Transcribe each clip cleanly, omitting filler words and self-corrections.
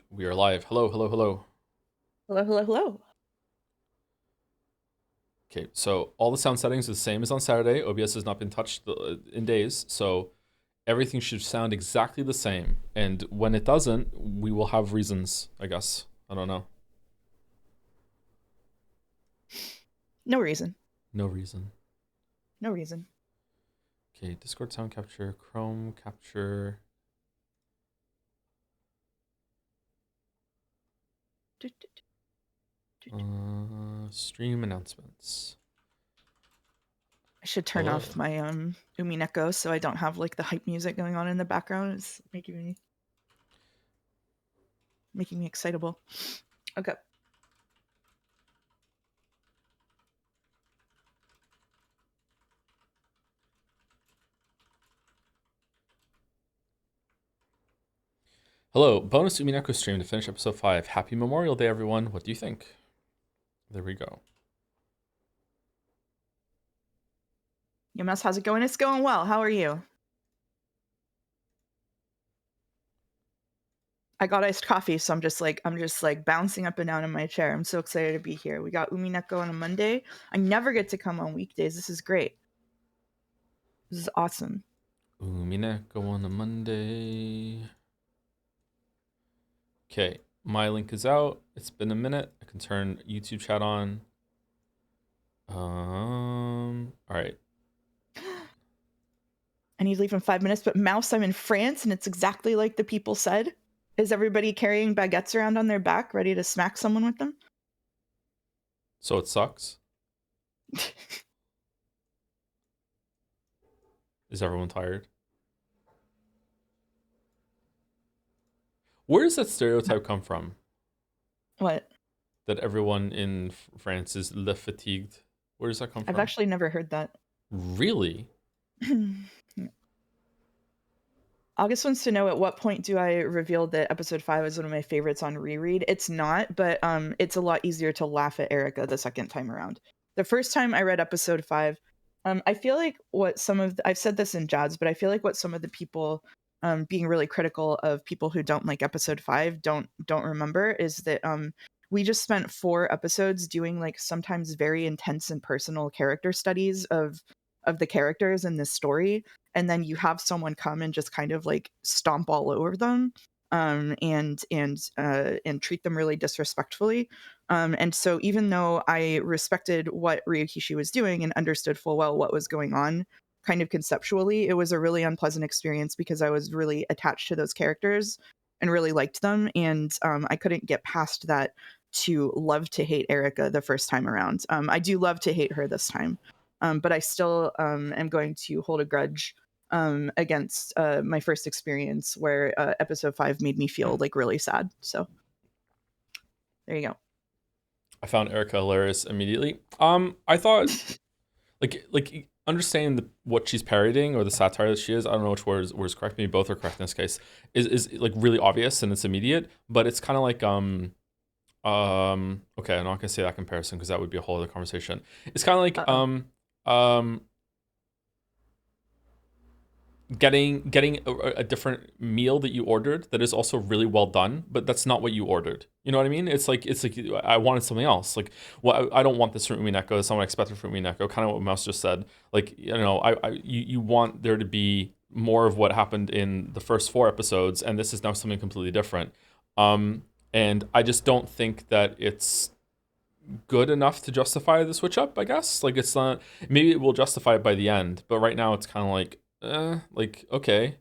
We are live. Hello, hello, hello. Hello, hello, hello. Okay, so all the sound settings are the same as on Saturday. OBS has not been touched in days, so everything should sound exactly the same. And when it doesn't, we will have reasons, I guess. I don't know. No reason. No reason. No reason. Okay, Discord sound capture, Chrome capture. Stream announcements. I should turn off Hello. my Umineko so I don't have like the hype music going on in the background. It's making me excitable. Okay. Hello, bonus Umineko stream to finish episode 5. Happy Memorial Day, everyone. What do you think? There we go. Yomas, how's it going? It's going well. How are you? I got iced coffee, so I'm just like bouncing up and down in my chair. I'm so excited to be here. We got Umineko on a Monday. I never get to come on weekdays. This is great. This is awesome. Umineko on a Monday. Okay, my link is out. It's been a minute. I can turn YouTube chat on. All right. I need to leave in 5 minutes, but Mouse, I'm in France, and it's exactly like the people said. Is everybody carrying baguettes around on their back, ready to smack someone with them? So it sucks. Is everyone tired? Where does that stereotype come from? What? That everyone in France is le fatigued. Where does that come I've from? actually never heard that. Really? August wants to know, at what point do I reveal that episode 5 is one of my favorites on reread? It's not, but it's a lot easier to laugh at Erica the second time around. The first time I read episode 5, I feel like I've said this in Jads, but I feel like what some of the people being really critical of people who don't like episode 5 don't remember is that we just spent 4 episodes doing like sometimes very intense and personal character studies of the characters in this story, and then you have someone come and just kind of like stomp all over them, and treat them really disrespectfully. And so even though I respected what Ryokishi was doing and understood full well what was going on kind of conceptually, it was a really unpleasant experience because I was really attached to those characters and really liked them, and I couldn't get past that to love to hate Erica the first time around. I do love to hate her this time, but I still am going to hold a grudge against my first experience where episode 5 made me feel like really sad. So there you go. I found Erica hilarious immediately. I thought like understanding what she's parodying or the satire that she is. I don't know which words correct. Me both are correct in this case. Is like really obvious and it's immediate, but it's kind of like okay, I'm not gonna say that comparison because that would be a whole other conversation. It's kind of like Uh-oh. um getting a different meal that you ordered that is also really well done, but that's not what you ordered. You know what I mean? It's like I wanted something else. Like, well, I don't want this from Umineko. That's not what I expected from Umineko. Kind of what Mouse just said. Like, you know, you want there to be more of what happened in the first 4 episodes, and this is now something completely different. And I just don't think that it's good enough to justify the switch up, I guess. Like, it's not, maybe it will justify it by the end, but right now it's kind of like okay,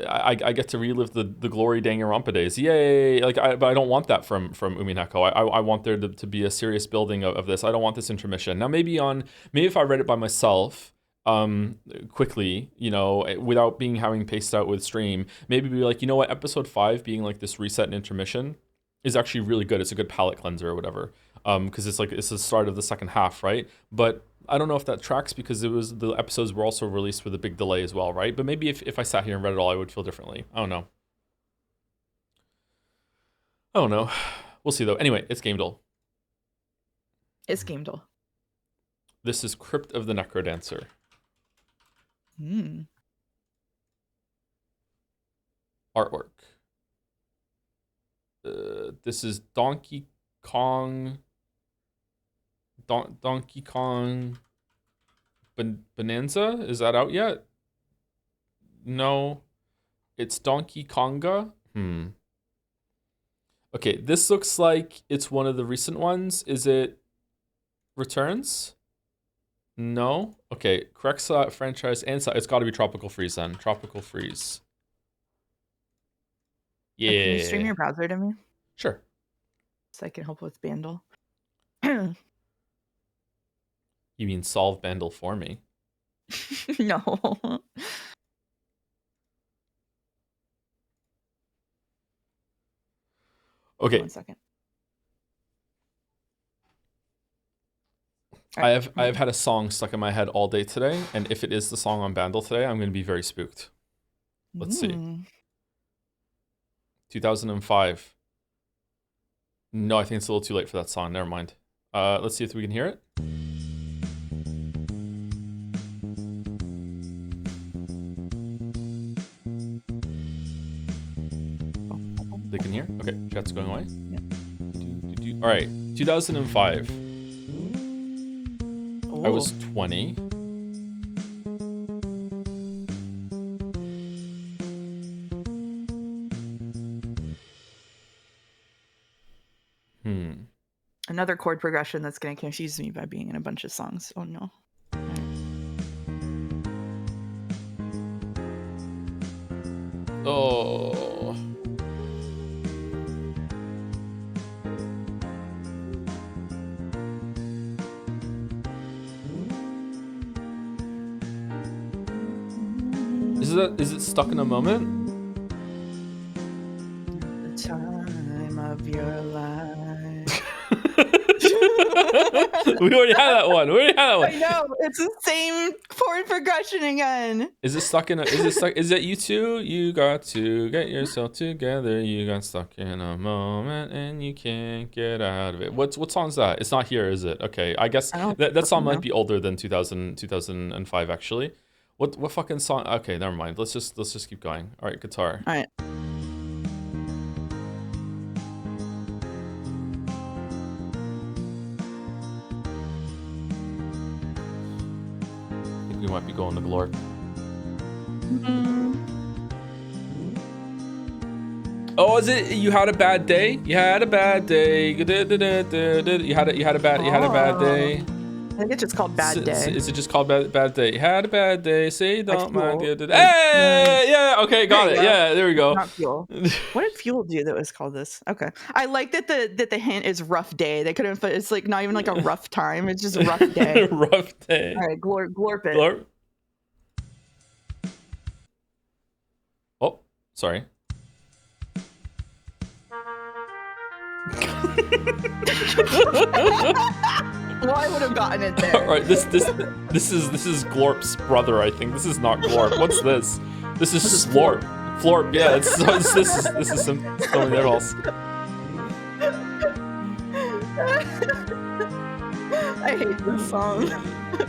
I get to relive the glory Danganronpa days, yay! Like, but I don't want that from Umineko. I want there to be a serious building of this. I don't want this intermission. Now maybe if I read it by myself, quickly, you know, without being having paced out with stream, maybe be like, you know what, episode 5 being like this reset and intermission is actually really good. It's a good palate cleanser or whatever. Because it's like it's the start of the second half, right? But I don't know if that tracks because the episodes were also released with a big delay as well, right? But maybe if I sat here and read it all, I would feel differently. I don't know. I don't know. We'll see though. Anyway, it's Gamedle. It's Gamedle. This is Crypt of the Necrodancer. Mm. artwork. This is Donkey Kong. Donkey Kong Bonanza. Is that out yet? No. It's Donkey Konga. Okay, this looks like it's one of the recent ones. Is it Returns? No. Okay, correct franchise and it's got to be Tropical Freeze then. Tropical Freeze. Yeah. Can you stream your browser to me? Sure. So I can help with Bandle. You mean solve Bandle for me? No. Okay. 1 second. I have had a song stuck in my head all day today, and if it is the song on Bandle today, I'm going to be very spooked. Let's see. 2005. No, I think it's a little too late for that song. Never mind. Let's see if we can hear it. They can hear? Okay, chat's going away. Yeah. All right, 2005. I was 20. Another chord progression that's going to confuse me by being in a bunch of songs. Oh no. Oh. Is it Stuck in a Moment? The time of your life. We already had that one. I know, it's the same chord progression again. Is it you two? You got to get yourself together. You got stuck in a moment and you can't get out of it. What song is that? It's not here, is it? Okay, I guess that song might be older than 2005 actually. What fucking song? Okay, never mind. Let's just keep going. All right, guitar. All right. I think we might be going to Glorp. Oh, is it You Had a Bad Day? You had a bad day. You had a bad day. I think it's just called Bad Day. Is it just called Bad Day? You had a bad day. Say don't mind. Hey, yeah. Okay, got it. Yeah, there we go. Not Fuel. What did Fuel do that was called this? Okay, I like that the hint is rough day. They couldn't. It's like not even like a rough time. It's just a rough day. Rough day. All right, glorp it. Glorp. Oh, sorry. Well, I would have gotten it there. All right, this is Glorp's brother. I think this is not Glorp. What's this? This is Slorp. Florp. Yeah, this is something else. I hate this song.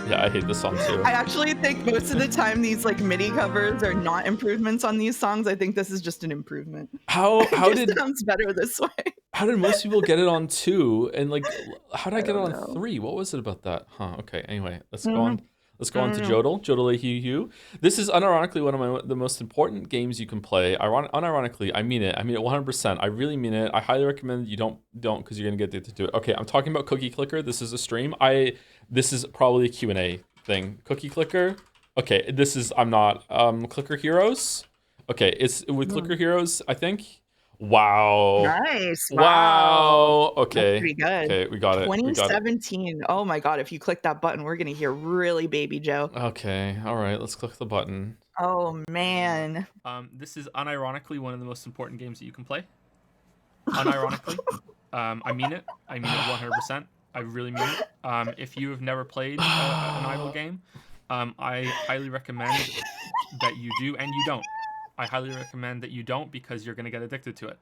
Yeah, I hate this song too. I actually think most of the time these like MIDI covers are not improvements on these songs. I think this is just an improvement. How it sounds better this way. How did most people get it on 2 and like how did I get it on 3? What was it about that? Huh, okay. Anyway, let's go on. Let's go on to Joedle. Joedle Hugh. This is unironically one of the most important games you can play. Unironically, I mean it 100%. I really mean it. I highly recommend you don't because you're gonna get addicted to it. Okay, I'm talking about Cookie Clicker. This is a stream. This is probably a Q&A thing. Cookie Clicker. Okay, this is Clicker Heroes. Okay, it's with Clicker Heroes, I think. Wow. Nice. Wow. Okay. That's pretty good. Okay, we got it. 2017. Oh my god, if you click that button, we're gonna hear really Baby Joe. Okay. All right, let's click the button. Oh man. This is unironically one of the most important games that you can play. Unironically. I mean it 100%. I really mean it. If you have never played an idle game, I highly recommend that you do, and you don't. I highly recommend that you don't because you're gonna get addicted to it.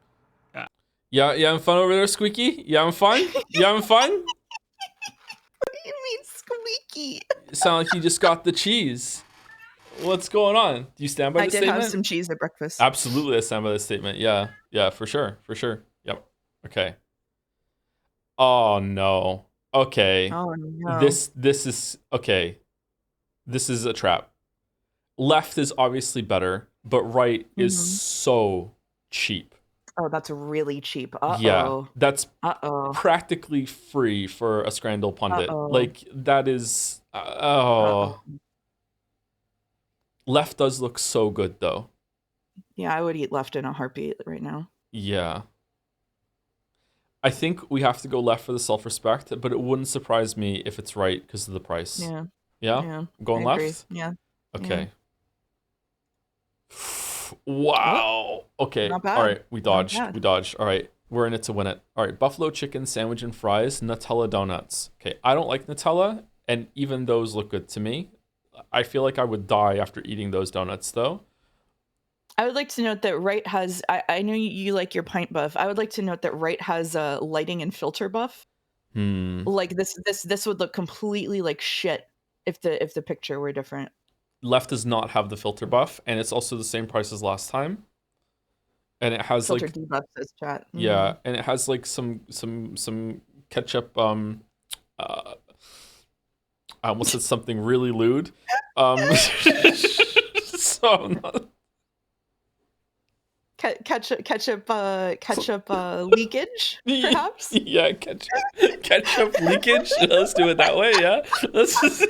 Yeah, you having fun over there, Squeaky? You having fun? You having fun? What do you mean, Squeaky? You sound like you just got the cheese. What's going on? Do you stand by I the did statement? have some cheese at breakfast. Absolutely, I stand by the statement. Yeah, for sure. Yep. Okay. Oh no. Okay. Oh no. This is okay. This is a trap. Left is obviously better, but right is so cheap. Oh, that's really cheap. Yeah, that's Uh-oh. practically free for a Scrandle pundit. Uh-oh. Like that is Left does look so good though. Yeah, I would eat left in a heartbeat right now. Yeah. I think we have to go left for the self-respect, but it wouldn't surprise me if it's right because of the price. Yeah. Yeah? Going I agree. left? Yeah. Okay. Wow. Okay. Not bad. All right. We dodged. Not bad. We dodged. All right. We're in it to win it. All right. Buffalo chicken sandwich and fries, Nutella donuts. Okay. I don't like Nutella, and even those look good to me. I feel like I would die after eating those donuts, though. I would like to note that Right has. I know you like your pint buff. I would like to note that Right has a lighting and filter buff. Like this would look completely like shit if the picture were different. Left does not have the filter buff, and it's also the same price as last time. And it has filter like debuff says chat. Yeah, and it has like some ketchup. I almost said something really lewd. So I'm not... ketchup leakage, perhaps. Yeah, ketchup leakage. Let's do it that way. Yeah, let's just.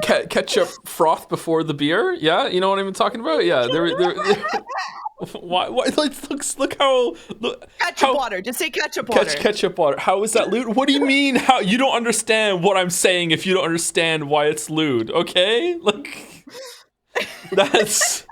Ketchup froth before the beer. Yeah, you know what I'm talking about. Yeah, why? Look how ketchup water. Just say ketchup water. Ketchup water. How is that lewd? What do you mean? How you don't understand what I'm saying if you don't understand why it's lewd? Okay, like that's.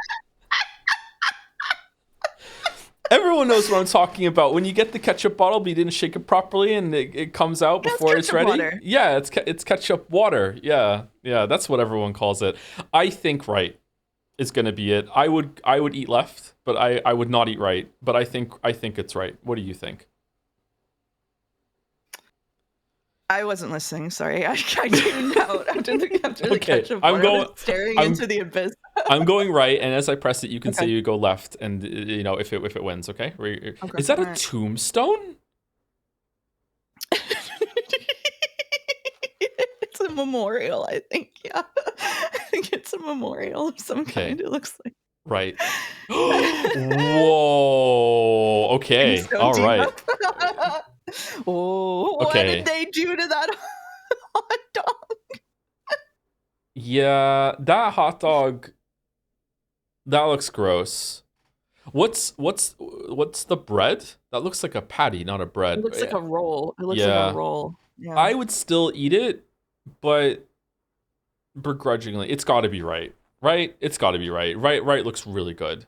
Everyone knows what I'm talking about. When you get the ketchup bottle, but you didn't shake it properly, and it comes out before it's ready. Water. Yeah, it's ketchup water. Yeah, that's what everyone calls it. I think right is gonna be it. I would eat left, but I would not eat right. But I think it's right. What do you think? I wasn't listening. Sorry, I tuned out after the ketchup water. Staring into the abyss. I'm going right, and as I press it, you can say you go left, and you know if it wins. Okay. Is that a tombstone? It's a memorial, I think. Yeah, I think it's a memorial of some kind. It looks like. Right. Whoa. Okay. All right. Oh, what did they do to that hot dog? Yeah, that hot dog. That looks gross. What's the bread? That looks like a patty, not a bread. It looks like a roll. Yeah. I would still eat it, but begrudgingly. It's got to be right. Right? It's got to be right. Right looks really good.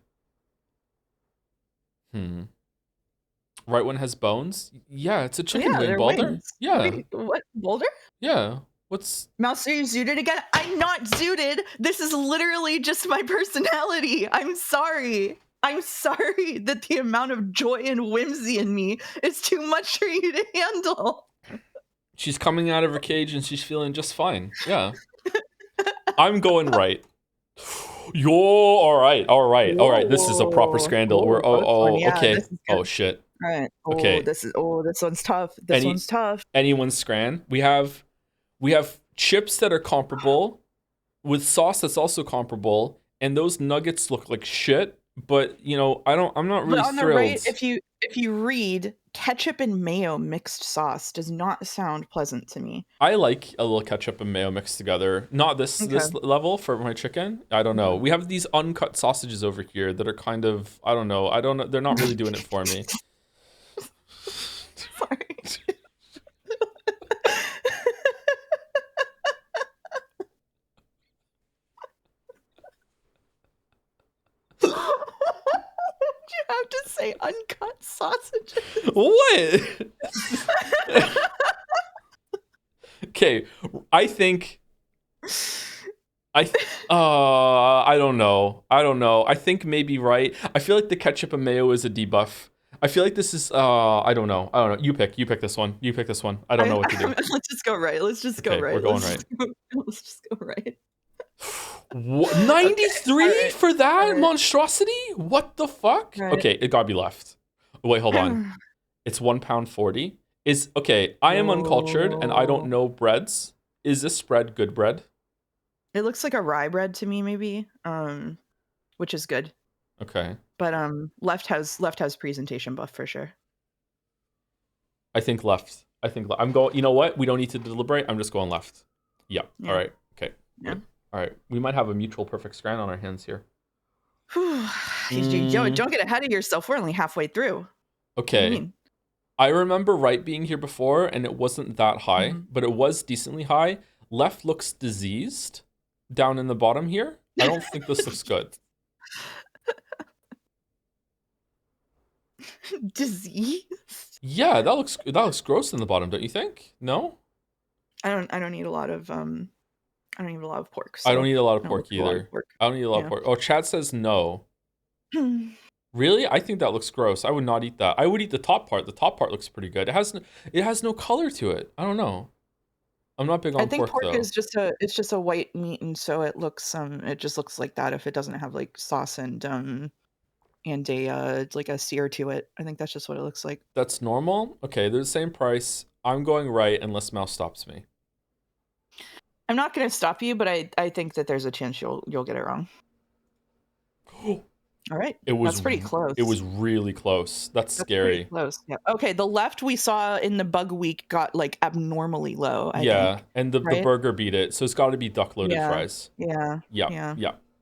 Right one has bones? Yeah, it's a chicken wing, Boulder. Yeah. What? Boulder? Yeah. What's... Mouse, are you zooted again? I'm not zooted. This is literally just my personality. I'm sorry. I'm sorry that the amount of joy and whimsy in me is too much for you to handle. She's coming out of her cage and she's feeling just fine. Yeah. I'm going right. Yo, all right. This is a proper Scrandle. Okay. Oh shit. All right. Okay. This one's tough. One's tough. Anyone's Scran. We have chips that are comparable with sauce that's also comparable, and those nuggets look like shit. But I'm not really on thrilled. The right, if you read ketchup and mayo mixed sauce does not sound pleasant to me. I like a little ketchup and mayo mixed together. Not this level for my chicken. I don't know. We have these uncut sausages over here that are kind of I don't know. They're not really doing it for me. Sorry. You have to say uncut sausages. What? Okay, I don't know. I think maybe right. I feel like the ketchup and mayo is a debuff. I feel like this is I don't know. I don't know. You pick this one. You pick this one. I don't know what to do. Let's just go right. Let's just go Okay, right. we're going Let's just go right. 93 Okay, for that alright. monstrosity? What the fuck? Right. Okay, it gotta be left. Wait, hold on. It's £1.40. Is okay, I am uncultured and I don't know breads. Is this bread good bread? It looks like a rye bread to me, maybe. Which is good. Okay. But left has presentation buff for sure. I think left. I'm going. You know what? We don't need to deliberate. I'm just going left. Yeah. Yeah. All right. Okay. Yeah. Good. All right. We might have a mutual perfect scran on our hands here. Yo, don't get ahead of yourself. We're only halfway through. What do you Okay. mean? I remember right being here before, and it wasn't that high, Mhm. but it was decently high. Left looks diseased down in the bottom here. I don't think this looks good. Disease? Yeah, that looks gross in the bottom, don't you think? No? I don't need a lot of I don't need a lot of pork. I don't need a lot of no, pork a lot of either. pork. I don't need a lot of pork. Oh, Chad says no. Really? I think that looks gross. I would not eat that. I would eat the top part. The top part looks pretty good. It has no color to it. I don't know. I'm not big on I think pork though. is just a white meat, and so it just looks like that if it doesn't have like sauce and a like a sear to it. I think that's just what it looks like. That's normal? Okay, they're the same price. I'm going right unless Mouse stops me. I'm not going to stop you, but I think that there's a chance you'll get it wrong. All right. That's pretty close. It was really close. That's scary. Pretty close. Yeah. Okay. The left we saw in the bug week got like abnormally low. I think. And the right? burger beat it. So it's got to be duck loaded fries. Yeah. Yeah.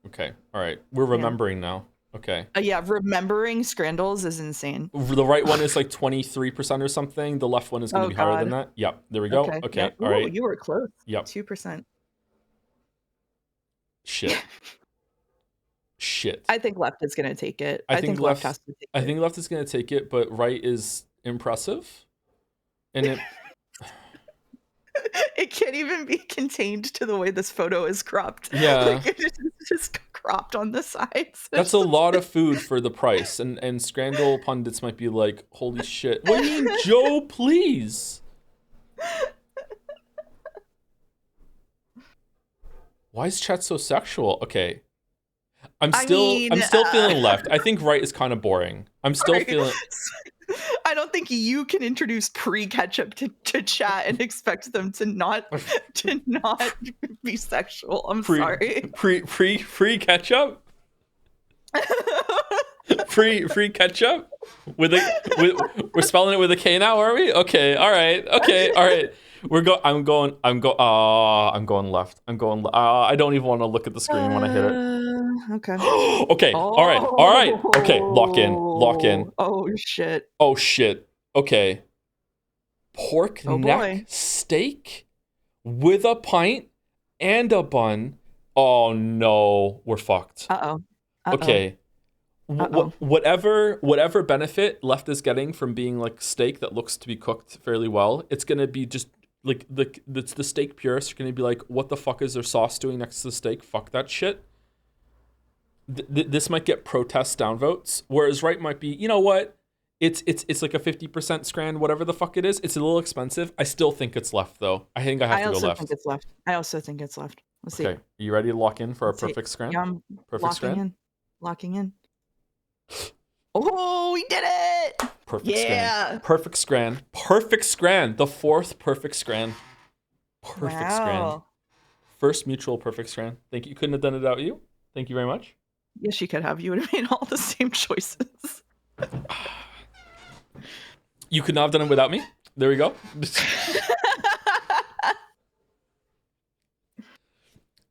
Okay. All right. We're remembering now. Okay. Yeah. Remembering Scrandles is insane. The right one is like 23% or something. The left one is going to be higher than that. Yep. There we go. Okay. Yep. All right. You were close. Yep. 2%. Shit. I think left is going to take it. I think left has to take it. I think left is going to take it, but right is impressive. And it it can't even be contained to the way this photo is cropped. Yeah. Like it's just cropped on the sides. That's a lot of food for the price. And Scrandle pundits might be like, holy shit. What do you mean, Joe, please? Why is chat so sexual? Okay. I'm still feeling left. I think right is kind of boring. I'm still feeling. I don't think you can introduce pre-ketchup to chat and expect them to not be sexual. I'm sorry. Free ketchup? free ketchup? We're spelling it with a K now, are we? Okay, all right. I'm going left. I don't even want to look at the screen when I hit it. Okay. Okay. All right. Okay. Lock in. Oh shit. Okay. Pork neck steak with a pint and a bun. Oh no, we're fucked. Okay. Whatever benefit left is getting from being like steak that looks to be cooked fairly well, it's gonna be just like the steak purists are gonna be like, what the fuck is their sauce doing next to the steak? Fuck that shit. This might get protest downvotes, whereas right might be, you know what? It's like a 50% scran, whatever the fuck it is. It's a little expensive. I still think it's left though. I think I have to go left. I also think it's left. Let's see. Okay, you ready to lock in for our perfect scran? Yeah, I'm perfect locking in. Oh, we did it! Perfect scran. The fourth perfect scran. Scran. First mutual perfect scran. Thank you. Couldn't have done it without you. Thank you very much. Yes, you could have. You would have made all the same choices. You could not have done it without me. There we go.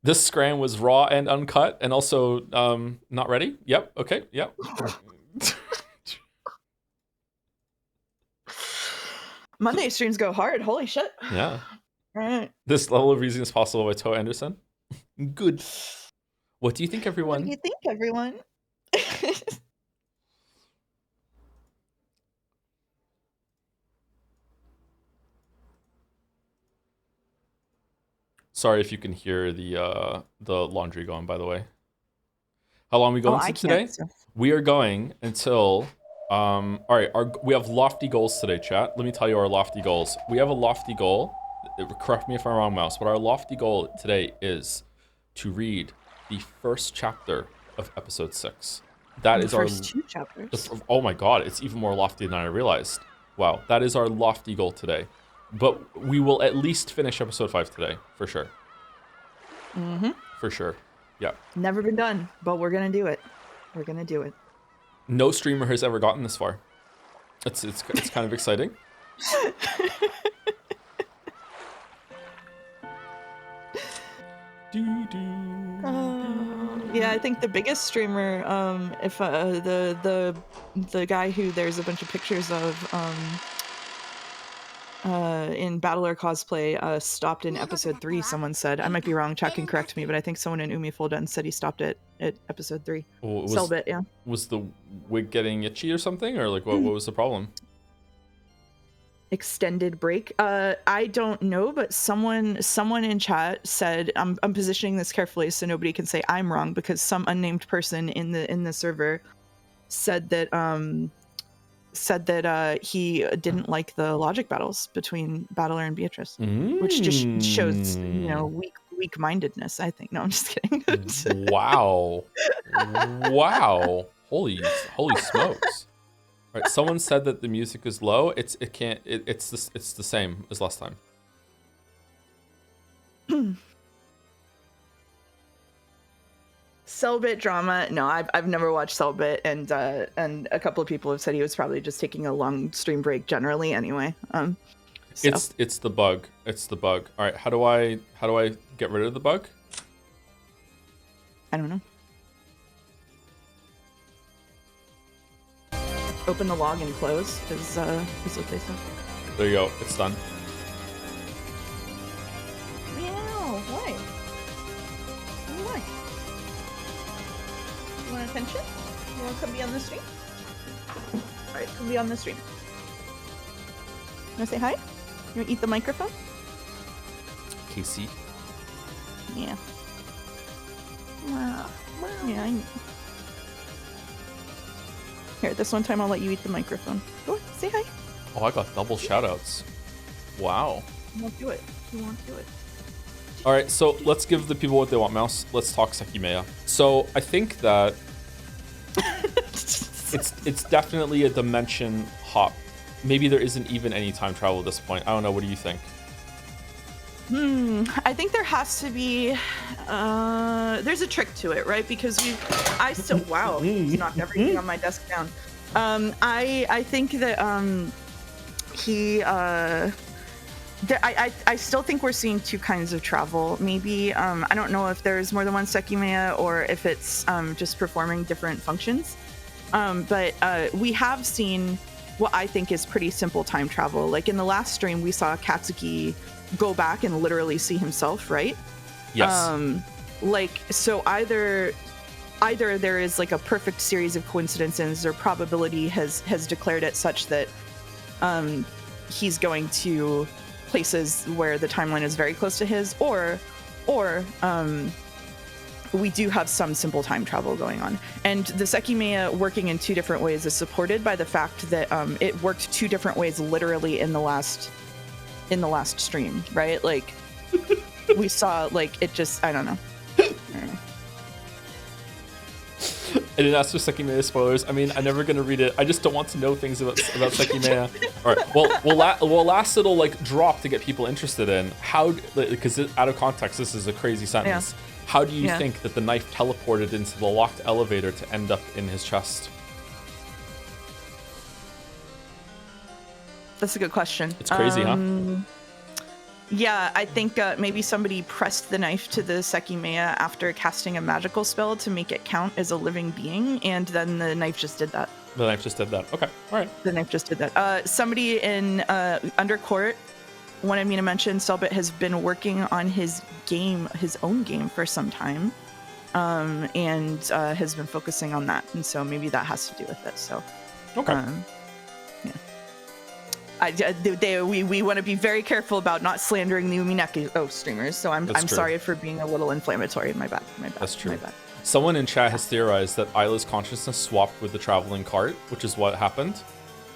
This scran was raw and uncut and also not ready. Yep. Okay. Yep. Monday streams go hard. Holy shit. Yeah. All right. This level of reasoning is possible by Toe Anderson. Good. What do you think, everyone? What do you think, everyone? Sorry if you can hear the laundry going, by the way. How long are we going today? We are going until All right, we have lofty goals today, chat. Let me tell you our lofty goals. We have a lofty goal. Correct me if I'm wrong, Mouse, but our lofty goal today is to read the first chapter of episode 6. That is our first 2 chapters. Oh my god, it's even more lofty than I realized. Wow, that is our lofty goal today. But we will at least finish episode 5 today, for sure. Mm-hmm. For sure. Yeah. Never been done, but we're gonna do it. We're gonna do it. No streamer has ever gotten this far. It's kind of exciting. Yeah, I think the biggest streamer, if the guy who there's a bunch of pictures of in Battler cosplay stopped in episode 3. Someone said, I might be wrong. Chat can correct me, but I think someone in Umifolden said he stopped at episode 3. Selbit, yeah. Was the wig getting itchy or something, or like what was the problem? Extended break. I don't know, but someone in chat said, I'm positioning this carefully so nobody can say I'm wrong, because some unnamed person in the server said that he didn't like the logic battles between Battler and Beatrice, which just shows weak-mindedness, I think. No, I'm just kidding. Wow. Holy smokes. All right, someone said that the music is low. It's the same as last time. Selbit drama. No, I've never watched Selbit, and a couple of people have said he was probably just taking a long stream break generally anyway. So. It's the bug. It's the bug. All right, how do I get rid of the bug? I don't know. Open the log and close is what they said. There you go. It's done. Meow. Why? Why? You want attention? You want to come be on the stream? All right, come be on the stream. You want to say hi? You want to eat the microphone? Casey. Yeah. Yeah, I know. Here, this one time I'll let you eat the microphone. Go on, say hi. Oh, I got double shoutouts. Wow. You won't do it. You won't do it. All right, so let's give the people what they want, Mouse. Let's talk Sekimeya. So I think that it's definitely a dimension hop. Maybe there isn't even any time travel at this point. I don't know. What do you think? I think there has to be. There's a trick to it, right? Because wow, he's knocked everything on my desk down. I think that I still think we're seeing 2 kinds of travel. Maybe I don't know if there's more than one Sekimeya or if it's just performing different functions. But we have seen what I think is pretty simple time travel. Like in the last stream, we saw Katsuki go back and literally see himself, right? Yes. So either there is like a perfect series of coincidences, or probability has declared it such that he's going to places where the timeline is very close to his, or we do have some simple time travel going on. And the Sekimeya working in 2 different ways is supported by the fact that it worked 2 different ways literally in the last stream, right? Like we saw, like, it just, I don't know. I didn't ask for Sekimeya spoilers. I mean, I'm never gonna read it. I just don't want to know things about Sekimeya. All right. Well, last it'll like drop to get people interested in how, because out of context, this is a crazy sentence. Yeah. How do you think that the knife teleported into the locked elevator to end up in his chest? That's a good question. It's crazy, huh? Yeah, I think maybe somebody pressed the knife to the Sekimeya after casting a magical spell to make it count as a living being, and then the knife just did that. The knife just did that. Okay, all right. The knife just did that. Somebody in Undercourt wanted me to mention Selbit has been working on his own game for some time, and has been focusing on that, and so maybe that has to do with it. So, okay. We want to be very careful about not slandering the Umineko streamers. So I'm sorry for being a little inflammatory. My bad. That's true. My bad. Someone in chat has theorized that Isla's consciousness swapped with the traveling cart, which is what happened.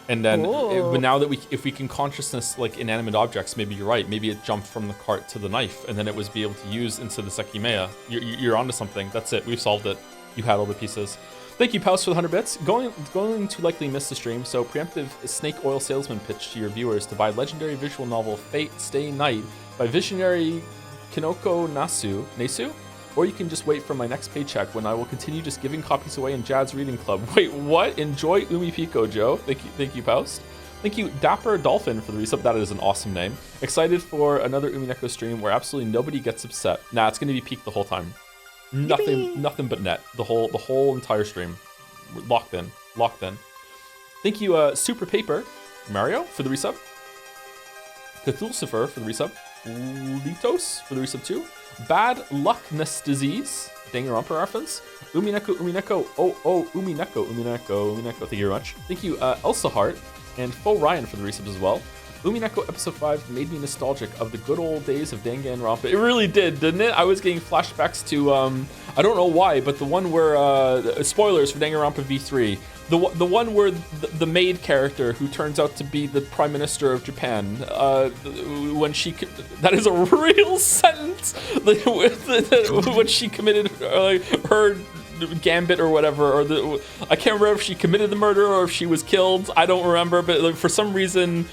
And then, but now that if we can consciousness like inanimate objects, maybe you're right. Maybe it jumped from the cart to the knife, and then it was be able to use into the Sekimea. You're onto something. That's it. We've solved it. You had all the pieces. Thank you, Paus, for the 100 bits. Going to likely miss the stream, so preemptive snake oil salesman pitch to your viewers to buy legendary visual novel Fate Stay Night by visionary Kinoko Nesu? Or you can just wait for my next paycheck when I will continue just giving copies away in Jad's Reading Club. Wait, what? Enjoy Umipiko, Joe. Thank you, Paust. Thank you, Dapper Dolphin, for the resub. That is an awesome name. Excited for another Umineko stream where absolutely nobody gets upset. Nah, it's gonna be peak the whole time. Nothing but net. The whole entire stream. We're locked in. Thank you, Super Paper Mario for the resub. Cthulcifer for the resub. Litos for the resub too. Bad Luckness Disease. Danganronpa reference. Umineko. Umineko. Thank you very much. Thank you, Elsa Hart and Faux Ryan for the resubs as well. Umineko episode 5 made me nostalgic of the good old days of Danganronpa. It really did, didn't it? I was getting flashbacks to, I don't know why, but the one where, spoilers for Danganronpa V3, the one where the maid character who turns out to be the Prime Minister of Japan, when she, that is a real sentence, when she committed her gambit or whatever, or I can't remember if she committed the murder or if she was killed. I don't remember, but for some reason,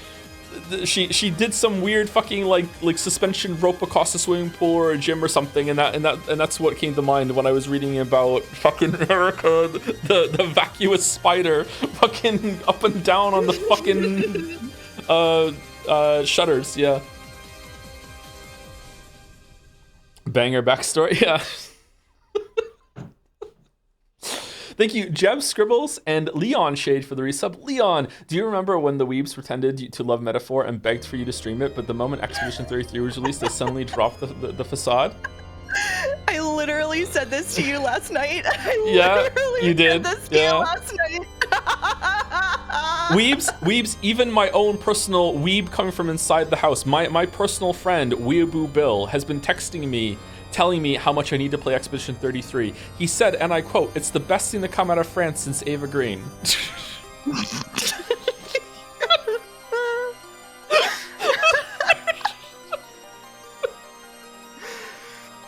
she did some weird fucking like suspension rope across a swimming pool or a gym or something, and that's what came to mind when I was reading about fucking Erica, the vacuous spider, fucking up and down on the fucking shutters. Yeah. Banger backstory. Yeah. Thank you, Jeb Scribbles and Leon Shade for the resub. Leon, do you remember when the weebs pretended to love Metaphor and begged for you to stream it, but the moment Expedition 33 was released, they suddenly dropped the facade? I literally said this to you last night. You did. Said this to you last night. Weebs, even my own personal weeb coming from inside the house, my personal friend, Weeaboo Bill, has been texting me, telling me how much I need to play Expedition 33. He said, and I quote, "It's the best thing to come out of France since Ava Green."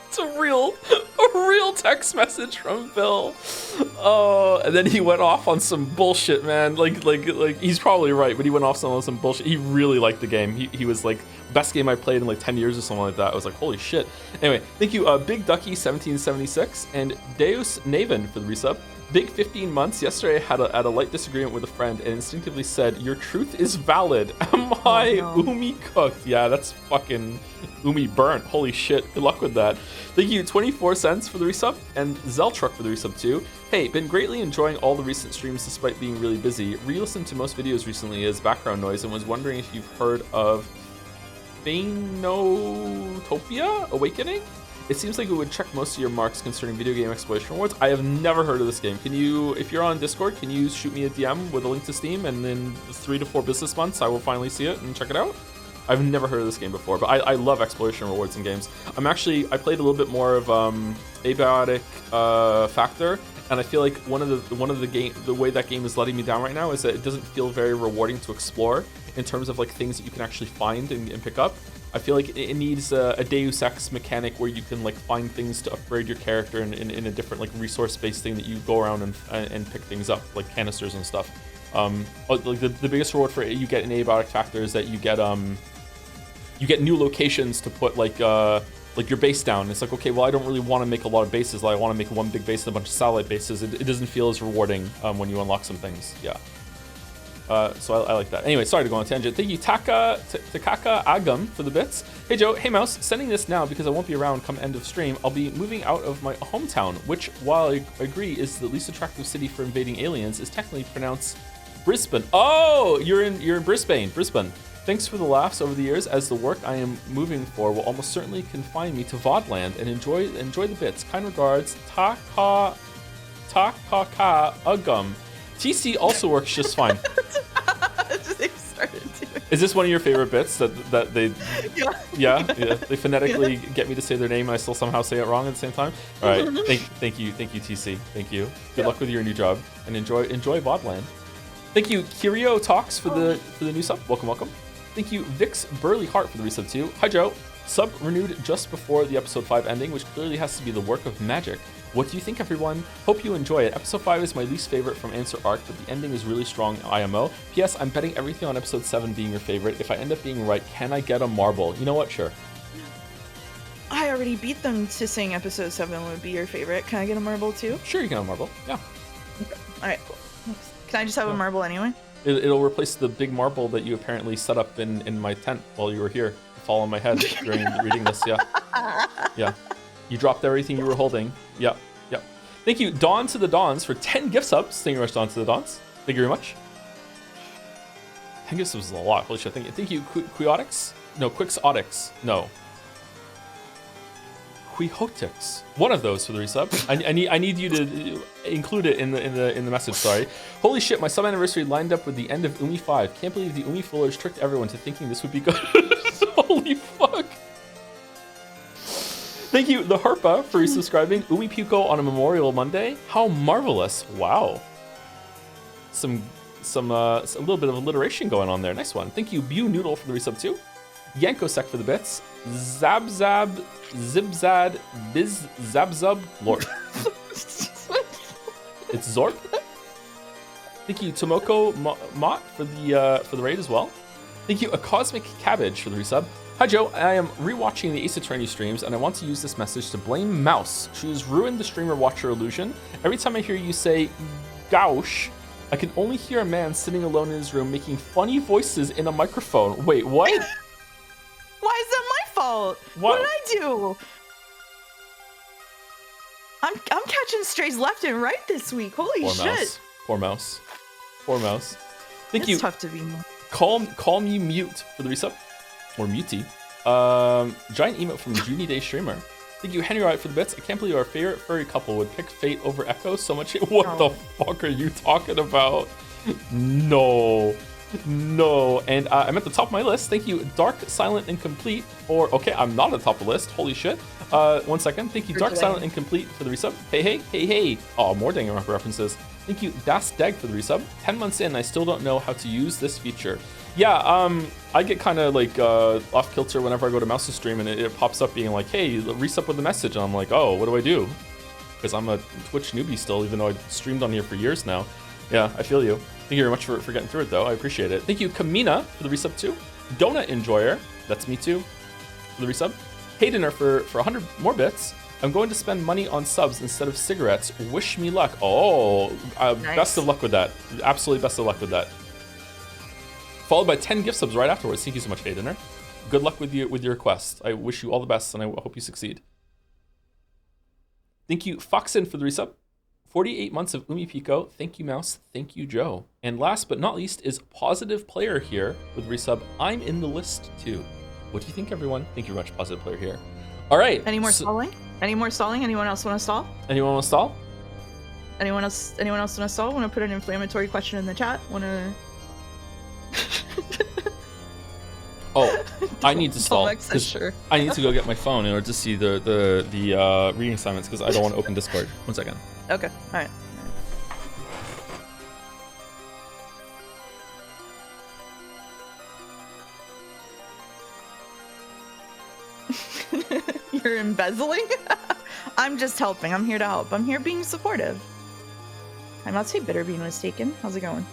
It's a real text message from Bill. Oh, and then he went off on some bullshit, man. Like he's probably right, but he went off on some bullshit. He really liked the game. He was like, best game I played in like 10 years or something like that. I was like, holy shit. Anyway, thank you, Big Ducky 1776 and Deus Naven for the resub. Big 15 months. Yesterday I had a light disagreement with a friend and instinctively said, "Your truth is valid." Am I Umi cooked? Yeah, that's fucking Umi burnt. Holy shit. Good luck with that. Thank you, 24 cents for the resub and Zeltruck for the resub too. Hey, been greatly enjoying all the recent streams despite being really busy. Re-listened to most videos recently as background noise and was wondering if you've heard of Phainotopia Awakening? It seems like it would check most of your marks concerning video game exploration awards. I have never heard of this game. Can you, if you're on Discord, can you shoot me a DM with a link to Steam, and in 3 to 4 business months, I will finally see it and check it out? I've never heard of this game before, but I love exploration rewards in games. I played a little bit more of Abiotic Factor, and I feel like the way that game is letting me down right now is that it doesn't feel very rewarding to explore in terms of like things that you can actually find and pick up. I feel like it needs a Deus Ex mechanic where you can like find things to upgrade your character in a different like resource-based thing that you go around and pick things up, like canisters and stuff. Like the biggest reward for you get in Abiotic Factor is that you get new locations to put like your base down. It's like, okay, well, I don't really want to make a lot of bases. Like, I want to make one big base and a bunch of satellite bases. It doesn't feel as rewarding when you unlock some things. Yeah. So I like that. Anyway, sorry to go on a tangent. Thank you, Takaka Agam, for the bits. Hey, Joe. Hey, Mouse. Sending this now because I won't be around come end of stream. I'll be moving out of my hometown, which, while I agree is the least attractive city for invading aliens, is technically pronounced Brisbane. Oh, you're in Brisbane. Thanks for the laughs over the years, as the work I am moving for will almost certainly confine me to VODland, and enjoy the bits. Kind regards, Takaka Agam. TC also works just fine. They started doing Is this one of your favorite bits that they? Yeah. Yeah. They phonetically get me to say their name, and I still somehow say it wrong at the same time. All right. Thank you, TC. Thank you. Good luck with your new job, and enjoy Vodland. Thank you, Kirio Talks for the new sub. Welcome. Thank you, Vix Burley Heart for the resub too. Hi Joe. Sub renewed just before the episode 5 ending, which clearly has to be the work of magic. What do you think, everyone? Hope you enjoy it. Episode 5 is my least favorite from Answer Arc, but the ending is really strong IMO. P.S. I'm betting everything on episode 7 being your favorite. If I end up being right, can I get a marble? You know what? Sure. I already beat them to saying episode 7 would be your favorite. Can I get a marble too? Sure, you can have a marble. Yeah. Okay. All right, cool. Can I just have a marble anyway? It'll replace the big marble that you apparently set up in my tent while you were here to fall on my head during reading this. Yeah. You dropped everything you were holding. Yep. Thank you, Dawn to the Dawns, for 10 gift subs. Thank you very much, Dawn to the Dawns. Thank you very much. 10 gift subs is a lot. Holy shit. Thank you, Quixotics. No, Quixotics. No. Quixotics. One of those for the resub. I need you to include it in the message. Sorry. Holy shit! My sub anniversary lined up with the end of Umi 5. Can't believe the Umi Fullers tricked everyone to thinking this would be good. Holy fuck! Thank you, the Herpa, for resubscribing. Umi Puko on a Memorial Monday. How marvelous! Wow. A little bit of alliteration going on there. Nice one. Thank you, Bew Noodle, for the resub too. Yankosek for the bits. Zabzab, Zibzad, Biz, Zabzub, Lord. It's Zorp. Thank you, Tomoko Mott, for the raid as well. Thank you, A Cosmic Cabbage, for the resub. Hi Joe, I am rewatching the Ace Attorney streams, and I want to use this message to blame Mouse. She has ruined the streamer-watcher illusion. Every time I hear you say "gauche," I can only hear a man sitting alone in his room making funny voices in a microphone. Wait, what? Why is that my fault? What did I do? I'm catching strays left and right this week. Holy shit. Poor mouse. Thank you. It's tough to be. Call me mute for the resub. Or mutie. Giant emote from Junie Day Streamer. Thank you, Henry Wright, for the bits. I can't believe our favorite furry couple would pick Fate over Echo so much. What the fuck are you talking about? No. And I'm at the top of my list. Thank you, Dark, Silent, and Complete. Okay, I'm not at the top of the list. Holy shit. 1 second. Thank you, Dark, Silent, and Complete for the resub. Hey. Oh, more Danganronpa references. Thank you, Das Deg, for the resub. 10 months in, I still don't know how to use this feature. Yeah, I get kind of like off kilter whenever I go to Mouse's stream and it pops up being like, hey, resub with a message. And I'm like, oh, what do I do? Because I'm a Twitch newbie still, even though I've streamed on here for years now. Yeah, I feel you. Thank you very much for getting through it, though. I appreciate it. Thank you, Kamina, for the resub, too. Donut Enjoyer, that's me, too, for the resub. Haydener for 100 more bits. I'm going to spend money on subs instead of cigarettes. Wish me luck. Oh, nice. Best of luck with that. Absolutely best of luck with that. Followed by 10 gift subs right afterwards. Thank you so much, Haydener. Good luck with your quest. I wish you all the best, and I hope you succeed. Thank you, Foxen, for the resub. 48 months of Umi Pico. Thank you, Mouse. Thank you, Joe. And last but not least is Positive Player here with resub. I'm in the list too. What do you think, everyone? Thank you very much, Positive Player here. All right. Any more stalling? Anyone else want to stall? Anyone want to stall? Anyone else want to stall? Want to put an inflammatory question in the chat? Want to? Oh, I need to stall. Sure. I need to go get my phone in order to see the reading assignments because I don't want to open Discord. 1 second. Okay. All right. You're embezzling? I'm just helping. I'm here to help. I'm here being supportive. I'm not say bitter being mistaken. How's it going?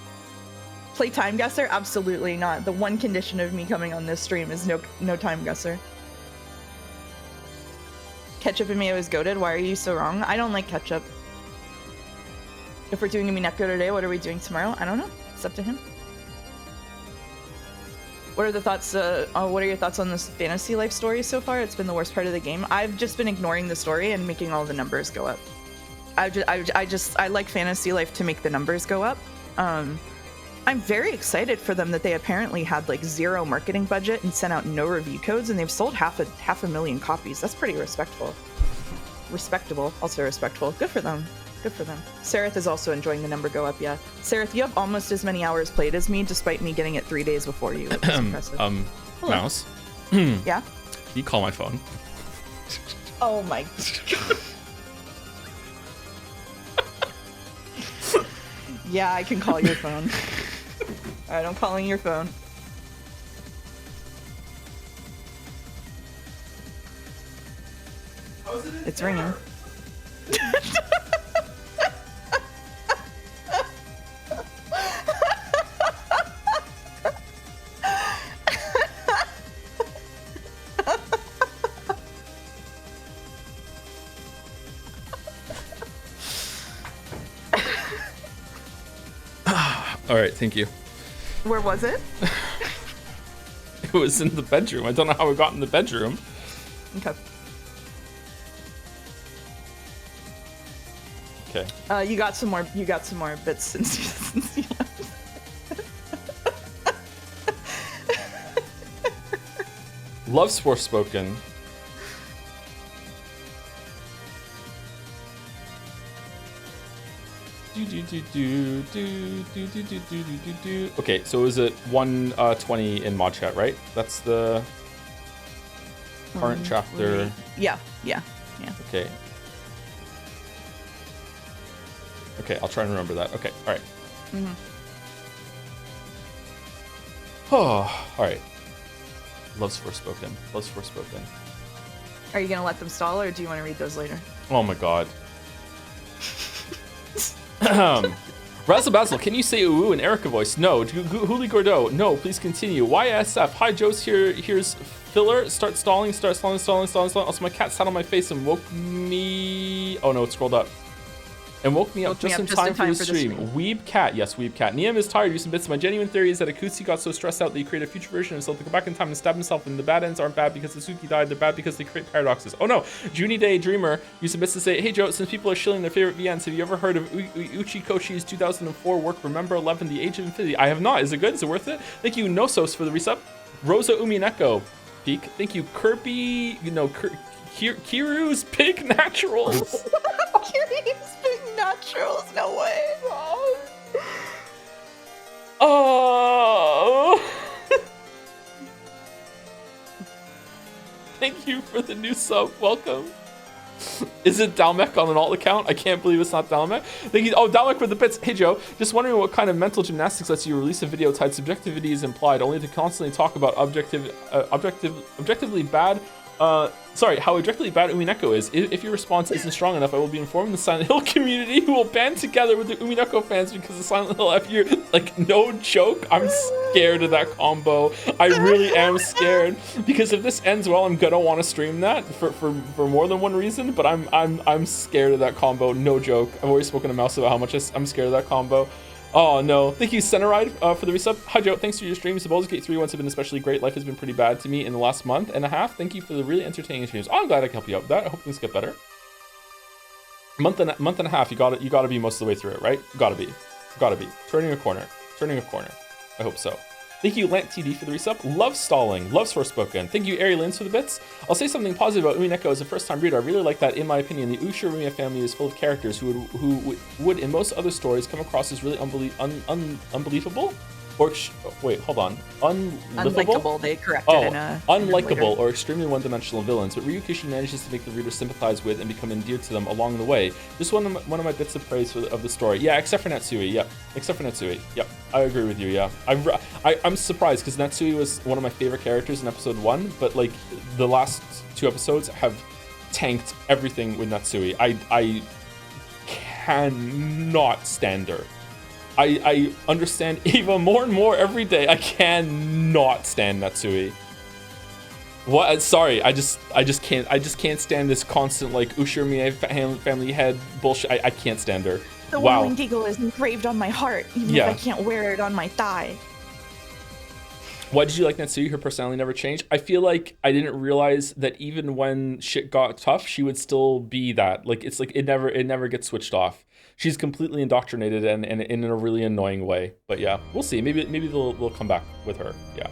Play time guesser? Absolutely not. The one condition of me coming on this stream is no time guesser. Ketchup and mayo is goated. Why are you so wrong? I don't like ketchup. If we're doing Umineko today, what are we doing tomorrow? I don't know. It's up to him. What are the thoughts? What are your thoughts on this fantasy life story so far? It's been the worst part of the game. I've just been ignoring the story and making all the numbers go up. I like fantasy life to make the numbers go up. I'm very excited for them that they apparently had like zero marketing budget and sent out no review codes, and they've sold half a million copies. That's pretty respectable. I'll say respectful. Good for them. Good for them. Sereth is also enjoying the number go up, yeah. Sereth, you have almost as many hours played as me, despite me getting it 3 days before you. Which is impressive. Mouse. Yeah? Can you call my phone? Oh my god. Yeah, I can call your phone. Alright, I'm calling your phone. It's ringing. All right, thank you. Where was it? It was in the bedroom. I don't know how it got in the bedroom. Okay. Okay. You got some more bits since you left. Love's Forspoken. Okay, so is it 120 in mod chat, right? That's the current chapter. Yeah. Okay. Okay, I'll try and remember that. Okay, all right. Oh, all right. Love's Forspoken. Are you gonna let them stall, or do you want to read those later? Oh my god. Razzle Basil, can you say ooh in Erica voice? No. Huli Gordo, no, please continue. YSF, hi Joe's here. Here's filler. Start stalling. Also, my cat sat on my face and woke me. Oh no, it scrolled up. And woke me up just in time for the stream. Weeb Cat, yes, Weeb Cat. Niam is tired, using bits. My genuine theory is that Akutsu got so stressed out that he created a future version of himself to go back in time and stab himself, and the bad ends aren't bad because Asuki died, they're bad because they create paradoxes. Oh no! Junie Day Dreamer using bits to say, hey Joe, since people are shilling their favorite VNs, have you ever heard of Uchikoshi's 2004 work, Remember 11, The Age of Infinity? I have not. Is it good? Is it worth it? Thank you, Nosos, for the resub. Rosa Umineko, peak. Thank you, Kirby, Kiru's Pig Naturals. Kiru's Pig Naturals, no way. Oh. Thank you for the new sub. Welcome. Is it Dalmec on an alt account? I can't believe it's not Dalmec. Thank you. Oh, Dalmec with the bits. Hey Joe, just wondering what kind of mental gymnastics lets you release a video titled "Subjectivity is Implied," only to constantly talk about objectively bad. How objectively bad Umineko is. If your response isn't strong enough, I will be informing the Silent Hill community, who will band together with the Umineko fans because the Silent Hill FU. Like, no joke, I'm scared of that combo. I really am scared, because if this ends well, I'm gonna want to stream that for more than one reason. But I'm scared of that combo. No joke. I've always spoken to Mouse about how much I'm scared of that combo. Oh no. Thank you, Centeride, for the resub. Hi Joe, thanks for your streams. The Baldur's Gate 3 ones have been especially great. Life has been pretty bad to me in the last month and a half. Thank you for the really entertaining streams. Oh, I'm glad I can help you out with that. I hope things get better. Month and a half, you gotta be most of the way through it, right? Gotta be. Turning a corner. I hope so. Thank you, Lant TD, for the resub. Love stalling. Love's Forspoken. Thank you, Ari Lins, for the bits. I'll say something positive about Umineko as a first-time reader. I really like that, in my opinion, the Ushirimiya family is full of characters who would in most other stories, come across as really unbelievable? Or, wait, hold on. Unlikable, they corrected in a... unlikable or extremely one-dimensional villains, but Ryukishi manages to make the reader sympathize with and become endeared to them along the way. Just one of my bits of praise of the story. Yeah, except for Natsui. Yep. Yep. I agree with you, yeah. I'm surprised, because Natsui was one of my favorite characters in episode 1, but, like, the last 2 episodes have tanked everything with Natsui. I cannot stand her. I understand Eva more and more every day. I cannot stand Natsui. What? Sorry, I just can't stand this constant, like, Ushirimiya family head bullshit. I can't stand her. The Wailing Giggle is engraved on my heart, even if I can't wear it on my thigh. Why did you like Natsui? Her personality never changed. I feel like I didn't realize that even when shit got tough, she would still be that. Like, it's like it never gets switched off. She's completely indoctrinated and in a really annoying way. But yeah, we'll see. Maybe they'll come back with her. Yeah.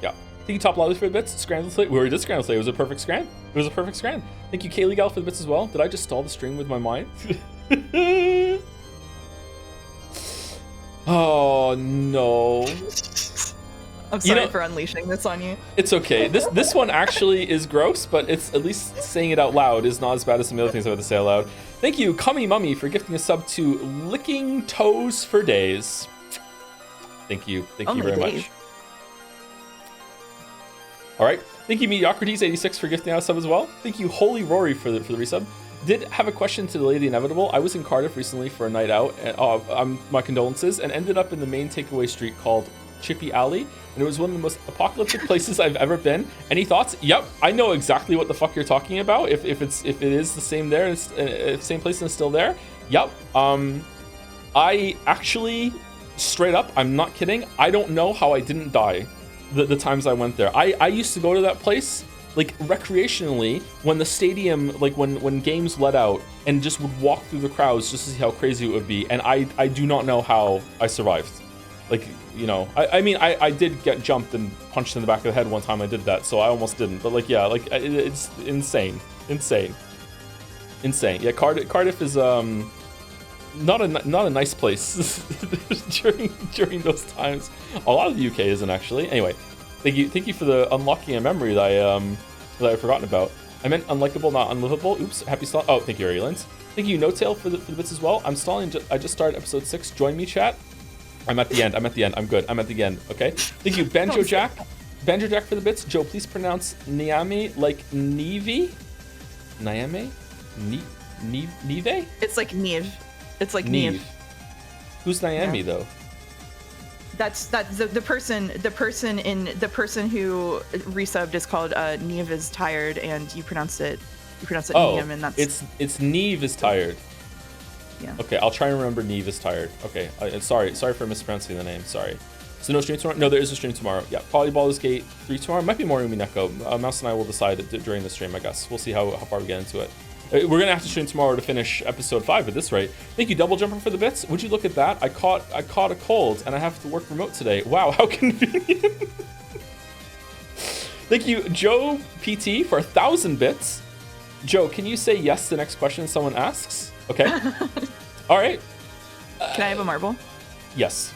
Thank you, Top Lobby, for the bits. Scrandle Slate. We already did Scrandle Slate. It was a perfect scran. Thank you, Kaylee Gal, for the bits as well. Did I just stall the stream with my mind? Oh no. I'm sorry for unleashing this on you. It's okay. This one actually is gross, but it's at least saying it out loud is not as bad as some other things I have to say out loud. Thank you, Cummy Mummy, for gifting a sub to Licking Toes for Days. Thank you. Thank you very much. All right. Thank you, Mediocrities86, for gifting out a sub as well. Thank you, Holy Rory, for the resub. Did have a question to delay the inevitable. I was in Cardiff recently for a night out, and my condolences, and ended up in the main takeaway street called Chippy Alley, and it was one of the most apocalyptic places I've ever been. Any thoughts? Yep, I know exactly what the fuck you're talking about. If it is the same there, it's same place and it's still there. Yep. I actually, straight up, I'm not kidding, I don't know how I didn't die the times I went there. I used to go to that place like recreationally when the stadium, like when games let out, and just would walk through the crowds just to see how crazy it would be. And I do not know how I survived. Like, you know, I mean, I did get jumped and punched in the back of the head one time I did that, so I almost didn't. But like, yeah, like it's insane. Yeah, Cardiff is not a nice place during those times. A lot of the UK isn't actually. Anyway, thank you for the unlocking a memory that I've forgotten about. I meant unlikable, not unlivable. Oops, happy stall. Oh, thank you, Arielens. Thank you, No Tail, for the bits as well. I'm stalling. I just started episode 6. Join me, chat. I'm at the end. I'm good. I'm at the end. Okay. Thank you, Banjo Jack. Banjo Jack for the bits. Joe, please pronounce Niame like Nivi. Niame? Nive? It's like Neve. It's like Neve. Who's Niame though? That's the person who resubbed is called Neve is tired, and you pronounce it Niam, and that's it's Neve is tired. Yeah. Okay, I'll try and remember Neve is tired. Okay, sorry for mispronouncing the name. Sorry. So no stream tomorrow? No, there is a stream tomorrow. Yeah, probably Baldur's Gate 3 tomorrow. Might be more Umineko. Mouse and I will decide during the stream, I guess. We'll see how far we get into it. We're gonna have to stream tomorrow to finish episode 5 at this rate. Thank you, Double Jumper, for the bits. Would you look at that? I caught a cold and I have to work remote today. Wow, how convenient. Thank you, Joe PT, for 1,000 bits. Joe, can you say yes to the next question someone asks? Okay. All right. Can I have a marble? Yes.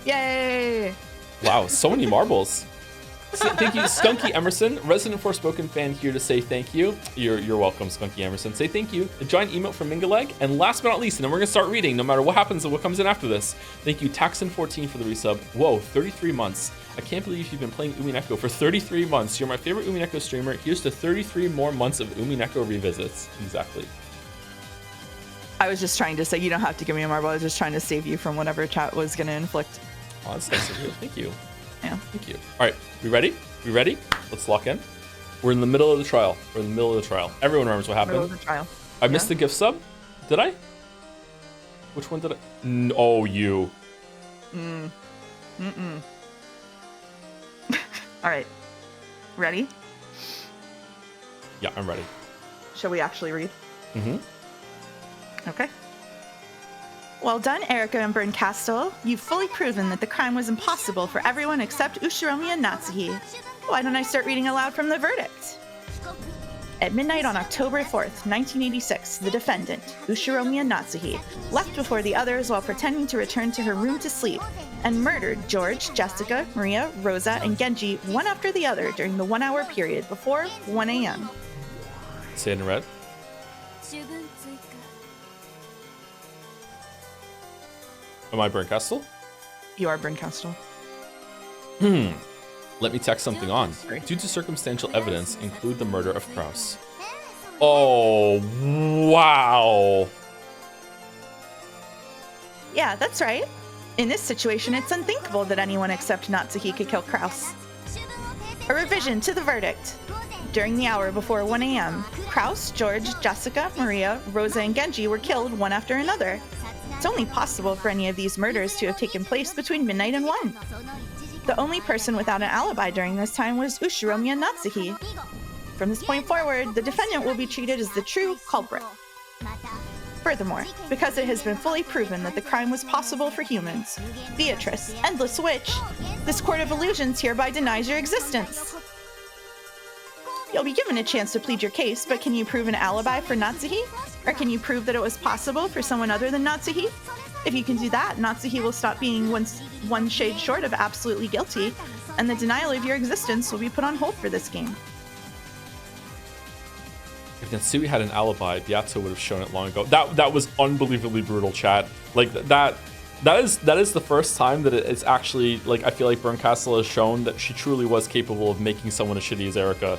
Yay! Wow, so many marbles. Thank you, Skunky Emerson, resident Forspoken fan, here to say thank you. You're welcome, Skunky Emerson. Say thank you. A giant emote from Mingaleg, and last but not least, and then we're gonna start reading no matter what happens and what comes in after this. Thank you, Taxon14, for the resub. Whoa, 33 months. I can't believe you've been playing Umineko for 33 months. You're my favorite Umineko streamer. Here's to 33 more months of Umineko revisits. Exactly. I was just trying to say you don't have to give me a marble. I was just trying to save you from whatever chat was gonna inflict. Oh, that's nice of you. Thank you. Yeah. Thank you. All right, we ready? We ready? Let's lock in. We're in the middle of the trial. Everyone remembers what happened. Middle of the trial. I missed the gift sub. Did I? Which one did I? Oh, you. All right. Ready? Yeah, I'm ready. Shall we actually read? Mm-hmm. Okay. Well done, Erica and Berncastle. You've fully proven that the crime was impossible for everyone except Ushiromi and Natsuhi. Why don't I start reading aloud from the verdict? At midnight on October 4th, 1986, the defendant, Ushiromi and Natsuhi, left before the others while pretending to return to her room to sleep, and murdered George, Jessica, Maria, Rosa, and Genji one after the other during the 1 hour period before 1 a.m. Say it in red. Am I Berncastle? You are Berncastle. Let me text something on. Due to circumstantial evidence, include the murder of Kraus. Oh, wow. Yeah, that's right. In this situation, it's unthinkable that anyone except Natsuhi could kill Kraus. A revision to the verdict. During the hour before 1 a.m., Kraus, George, Jessica, Maria, Rosa, and Genji were killed one after another. It's only possible for any of these murders to have taken place between midnight and 1. The only person without an alibi during this time was Ushiromi and Natsuhi. From this point forward, the defendant will be treated as the true culprit. Furthermore, because it has been fully proven that the crime was possible for humans, Beatrice, Endless Witch, this Court of Illusions hereby denies your existence. You'll be given a chance to plead your case, but can you prove an alibi for Natsuhi? Or can you prove that it was possible for someone other than Natsuhi? If you can do that, Natsuhi will stop being one shade short of absolutely guilty, and the denial of your existence will be put on hold for this game. If Natsui had an alibi, Byato would have shown it long ago. That was unbelievably brutal, chat. Like that is the first time that it's actually, like, I feel like Burncastle has shown that she truly was capable of making someone as shitty as Erica.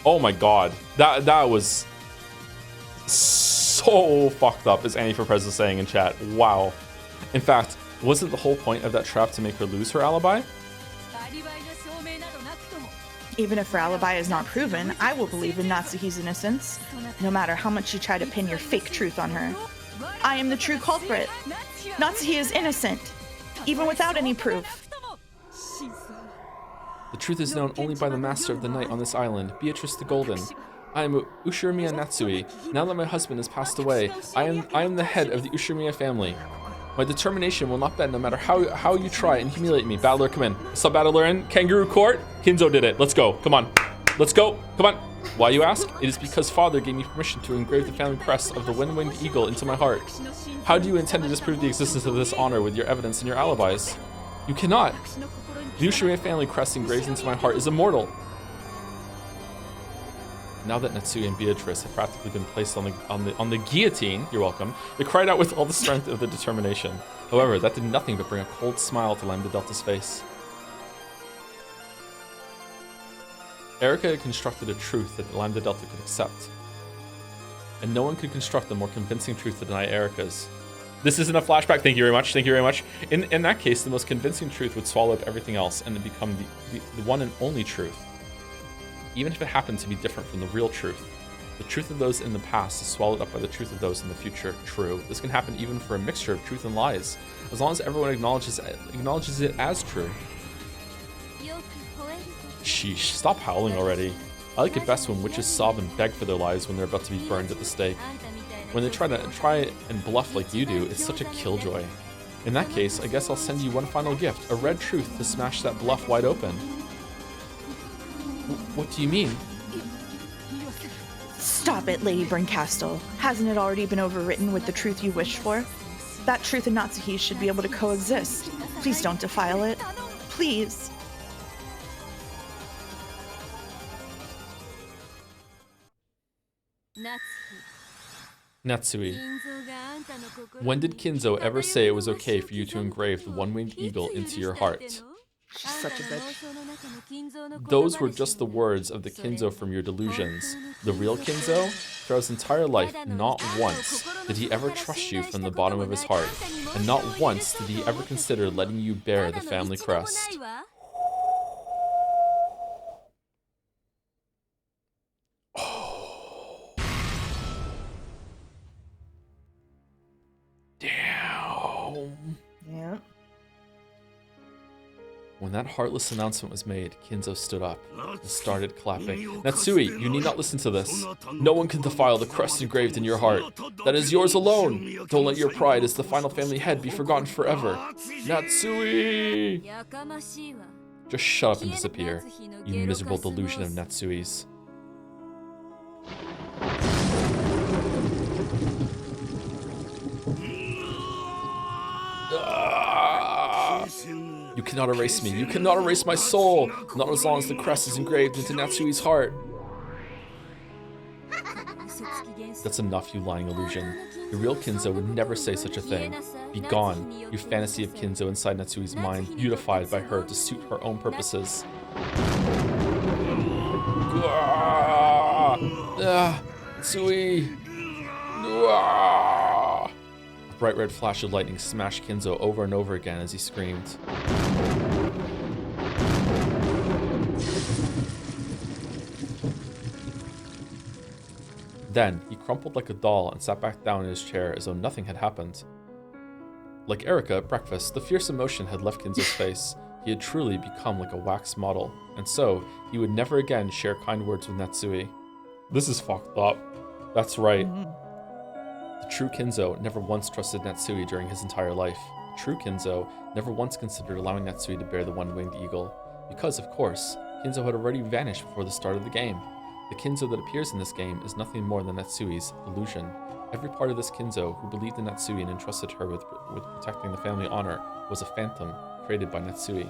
Oh my god. That was so fucked up, as Annie for Prez is saying in chat. Wow. In fact, wasn't the whole point of that trap to make her lose her alibi? Even if her alibi is not proven, I will believe in Natsuhi's innocence, no matter how much you try to pin your fake truth on her. I am the true culprit. Natsuhi is innocent, even without any proof. The truth is known only by the Master of the Night on this island, Beatrice the Golden. I am Ushirimiya Natsui. Now that my husband has passed away, I am the head of the Ushirimiya family. My determination will not bend no matter how you try and humiliate me. Battler, come in. Sub Battler in. Kangaroo Court. Kinzo did it. Let's go. Come on. Let's go. Come on. Why, you ask? It is because Father gave me permission to engrave the family crest of the wind-winged eagle into my heart. How do you intend to disprove the existence of this honor with your evidence and your alibis? You cannot. The Ushirimiya family crest engraved into my heart is immortal. Now that Natsui and Beatrice have practically been placed on the guillotine, you're welcome, they cried out with all the strength of their determination. However, that did nothing but bring a cold smile to Lambda Delta's face. Erica had constructed a truth that Lambda Delta could accept. And no one could construct a more convincing truth to deny Erica's. This isn't a flashback. Thank you very much. Thank you very much. In that case, the most convincing truth would swallow up everything else and then become the one and only truth. Even if it happened to be different from the real truth. The truth of those in the past is swallowed up by the truth of those in the future. True. This can happen even for a mixture of truth and lies, as long as everyone acknowledges it as true. Sheesh, stop howling already. I like it best when witches sob and beg for their lives when they're about to be burned at the stake. When they try and bluff like you do, it's such a killjoy. In that case, I guess I'll send you one final gift, a red truth to smash that bluff wide open. What do you mean? Stop it, Lady Burncastle. Hasn't it already been overwritten with the truth you wish for? That truth and Natsuhi should be able to coexist. Please don't defile it. Please. Natsui. When did Kinzo ever say it was okay for you to engrave the one-winged eagle into your heart? She's such a bitch. Those were just the words of the Kinzo from your delusions. The real Kinzo, throughout his entire life, not once did he ever trust you from the bottom of his heart, and not once did he ever consider letting you bear the family crest. Damn. Yeah. When that heartless announcement was made, Kinzo stood up and started clapping. Natsui, you need not listen to this. No one can defile the crest engraved in your heart. That is yours alone. Don't let your pride as the final family head be forgotten forever. Natsui! Just shut up and disappear, you miserable delusion of Natsui's. You cannot erase me. You cannot erase my soul. Not as long as the crest is engraved into Natsui's heart. That's enough, you lying illusion. The real Kinzo would never say such a thing. Be gone, you fantasy of Kinzo inside Natsui's mind, beautified by her to suit her own purposes. Natsui! A bright red flash of lightning smashed Kinzo over and over again as he screamed. Then, he crumpled like a doll and sat back down in his chair as though nothing had happened. Like Erica at breakfast, the fierce emotion had left Kinzo's face. He had truly become like a wax model, and so, he would never again share kind words with Natsui. This is fucked up. That's right. The true Kinzo never once trusted Natsui during his entire life. The true Kinzo never once considered allowing Natsui to bear the one-winged eagle, because, of course, Kinzo had already vanished before the start of the game. The Kinzo that appears in this game is nothing more than Natsui's illusion. Every part of this Kinzo who believed in Natsui and entrusted her with protecting the family honor was a phantom created by Natsui.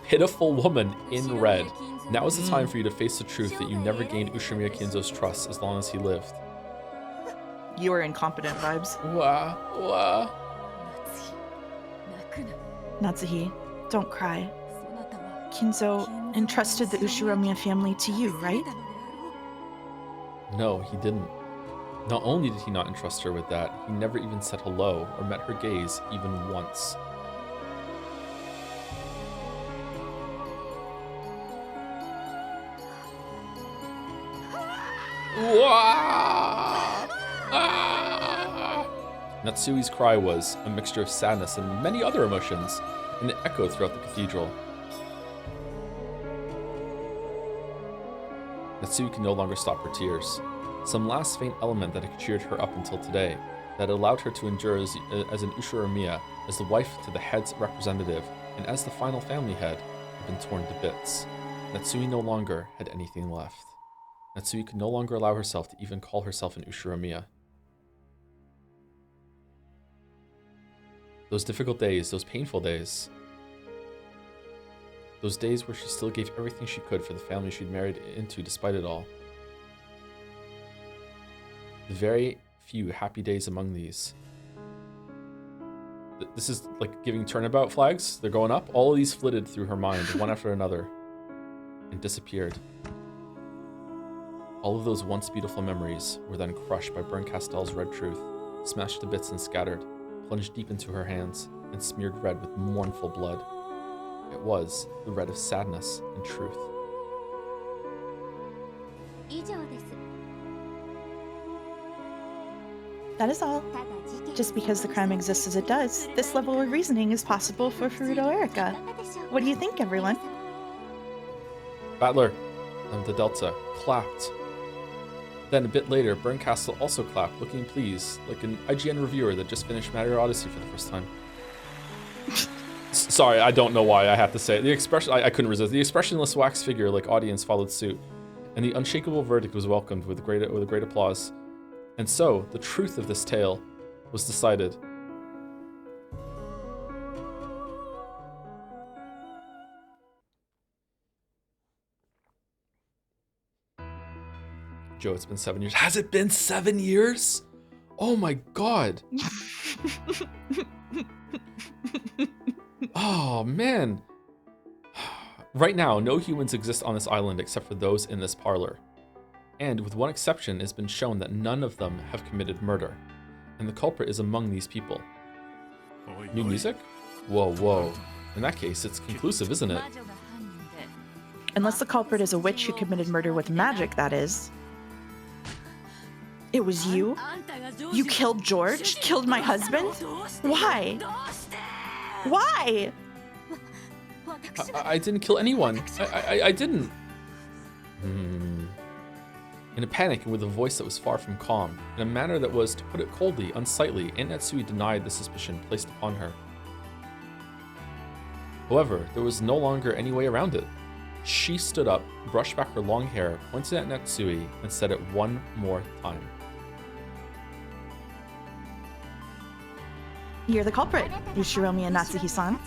Pitiful woman in red. Now is the time for you to face the truth that you never gained Ushiromiya Kinzo's trust as long as he lived. You are incompetent vibes. Wah. Natsuhi, don't cry. Kinzo entrusted the Ushiromiya family to you, right? No, he didn't. Not only did he not entrust her with that, he never even said hello or met her gaze even once. Natsui's cry was a mixture of sadness and many other emotions, and it echoed throughout the cathedral. Natsui could no longer stop her tears. Some last faint element that had cheered her up until today, that allowed her to endure as an Ushiromiya, as the wife to the head's representative, and as the final family head, had been torn to bits. Natsui no longer had anything left. Natsui could no longer allow herself to even call herself an Ushiromiya. Those difficult days, those painful days, those days where she still gave everything she could for the family she'd married into despite it all. The very few happy days among these. This is like giving turnabout flags. They're going up. All of these flitted through her mind, one after another, and disappeared. All of those once beautiful memories were then crushed by Berncastell's red truth, smashed to bits and scattered, plunged deep into her hands, and smeared red with mournful blood. It was the red of sadness and truth. That is all. Just because the crime exists as it does, this level of reasoning is possible for Furuto Erika. What do you think, everyone? Battler, the Delta, clapped. Then a bit later, Berncastle also clapped, looking pleased, like an IGN reviewer that just finished Mario Odyssey for the first time. Sorry, I don't know why I have to say it. The expression, I couldn't resist. The expressionless wax figure like audience followed suit, and the unshakable verdict was welcomed with great applause. And so, the truth of this tale was decided. Joe, it's been 7 years. Has it been 7 years? Oh my god. Oh man. Right now, no humans exist on this island except for those in this parlor. And with one exception, it's been shown that none of them have committed murder. And the culprit is among these people. New music? Whoa. In that case, it's conclusive, isn't it? Unless the culprit is a witch who committed murder with magic, that is. It was you? You killed George? Killed my husband? Why? Why? I didn't kill anyone. I didn't. In a panic and with a voice that was far from calm, in a manner that was, to put it coldly, unsightly, Aunt Natsui denied the suspicion placed upon her. However, there was no longer any way around it. She stood up, brushed back her long hair, pointed at Natsui, and said it one more time. You're the culprit, Ushiromiya Natsuhi-san.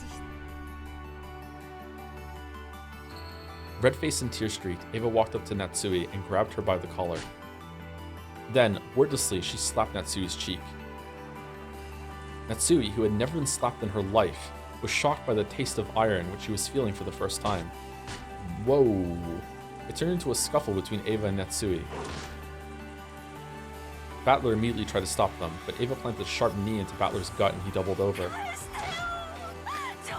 Red-faced and tear-streaked, Eva walked up to Natsui and grabbed her by the collar. Then, wordlessly, she slapped Natsui's cheek. Natsui, who had never been slapped in her life, was shocked by the taste of iron which she was feeling for the first time. Whoa! It turned into a scuffle between Eva and Natsui. Battler immediately tried to stop them, but Eva planted a sharp knee into Battler's gut and he doubled over.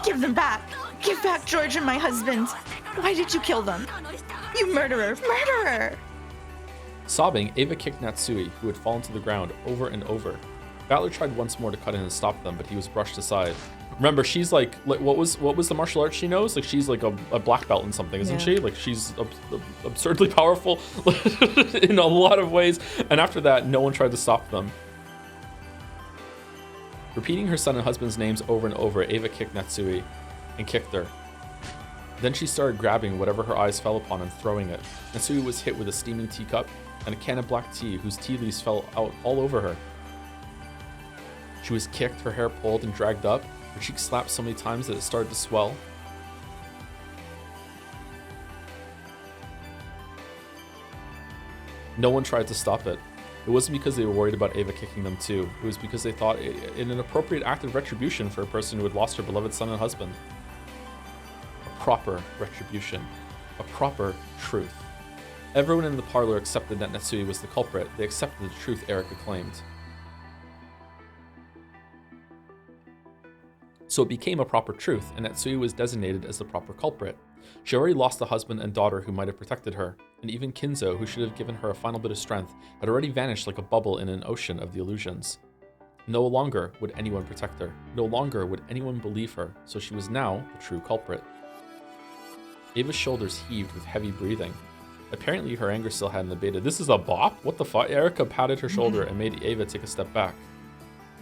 Give them back! Give back George and my husband! Why did you kill them? You murderer! Murderer! Sobbing, Eva kicked Natsui, who had fallen to the ground, over and over. Battler tried once more to cut in and stop them, but he was brushed aside. Remember, she's like what was the martial arts she knows? Like she's like a black belt in something, isn't she? Like she's absurdly powerful in a lot of ways. And after that, no one tried to stop them. Repeating her son and husband's names over and over, Eva kicked Natsui and kicked her. Then she started grabbing whatever her eyes fell upon and throwing it. Natsui was hit with a steaming teacup and a can of black tea whose tea leaves fell out all over her. She was kicked, her hair pulled and dragged up, her cheeks slapped so many times that it started to swell. No one tried to stop it. It wasn't because they were worried about Ava kicking them too. It was because they thought it an appropriate act of retribution for a person who had lost her beloved son and husband. A proper retribution. A proper truth. Everyone in the parlor accepted that Natsui was the culprit. They accepted the truth Erika claimed. So it became a proper truth, and Natsui was designated as the proper culprit. She already lost a husband and daughter who might have protected her, and even Kinzo, who should have given her a final bit of strength, had already vanished like a bubble in an ocean of the illusions. No longer would anyone protect her. No longer would anyone believe her, so she was now the true culprit. Ava's shoulders heaved with heavy breathing. Apparently her anger still hadn't abated. This is a bop? What the fuck? Erika patted her shoulder and made Ava take a step back.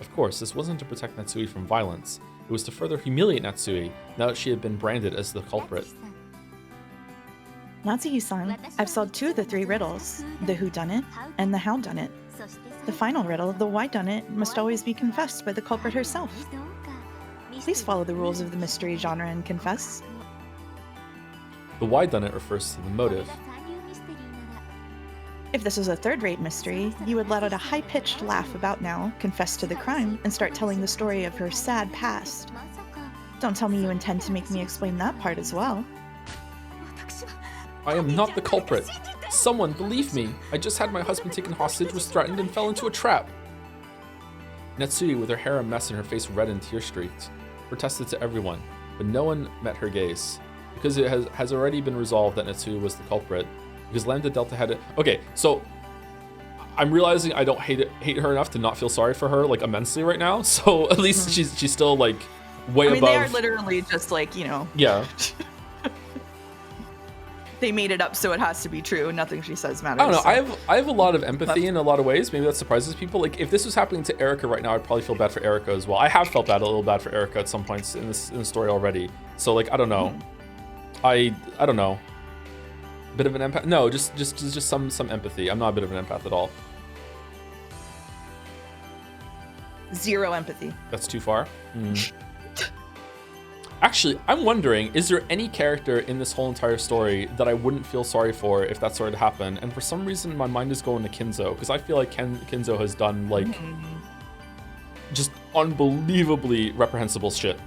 Of course, this wasn't to protect Natsui from violence. It was to further humiliate Natsui now that she had been branded as the culprit. Natsuhi-san, I've solved 2 of the 3 riddles, the whodunit and the howdunit. The final riddle, the whydunit, must always be confessed by the culprit herself. Please follow the rules of the mystery genre and confess. The whydunit refers to the motive. If this was a third-rate mystery, you would let out a high-pitched laugh about now, confess to the crime, and start telling the story of her sad past. Don't tell me you intend to make me explain that part as well. I am not the culprit. Someone believe me. I just had my husband taken hostage, was threatened, and fell into a trap. Natsui, with her hair a mess and her face red and tear-streaked, protested to everyone, but no one met her gaze. Because it has already been resolved that Natsui was the culprit. Because Lambda Delta had it. Okay, so I'm realizing I don't hate her enough to not feel sorry for her like immensely right now. So at least she's still like way above. They are literally just like, you know. Yeah. They made it up, so it has to be true. Nothing she says matters. I don't know. So. I have a lot of empathy in a lot of ways. Maybe that surprises people. Like if this was happening to Erika right now, I'd probably feel bad for Erika as well. I have felt a little bad for Erika at some points in the story already. So like I don't know. I don't know. Bit of an empath? No, just some empathy. I'm not a bit of an empath at all. 0 empathy. That's too far. Actually, I'm wondering, is there any character in this whole entire story that I wouldn't feel sorry for if that started to happen? And for some reason, my mind is going to Kinzo, because I feel like Kinzo has done like just unbelievably reprehensible shit.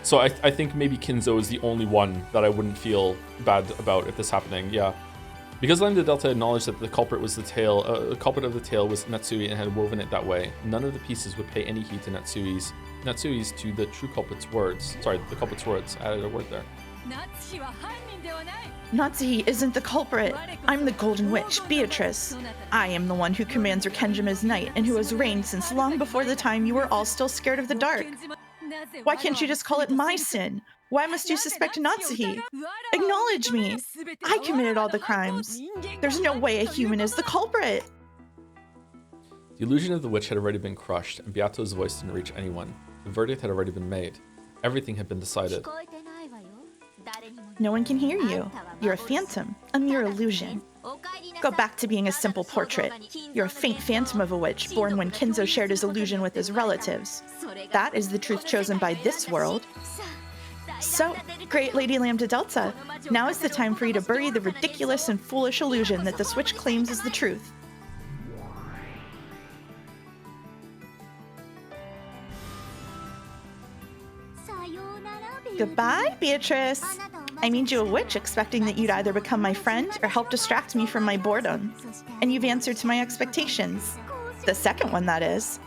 So I think maybe Kinzo is the only one that I wouldn't feel bad about if this happening. Yeah, because Lambda Delta acknowledged that the culprit was the culprit of the tale was Natsui and had woven it that way. None of the pieces would pay any heed to Natsui's to the true culprit's words. Sorry, the culprit's words. I added a word there. Natsuhi isn't the culprit. I'm the Golden Witch, Beatrice. I am the one who commands Rikenjima's night and who has reigned since long before the time you were all still scared of the dark. Why can't you just call it my sin? Why must you suspect Natsuhi? Acknowledge me. I committed all the crimes. There's no way a human is the culprit. The illusion of the witch had already been crushed, and Beato's voice didn't reach anyone. The verdict had already been made. Everything had been decided. No one can hear you. You're a phantom, a mere illusion. Go back to being a simple portrait. You're a faint phantom of a witch born when Kinzo shared his illusion with his relatives. That is the truth chosen by this world. So, great Lady Lambda Delta, now is the time for you to bury the ridiculous and foolish illusion that the switch claims is the truth. Goodbye, Beatrice. I made you a witch expecting that you'd either become my friend or help distract me from my boredom. And you've answered to my expectations. The second one, that is.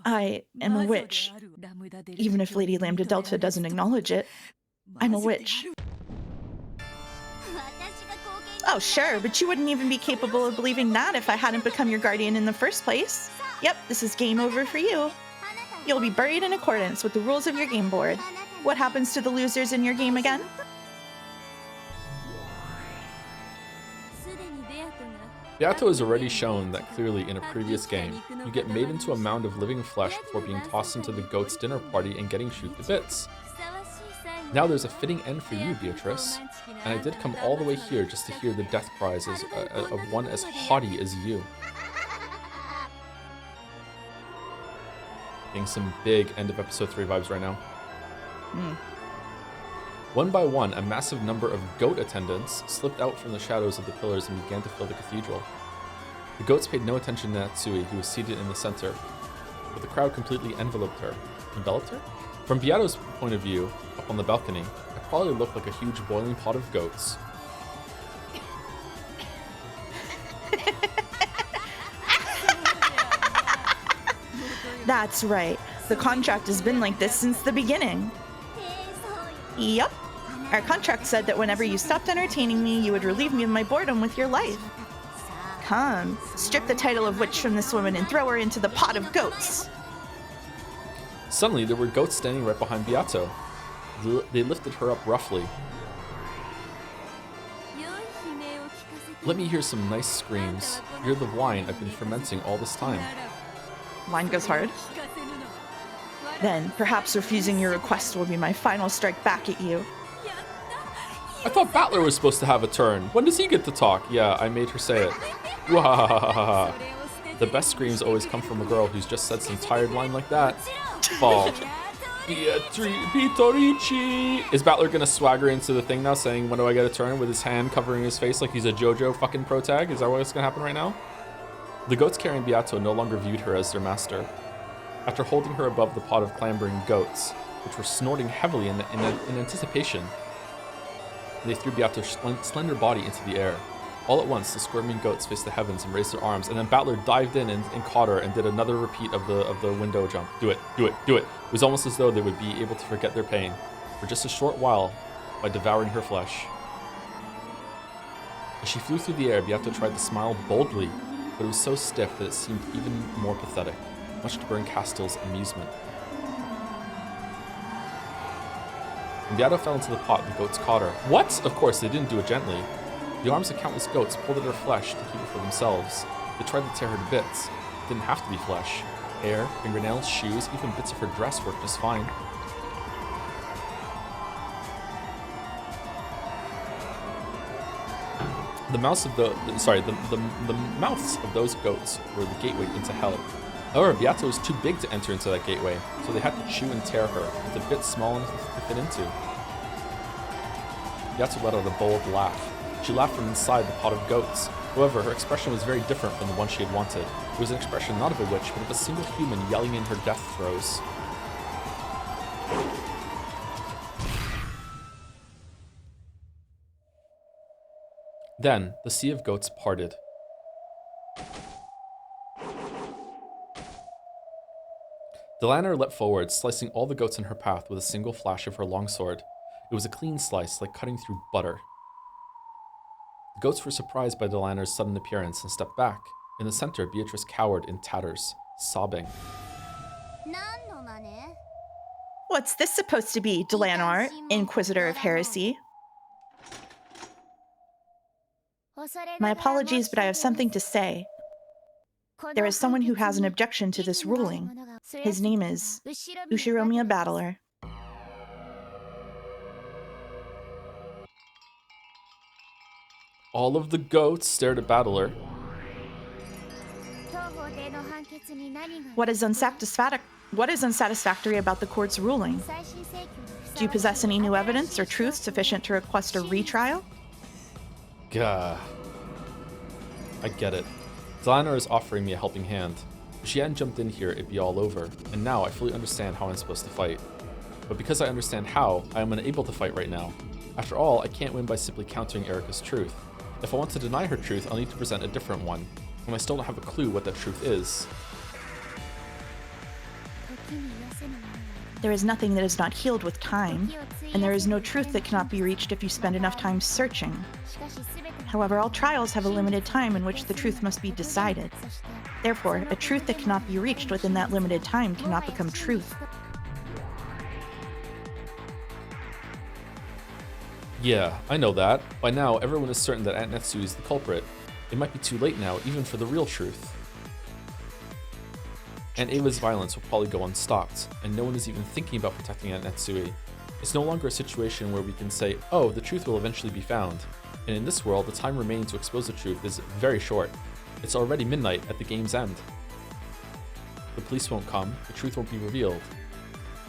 I am a witch. Even if Lady Lambda Delta doesn't acknowledge it, I'm a witch. Oh, sure, but you wouldn't even be capable of believing that if I hadn't become your guardian in the first place. Yep, this is game over for you. You'll be buried in accordance with the rules of your game board. What happens to the losers in your game again? Beato has already shown that clearly in a previous game. You get made into a mound of living flesh before being tossed into the goat's dinner party and getting chewed to bits. Now there's a fitting end for you, Beatrice, and I did come all the way here just to hear the death cries of one as haughty as you. Getting some big end of episode 3 vibes right now. One by one, a massive number of goat attendants slipped out from the shadows of the pillars and began to fill the cathedral. The goats paid no attention to Natsui, who was seated in the center, but the crowd completely enveloped her. Enveloped her? From Beato's point of view, up on the balcony, it probably looked like a huge boiling pot of goats. That's right. The contract has been like this since the beginning. Yup. Our contract said that whenever you stopped entertaining me, you would relieve me of my boredom with your life. Come, strip the title of witch from this woman and throw her into the pot of goats. Suddenly, there were goats standing right behind Beato. They lifted her up roughly. Let me hear some nice screams. You're the wine I've been fermenting all this time. Line goes hard. Then, perhaps refusing your request will be my final strike back at you. I thought Bandle was supposed to have a turn. When does he get to talk? Yeah, I made her say it. Wahahaha. The best screams always come from a girl who's just said some tired line like that. Fall. Pitorici. Is Bandle gonna swagger into the thing now saying, when do I get a turn, with his hand covering his face like he's a JoJo fucking pro tag? Is that what's gonna happen right now? The goats carrying Beato no longer viewed her as their master. After holding her above the pot of clambering goats, which were snorting heavily in anticipation, they threw Beato's slender body into the air. All at once, the squirming goats faced the heavens and raised their arms, and then Bandle dived in and caught her and did another repeat of the window jump. Do it, do it, do it. It was almost as though they would be able to forget their pain for just a short while by devouring her flesh. As she flew through the air, Beato tried to smile boldly, but it was so stiff that it seemed even more pathetic, much to Burn Castle's amusement. When Beato fell into the pot, the goats caught her. What? Of course, they didn't do it gently. The arms of countless goats pulled at her flesh to keep it for themselves. They tried to tear her to bits. It didn't have to be flesh. Hair, fingernails, shoes, even bits of her dress worked just fine. The mouths of the mouths of those goats were the gateway into hell. However, Beato was too big to enter into that gateway, so they had to chew and tear her, with a bit small enough to fit into. Beato let out a bold laugh. She laughed from inside the pot of goats. However, her expression was very different from the one she had wanted. It was an expression not of a witch, but of a single human yelling in her death throes. Then, the sea of goats parted. Delanar leapt forward, slicing all the goats in her path with a single flash of her longsword. It was a clean slice, like cutting through butter. The goats were surprised by Delanar's sudden appearance and stepped back. In the center, Beatrice cowered in tatters, sobbing. What's this supposed to be, Delanar, Inquisitor of Heresy? My apologies, but I have something to say. There is someone who has an objection to this ruling. His name is Ushiromiya Battler. All of the goats stared at Battler. What is unsatisfactory about the court's ruling? Do you possess any new evidence or truth sufficient to request a retrial? Gah. I get it. Delanar is offering me a helping hand. If she hadn't jumped in here, it'd be all over. And now I fully understand how I'm supposed to fight. But because I understand how, I am unable to fight right now. After all, I can't win by simply countering Erika's truth. If I want to deny her truth, I'll need to present a different one. And I still don't have a clue what that truth is. There is nothing that is not healed with time, and there is no truth that cannot be reached if you spend enough time searching. However, all trials have a limited time in which the truth must be decided. Therefore, a truth that cannot be reached within that limited time cannot become truth. Yeah, I know that. By now, everyone is certain that Aunt Netsu is the culprit. It might be too late now, even for the real truth. And Ava's violence will probably go unstopped, and no one is even thinking about protecting Aunt Natsui. It's no longer a situation where we can say, oh, the truth will eventually be found. And in this world, the time remaining to expose the truth is very short. It's already midnight at the game's end. The police won't come, the truth won't be revealed.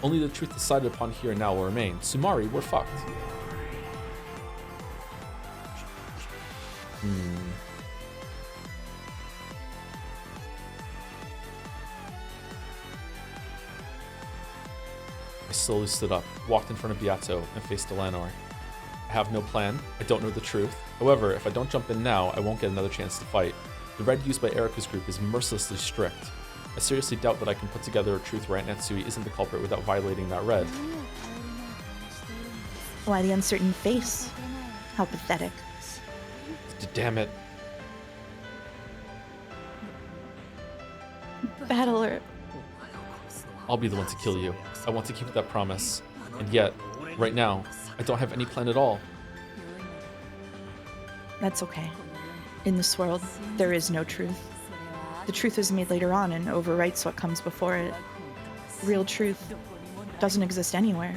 Only the truth decided upon here and now will remain. Sumari, we're fucked. I slowly stood up, walked in front of Beato, and faced Delanor. I have no plan, I don't know the truth. However, if I don't jump in now, I won't get another chance to fight. The red used by Erika's group is mercilessly strict. I seriously doubt that I can put together a truth where Aunt Natsui isn't the culprit without violating that red. Why the uncertain face? How pathetic. Damn it. Battler. I'll be the one to kill you. I want to keep that promise. And yet, right now, I don't have any plan at all. That's okay. In this world, there is no truth. The truth is made later on and overwrites what comes before it. Real truth doesn't exist anywhere.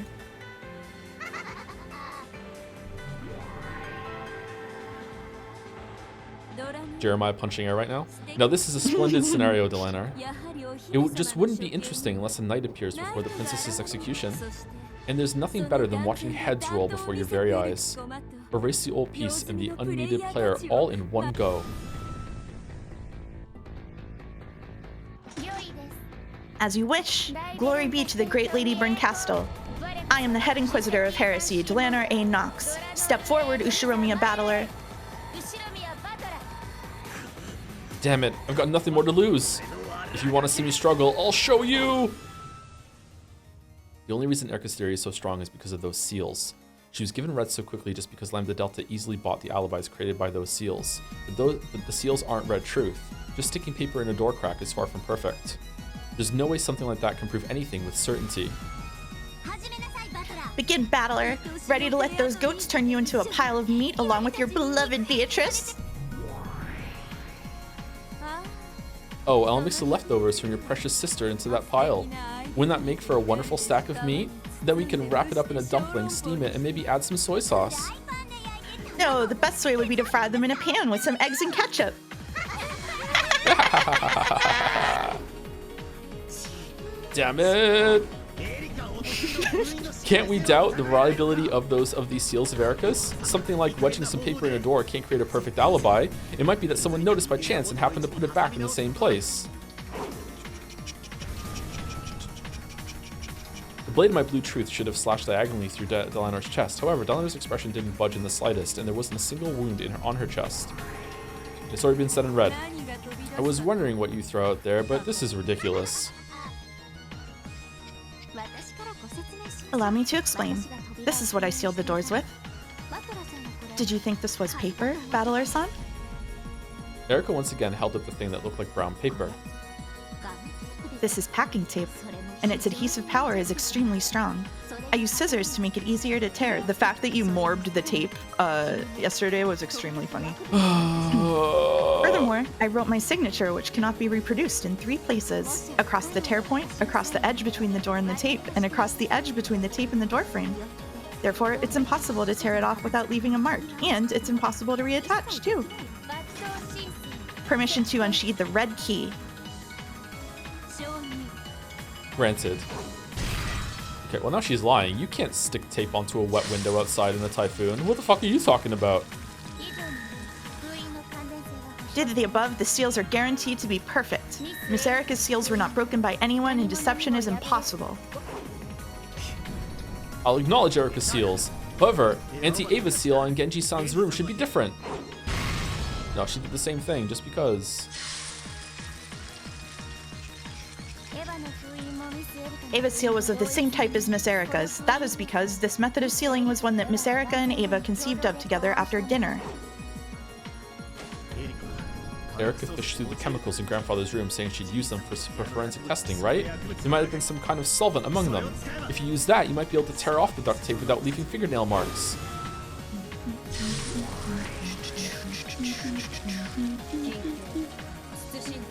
Jeremiah punching air right now? Now this is a splendid scenario, Delanor. It just wouldn't be interesting unless a knight appears before the princess's execution. And there's nothing better than watching heads roll before your very eyes. Erase the old piece and the unneeded player all in one go. As you wish. Glory be to the great Lady Berncastle. I am the head inquisitor of heresy, Delanor A. Knox. Step forward, Ushiromiya Battler. Damn it, I've got nothing more to lose. If you want to see me struggle, I'll show you! The only reason Erika's theory is so strong is because of those seals. She was given red so quickly just because Lambda Delta easily bought the alibis created by those seals. But the seals aren't red truth. Just sticking paper in a door crack is far from perfect. There's no way something like that can prove anything with certainty. Begin, Battler. Ready to let those goats turn you into a pile of meat along with your beloved Beatrice? Oh, I'll mix the leftovers from your precious sister into that pile. Wouldn't that make for a wonderful stack of meat? Then we can wrap it up in a dumpling, steam it, and maybe add some soy sauce. No, the best way would be to fry them in a pan with some eggs and ketchup. Damn it! Can't we doubt the reliability of these seals of Erika's? Something like wedging some paper in a door can't create a perfect alibi. It might be that someone noticed by chance and happened to put it back in the same place. The blade of my blue truth should have slashed diagonally through Delanor's chest. However, Delanor's expression didn't budge in the slightest, and there wasn't a single wound on her chest. It's already been said in red. I was wondering what you throw out there, but this is ridiculous. Allow me to explain. This is what I sealed the doors with. Did you think this was paper, Battler-san? Erika once again held up the thing that looked like brown paper. This is packing tape, and its adhesive power is extremely strong. I used scissors to make it easier to tear. The fact that you morbed the tape yesterday was extremely funny. Furthermore, I wrote my signature, which cannot be reproduced, in 3 places. Across the tear point, across the edge between the door and the tape, and across the edge between the tape and the door frame. Therefore, it's impossible to tear it off without leaving a mark, and it's impossible to reattach, too. Permission to unsheathe the red key. Granted. Okay, well now she's lying. You can't stick tape onto a wet window outside in a typhoon. What the fuck are you talking about? Due to the above, the seals are guaranteed to be perfect. Miss Erika's seals were not broken by anyone, and deception is impossible. I'll acknowledge Erika's seals. However, Auntie Ava's seal on Genji-san's room should be different. No, she did the same thing, just because. Ava's seal was of the same type as Miss Erika's. That is because this method of sealing was one that Miss Erika and Ava conceived of together after dinner. Erika fished through the chemicals in Grandfather's room saying she'd use them for forensic testing, right? There might have been some kind of solvent among them. If you use that, you might be able to tear off the duct tape without leaving fingernail marks.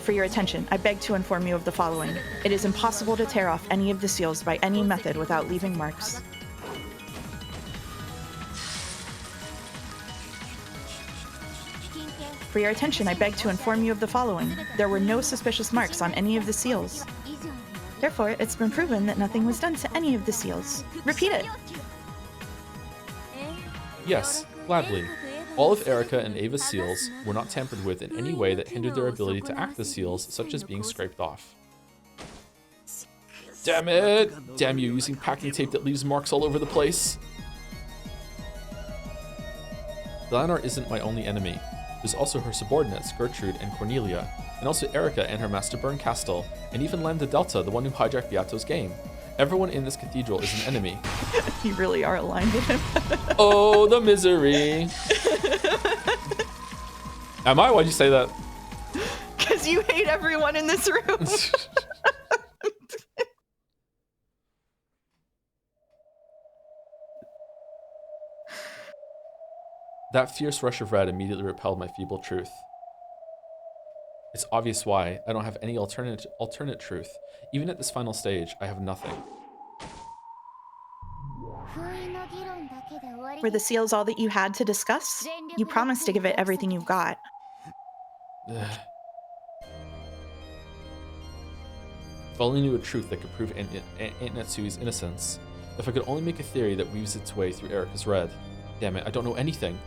For your attention, I beg to inform you of the following. It is impossible to tear off any of the seals by any method without leaving marks. For your attention, I beg to inform you of the following. There were no suspicious marks on any of the seals. Therefore, it's been proven that nothing was done to any of the seals. Repeat it. Yes, gladly. All of Erica and Ava's seals were not tampered with in any way that hindered their ability to act as seals, such as being scraped off. Damn it! Damn you, using packing tape that leaves marks all over the place. Delanar isn't my only enemy. There's also her subordinates, Gertrude and Cornelia, and also Erica and her master Berncastel, and even Lambda Delta, the one who hijacked Beato's game. Everyone in this cathedral is an enemy. You really are aligned with him. Oh, the misery. Am I? Why'd you say that? Because you hate everyone in this room. That fierce rush of red immediately repelled my feeble truth. It's obvious why. I don't have any alternate truth. Even at this final stage, I have nothing. Were the seals all that you had to discuss? You promised to give it everything you've got. If I only knew a truth that could prove Aunt Natsui's innocence. If I could only make a theory that weaves its way through Erica's red. Damn it, I don't know anything.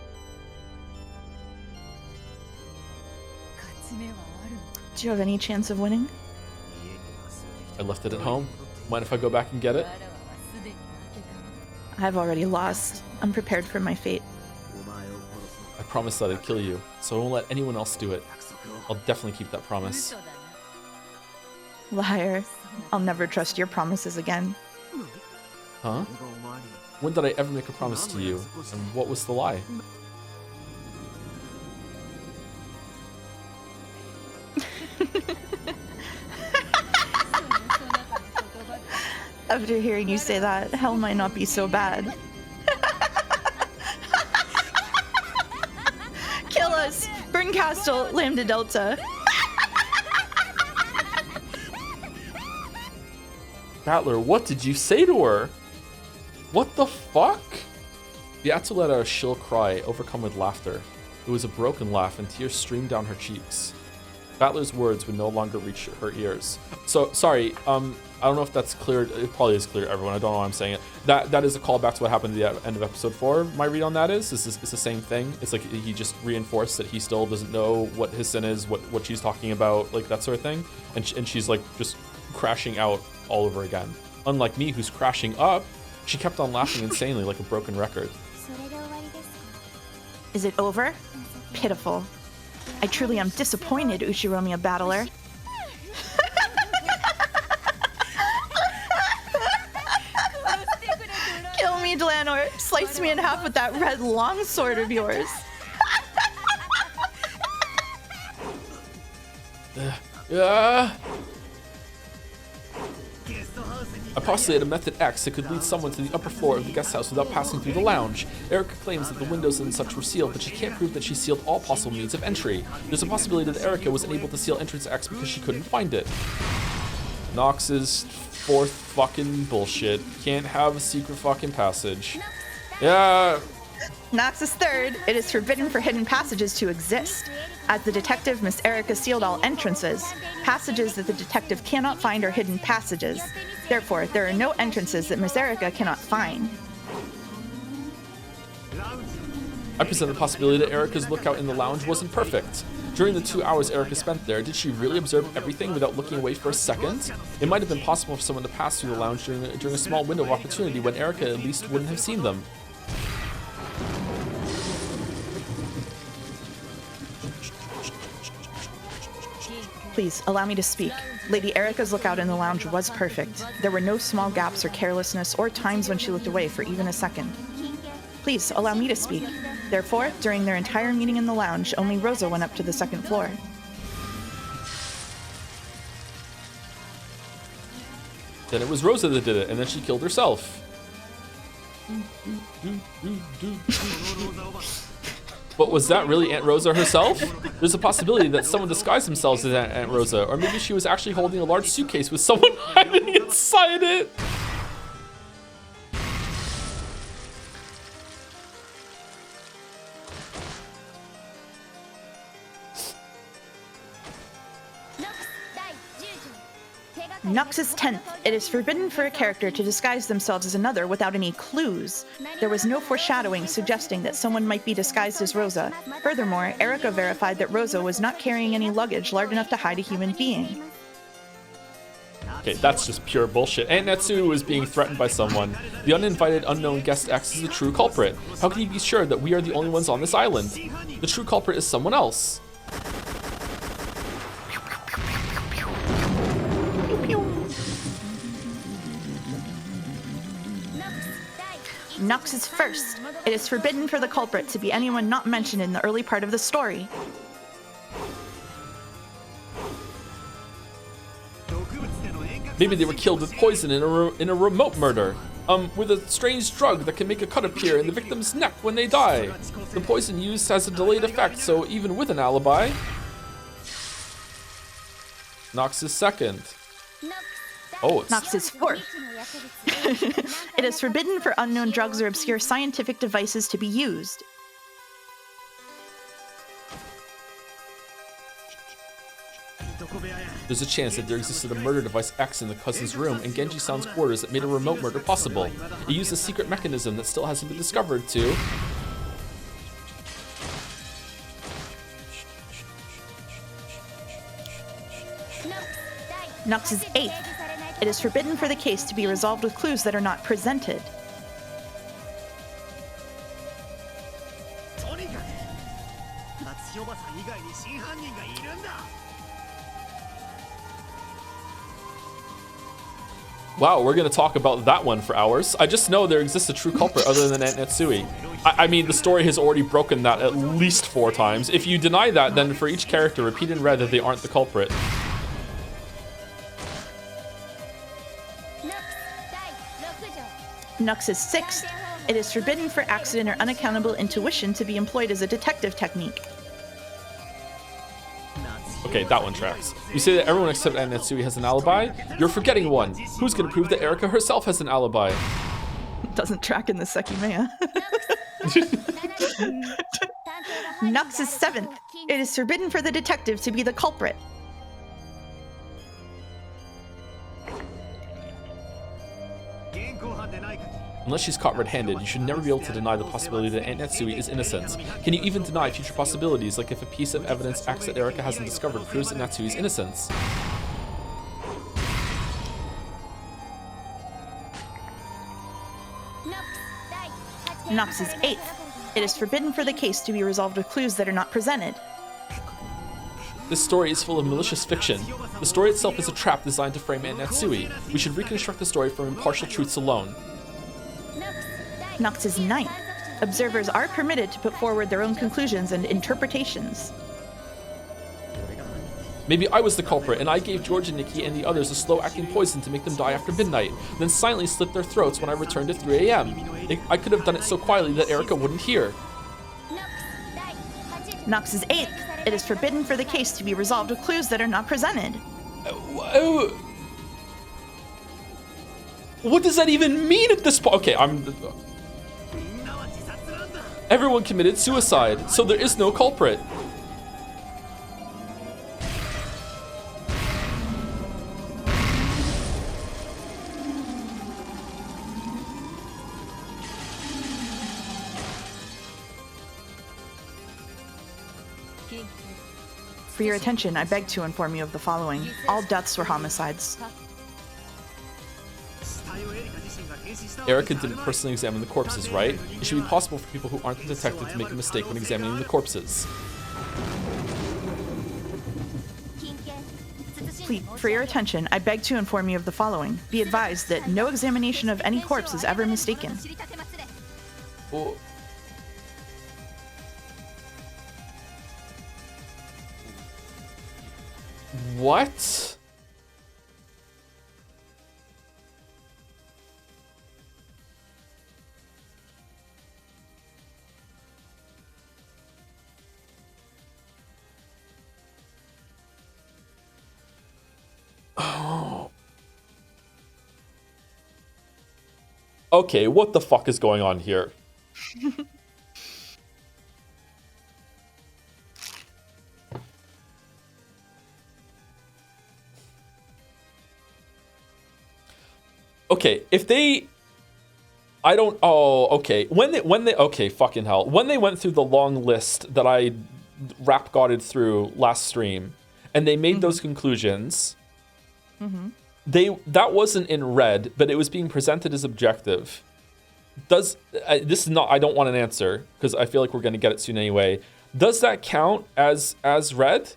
Do you have any chance of winning? I left it at home. Mind if I go back and get it? I've already lost. I'm prepared for my fate. I promised that I'd kill you, so I won't let anyone else do it. I'll definitely keep that promise. Liar. I'll never trust your promises again. Huh? When did I ever make a promise to you? And what was the lie? After hearing you say that, hell might not be so bad. Kill us! Berncastel, Lambda Delta. Battler, what did you say to her? What the fuck? Beato let out a shrill cry, overcome with laughter. It was a broken laugh, and tears streamed down her cheeks. Battler's words would no longer reach her ears. So, sorry, I don't know if that's clear. It probably is clear to everyone. I don't know why I'm saying it. That is a callback to what happened at the end of episode 4. My read on that is it's the same thing. It's like he just reinforced that he still doesn't know what his sin is, what she's talking about, like that sort of thing. And she's like just crashing out all over again. Unlike me, who's crashing up, she kept on laughing insanely like a broken record. Is it over? Pitiful. I truly am disappointed, Ushiromiya Battler. Kill me, Delanar. Slice me in half with that red longsword of yours. I postulated a method X that could lead someone to the upper floor of the guest house without passing through the lounge. Erica claims that the windows and such were sealed, but she can't prove that she sealed all possible means of entry. There's a possibility that Erica was unable to seal entrance X because she couldn't find it. Nox's fourth fucking bullshit. Can't have a secret fucking passage. Yeah. Nox's third. It is forbidden for hidden passages to exist. As the detective, Miss Erica sealed all entrances. Passages that the detective cannot find are hidden passages. Therefore, there are no entrances that Miss Erica cannot find. I present the possibility that Erica's lookout in the lounge wasn't perfect. During the 2 hours Erica spent there, did she really observe everything without looking away for a second? It might have been possible for someone to pass through the lounge during a small window of opportunity when Erica at least wouldn't have seen them. Please, allow me to speak. Lady Erica's lookout in the lounge was perfect. There were no small gaps or carelessness or times when she looked away for even a second. Please, allow me to speak. Therefore, during their entire meeting in the lounge, only Rosa went up to the second floor. Then it was Rosa that did it, and then she killed herself. But was that really Aunt Rosa herself? There's a possibility that someone disguised themselves as Aunt Rosa, or maybe she was actually holding a large suitcase with someone hiding inside it. Nox's 10th. It is forbidden for a character to disguise themselves as another without any clues. There was no foreshadowing suggesting that someone might be disguised as Rosa. Furthermore, Erica verified that Rosa was not carrying any luggage large enough to hide a human being. Okay, that's just pure bullshit. Aunt Natsu was being threatened by someone. The uninvited unknown guest X is the true culprit. How can you be sure that we are the only ones on this island? The true culprit is someone else. Nox's first. It is forbidden for the culprit to be anyone not mentioned in the early part of the story. Maybe they were killed with poison in a remote murder. With a strange drug that can make a cut appear in the victim's neck when they die. The poison used has a delayed effect, so even with an alibi... Nox's second. Oh, it's... Nox's fourth. It is forbidden for unknown drugs or obscure scientific devices to be used. There's a chance that there existed a murder device X in the cousin's room in Genji-san's quarters that made a remote murder possible. It used a secret mechanism that still hasn't been discovered to... Nox's 8th. It is forbidden for the case to be resolved with clues that are not presented. Wow, we're gonna talk about that one for hours. I just know there exists a true culprit other than Aunt Natsui. I mean, the story has already broken that at least 4 times. If you deny that, then for each character, repeat in red that they aren't the culprit. Nox's 6th. It is forbidden for accident or unaccountable intuition to be employed as a detective technique. Okay, that one tracks. You say that everyone except Aunt Natsui has an alibi? You're forgetting one. Who's gonna prove that Erica herself has an alibi? Doesn't track in the Sekimea. Nox's 7th. It is forbidden for the detective to be the culprit. Unless she's caught red-handed, you should never be able to deny the possibility that Aunt Natsui is innocent. Can you even deny future possibilities, like if a piece of evidence X that Erica hasn't discovered proves that Natsui's innocence? Nox's 8th. It is forbidden for the case to be resolved with clues that are not presented. This story is full of malicious fiction. The story itself is a trap designed to frame Aunt Natsui. We should reconstruct the story from impartial truths alone. Nox's 9th. Observers are permitted to put forward their own conclusions and interpretations. Maybe I was the culprit, and I gave George and Nikki and the others a slow-acting poison to make them die after midnight, then silently slit their throats when I returned at 3 a.m. I could have done it so quietly that Erica wouldn't hear. Nox's 8th. It is forbidden for the case to be resolved with clues that are not presented. What does that even mean at this point? Okay, everyone committed suicide, so there is no culprit. For your attention, I beg to inform you of the following. All deaths were homicides. Erica didn't personally examine the corpses, right? It should be possible for people who aren't the detective to make a mistake when examining the corpses. Please, for your attention, I beg to inform you of the following. Be advised that no examination of any corpse is ever mistaken. Oh. What? Okay, what the fuck is going on here? Okay, if they... I don't... Oh, okay. When they... Okay, fucking hell. When they went through the long list that I rap-godded through last stream, and they made those conclusions, that wasn't in red, but it was being presented as objective. This is not... I don't want an answer, because I feel like we're going to get it soon anyway. Does that count as red?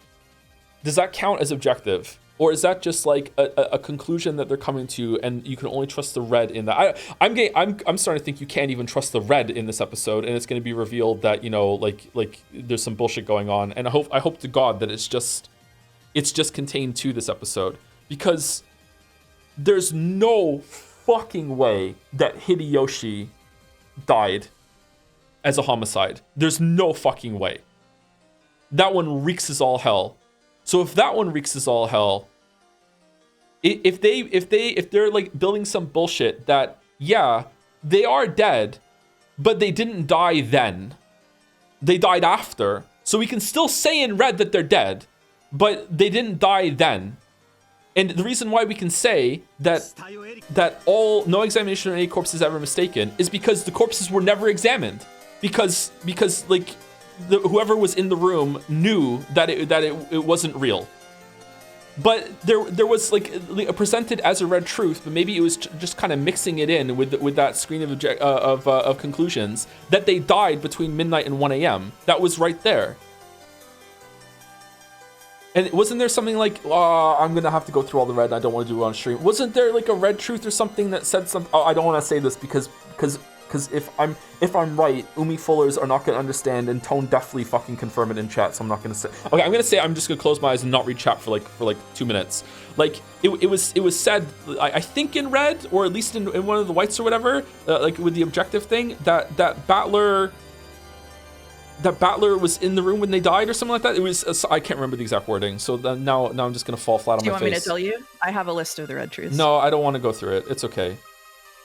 Does that count as objective? Or is that just like a conclusion that they're coming to, and you can only trust the red in that? I'm starting to think you can't even trust the red in this episode, and it's going to be revealed that, you know, like there's some bullshit going on. And I hope to God that it's just contained to this episode, because there's no fucking way that Hideyoshi died as a homicide. There's no fucking way. That one reeks as all hell. So if that one reeks as all hell, if they're like building some bullshit that, yeah, they are dead, but they didn't die then. They died after. So we can still say in red that they're dead, but they didn't die then. And the reason why we can say that no examination of any corpse is ever mistaken is because the corpses were never examined. Because like whoever was in the room knew that it wasn't real. But there was like presented as a red truth, but maybe it was just kind of mixing it in with that screen of conclusions that they died between midnight and 1 a.m. That was right there. And wasn't there something like, I'm gonna have to go through all the red, and I don't want to do it on stream. Wasn't there like a red truth or something that said something? Oh, I don't want to say this because if I'm right, Umi Fullers are not gonna understand, and Tone definitely fucking confirm it in chat, so I'm not gonna say. Okay, I'm just gonna close my eyes and not read chat for like 2 minutes. Like it was said, I think in red, or at least in one of the whites or whatever, like with the objective thing, that Battler was in the room when they died or something like that. It was I can't remember the exact wording. So then now I'm just gonna fall flat on my face. Do you want me to tell you? I have a list of the red truths. No, I don't want to go through it. It's okay.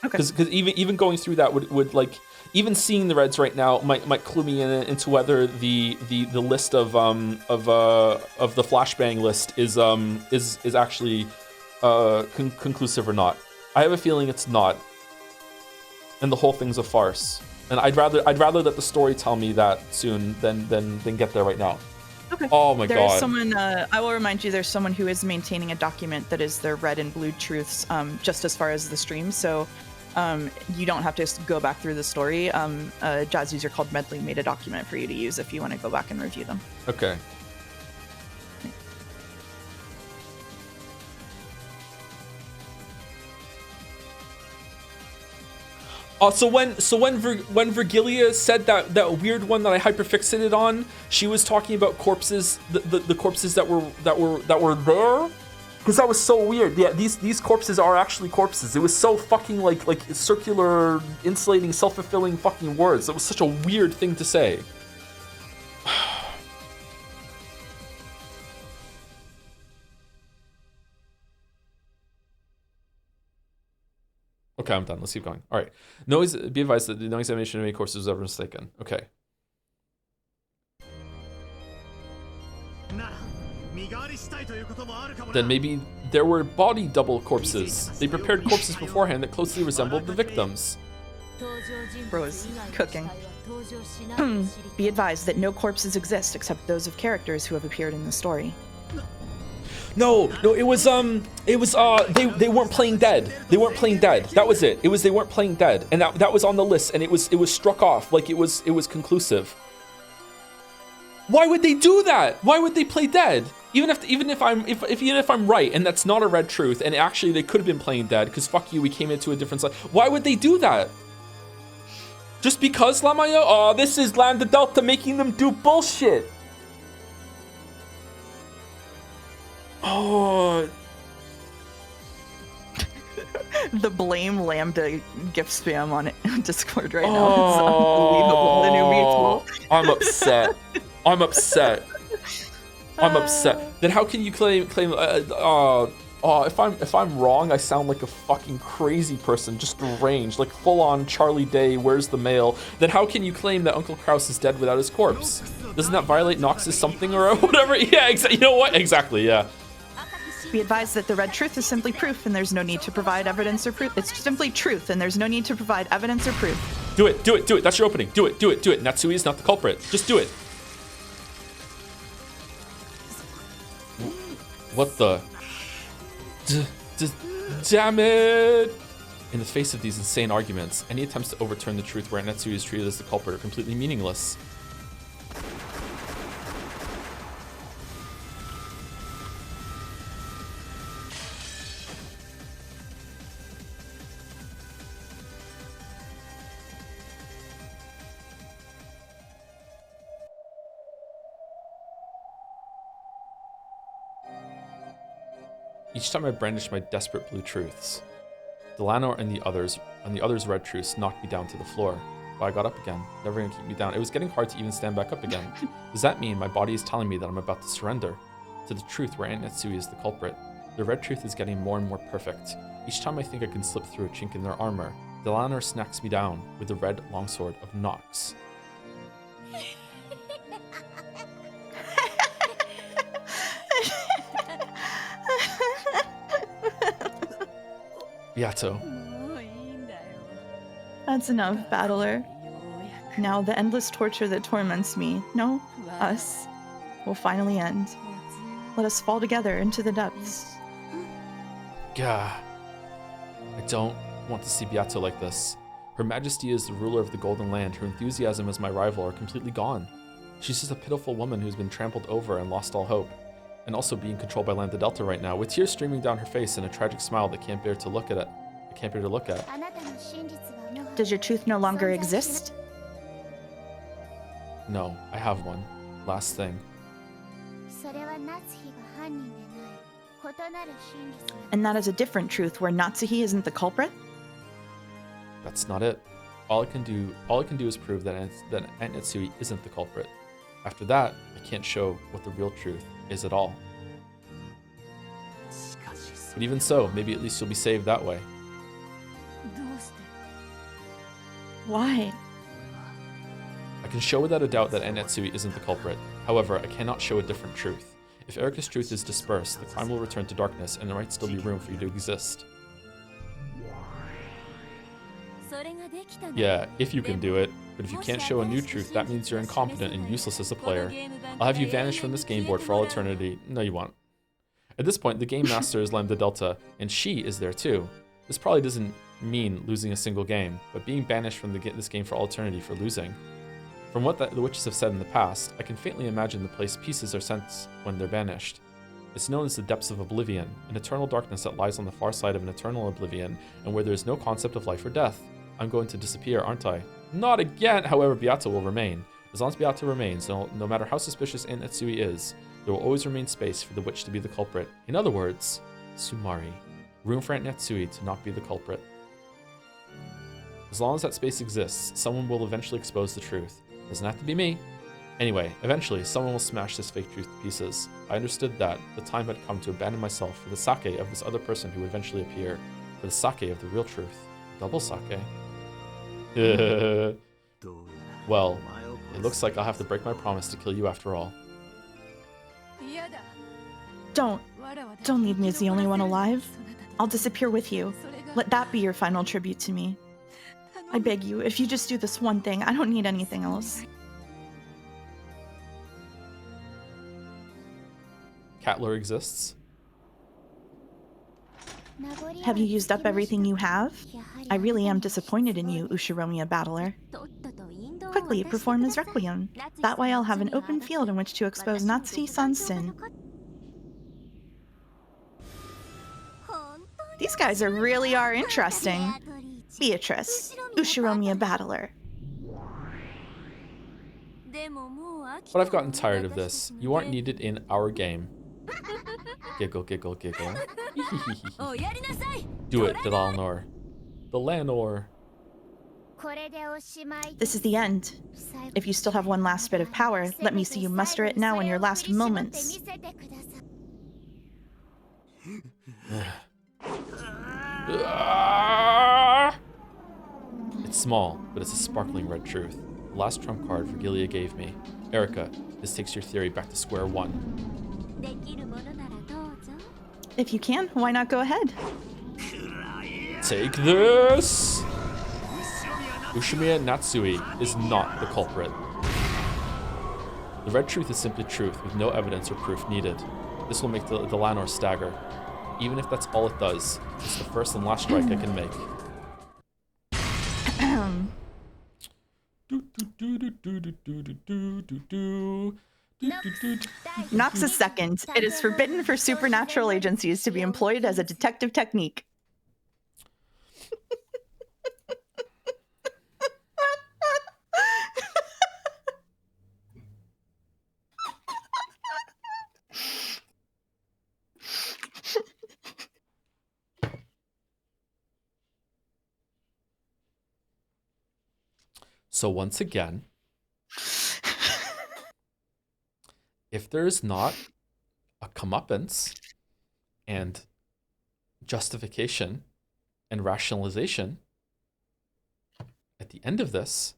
Okay. Because even going through that would like, even seeing the reds right now might clue me into whether the list of the flashbang list is actually conclusive or not. I have a feeling it's not, and the whole thing's a farce. And I'd rather let the story tell me that soon than get there right now. Okay. Oh my God. There's someone, I will remind you, there's someone who is maintaining a document that is their red and blue truths, just as far as the stream. So you don't have to go back through the story. A Jazz user called Medley made a document for you to use if you want to go back and review them. Okay. So when Virgilia said that weird one that I hyperfixated on, she was talking about corpses, the corpses that were there, because that was so weird. Yeah, these corpses are actually corpses. It was so fucking like circular, insulating, self-fulfilling fucking words. It was such a weird thing to say. Okay, I'm done. Let's keep going. All right. Be advised that no examination of any courses was ever mistaken. Okay. Then maybe there were body double corpses. They prepared corpses beforehand that closely resembled the victims. Bros, cooking. Be advised that no corpses exist except those of characters who have appeared in the story. No, it was they weren't playing dead. They weren't playing dead. That was it. It was they weren't playing dead, and that was on the list, and it was struck off like it was conclusive. Why would they do that? Why would they play dead? Even if I'm right, and that's not a red truth, and actually they could have been playing dead, because fuck you, we came into a different side. Why would they do that? Just because, Lamayo? Oh, this is Lambda Delta making them do bullshit. Oh. The blame Lambda gift spam on Discord right now is unbelievable. The new mutual. I'm upset. I'm upset. Then how can you claim Oh, if I'm wrong, I sound like a fucking crazy person, just deranged, like full on Charlie Day, where's the mail? Then how can you claim that Uncle Kraus is dead without his corpse? Doesn't that violate Nox's something or whatever? Yeah, you know what? Exactly, yeah. Be advised that the red truth is simply proof, and there's no need to provide evidence or proof. It's simply truth, and there's no need to provide evidence or proof. Do it, do it, do it. That's your opening. Do it, do it, do it. Natsui is not the culprit. Just do it. What the? Damn it! In the face of these insane arguments, any attempts to overturn the truth where Natsui is treated as the culprit are completely meaningless. Each time I brandished my desperate blue truths, Delano and the others red truths knocked me down to the floor. But I got up again, never gonna keep me down. It was getting hard to even stand back up again. Does that mean my body is telling me that I'm about to surrender to the truth where Aunt Natsui is the culprit? The red truth is getting more and more perfect. Each time I think I can slip through a chink in their armor, Delano snacks me down with the red longsword of Nox. Beato. That's enough, battler. Now the endless torture that torments me, no, us, will finally end. Let us fall together into the depths. Gah. I don't want to see Beato like this. Her Majesty is the ruler of the Golden Land. Her enthusiasm as my rival are completely gone. She's just a pitiful woman who's been trampled over and lost all hope. And also being controlled by Lambda Delta right now, with tears streaming down her face and a tragic smile that can't bear to look at. Does your truth no longer exist? No, I have one. Last thing. And that is a different truth where Natsuhi isn't the culprit? That's not it. All I can do is prove that Aunt Natsui isn't the culprit. After that, I can't show what the real truth is at all. But even so, maybe at least you'll be saved that way. Why? I can show without a doubt that Aunt Natsui isn't the culprit. However, I cannot show a different truth. If Erika's truth is dispersed, the crime will return to darkness and there might still be room for you to exist. Yeah, if you can do it. But if you can't show a new truth, that means you're incompetent and useless as a player. I'll have you vanish from this game board for all eternity. No, you won't. At this point, the game master is Lambda Delta, and she is there too. This probably doesn't mean losing a single game, but being banished from this game for all eternity for losing. From what the witches have said in the past, I can faintly imagine the place pieces are sent when they're banished. It's known as the depths of oblivion, an eternal darkness that lies on the far side of an eternal oblivion, and where there is no concept of life or death. I'm going to disappear, aren't I? Not again! However, Beato will remain. As long as Beato remains, no matter how suspicious Aunt Natsui is, there will always remain space for the witch to be the culprit. In other words, Sumari. Room for Aunt Natsui to not be the culprit. As long as that space exists, someone will eventually expose the truth. Doesn't have to be me. Anyway, eventually, someone will smash this fake truth to pieces. I understood that the time had come to abandon myself for the sake of this other person who would eventually appear, for the sake of the real truth. Double sake. Well, it looks like I'll have to break my promise to kill you after all. Don't leave me as the only one alive. I'll disappear with you. Let that be your final tribute to me. I beg you, if you just do this one thing, I don't need anything else. Catler exists. Have you used up everything you have? I really am disappointed in you, Ushiromiya battler. Quickly, perform his requiem. That way I'll have an open field in which to expose Natsuhi-san's sin. These guys really are interesting. Beatrice, Ushiromiya battler. But I've gotten tired of this. You aren't needed in our game. Giggle, giggle, giggle. Do it, Delanor. Delanor. This is the end. If you still have one last bit of power, let me see you muster it now in your last moments. It's small, but it's a sparkling red truth. The last trump card Virgilia gave me. Erica, this takes your theory back to square one. If you can, why not go ahead? Take this! Ushimiya Natsui is not the culprit. The red truth is simply truth with no evidence or proof needed. This will make the Lanor stagger. Even if that's all it does, it's the first and last strike I can make. Nox a second. It is forbidden for supernatural agencies to be employed as a detective technique. So once again, if there's not a comeuppance and justification and rationalization at the end of this,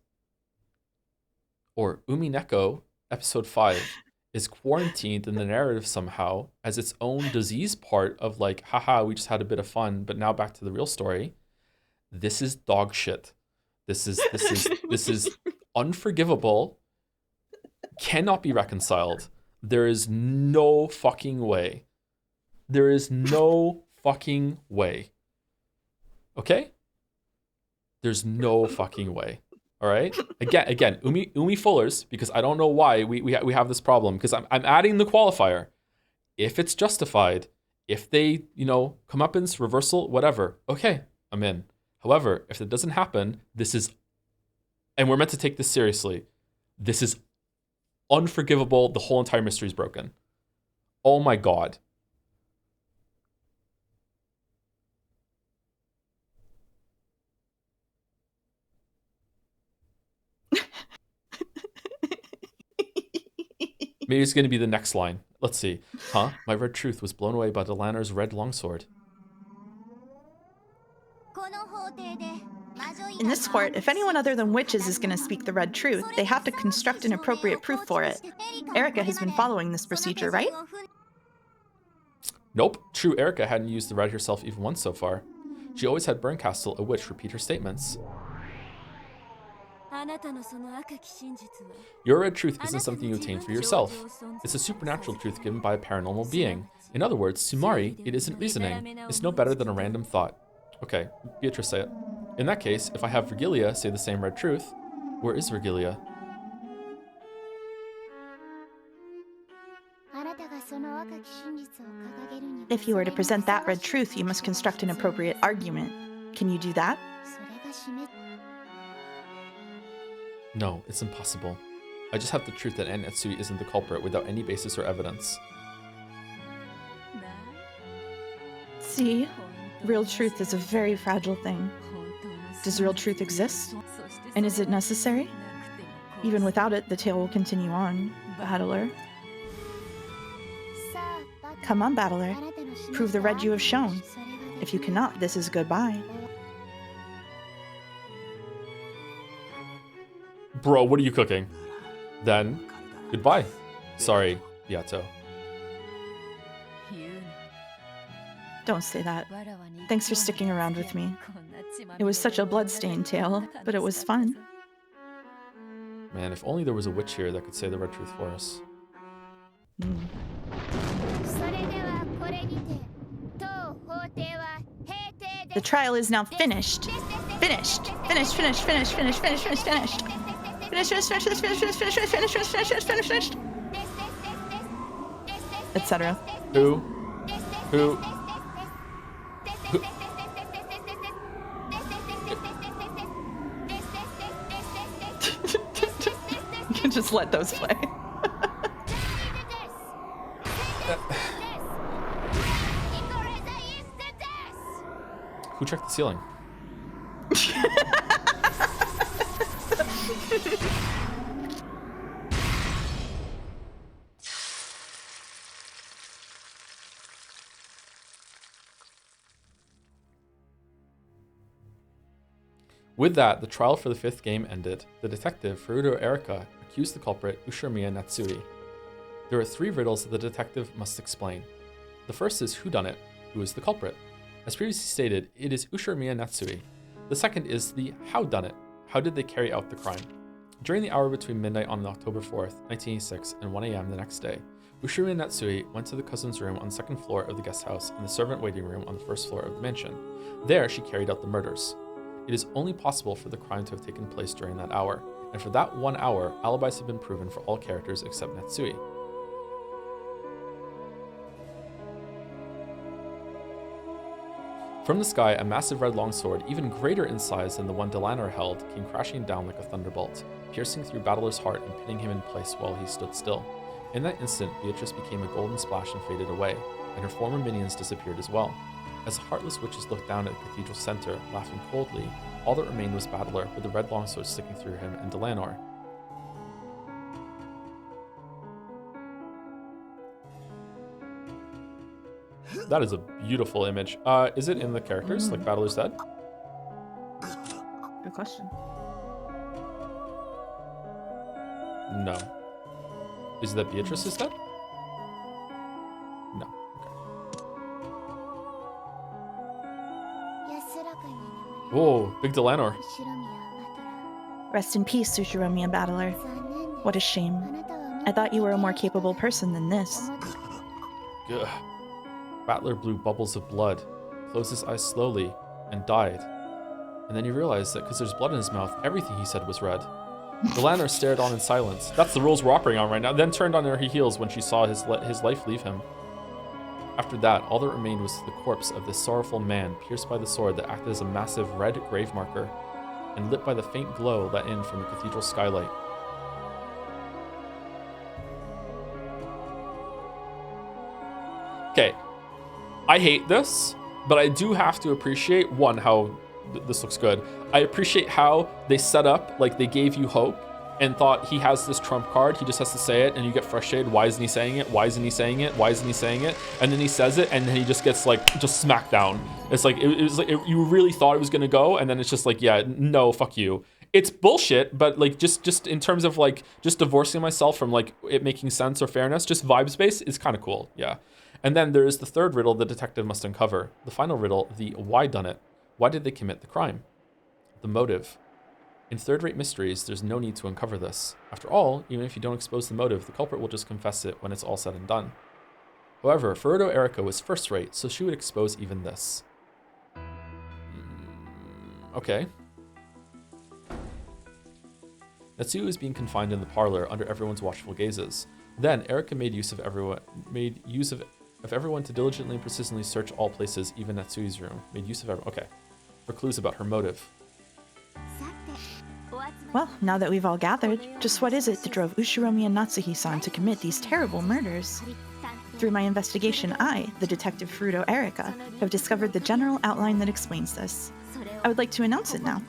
or Umineko episode 5 is quarantined in the narrative somehow as its own disease part of like, haha, we just had a bit of fun, but now back to the real story. This is dog shit. This is unforgivable. Cannot be reconciled. There is no fucking way. There is no fucking way. Okay? There's no fucking way. All right? Again, Umi Fullers, because I don't know why we have this problem, because I'm adding the qualifier. If it's justified, if they, comeuppance, reversal, whatever, okay, I'm in. However, if it doesn't happen, this is, and we're meant to take this seriously, this is unforgivable. The whole entire mystery is broken. Oh my God. Maybe it's going to be the next line. Let's see. Huh? My red truth was blown away by Delanor's red longsword. In this court, if anyone other than witches is going to speak the red truth, they have to construct an appropriate proof for it. Erica has been following this procedure, right? Nope. True, Erica hadn't used the red herself even once so far. She always had Burncastle, a witch, repeat her statements. Your red truth isn't something you attain for yourself. It's a supernatural truth given by a paranormal being. In other words, Sumari, it isn't reasoning. It's no better than a random thought. Okay, Beatrice, say it. In that case, if I have Virgilia say the same red truth, where is Virgilia? If you were to present that red truth, you must construct an appropriate argument. Can you do that? No, it's impossible. I just have the truth that Aunt Etsui isn't the culprit without any basis or evidence. See? Real truth is a very fragile thing. Does real truth exist? And is it necessary? Even without it, the tale will continue on, Battler. Come on, Battler. Prove the red you have shown. If you cannot, this is goodbye. Bro, what are you cooking? Then, goodbye. Sorry, Yato. Don't say that. Thanks for sticking around with me. It was such a bloodstained tale, but it was fun. Man, if only there was a witch here that could say the red truth for us. The trial is now finished. Finished. Finished, finished, finished, finished, finished, finished, finished. Finished, finished, finished, finished, finished, finished, finished, finished, finished, finished, finished, etc. Who? You can just let those play. Who checked the ceiling? With that, the trial for the 5th game ended. The detective, Furuto Erika, accused the culprit, Ushiramiya Natsui. There are 3 riddles that the detective must explain. The first is whodunit, who is the culprit? As previously stated, it is Ushiramiya Natsui. The second is the howdunit, how did they carry out the crime? During the hour between midnight on October 4th, 1986 and 1 a.m. the next day, Ushiramiya Natsui went to the cousin's room on the 2nd floor of the guest house and the servant waiting room on the 1st floor of the mansion. There, she carried out the murders. It is only possible for the crime to have taken place during that hour, and for that 1 hour, alibis have been proven for all characters except Natsui. From the sky, a massive red longsword, even greater in size than the one Delanor held, came crashing down like a thunderbolt, piercing through Bandle's heart and pinning him in place while he stood still. In that instant, Beatrice became a golden splash and faded away, and her former minions disappeared as well. As the heartless witches looked down at the cathedral center, laughing coldly, all that remained was Bandle, with the red longsword sticking through him, and Delanor. That is a beautiful image. Is it in the characters, like Bandle's dead? Good question. No. Is that Beatrice is dead? No. Okay. Whoa, big Delanor. Rest in peace, Ushiramiya Battler. What a shame. I thought you were a more capable person than this. Ugh. Battler blew bubbles of blood, closed his eyes slowly, and died. And then he realized that because there's blood in his mouth, everything he said was red. Delanor stared on in silence. That's the rules we're operating on right now. Then turned on her heels when she saw his life leave him. After that, all that remained was the corpse of this sorrowful man, pierced by the sword that acted as a massive red grave marker, and lit by the faint glow let in from the cathedral skylight. Okay. I hate this, but I do have to appreciate, one, how this looks good. I appreciate how they set up, like they gave you hope and thought he has this trump card, he just has to say it, and you get frustrated. Why isn't he saying it? Why isn't he saying it? Why isn't he saying it? And then he says it, and then he just gets like, just smacked down. It's like, it was like, you really thought it was gonna go, and then it's just like, yeah, no, fuck you. It's bullshit, but like, just in terms of like, just divorcing myself from like it making sense or fairness, just vibes based is kind of cool, yeah. And then there is the third riddle the detective must uncover. The final riddle, the why done it. Why did they commit the crime? The motive. In third-rate mysteries, there's no need to uncover this. After all, even if you don't expose the motive, the culprit will just confess it when it's all said and done. However, Furuto Erika was first-rate, so she would expose even this. Okay. Natsui was being confined in the parlor under everyone's watchful gazes. Then Erika made use of everyone to diligently and persistently search all places, even Natsui's room. Made use of everyone. Okay. For clues about her motive. Well, now that we've all gathered, just what is it that drove Ushiramiya Natsuhi-san to commit these terrible murders? Through my investigation, I, the detective Furuto Erika, have discovered the general outline that explains this. I would like to announce it now.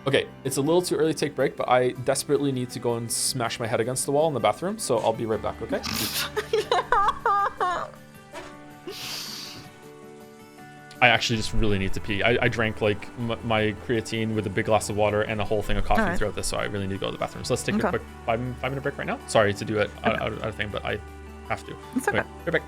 Okay, it's a little too early to take a break, but I desperately need to go and smash my head against the wall in the bathroom, so I'll be right back, okay? I actually just really need to pee. I drank like my creatine with a big glass of water and a whole thing of coffee throughout this, so I really need to go to the bathroom. So let's take a quick 5-minute break right now. Sorry to do it out of thing, but I have to. It's okay. Right back.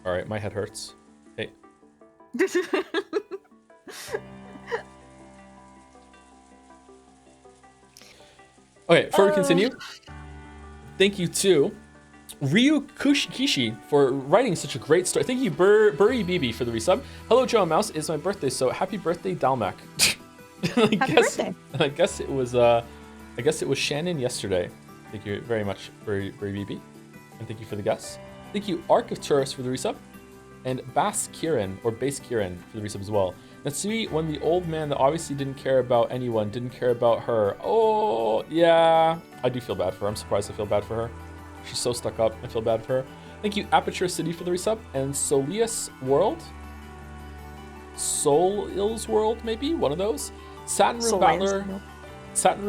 All right, my head hurts. Hey. Okay, before we continue, thank you to Ryu Kishi for writing such a great story. Thank you, Burry BB, for the resub. Hello, Joe and Mouse. It's my birthday, so happy birthday, Dalmac. Happy birthday. I guess it was Shannon yesterday. Thank you very much, Burry BB, and thank you for the guess. Thank you, Arc of Tourists, for the resub, and Bass Kieran for the resub as well. Natsui, when the old man that obviously didn't care about anyone, didn't care about her. Oh, yeah. I do feel bad for her. I'm surprised I feel bad for her. She's so stuck up. I feel bad for her. Thank you, Aperture City, for the resub. And Solius World? Soul's World, maybe? One of those? Satin Room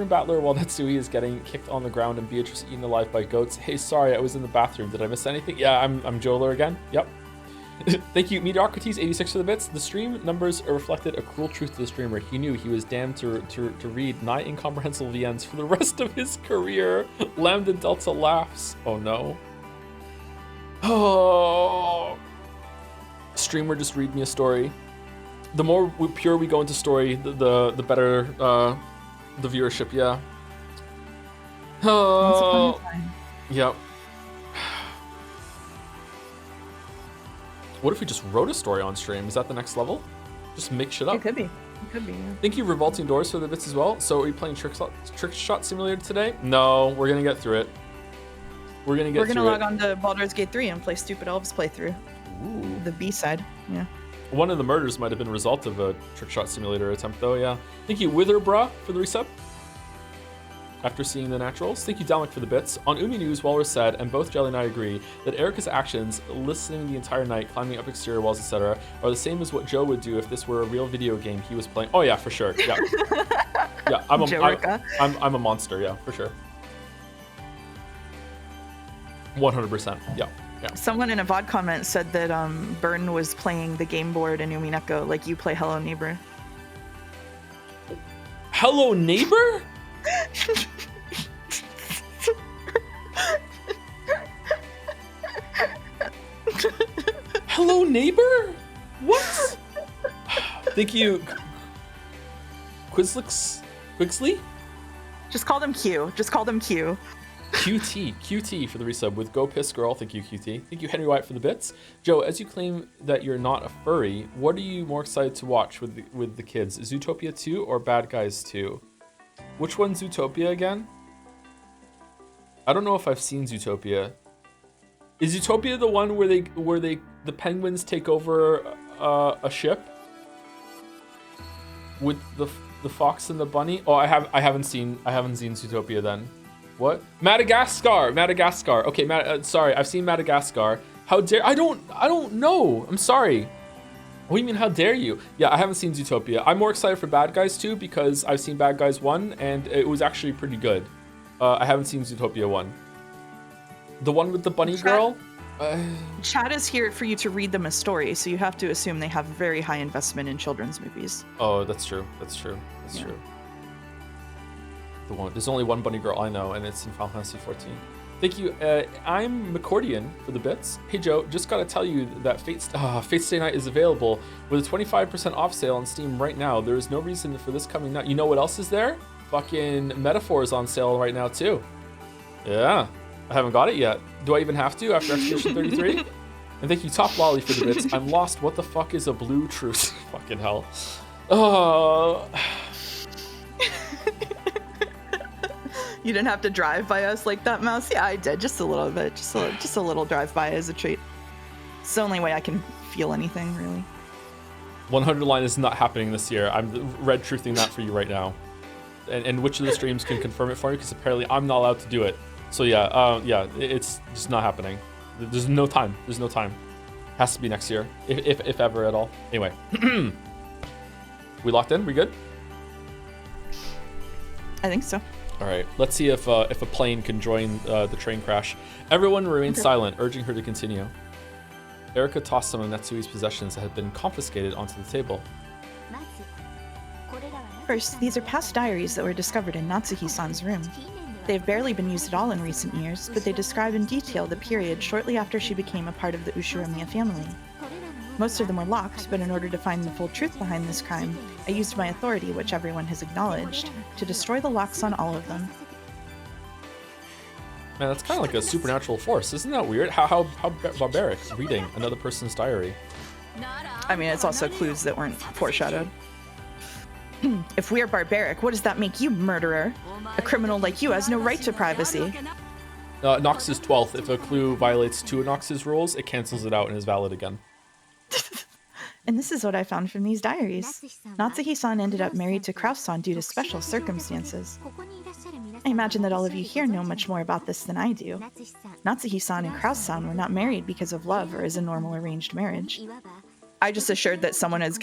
Battler while Natsui is getting kicked on the ground and Beatrice eaten alive by goats. Hey, sorry, I was in the bathroom. Did I miss anything? Yeah, I'm Joedle again. Yep. Thank you, Mediocrities86 for the bits. The stream numbers reflected a cruel truth to the streamer. He knew he was damned to read 9 incomprehensible VNs for the rest of his career. Lambda Delta laughs. Oh no. Oh. Streamer, just read me a story. The more pure we go into story, the better the viewership. Yeah. Oh. Yep. What if we just wrote a story on stream? Is that the next level? Just make shit up. It could be. Yeah. Thank you, Revolting Doors, for the bits as well. So are you playing Trick Shot Simulator today? No, we're gonna get through it. We're gonna log on to Baldur's Gate 3 and play Stupid Elves playthrough. Ooh. The B-side. Yeah. One of the murders might have been a result of a Trick Shot Simulator attempt, though. Yeah. Thank you, Witherbra, for the resub. After seeing the naturals, thank you, Dalmic, for the bits. On Umi News, Walrus said, and both Jelly and I agree, that Erica's actions, listening the entire night, climbing up exterior walls, etc., are the same as what Joe would do if this were a real video game he was playing. Oh yeah, for sure. Yeah, yeah. I'm a monster. Yeah, for sure. 100%. Yeah. Yeah. Someone in a VOD comment said that Burn was playing the game board in Umineko like you play Hello Neighbor. Hello Neighbor? Hello Neighbor? What? Thank you, Quigsley? Just call them Q. QT for the resub with Go Piss Girl. Thank you, QT. Thank you, Henry White, for the bits. Joe, as you claim that you're not a furry, what are you more excited to watch with the kids? Zootopia 2 or Bad Guys 2? Which one's Zootopia again? I don't know if I've seen Zootopia. Is Zootopia the one where the penguins take over a ship with the fox and the bunny? Oh, I haven't seen Zootopia then. What? Madagascar. Okay, sorry, I've seen Madagascar. How dare I don't know. I'm sorry. What do you mean, how dare you? Yeah, I haven't seen Zootopia. I'm more excited for Bad Guys 2 because I've seen Bad Guys 1 and it was actually pretty good. I haven't seen Zootopia 1. The one with the bunny girl? Chad is here for you to read them a story, so you have to assume they have very high investment in children's movies. Oh, that's true. That's true. There's only one bunny girl I know, and it's in Final Fantasy 14. Thank you. I'm McCordian for the bits. Hey Joe, just gotta tell you that Fate Stay Night is available with a 25% off sale on Steam right now. There is no reason for this coming out. You know what else is there? Fucking Metaphor is on sale right now too. Yeah, I haven't got it yet. Do I even have to after Expedition 33? And thank you, Top Lolly, for the bits. I'm lost. What the fuck is a blue truce? Fucking hell. Oh. You didn't have to drive by us like that, Mouse? Yeah, I did. Just a little bit. Just a little drive by as a treat. It's the only way I can feel anything, really. 100 line is not happening this year. I'm red truthing that for you right now. And which of the streams can confirm it for me? Because apparently I'm not allowed to do it. So yeah, it's just not happening. There's no time. Has to be next year, if ever at all. Anyway, we locked in. We good? I think so. All right, let's see if a plane can join the train crash. Everyone remained silent, urging her to continue. Erica tossed some of Natsui's possessions that had been confiscated onto the table. First, these are past diaries that were discovered in Natsuhi-san's room. They've barely been used at all in recent years, but they describe in detail the period shortly after she became a part of the Ushiromiya family. Most of them were locked, but in order to find the full truth behind this crime, I used my authority, which everyone has acknowledged, to destroy the locks on all of them. Man, that's kind of like a supernatural force. Isn't that weird? How barbaric, reading another person's diary. I mean, it's also clues that weren't foreshadowed. If we're barbaric, what does that make you, murderer? A criminal like you has no right to privacy. Nox's 12th. If a clue violates 2 of Nox's rules, it cancels it out and is valid again. And this is what I found from these diaries. Natsuhi-san ended up married to Kraus-san due to special circumstances. I imagine that all of you here know much more about this than I do. Natsuhi-san and Kraus-san were not married because of love or as a normal arranged marriage. I just assured that someone there's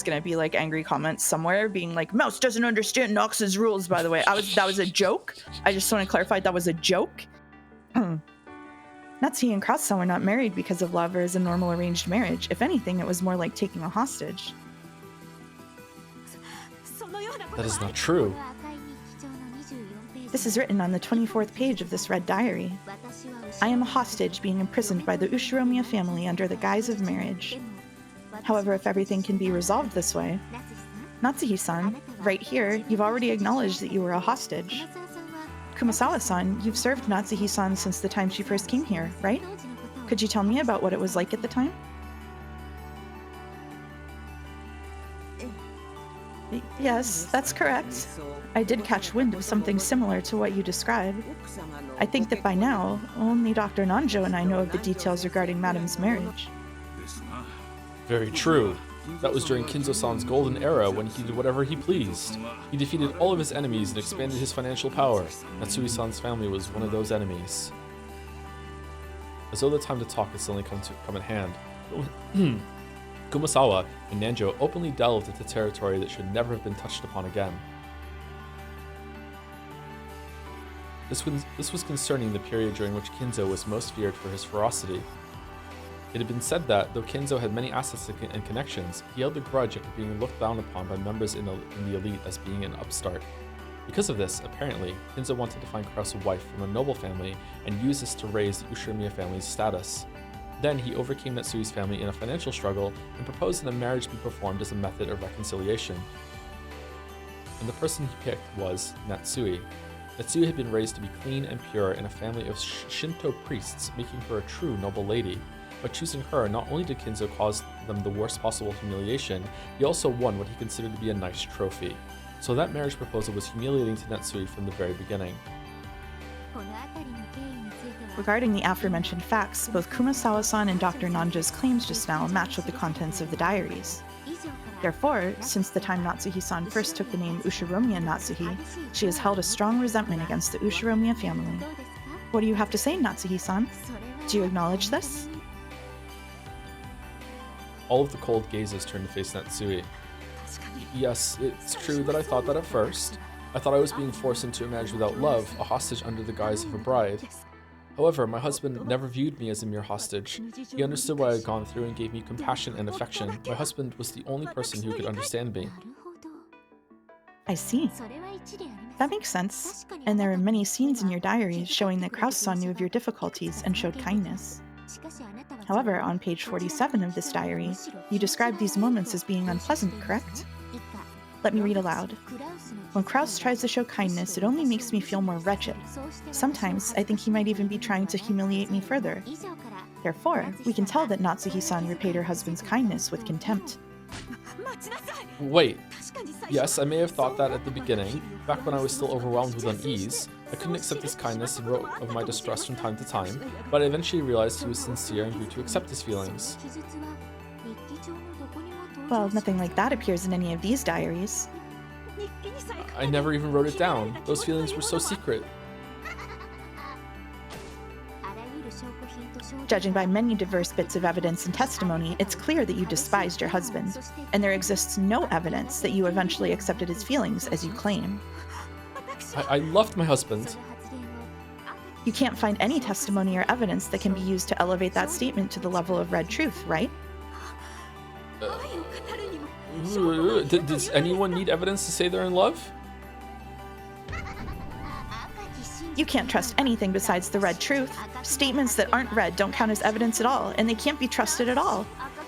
gonna be like angry comments somewhere being like, Mouse doesn't understand Nox's rules, by the way. That was a joke. I just want to clarify that was a joke. Natsuhi and Kraus-san were not married because of love or as a normal arranged marriage. If anything, it was more like taking a hostage. That is not true. This is written on the 24th page of this red diary. I am a hostage being imprisoned by the Ushiromiya family under the guise of marriage. However, if everything can be resolved this way, Natsuhi-san, right here, you've already acknowledged that you were a hostage. Kumasawa-san, you've served Natsuhi-san since the time she first came here, right? Could you tell me about what it was like at the time? Yes, that's correct. I did catch wind of something similar to what you described. I think that by now, only Dr. Nanjo and I know of the details regarding Madame's marriage. Very true. That was during Kinzo-san's golden era when he did whatever he pleased. He defeated all of his enemies and expanded his financial power. Natsui-san's family was one of those enemies. As though the time to talk has suddenly come in hand, Kumasawa and Nanjo openly delved into territory that should never have been touched upon again. This was concerning the period during which Kinzo was most feared for his ferocity. It had been said that, though Kinzo had many assets and connections, he held a grudge at being looked down upon by members in the elite as being an upstart. Because of this, apparently, Kinzo wanted to find Kraus a wife from a noble family and use this to raise the Ushiromiya family's status. Then he overcame Natsui's family in a financial struggle and proposed that a marriage be performed as a method of reconciliation. And the person he picked was Natsui. Natsui had been raised to be clean and pure in a family of Shinto priests, making her a true noble lady. By choosing her, not only did Kinzo cause them the worst possible humiliation, he also won what he considered to be a nice trophy. So that marriage proposal was humiliating to Natsui from the very beginning. Regarding the aforementioned facts, both Kumasawa-san and Dr. Nanjo's claims just now match with the contents of the diaries. Therefore, since the time Natsuhi-san first took the name Ushiromiya Natsuhi, she has held a strong resentment against the Ushiromiya family. What do you have to say, Natsuhi-san? Do you acknowledge this? All of the cold gazes turned to face Natsui. Yes, it's true that I thought that at first. I thought I was being forced into a marriage without love, a hostage under the guise of a bride. However, my husband never viewed me as a mere hostage. He understood what I had gone through and gave me compassion and affection. My husband was the only person who could understand me. I see. That makes sense. And there are many scenes in your diaries showing that Kraus-san knew of your difficulties and showed kindness. However, on page 47 of this diary, you describe these moments as being unpleasant, correct? Let me read aloud. When Kraus tries to show kindness, it only makes me feel more wretched. Sometimes, I think he might even be trying to humiliate me further. Therefore, we can tell that Natsuhi-san repaid her husband's kindness with contempt. Wait. Yes, I may have thought that at the beginning, back when I was still overwhelmed with unease. I couldn't accept his kindness and wrote of my distress from time to time, but I eventually realized he was sincere and grew to accept his feelings. Well, nothing like that appears in any of these diaries. I never even wrote it down. Those feelings were so secret. Judging by many diverse bits of evidence and testimony, it's clear that you despised your husband, and there exists no evidence that you eventually accepted his feelings as you claim. I loved my husband. You can't find any testimony or evidence that can be used to elevate that statement to the level of red truth, right? Does anyone need evidence to say they're in love? You can't trust anything besides the red truth. Statements that aren't red don't count as evidence at all, and they can't be trusted at all.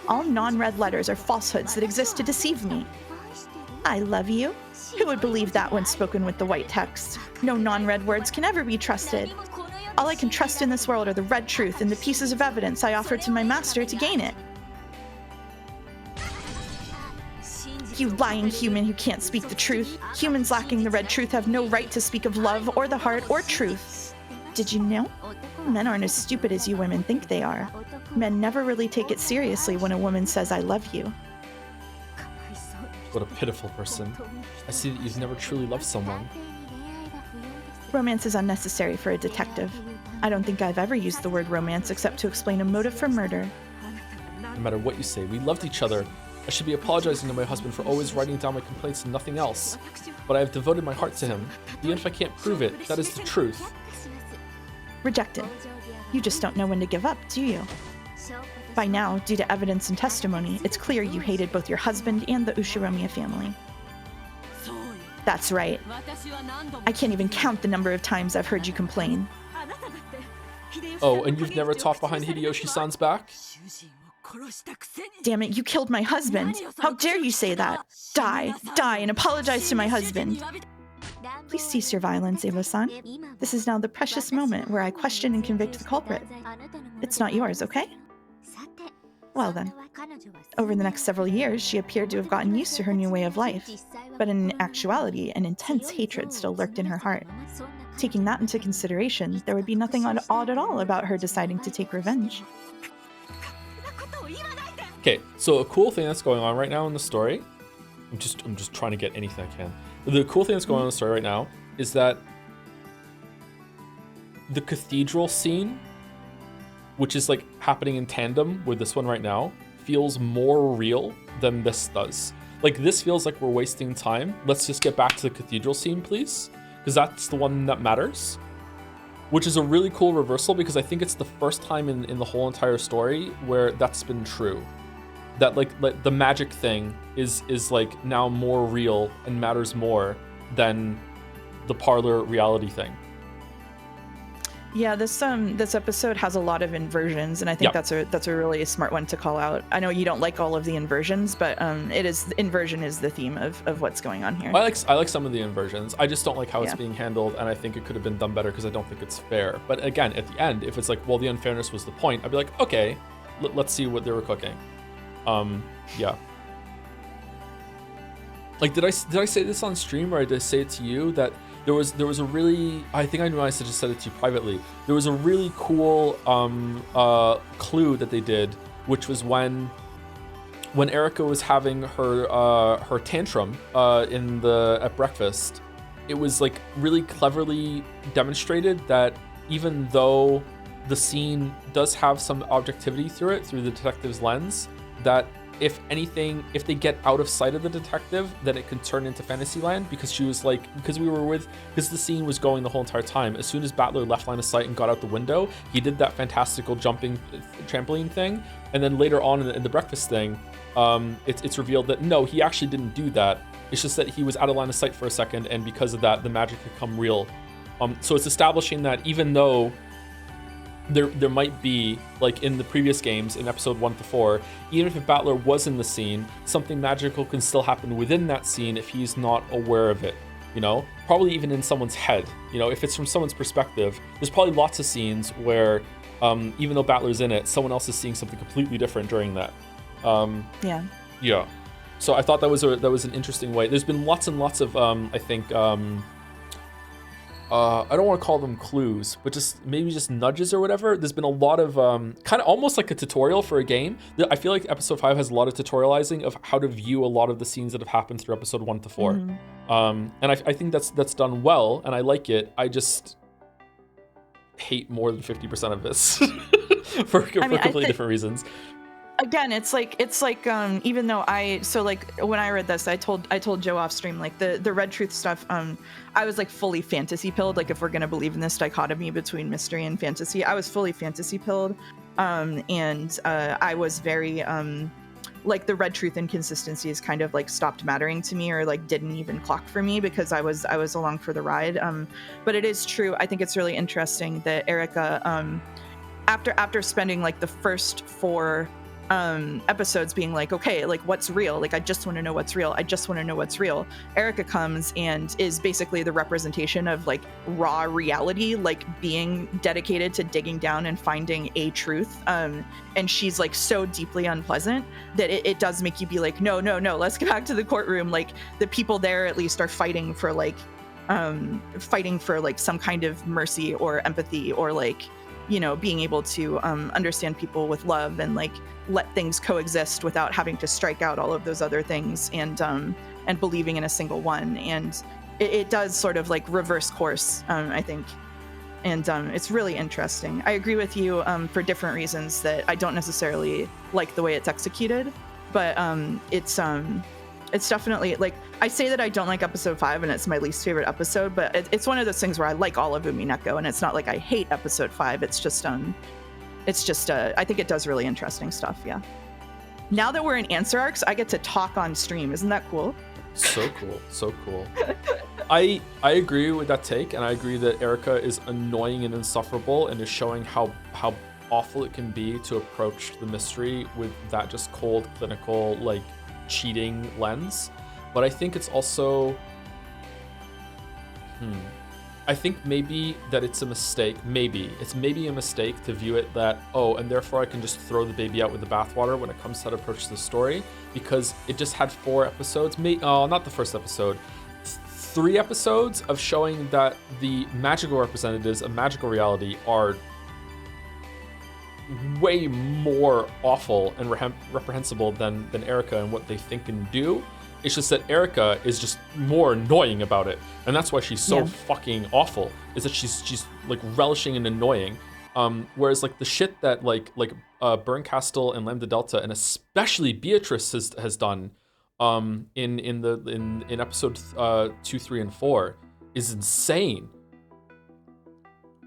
All non-red letters are falsehoods that exist to deceive me. I love you. Who would believe that when spoken with the white text? No non-red words can ever be trusted. All I can trust in this world are the red truth and the pieces of evidence I offered to my master to gain it. You lying human who can't speak the truth. Humans lacking the red truth have no right to speak of love or the heart or truth. Did you know? Men aren't as stupid as you women think they are. Men never really take it seriously when a woman says, I love you. What a pitiful person. I see that you've never truly loved someone. Romance is unnecessary for a detective. I don't think I've ever used the word romance except to explain a motive for murder. No matter what you say, we loved each other. I should be apologizing to my husband for always writing down my complaints and nothing else. But I have devoted my heart to him. Even if I can't prove it, that is the truth. Rejected. You just don't know when to give up, do you? By now, due to evidence and testimony, it's clear you hated both your husband and the Ushiromiya family. That's right. I can't even count the number of times I've heard you complain. Oh, and you've never talked behind Hideyoshi-san's back? Damn it, you killed my husband! How dare you say that? Die, and apologize to my husband! Please cease your violence, Evo-san. This is now the precious moment where I question and convict the culprit. It's not yours, okay? Well then. Over the next several years, she appeared to have gotten used to her new way of life, but in actuality, an intense hatred still lurked in her heart. Taking that into consideration, there would be nothing odd at all about her deciding to take revenge. Okay, so a cool thing that's going on right now in the story, I'm just trying to get anything I can. The cool thing that's going on in the story right now is that the cathedral scene, which is like happening in tandem with this one right now, feels more real than this does. Like this feels like we're wasting time. Let's just get back to the cathedral scene, please, because that's the one that matters. Which is a really cool reversal because I think it's the first time in the whole entire story where that's been true. That like the magic thing is like now more real and matters more than the parlor reality thing. Yeah, this episode has a lot of inversions, and I think that's a really smart one to call out. I know you don't like all of the inversions, but inversion is the theme of what's going on here. I like some of the inversions. I just don't like how it's being handled, and I think it could have been done better because I don't think it's fair. But again, at the end, if it's like, well, the unfairness was the point, I'd be like, okay, let's see what they were cooking. Yeah. Like, did I say this on stream, or did I say it to you that there was a really, I think I knew I just said it to you privately. There was a really cool clue that they did, which was when Erika was having her tantrum at breakfast. It was like really cleverly demonstrated that even though the scene does have some objectivity through the detective's lens, that if anything, if they get out of sight of the detective, then it can turn into Fantasyland, because she was like, because the scene was going the whole entire time. As soon as Battler left line of sight and got out the window, he did that fantastical jumping trampoline thing. And then later on in the breakfast thing, it's revealed that no, he actually didn't do that. It's just that he was out of line of sight for a second, and because of that, the magic had come real. So it's establishing that even though there might be, like in the previous games in episode 1 to 4, even if Battler was in the scene, something magical can still happen within that scene if he's not aware of it, you know? Probably even in someone's head, you know? If it's from someone's perspective, there's probably lots of scenes where even though Battler's in it, someone else is seeing something completely different during that. Yeah. So I thought that was an interesting way. There's been lots and lots of I think I don't want to call them clues, but maybe just nudges or whatever. There's been a lot of kind of almost like a tutorial for a game. I feel like episode 5 has a lot of tutorializing of how to view a lot of the scenes that have happened through episode 1 to 4. And I think that's done well, and I like it. I just hate more than 50% of this for completely different reasons. Again, it's like even though when I read this, I told Joe off stream, like the Red Truth stuff, I was like fully fantasy pilled. Like, if we're gonna believe in this dichotomy between mystery and fantasy, I was fully fantasy pilled, and I was very like the red truth inconsistencies kind of like stopped mattering to me, or like didn't even clock for me because I was along for the ride. But it is true. I think it's really interesting that Erica, after spending like the first 4 episodes being like, okay, like what's real? Like I just want to know what's real. I just want to know what's real. Erica comes and is basically the representation of like raw reality, like being dedicated to digging down and finding a truth. And she's like so deeply unpleasant that it does make you be like, no, let's get back to the courtroom. Like the people there at least are fighting for like some kind of mercy or empathy, or like, you know, being able to understand people with love and like let things coexist without having to strike out all of those other things, and believing in a single one. And it does sort of like reverse course, I think. And it's really interesting. I agree with you for different reasons that I don't necessarily like the way it's executed, but it's definitely like, I say that I don't like episode 5 and it's my least favorite episode, but it's one of those things where I like all of Umineko, and it's not like I hate episode 5. It's just I think it does really interesting stuff. Yeah. Now that we're in answer arcs, I get to talk on stream. Isn't that cool? So cool. I agree with that take, and I agree that Erica is annoying and insufferable, and is showing how awful it can be to approach the mystery with that just cold, clinical, like cheating lens. But I think it's also I think maybe that it's a mistake. Maybe a mistake to view it that, oh, and therefore I can just throw the baby out with the bathwater when it comes to how to approach the story, because it just had 4 episodes. Not the first episode. 3 episodes of showing that the magical representatives of magical reality are way more awful and reprehensible than Erica and what they think and do. It's just that Erica is just more annoying about it, and that's why she's so fucking awful. Is that she's like relishing and annoying, whereas like the shit that like Burncastle and Lambda Delta and especially Beatrice has done in episode 2, 3, and 4 is insane.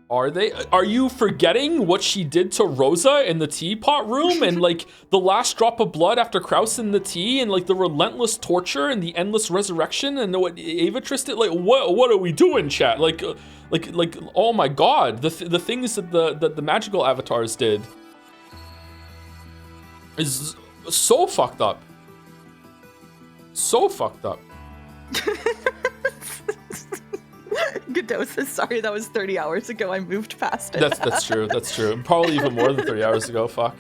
Are you forgetting what she did to Rosa in the teapot room, and like the last drop of blood after Kraus in the tea, and like the relentless torture and the endless resurrection, and what Avatrice did? Like what are we doing, chat? Like oh my god, the things that the magical avatars did is so fucked up. So fucked up. Godot says, sorry, that was 30 hours ago. I moved past it. That's true. Probably even more than 30 hours ago. Fuck.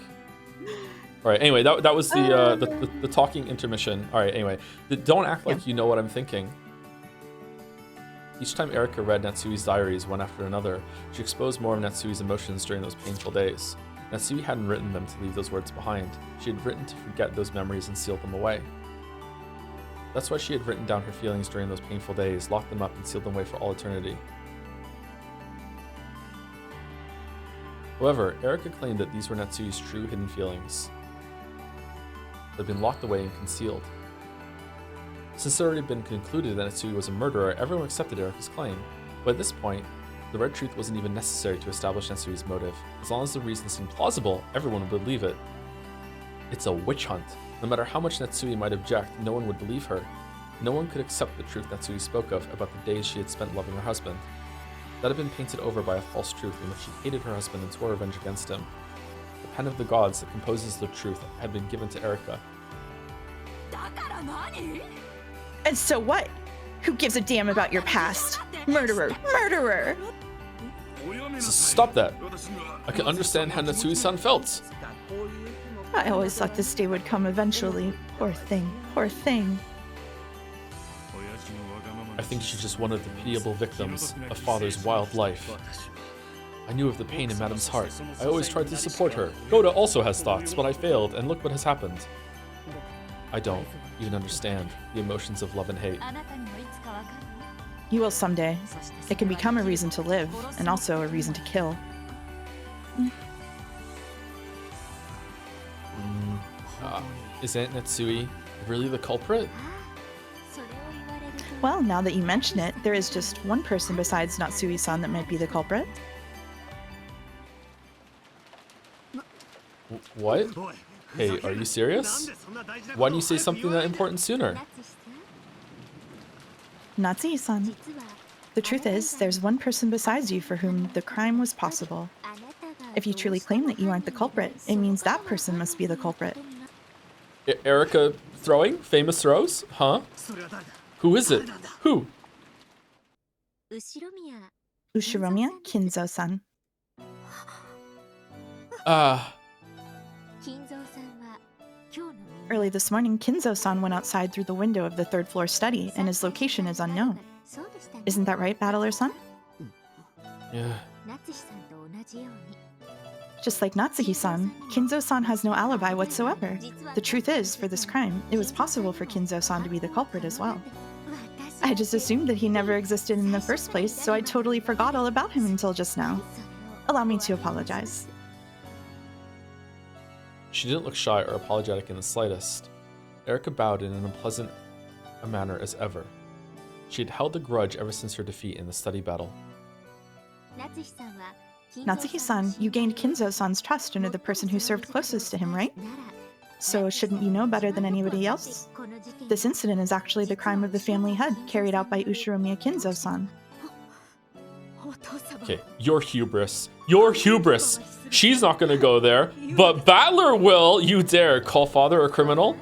All right. Anyway, that was the talking intermission. All right. Anyway, don't act like you know what I'm thinking. Each time Erica read Natsui's diaries one after another, she exposed more of Natsui's emotions during those painful days. Natsui hadn't written them to leave those words behind. She had written to forget those memories and seal them away. That's why she had written down her feelings during those painful days, locked them up, and sealed them away for all eternity. However, Erica claimed that these were Natsui's true hidden feelings. They'd been locked away and concealed. Since it had already been concluded that Natsui was a murderer, everyone accepted Erica's claim. But at this point, the red truth wasn't even necessary to establish Natsui's motive. As long as the reason seemed plausible, everyone would believe it. It's a witch hunt. No matter how much Natsui might object, no one would believe her. No one could accept the truth Natsui spoke of about the days she had spent loving her husband. That had been painted over by a false truth in which she hated her husband and swore revenge against him. The pen of the gods that composes the truth had been given to Erica. And so what? Who gives a damn about your past? Murderer! Murderer! Stop that! I can understand how Natsui's-san felt. I always thought this day would come eventually. Poor thing, poor thing. I think she's just one of the pitiable victims of father's wild life. I knew of the pain in Madame's heart. I always tried to support her. Goda also has thoughts, but I failed, and look what has happened. I don't even understand the emotions of love and hate. You will someday. It can become a reason to live, and also a reason to kill. Is Aunt Natsui really the culprit? Well, now that you mention it, there is just one person besides Natsui-san that might be the culprit. What? Hey, are you serious? Why didn't you say something that important sooner? Natsuhi-san, the truth is, there's one person besides you for whom the crime was possible. If you truly claim that you aren't the culprit, it means that person must be the culprit. Erica throwing? Famous throws? Huh? Who is it? Who? Ushiromiya Kinzo-san. Early this morning, Kinzo-san went outside through the window of the third floor study, and his location is unknown. Isn't that right, Battler-san? Yeah. Just like Natsuhi-san, Kinzo-san has no alibi whatsoever. The truth is, for this crime, it was possible for Kinzo-san to be the culprit as well. I just assumed that he never existed in the first place, so I totally forgot all about him until just now. Allow me to apologize. She didn't look shy or apologetic in the slightest. Erica bowed in an unpleasant a manner as ever. She had held a grudge ever since her defeat in the study battle. Natsuhi-san, you gained Kinzo-san's trust and are the person who served closest to him, right? So shouldn't you know better than anybody else? This incident is actually the crime of the family head, carried out by Ushiromiya Kinzo-san. Okay, your hubris. Your hubris! She's not gonna go there, but Battler will! You dare call father a criminal?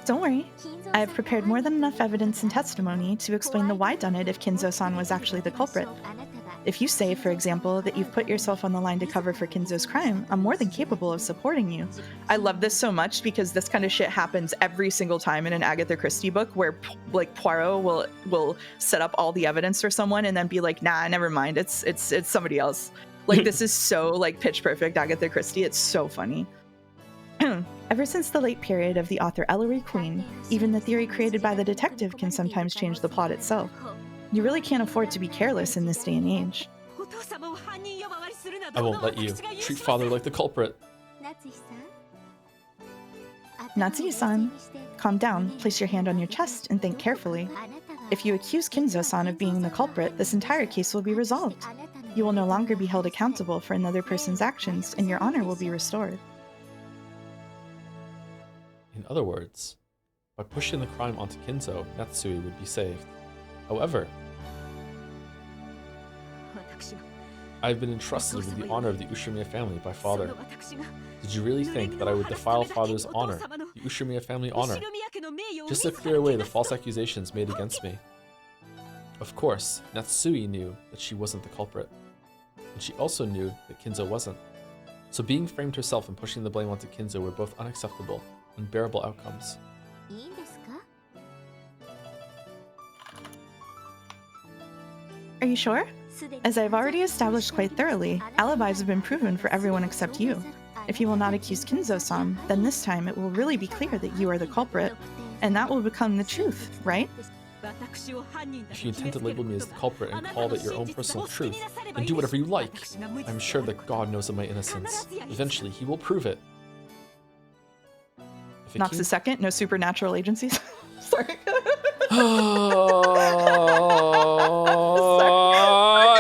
Don't worry. I have prepared more than enough evidence and testimony to explain the why done it if Kinzo-san was actually the culprit. If you say, for example, that you've put yourself on the line to cover for Kinzo's crime, I'm more than capable of supporting you. I love this so much because this kind of shit happens every single time in an Agatha Christie book where like Poirot will set up all the evidence for someone and then be like, nah, never mind, it's somebody else. Like this is so like pitch perfect Agatha Christie. It's so funny. Ever since the late period of the author Ellery Queen, even the theory created by the detective can sometimes change the plot itself. You really can't afford to be careless in this day and age. I won't let you. Treat father like the culprit. Natsuhi-san, calm down, place your hand on your chest, and think carefully. If you accuse Kinzo-san of being the culprit, this entire case will be resolved. You will no longer be held accountable for another person's actions, and your honor will be restored. In other words, by pushing the crime onto Kinzo, Natsui would be saved. However, I have been entrusted with the honor of the Ushiromiya family by father. Did you really think that I would defile father's honor, the Ushiromiya family honor, just to clear away the false accusations made against me? Of course, Natsui knew that she wasn't the culprit, and she also knew that Kinzo wasn't. So being framed herself and pushing the blame onto Kinzo were both unacceptable, unbearable outcomes. Are you sure? As I've already established quite thoroughly, alibis have been proven for everyone except you. If you will not accuse Kinzo-san, then this time it will really be clear that you are the culprit, and that will become the truth, right? If you intend to label me as the culprit and call it your own personal truth, then do whatever you like. I'm sure that God knows of my innocence. Eventually, he will prove it. Knox a second, no supernatural agencies. Sorry.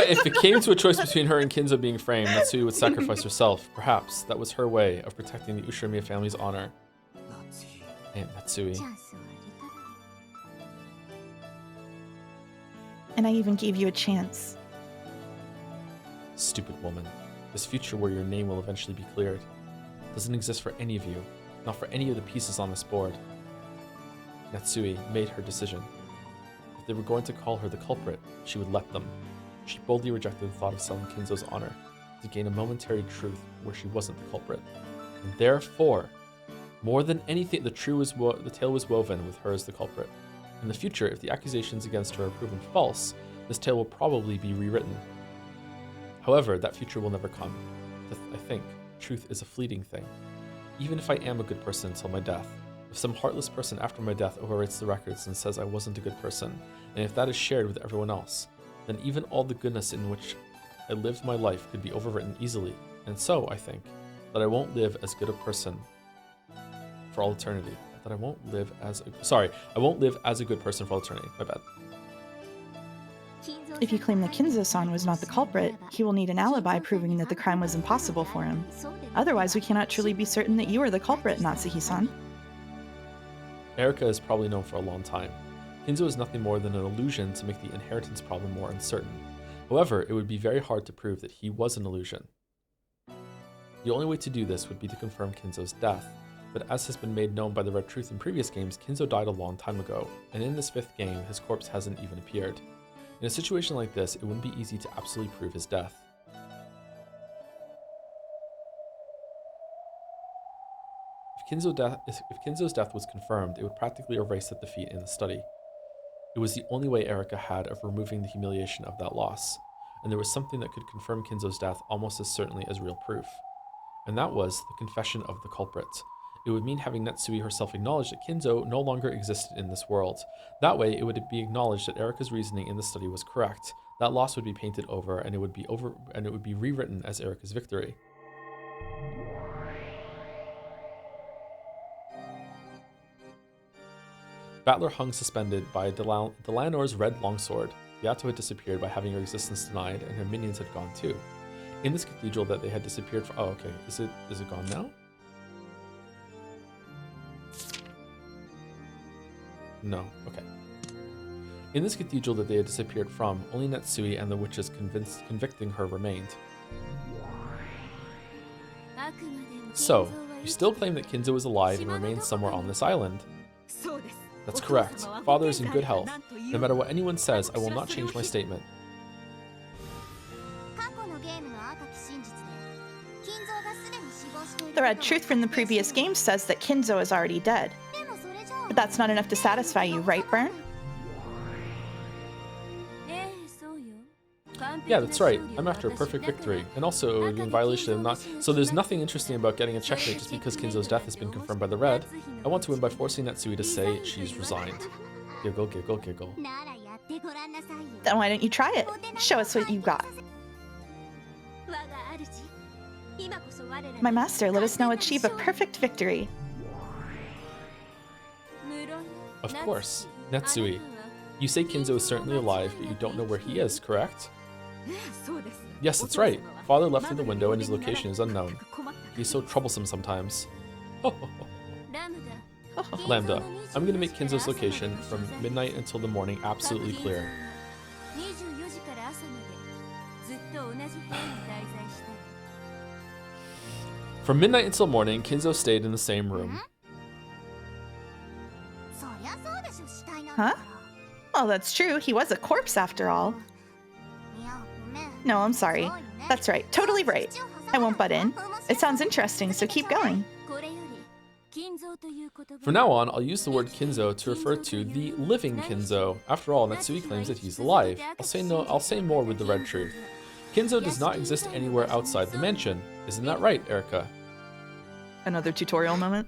If it came to a choice between her and Kinzo being framed, Natsui would sacrifice herself. Perhaps that was her way of protecting the Ushiromiya family's honor. And Natsui. And I even gave you a chance. Stupid woman. This future where your name will eventually be cleared doesn't exist for any of you, not for any of the pieces on this board. Natsui made her decision. If they were going to call her the culprit, she would let them. She boldly rejected the thought of selling Kinzo's honor to gain a momentary truth where she wasn't the culprit. And therefore, more than anything, the tale was woven with her as the culprit. In the future, if the accusations against her are proven false, this tale will probably be rewritten. However, that future will never come. I think truth is a fleeting thing. Even if I am a good person until my death, if some heartless person after my death overwrites the records and says I wasn't a good person, and if that is shared with everyone else, then even all the goodness in which I lived my life could be overwritten easily. And so, I think, that I won't live as good a person for all eternity. That I won't live as a... Sorry, I won't live as a good person for all eternity. My bad. If you claim that Kinzo-san was not the culprit, he will need an alibi proving that the crime was impossible for him. Otherwise, we cannot truly be certain that you are the culprit, Natsuhi-san. Erika is probably known for a long time. Kinzo is nothing more than an illusion to make the inheritance problem more uncertain. However, it would be very hard to prove that he was an illusion. The only way to do this would be to confirm Kinzo's death, but as has been made known by the Red Truth in previous games, Kinzo died a long time ago, and in this 5th game, his corpse hasn't even appeared. In a situation like this, it wouldn't be easy to absolutely prove his death. If Kinzo's death was confirmed, it would practically erase that defeat in the study. It was the only way Erika had of removing the humiliation of that loss, and there was something that could confirm Kinzo's death almost as certainly as real proof. And that was the confession of the culprit. It would mean having Natsui herself acknowledge that Kinzo no longer existed in this world. That way, it would be acknowledged that Erika's reasoning in the study was correct. That loss would be painted over, and it would be rewritten as Erika's victory. Battler hung suspended by Delanor's red longsword. Yato had disappeared by having her existence denied, and her minions had gone too. In this cathedral that they had disappeared from— oh, okay. Is it gone now? No, okay. In this cathedral that they had disappeared from, only Natsui and the witches convicting her remained. So, you still claim that Kinzo is alive and remains somewhere on this island? That's correct. Father is in good health. No matter what anyone says, I will not change my statement. The Red Truth from the previous game says that Kinzo is already dead. But that's not enough to satisfy you, right, Bern? Yeah, that's right. I'm after a perfect victory. And also, it would be in violation of not— so there's nothing interesting about getting a checkmate just because Kinzo's death has been confirmed by the Red. I want to win by forcing Natsui to say she's resigned. Giggle, giggle, giggle. Then why don't you try it? Show us what you've got. My master, let us now achieve a perfect victory. Of course. Natsui, you say Kinzo is certainly alive, but you don't know where he is, correct? Yes, that's right. Father left through the window and his location is unknown. He's so troublesome sometimes. Lambda, I'm gonna make Kinzo's location from midnight until the morning absolutely clear. From midnight until morning, Kinzo stayed in the same room. Huh? Well, that's true. He was a corpse after all. No, I'm sorry. That's right. Totally right. I won't butt in. It sounds interesting, so keep going. From now on, I'll use the word Kinzo to refer to the living Kinzo. After all, Natsui claims that he's alive. I'll say more with the Red Truth. Kinzo does not exist anywhere outside the mansion. Isn't that right, Erika? Another tutorial moment.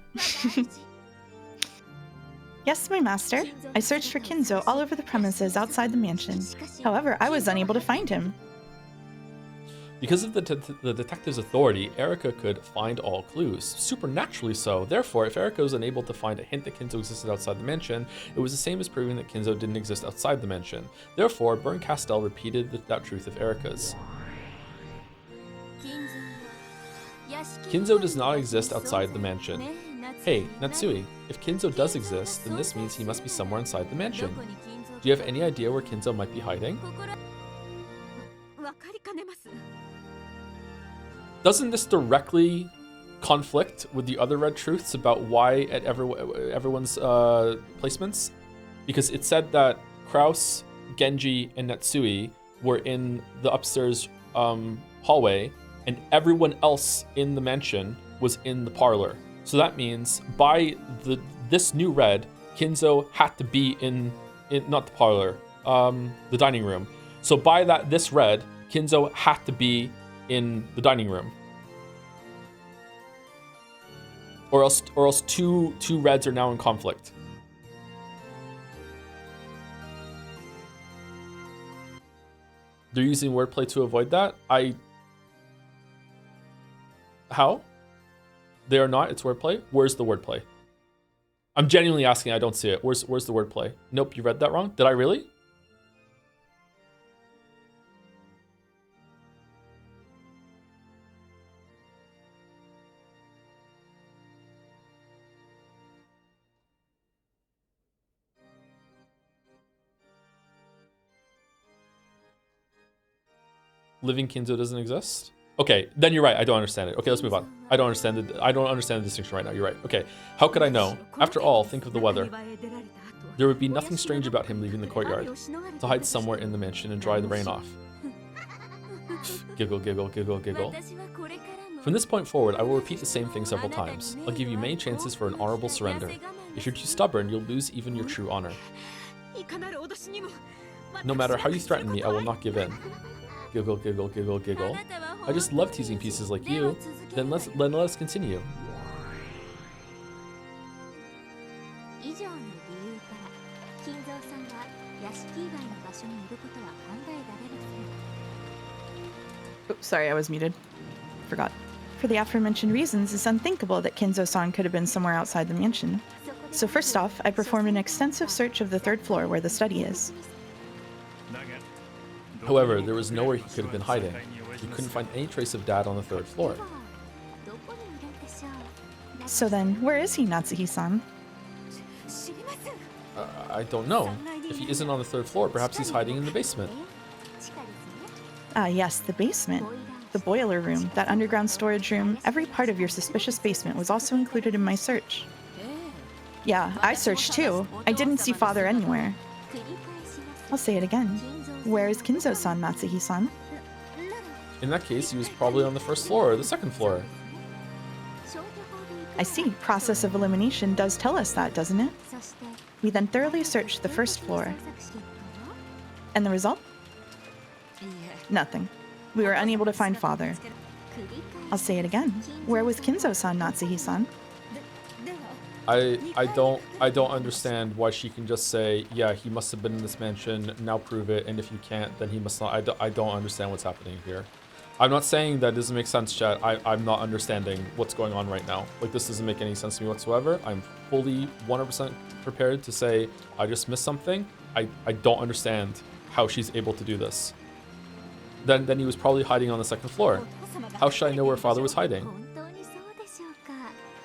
Yes, my master. I searched for Kinzo all over the premises outside the mansion. However, I was unable to find him. Because of the detective's authority, Erika could find all clues, supernaturally so. Therefore, if Erika was unable to find a hint that Kinzo existed outside the mansion, it was the same as proving that Kinzo didn't exist outside the mansion. Therefore, Bern Castell repeated that truth of Erika's. Kinzo does not exist outside the mansion. Hey, Natsui, if Kinzo does exist, then this means he must be somewhere inside the mansion. Do you have any idea where Kinzo might be hiding? Doesn't this directly conflict with the other Red Truths about why at everyone's placements? Because it said that Kraus, Genji, and Natsui were in the upstairs hallway, and everyone else in the mansion was in the parlor. So that means by this new red, Kinzo had to be in not the parlor, the dining room. So by this red, Kinzo had to be in the dining room. Or else two reds are now in conflict. They're using wordplay to avoid that? How? They are not? It's wordplay? Where's the wordplay? I'm genuinely asking, I don't see it. Where's the wordplay? Nope, you read that wrong? Did I really? living Kinzo doesn't exist? Okay, then you're right. I don't understand it. Okay, let's move on. I don't understand the distinction right now. You're right. Okay, how could I know? After all, think of the weather. There would be nothing strange about him leaving the courtyard to hide somewhere in the mansion and dry the rain off. Giggle, giggle, giggle, giggle. From this point forward, I will repeat the same thing several times. I'll give you many chances for an honorable surrender. If you're too stubborn, you'll lose even your true honor. No matter how you threaten me, I will not give in. Giggle, giggle, giggle, giggle. I just love teasing pieces like you. Then let us continue. Oops, sorry, I was muted. Forgot. For the aforementioned reasons, it's unthinkable that Kinzo-san could have been somewhere outside the mansion. So first off, I performed an extensive search of the 3rd floor where the study is. However, there was nowhere he could have been hiding. We couldn't find any trace of Dad on the 3rd floor. So then, where is he, Natsuhi-san? I don't know. If he isn't on the 3rd floor, perhaps he's hiding in the basement. Ah, yes, the basement. The boiler room, that underground storage room, every part of your suspicious basement was also included in my search. Yeah, I searched too. I didn't see Father anywhere. I'll say it again. Where is Kinzo-san, Natsuhi-san? In that case, he was probably on the 1st floor or the 2nd floor. I see. Process of elimination does tell us that, doesn't it? We then thoroughly searched the 1st floor. And the result? Nothing. We were unable to find Father. I'll say it again. Where was Kinzo-san, Natsuhi-san? I don't understand why she can just say, yeah, he must have been in this mansion, now prove it, and if you can't, then he must not. I don't understand what's happening here. I'm not saying that doesn't make sense, chat. I'm not understanding what's going on right now. Like, this doesn't make any sense to me whatsoever. I'm fully 100% prepared to say I just missed something. I don't understand how she's able to do this. Then he was probably hiding on the 2nd floor. How should I know where Father was hiding?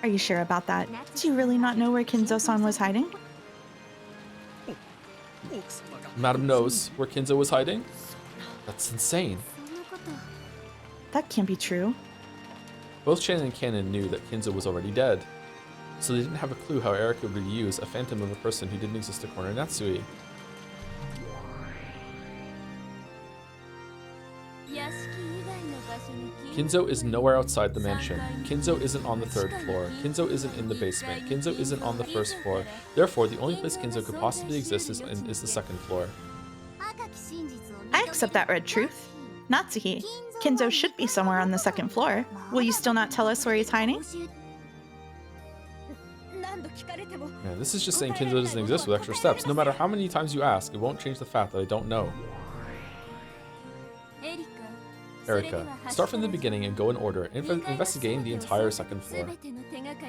Are you sure about that? Do you really not know where Kinzo-san was hiding? Madam knows where Kinzo was hiding? That's insane. That can't be true. Both Shannon and Cannon knew that Kinzo was already dead, so they didn't have a clue how Erika would use a phantom of a person who didn't exist to corner Natsui. Kinzo is nowhere outside the mansion. Kinzo isn't on the 3rd floor. Kinzo isn't in the basement. Kinzo isn't on the 1st floor. Therefore, the only place Kinzo could possibly exist is the 2nd floor. I accept that red truth. Natsuhi, Kinzo should be somewhere on the 2nd floor. Will you still not tell us where he's hiding? Yeah, this is just saying Kinzo doesn't exist with extra steps. No matter how many times you ask, it won't change the fact that I don't know. Erika, start from the beginning and go in order, investigating the entire 2nd floor.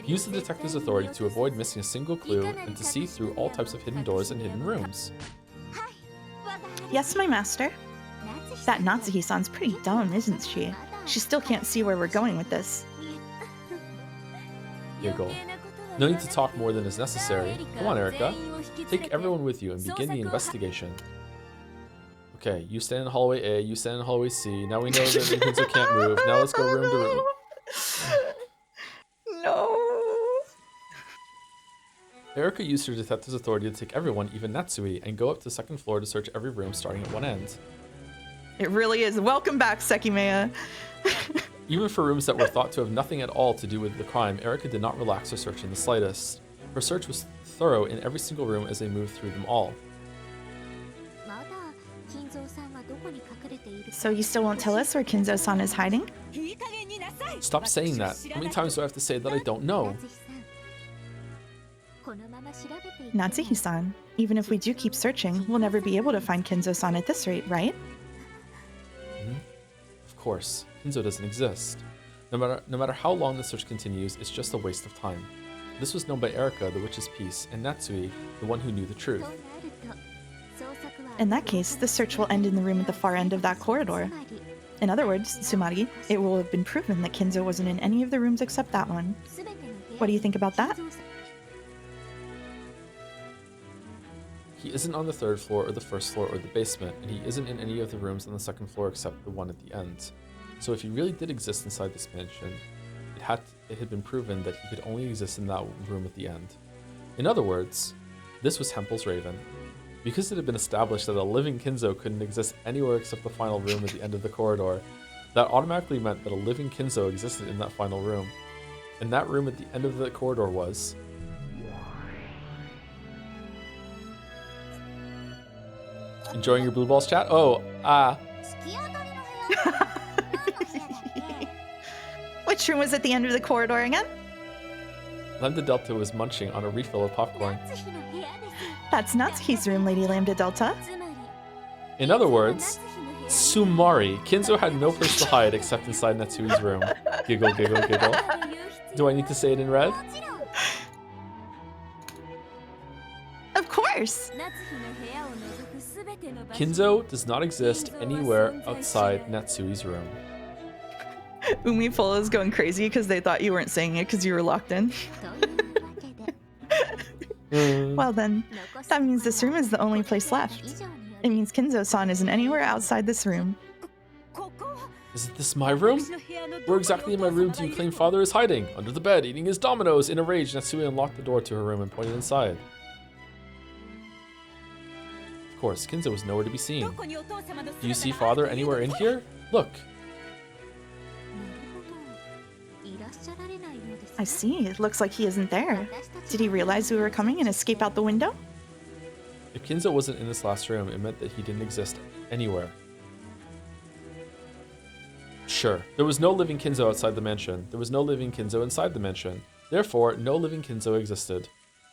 Use the detective's authority to avoid missing a single clue and to see through all types of hidden doors and hidden rooms. Yes, my master. That Natsuhi-san's pretty dumb, isn't she? She still can't see where we're going with this. Giggle. No need to talk more than is necessary. Come on, Erika. Take everyone with you and begin the investigation. Okay, you stand in hallway A, you stand in hallway C. Now we know that Kinzo can't move. Now let's go room to room. No. Erika used her detective's authority to take everyone, even Natsui, and go up to the 2nd floor to search every room starting at one end. It really is. Welcome back, Sekimeya. Even for rooms that were thought to have nothing at all to do with the crime, Erika did not relax her search in the slightest. Her search was thorough in every single room as they moved through them all. So you still won't tell us where Kinzo-san is hiding? Stop saying that. How many times do I have to say that I don't know? Natsuhi-san, even if we do keep searching, we'll never be able to find Kinzo-san at this rate, right? Of course, Kinzo doesn't exist. No matter how long the search continues, it's just a waste of time. This was known by Erika, the witch's piece, and Natsui, the one who knew the truth. In that case, the search will end in the room at the far end of that corridor. In other words, Tsumari, it will have been proven that Kinzo wasn't in any of the rooms except that one. What do you think about that? He isn't on the 3rd floor or the 1st floor or the basement, and he isn't in any of the rooms on the 2nd floor except the one at the end. So if he really did exist inside this mansion, it had been proven that he could only exist in that room at the end. In other words, this was Hempel's Raven. Because it had been established that a living Kinzo couldn't exist anywhere except the final room at the end of the corridor, that automatically meant that a living Kinzo existed in that final room. And that room at the end of the corridor was... Enjoying your blue balls, chat? Oh, Which room was at the end of the corridor again? Lambda Delta was munching on a refill of popcorn. That's Natsuki's room, Lady Lambda Delta. In other words, Sumari. Kinzo had no place to hide except inside Natsui's room. Giggle, giggle, giggle. Do I need to say it in red? Of course! Kinzo does not exist anywhere outside Natsui's room. Umiful is going crazy because they thought you weren't saying it because you were locked in. Well then, that means this room is the only place left. It means Kinzo-san isn't anywhere outside this room. Isn't this my room? Where exactly in my room do you claim father is hiding? Under the bed, eating his dominoes. In a rage, Natsui unlocked the door to her room and pointed inside. Of course, Kinzo was nowhere to be seen. Do you see father anywhere in here? Look. I see. It looks like he isn't there. Did he realize we were coming and escape out the window? If Kinzo wasn't in this last room, it meant that he didn't exist anywhere. Sure, there was no living Kinzo outside the mansion. There was no living Kinzo inside the mansion. Therefore, no living Kinzo existed.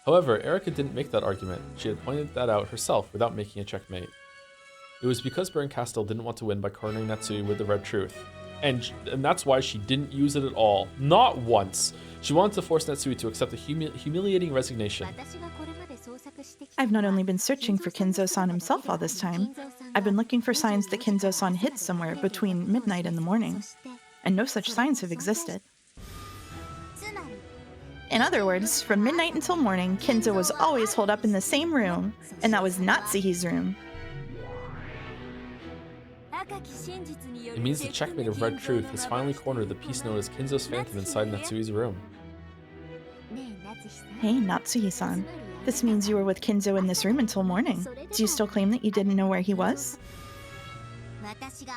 However, Erika didn't make that argument. She had pointed that out herself without making a checkmate. It was because Baron Castell didn't want to win by cornering Natsui with the red truth. And that's why she didn't use it at all. Not once. She wanted to force Natsui to accept a humiliating resignation. I've not only been searching for Kinzo-san himself all this time, I've been looking for signs that Kinzo-san hid somewhere between midnight and the morning. And no such signs have existed. In other words, from midnight until morning, Kinzo was always holed up in the same room, and that was Natsuhi's room. It means the checkmate of Red Truth has finally cornered the piece known as Kinzo's Phantom inside Natsui's room. Hey, Natsuhi-san. This means you were with Kinzo in this room until morning. Do you still claim that you didn't know where he was?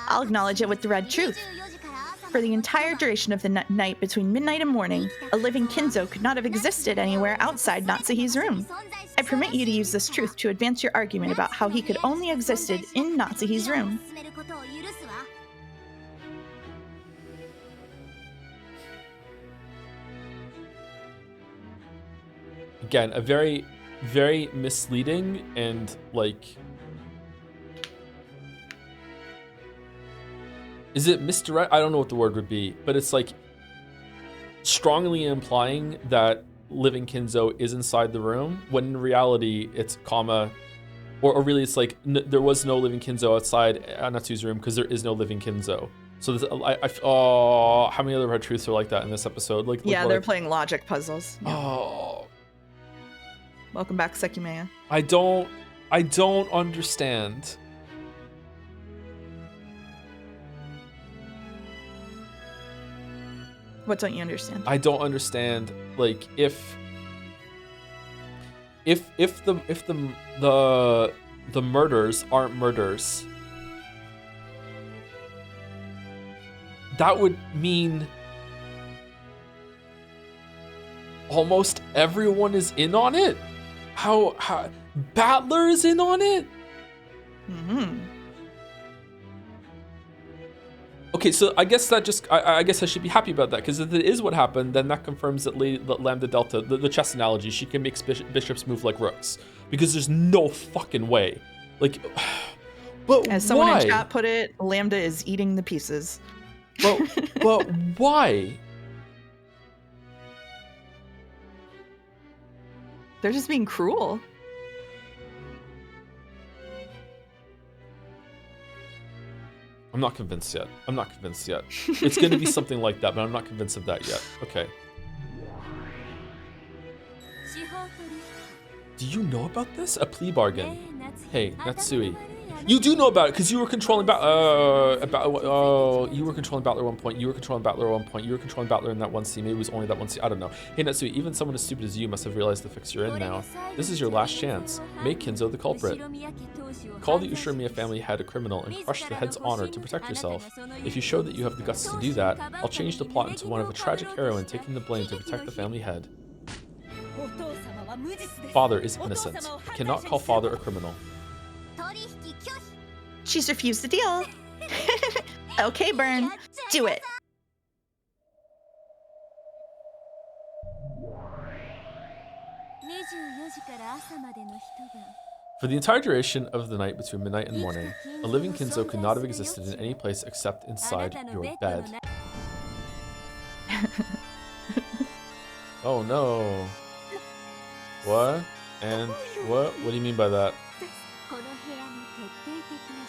I'll acknowledge it with the red truth. For the entire duration of the night between midnight and morning, a living Kinzo could not have existed anywhere outside Natsuhi's room. I permit you to use this truth to advance your argument about how he could only existed in Natsuhi's room. Again, a very, very misleading and, like... Is it misdirect? I don't know what the word would be, but it's like strongly implying that living Kinzo is inside the room, when in reality it's comma, or really it's like there was no living Kinzo outside Natsu's room because there is no living Kinzo. So this, oh, how many other red truths are like that in this episode? Like yeah, they're playing logic puzzles. Yeah. Oh, welcome back, Sekimeya. I don't understand. What don't you understand? I don't understand. Like if the murders aren't murders, that would mean almost everyone is in on it. How Battler is in on it? Mm-hmm. Okay, so I guess that just, I guess I should be happy about that, because if it is what happened, then that confirms that Lambda Delta, the chess analogy, she can make bishops move like rooks, because there's no fucking way. Like, but as someone why? in chat put it, Lambda is eating the pieces. But why? They're just being cruel. I'm not convinced yet. It's going to be something like that, but I'm not convinced of that yet. Okay. Do you know about this? A plea bargain. Hey, Natsui. You do know about it because you were controlling you were controlling Battler at one point. You were controlling Battler at one point. You were controlling Battler in that one scene. Maybe it was only that one scene. I don't know. Hey, Natsui, even someone as stupid as you must have realized the fix you're in now. This is your last chance. Make Kinzo the culprit. Call the Ushirimiya family head a criminal and crush the head's honor to protect yourself. If you show that you have the guts to do that, I'll change the plot into one of a tragic heroine taking the blame to protect the family head. Father is innocent. Cannot call father a criminal. She's refused the deal. Okay, Burn. Do it. For the entire duration of the night between midnight and morning, a living Kinzo could not have existed in any place except inside your bed. Oh no. What? And what? What do you mean by that?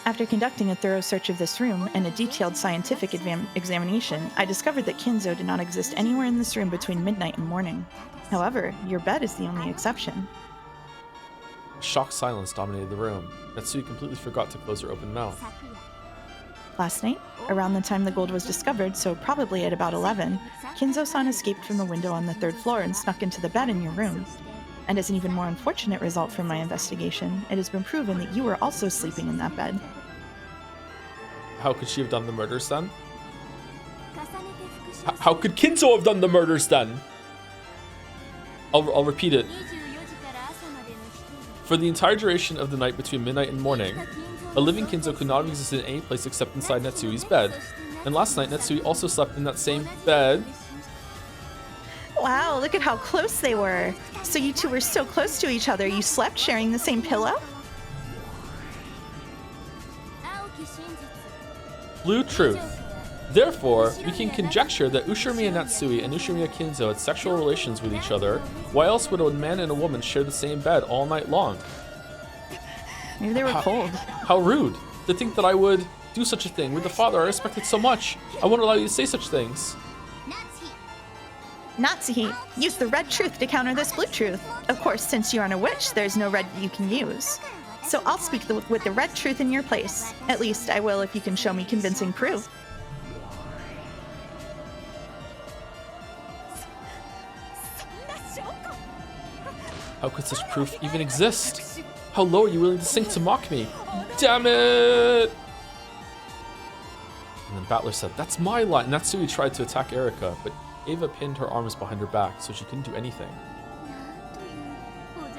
After conducting a thorough search of this room and a detailed scientific examination, I discovered that Kinzo did not exist anywhere in this room between midnight and morning. However, your bed is the only exception. Shocked silence dominated the room. Natsui completely forgot to close her open mouth. Last night, around the time the gold was discovered, so probably at about 11, Kinzo-san escaped from the window on the 3rd floor and snuck into the bed in your room. And as an even more unfortunate result from my investigation, it has been proven that you were also sleeping in that bed. How could she have done the murders then? How could Kinzo have done the murders then? I'll repeat it. For the entire duration of the night between midnight and morning, a living Kinzo could not have existed in any place except inside Natsui's bed. And last night, Natsui also slept in that same bed. Wow, look at how close they were. So you two were so close to each other, you slept sharing the same pillow? Blue truth. Therefore, we can conjecture that Ushirimiya Natsui and Ushirimiya Kinzo had sexual relations with each other. Why else would a man and a woman share the same bed all night long? Maybe they were cold. How rude. To think that I would do such a thing with the father I respected so much. I won't allow you to say such things. Natsuhi, use the red truth to counter this blue truth. Of course, since you aren't a witch, there's no red you can use. So I'll speak with the red truth in your place. At least I will if you can show me convincing proof. How could such proof even exist? How low are you willing to sink to mock me? Damn it! And then Battler said, that's my line. Natsui tried to attack Erika, but Ava pinned her arms behind her back, so she couldn't do anything.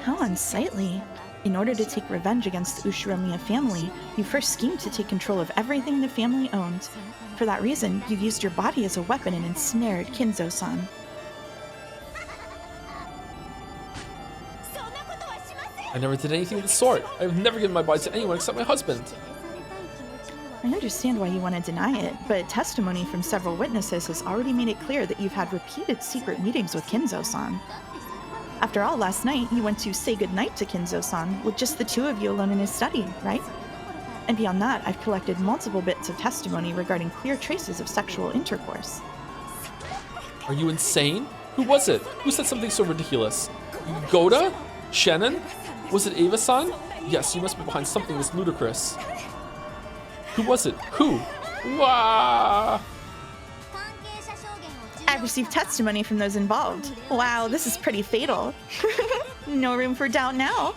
How unsightly. In order to take revenge against the Ushirimiya family, you first schemed to take control of everything the family owned. For that reason, you used your body as a weapon and ensnared Kinzo-san. I never did anything of the sort. I have never given my body to anyone except my husband. I understand why you want to deny it, but testimony from several witnesses has already made it clear that you've had repeated secret meetings with Kinzo-san. After all, last night, you went to say goodnight to Kinzo-san with just the two of you alone in his study, right? And beyond that, I've collected multiple bits of testimony regarding clear traces of sexual intercourse. Are you insane? Who was it? Who said something so ridiculous? Goda? Shannon? Was it Ava-san? Yes, you must be behind something this ludicrous. Who was it? Who? Wah! I've received testimony from those involved. Wow, this is pretty fatal. No room for doubt now.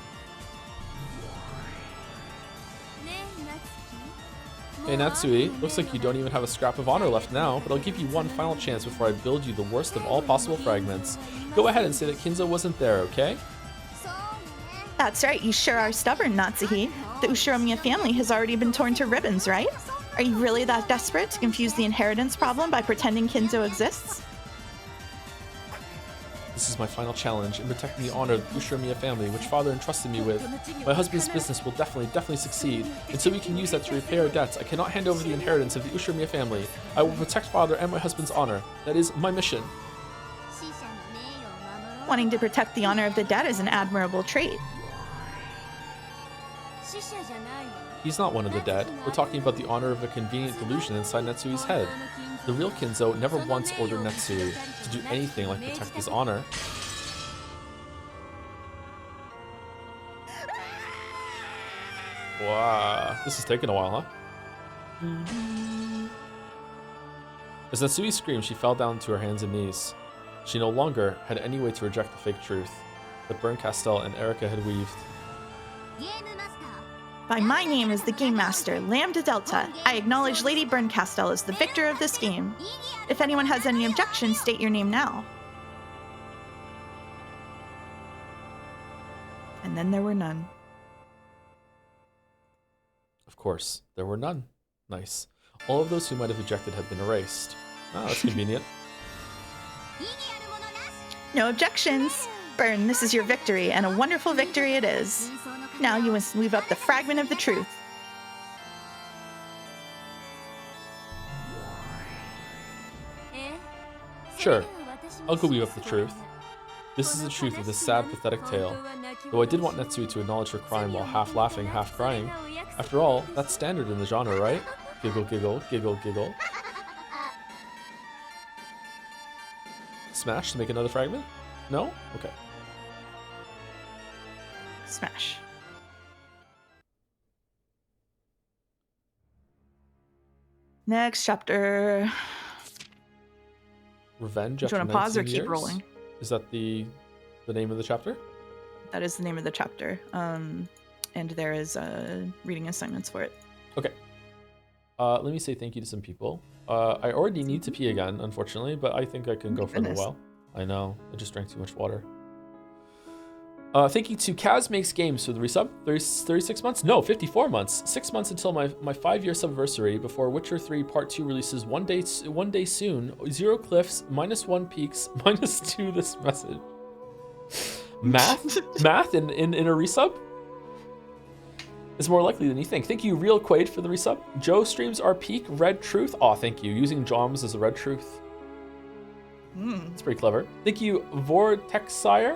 Hey Natsui, looks like you don't even have a scrap of honor left now, but I'll give you one final chance before I build you the worst of all possible fragments. Go ahead and say that Kinzo wasn't there, okay? That's right, you sure are stubborn, Natsuhi. The Ushirimiya family has already been torn to ribbons, right? Are you really that desperate to confuse the inheritance problem by pretending Kinzo exists? This is my final challenge in protecting the honor of the Ushirimiya family, which father entrusted me with. My husband's business will definitely succeed, and so we can use that to repay our debts. I cannot hand over the inheritance of the Ushirimiya family. I will protect father and my husband's honor. That is my mission. Wanting to protect the honor of the dead is an admirable trait. He's not one of the dead. We're talking about the honor of a convenient delusion inside Natsui's head. The real Kinzo never once ordered Natsui to do anything like protect his honor. Wow. This is taking a while, huh? As Natsui screamed, she fell down to her hands and knees. She no longer had any way to reject the fake truth that Berncastel and Erica had weaved. By my name is the Game Master, Lambda Delta. I acknowledge Lady Berncastel as the victor of this game. If anyone has any objections, state your name now. And then there were none. Of course, there were none. Nice. All of those who might have objected had been erased. Ah, that's convenient. No objections. Bern, this is your victory, and a wonderful victory it is. Now you must weave up the fragment of the truth. Sure, I'll go weave up the truth. This is the truth of this sad, pathetic tale. Though I did want Natsui to acknowledge her crime while half laughing, half crying. After all, that's standard in the genre, right? Giggle, giggle, giggle, giggle. Smash to make another fragment? No? Okay. Smash. Next chapter. Revenge Do you after want to pause or 19 keep years? rolling? Is that the name of the chapter? That is the name of the chapter. And there is reading assignments for it. Okay. Let me say thank you to some people. I already need to pee again, unfortunately, but I think I can go for a little while. I know. I just drank too much water. Thank you to Kaz Makes Games for the resub. 36 months? No, 54 months. 6 months until my 5-year subversary before Witcher 3 Part 2 releases one day soon. 0 cliffs, -1 peaks, -2 this message. Math in a resub? It's more likely than you think. Thank you, Real Quaid, for the resub. Joe streams our peak Red Truth. Aw, thank you. Using Joms as a Red Truth. It's pretty clever. Thank you, Vortexire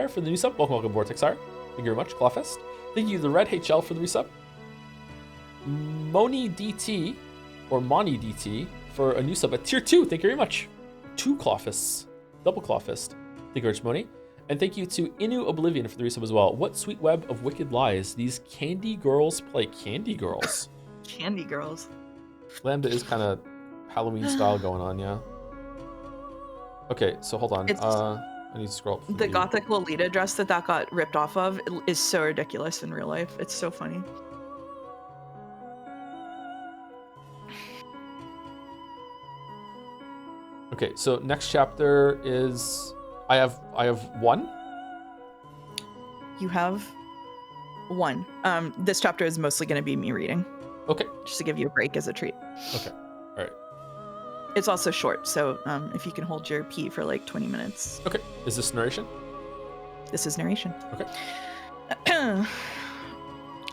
for the new sub. Welcome, Vortexire. Thank you very much, Clawfest. Thank you, the Red HL, for the resub. Moni DT, or Moni DT, for a new sub at tier 2. Thank you very much. 2 Clawfists. Double Clawfist. Thank you very much, Moni. And thank you to Inu Oblivion for the resub as well. What sweet web of wicked lies these candy girls play. Candy girls? Candy girls. Lambda is kind of Halloween style going on, yeah. Okay, so hold on. I need to scroll up. The gothic Lolita dress that got ripped off of is so ridiculous in real life. It's so funny. Okay, so next chapter is I have 1. You have 1. This chapter is mostly going to be me reading. Okay. Just to give you a break as a treat. Okay. All right. It's also short, so if you can hold your pee for like 20 minutes. Okay. Is this narration? This is narration. Okay.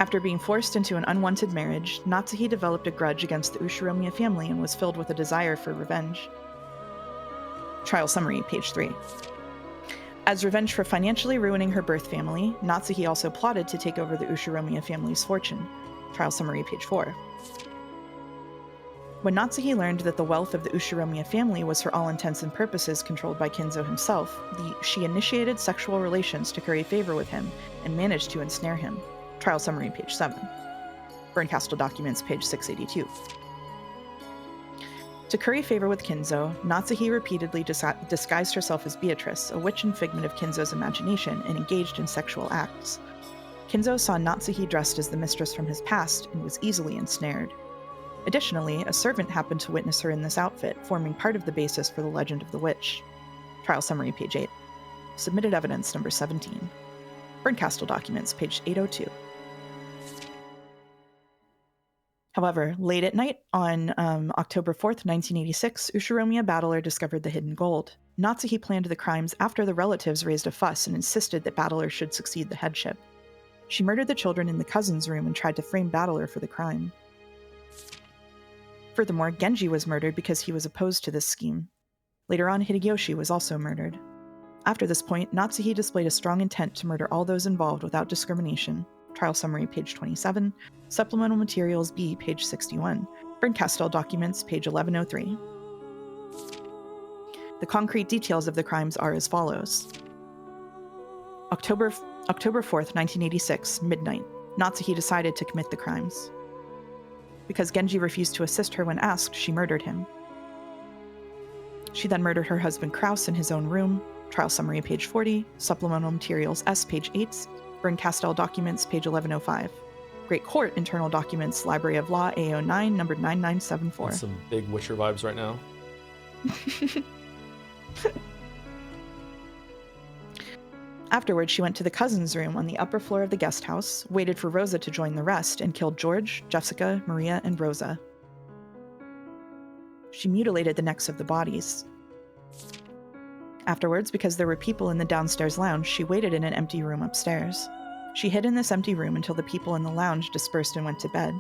After being forced into an unwanted marriage, Natsuhi developed a grudge against the Ushiromiya family and was filled with a desire for revenge. Trial summary, page 3. As revenge for financially ruining her birth family, Natsuhi also plotted to take over the Ushiromiya family's fortune. Trial summary, page 4. When Natsuhi learned that the wealth of the Ushiromiya family was for all intents and purposes controlled by Kinzo himself, she initiated sexual relations to curry favor with him and managed to ensnare him. Trial summary, page 7. Berncastel documents, page 682. To curry favor with Kinzo, Natsuhi repeatedly disguised herself as Beatrice, a witch and figment of Kinzo's imagination, and engaged in sexual acts. Kinzo saw Natsuhi dressed as the mistress from his past and was easily ensnared. Additionally, a servant happened to witness her in this outfit, forming part of the basis for the legend of the witch. Trial summary, page 8. Submitted evidence number 17. Berncastel documents, page 802. However, late at night on October 4th, 1986, Ushiromiya Battler discovered the hidden gold. Natsuhi planned the crimes after the relatives raised a fuss and insisted that Battler should succeed the headship. She murdered the children in the cousin's room and tried to frame Battler for the crime. Furthermore, Genji was murdered because he was opposed to this scheme. Later on, Hideyoshi was also murdered. After this point, Natsuhi displayed a strong intent to murder all those involved without discrimination. Trial summary, page 27. Supplemental materials B, page 61. Berncastel documents, page 1103. The concrete details of the crimes are as follows. October 4th, 1986, midnight. Natsuki decided to commit the crimes. Because Genji refused to assist her when asked, she murdered him. She then murdered her husband Kraus in his own room. Trial summary, page 40. Supplemental materials S, page 8. Bernkastel documents, page 1105. Great Court internal documents, Library of Law, A09, number 9974. That's some big Witcher vibes right now. Afterwards, she went to the cousin's room on the upper floor of the guest house, waited for Rosa to join the rest, and killed George, Jessica, Maria, and Rosa. She mutilated the necks of the bodies. Afterwards, because there were people in the downstairs lounge, she waited in an empty room upstairs. She hid in this empty room until the people in the lounge dispersed and went to bed.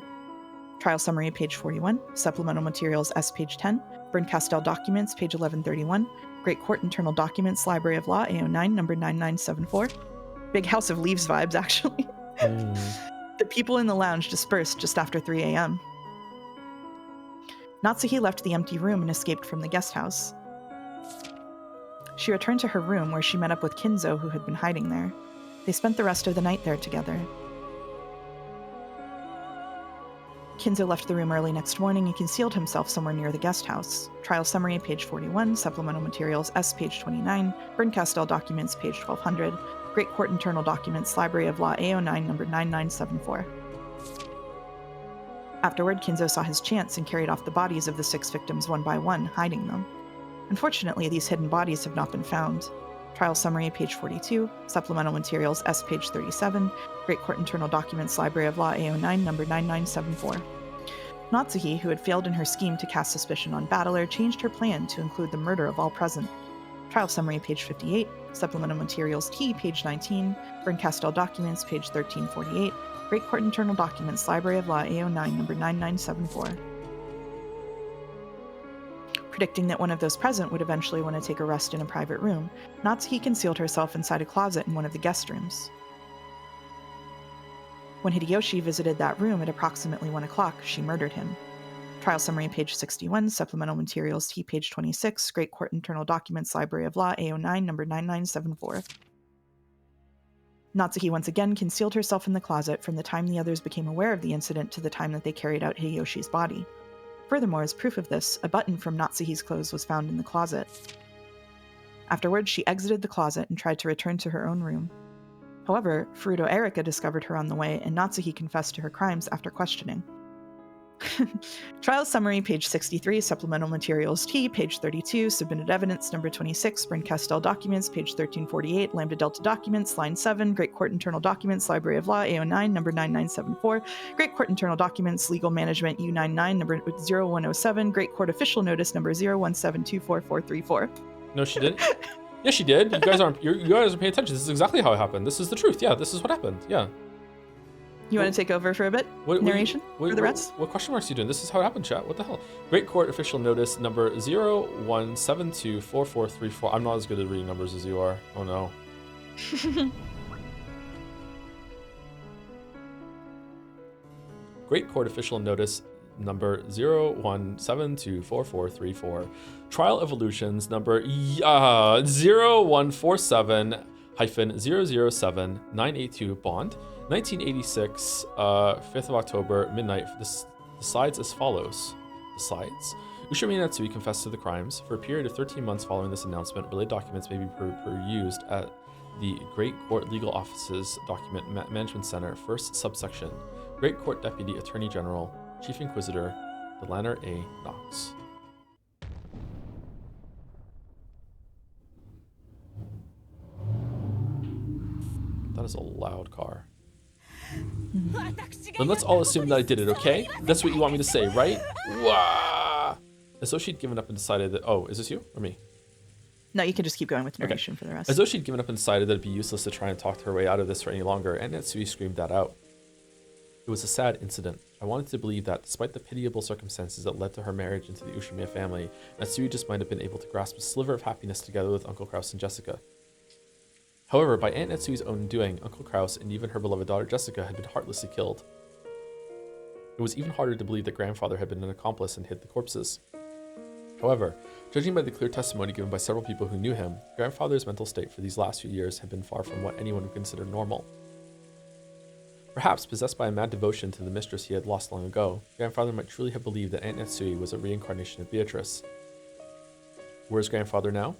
Trial summary, page 41. Supplemental materials S, page 10. Bernkastel documents, page 1131. Great Court internal documents, Library of Law, A09, number 9974. Big House of Leaves vibes, actually. The people in the lounge dispersed just after 3 a.m. Natsuki left the empty room and escaped from the guest house. She returned to her room where she met up with Kinzo, who had been hiding there. They spent the rest of the night there together. Kinzo left the room early next morning and concealed himself somewhere near the guest house. Trial summary, page 41. Supplemental materials S, page 29. Bernkastel documents, page 1200. Great Court internal documents, Library of Law, A09, number 9974. Afterward, Kinzo saw his chance and carried off the bodies of the 6 victims one by one, hiding them. Unfortunately, these hidden bodies have not been found. Trial summary, page 42. Supplemental materials S, page 37. Great Court internal documents, Library of Law, A09, number 9974. Natsuki, who had failed in her scheme to cast suspicion on Bandle, changed her plan to include the murder of all present. Trial summary, page 58. Supplemental materials T, page 19. Bernkastel documents, page 1348. Great Court internal documents, Library of Law, A09, number 9974. Predicting that one of those present would eventually want to take a rest in a private room, Natsuki concealed herself inside a closet in one of the guest rooms. When Hideyoshi visited that room at approximately 1 o'clock, she murdered him. Trial summary, page 61, supplemental materials T, page 26, Great Court internal documents, Library of Law, A09, number 9974. Natsuki once again concealed herself in the closet from the time the others became aware of the incident to the time that they carried out Hideyoshi's body. Furthermore, as proof of this, a button from Natsuki's clothes was found in the closet. Afterwards, she exited the closet and tried to return to her own room. However, Furuto Erika discovered her on the way, and Natsuki confessed to her crimes after questioning. Trial summary, page 63, supplemental materials T, page 32, submitted evidence, number 26, Bernkastel documents, page 1348, Lambda Delta documents, line 7, Great Court internal documents, Library of Law, A09, number 9974, Great Court internal documents, Legal Management, U99, number 0107, Great Court official notice, number 01724434. No, she didn't. Yeah, she did. You guys aren't paying attention. This is exactly how it happened. This is the truth. Yeah, this is what happened. Yeah. You want to take over for a bit? Narration for the rest? What question marks are you doing? This is how it happened, chat. What the hell? Great Court official notice number 01724434. I'm not as good at reading numbers as you are. Oh no. Great Court official notice number 01724434. Trial evolutions number 0147-007-982 bond. 1986, 5th of October, midnight. The sides as follows. The sides. Ushimi Natsui confessed to the crimes. For a period of 13 months following this announcement, related documents may be perused at the Great Court Legal Office's Document Management Center, first subsection. Great Court Deputy Attorney General, Chief Inquisitor, Delaner A. Knox. That is a loud car. Then let's all assume that I did it, okay? That's what you want me to say, right? Wah! As though she'd given up and decided that... Oh, is this you or me? No, you can just keep going with narration for the rest. As though she'd given up and decided that it'd be useless to try and talk her way out of this for any longer, and Natsui screamed that out. It was a sad incident. I wanted to believe that, despite the pitiable circumstances that led to her marriage into the Ushimiya family, Natsui just might have been able to grasp a sliver of happiness together with Uncle Kraus and Jessica. However, by Aunt Natsui's own doing, Uncle Kraus and even her beloved daughter Jessica had been heartlessly killed. It was even harder to believe that grandfather had been an accomplice and hid the corpses. However, judging by the clear testimony given by several people who knew him, grandfather's mental state for these last few years had been far from what anyone would consider normal. Perhaps possessed by a mad devotion to the mistress he had lost long ago, Grandfather might truly have believed that Aunt Natsui was a reincarnation of Beatrice. Where is Grandfather now?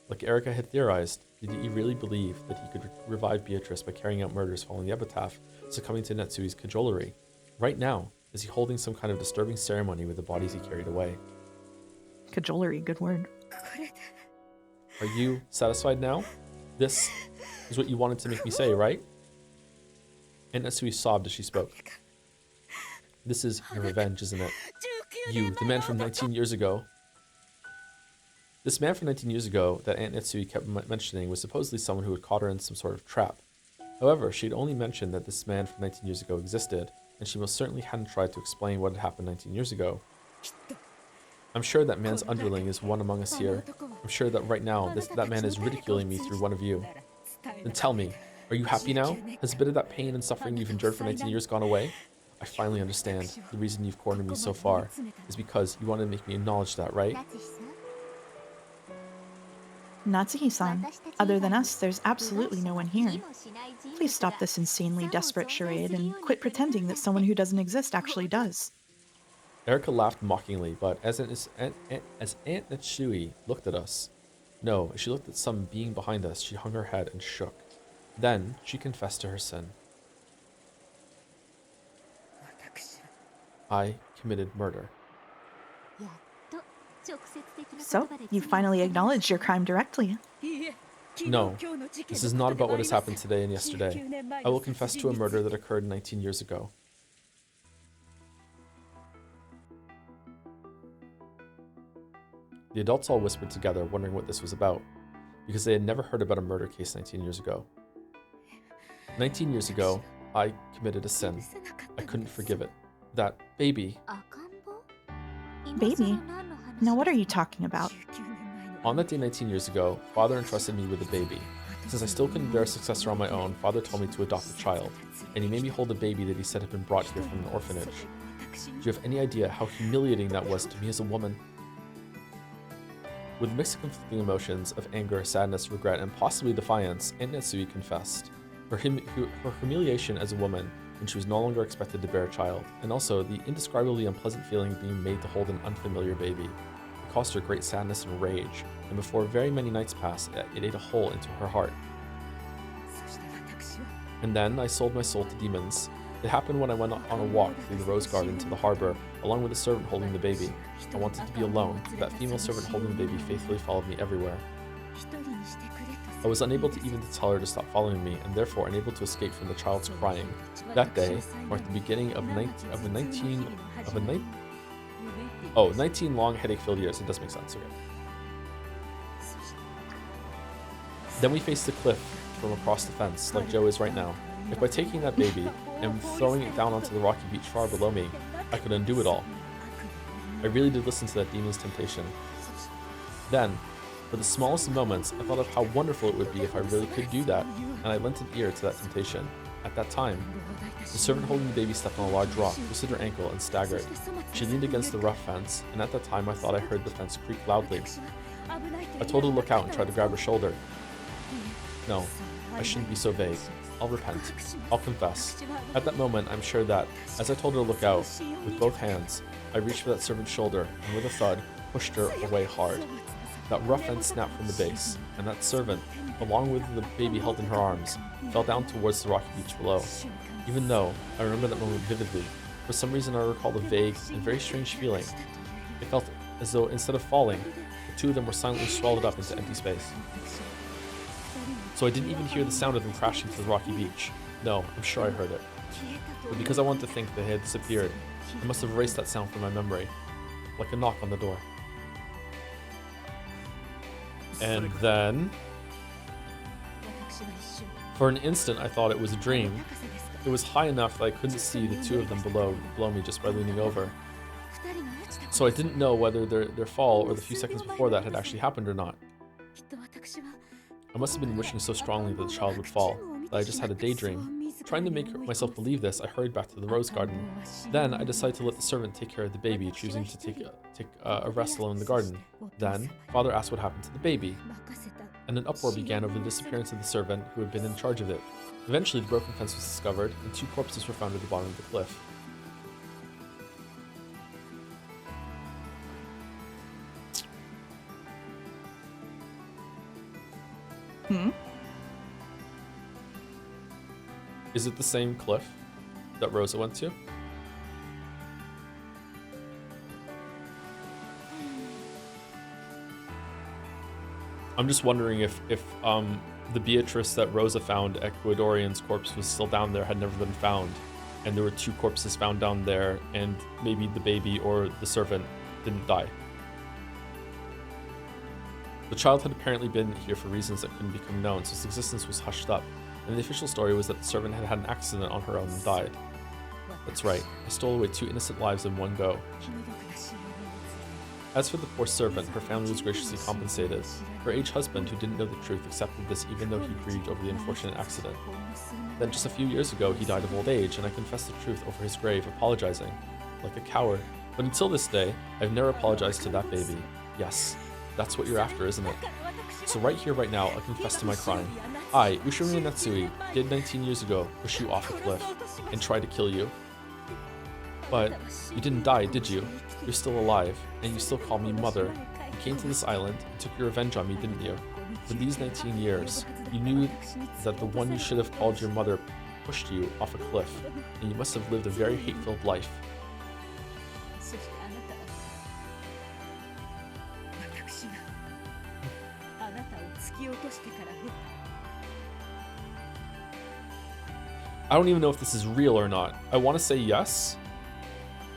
Like Erika had theorized, did he really believe that he could revive Beatrice by carrying out murders following the epitaph, succumbing to Natsui's cajolery? Right now, is he holding some kind of disturbing ceremony with the bodies he carried away? Cajolery, good word. Are you satisfied now? This is what you wanted to make me say, right? Aunt Natsui sobbed as she spoke. This is your revenge, isn't it? You, the man from 19 years ago. This man from 19 years ago that Aunt Natsui kept mentioning was supposedly someone who had caught her in some sort of trap. However, she'd only mentioned that this man from 19 years ago existed, and she most certainly hadn't tried to explain what had happened 19 years ago. I'm sure that man's underling is one among us here. I'm sure that right now, that man is ridiculing me through one of you. Then tell me, are you happy now? Has a bit of that pain and suffering you've endured for 19 years gone away? I finally understand. The reason you've cornered me so far is because you wanted to make me acknowledge that, right? Natsuki-san, other than us, there's absolutely no one here. Please stop this insanely desperate charade and quit pretending that someone who doesn't exist actually does. Erika laughed mockingly, but as Aunt Natsui looked at us, no, as she looked at some being behind us, she hung her head and shook. Then she confessed to her sin. I committed murder. So, you finally acknowledged your crime directly. No, this is not about what has happened today and yesterday. I will confess to a murder that occurred 19 years ago. The adults all whispered together, wondering what this was about, because they had never heard about a murder case 19 years ago. 19 years ago, I committed a sin. I couldn't forgive it. That baby. Baby? Now what are you talking about? On that day 19 years ago, Father entrusted me with a baby. Since I still couldn't bear a successor on my own, Father told me to adopt a child, and he made me hold a baby that he said had been brought here from an orphanage. Do you have any idea how humiliating that was to me as a woman? With mixed conflicting emotions of anger, sadness, regret, and possibly defiance, Aunt Natsui confessed. Her humiliation as a woman when she was no longer expected to bear a child, and also the indescribably unpleasant feeling of being made to hold an unfamiliar baby. It caused her great sadness and rage, and before very many nights passed, it ate a hole into her heart. And then I sold my soul to demons. It happened when I went on a walk through the rose garden to the harbor, along with a servant holding the baby. I wanted to be alone, but that female servant holding the baby faithfully followed me everywhere. I was unable to even tell her to stop following me, and therefore unable to escape from the child's crying. That day marked the beginning of 19 long headache-filled years. It does make sense, okay. Then we faced the cliff from across the fence, like Joe is right now. If by taking that baby and throwing it down onto the rocky beach far below me, I could undo it all. I really did listen to that demon's temptation. Then, for the smallest of moments, I thought of how wonderful it would be if I really could do that, and I lent an ear to that temptation. At that time, the servant holding the baby stepped on a large rock, twisted her ankle, and staggered. She leaned against the rough fence, and at that time I thought I heard the fence creak loudly. I told her to look out and tried to grab her shoulder. No, I shouldn't be so vague. I'll repent. I'll confess. At that moment, I'm sure that, as I told her to look out, with both hands, I reached for that servant's shoulder, and with a thud, pushed her away hard. That rough end snapped from the base, and that servant, along with the baby held in her arms, fell down towards the rocky beach below. Even though I remember that moment vividly, for some reason I recalled a vague and very strange feeling. It felt as though instead of falling, the two of them were silently swallowed up into empty space. So I didn't even hear the sound of them crashing to the rocky beach. No, I'm sure I heard it. But because I wanted to think that they had disappeared, I must have erased that sound from my memory, like a knock on the door. And then, for an instant I thought it was a dream. It was high enough that I couldn't see the two of them below me just by leaning over. So I didn't know whether their fall or the few seconds before that had actually happened or not. I must have been wishing so strongly that the child would fall, that I just had a daydream. Trying to make myself believe this, I hurried back to the rose garden. Then I decided to let the servant take care of the baby, choosing to take a rest alone in the garden. Then, Father asked what happened to the baby. and an uproar began over the disappearance of the servant who had been in charge of it. Eventually, the broken fence was discovered, and 2 corpses were found at the bottom of the cliff. Is it the same cliff that Rosa went to? I'm just wondering if the Beatrice that Rosa found, Ecuadorian's corpse, was still down there, had never been found, and there were 2 corpses found down there, and maybe the baby or the servant didn't die. The child had apparently been here for reasons that couldn't become known, so its existence was hushed up, and the official story was that the servant had had an accident on her own and died. That's right, I stole away 2 innocent lives in one go. As for the poor servant, her family was graciously compensated. Her aged husband, who didn't know the truth, accepted this even though he grieved over the unfortunate accident. Then just a few years ago, he died of old age, and I confessed the truth over his grave, apologizing. Like a coward. But until this day, I've never apologized to that baby. Yes, that's what you're after, isn't it? So right here, right now, I'll confess to my crime. I, Ushimi Natsui, did 19 years ago push you off a cliff and try to kill you. But you didn't die, did you? You're still alive, and you still call me mother. You came to this island and took your revenge on me, didn't you? For these 19 years, you knew that the one you should have called your mother pushed you off a cliff, and you must have lived a very hate-filled life. I don't even know if this is real or not. I want to say yes.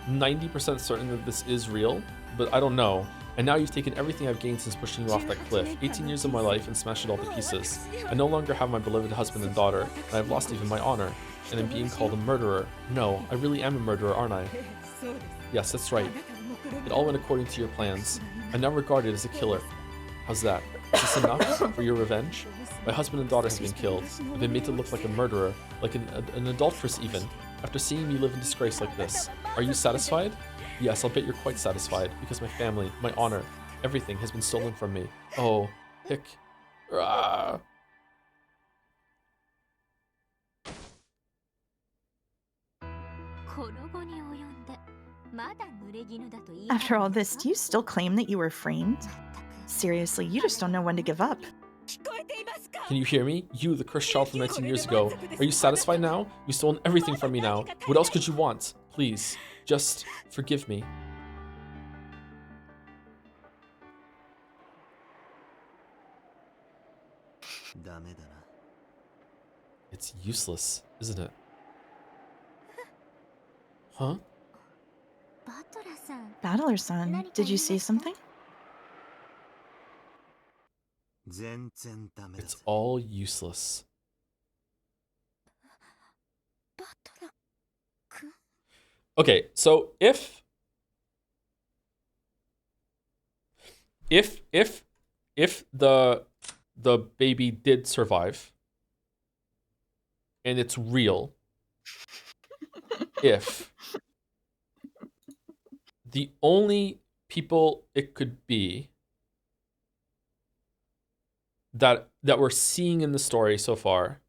90% certain that this is real, but I don't know. And now you've taken everything I've gained since pushing you off that cliff, 18 years of my life, and smashed it all to pieces. I no longer have my beloved husband and daughter, and I've lost even my honor. And I'm being called a murderer. No, I really am a murderer, aren't I? Yes, that's right. It all went according to your plans. I'm now regarded as a killer. How's that? Is this enough for your revenge? My husband and daughter have been killed. I've been made to look like a murderer, like an adulteress even, after seeing me live in disgrace like this. Are you satisfied? Yes, I'll bet you're quite satisfied, because my family, my honor, everything has been stolen from me. Oh, hick. Rah. After all this, do you still claim that you were framed? Seriously, you just don't know when to give up. Can you hear me? You, the cursed child from 19 years ago. Are you satisfied now? You've stolen everything from me now. What else could you want? Please, just forgive me. It's useless, isn't it? Huh? Bandler-san, did you see something? It's all useless. Okay, so if the baby did survive and it's real, if the only people it could be that we're seeing in the story so far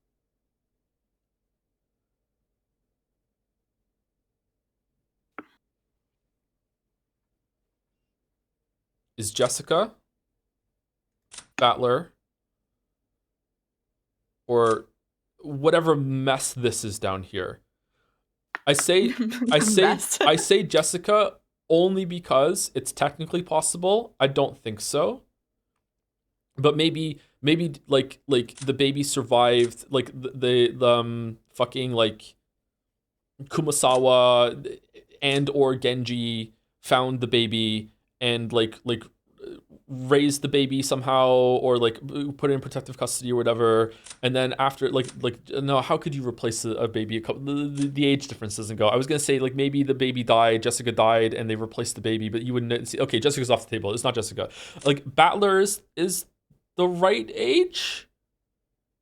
is Jessica, Battler, or whatever mess this is down here. I say Jessica only because it's technically possible. I don't think so. But maybe like the baby survived, like the fucking like Kumasawa and or Genji found the baby and like raised the baby somehow, or like put it in protective custody or whatever, and then after like no, how could you replace a baby? The age difference doesn't go. I was gonna say like maybe the baby died, Jessica died, and they replaced the baby, but you wouldn't see. Okay, Jessica's off the table. It's not Jessica. Like Battler is the right age.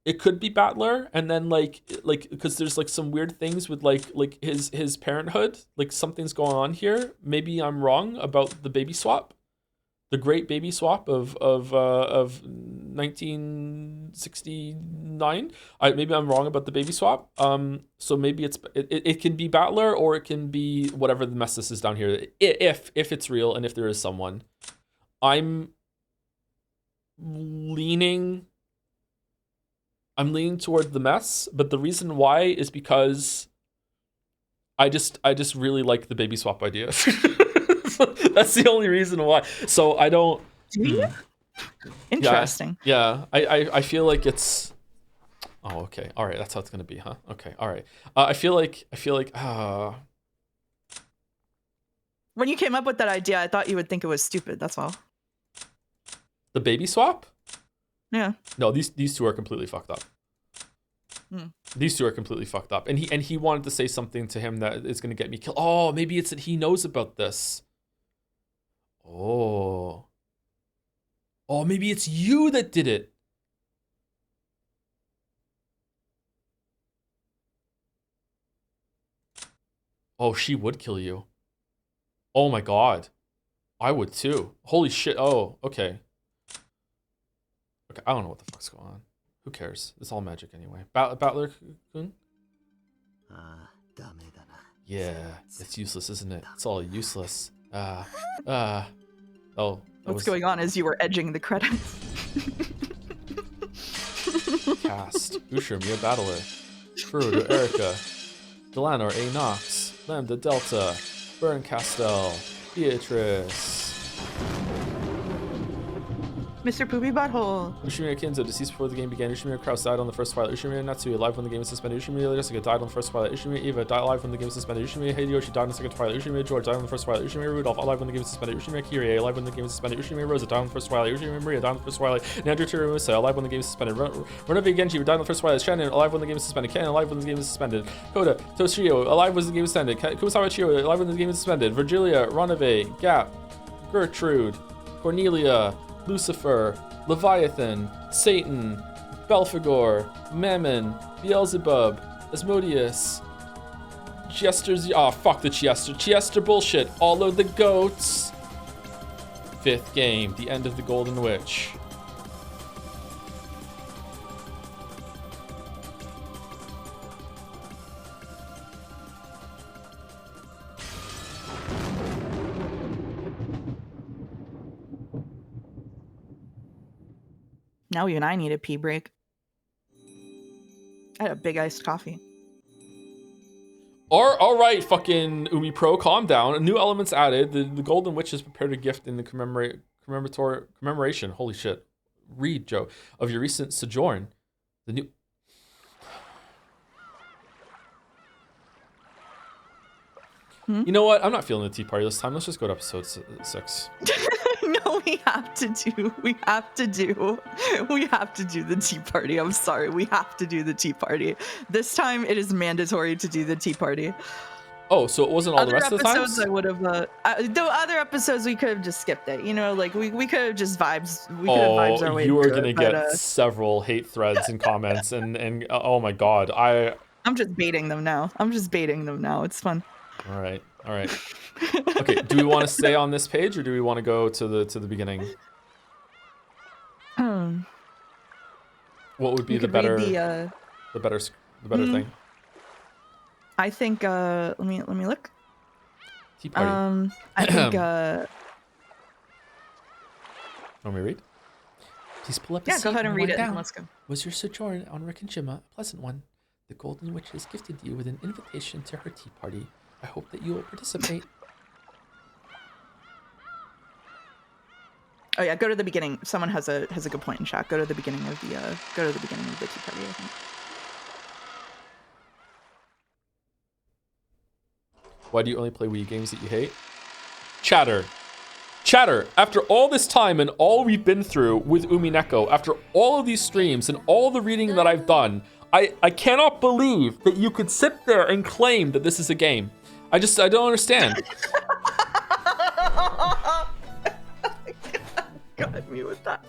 It could be Battler, and then like because there's like some weird things with like his parenthood, like something's going on here. Maybe I'm wrong about the baby swap. the great baby swap of 1969. Maybe I'm wrong about the baby swap. So maybe it can be Battler, or it can be whatever the mess this is down here. If it's real, and if there is someone, I'm leaning toward the mess, but the reason why is because I just really like the baby swap idea. That's the only reason why. So I don't. Do you? Interesting. Yeah. I feel like it's. Oh, okay. All right. That's how it's gonna be, huh? Okay. All right. I feel like. When you came up with that idea, I thought you would think it was stupid. That's all. The baby swap? Yeah. No, these two are completely fucked up. These two are completely fucked up. And he wanted to say something to him that is gonna get me killed. Oh, maybe it's that he knows about this. Oh, maybe it's you that did it. Oh, she would kill you. Oh my god. I would too. Holy shit. Oh, okay. Okay, I don't know what the fuck's going on. Who cares? It's all magic anyway. Battler-kun? Yeah, it's useless, isn't it? It's all useless. Oh, What's going on is you were edging the credits. Cast. Ushir, Battler. Frodo, Erica. Delanor, A. Nox. Lambda, Delta. Burn Castell. Beatrice. Mr. Poopy Butthole. Ushimura Kinzo, deceased before the game began. Ushimura Kraus died on the first twilight. Ushimura Natsuya, alive when the game was suspended. Ushimura Jessica died on the first twilight. Ushimura Eva died alive when the game was suspended. Ushimura Hideyoshi died on the second twilight. Ushimura George died on the first twilight. Ushimura Rudolph alive when the game was suspended. Ushimura Kirie alive when the game was suspended. Ushimura Rosa died on the first twilight. Ushimura Maria died on the first twilight. Nandra Tiramusa alive when the game was suspended. Runovi Genji died on the first twilight. Shannon alive when the game was suspended. Ken alive when the game was suspended. Koda Toshio alive when the game was suspended. Kumasawa Chio alive when the game was suspended. Virgilia, Runovi, Gap, Gertrude, Cornelia, Lucifer, Leviathan, Satan, Belphegor, Mammon, Beelzebub, Asmodeus, Chester's. Oh, fuck the Chester. Chester bullshit. All of the goats. Fifth game, the end of the Golden Witch. Now even I need a pee break. I had a big iced coffee. All right, fucking Umi Pro, calm down. New elements added. The Golden Witch has prepared a gift in the commemoration. Holy shit. Read, Joe, of your recent sojourn. The new. You know what? I'm not feeling the tea party this time. Let's just go to episode 6. No, we have to do the tea party. I'm sorry. We have to do the tea party. This time it is mandatory to do the tea party. Oh, so it wasn't all the rest of the times? I would have, the other episodes we could have just skipped it. You know, like we could have just vibes. We could have vibes our way. You are going to get several hate threads and comments and oh my God. I'm just baiting them now. It's fun. All right. Okay, do we want to stay on this page or do we want to go to the beginning? What would be the better thing? I think let me look. Tea party. I think Want me to read? Please pull up a yeah, seat go ahead and read it down. and let's go. Was your sojourn on Rikkenshima a pleasant one? The Golden Witch has gifted you with an invitation to her tea party. I hope that you will participate. Oh yeah, go to the beginning. Someone has a good point in chat. Go to the beginning of the tea party, I think. Why do you only play Wii games that you hate? Chatter, after all this time and all we've been through with Umineko, after all of these streams and all the reading that I've done, I cannot believe that you could sit there and claim that this is a game. I don't understand. Got me with that.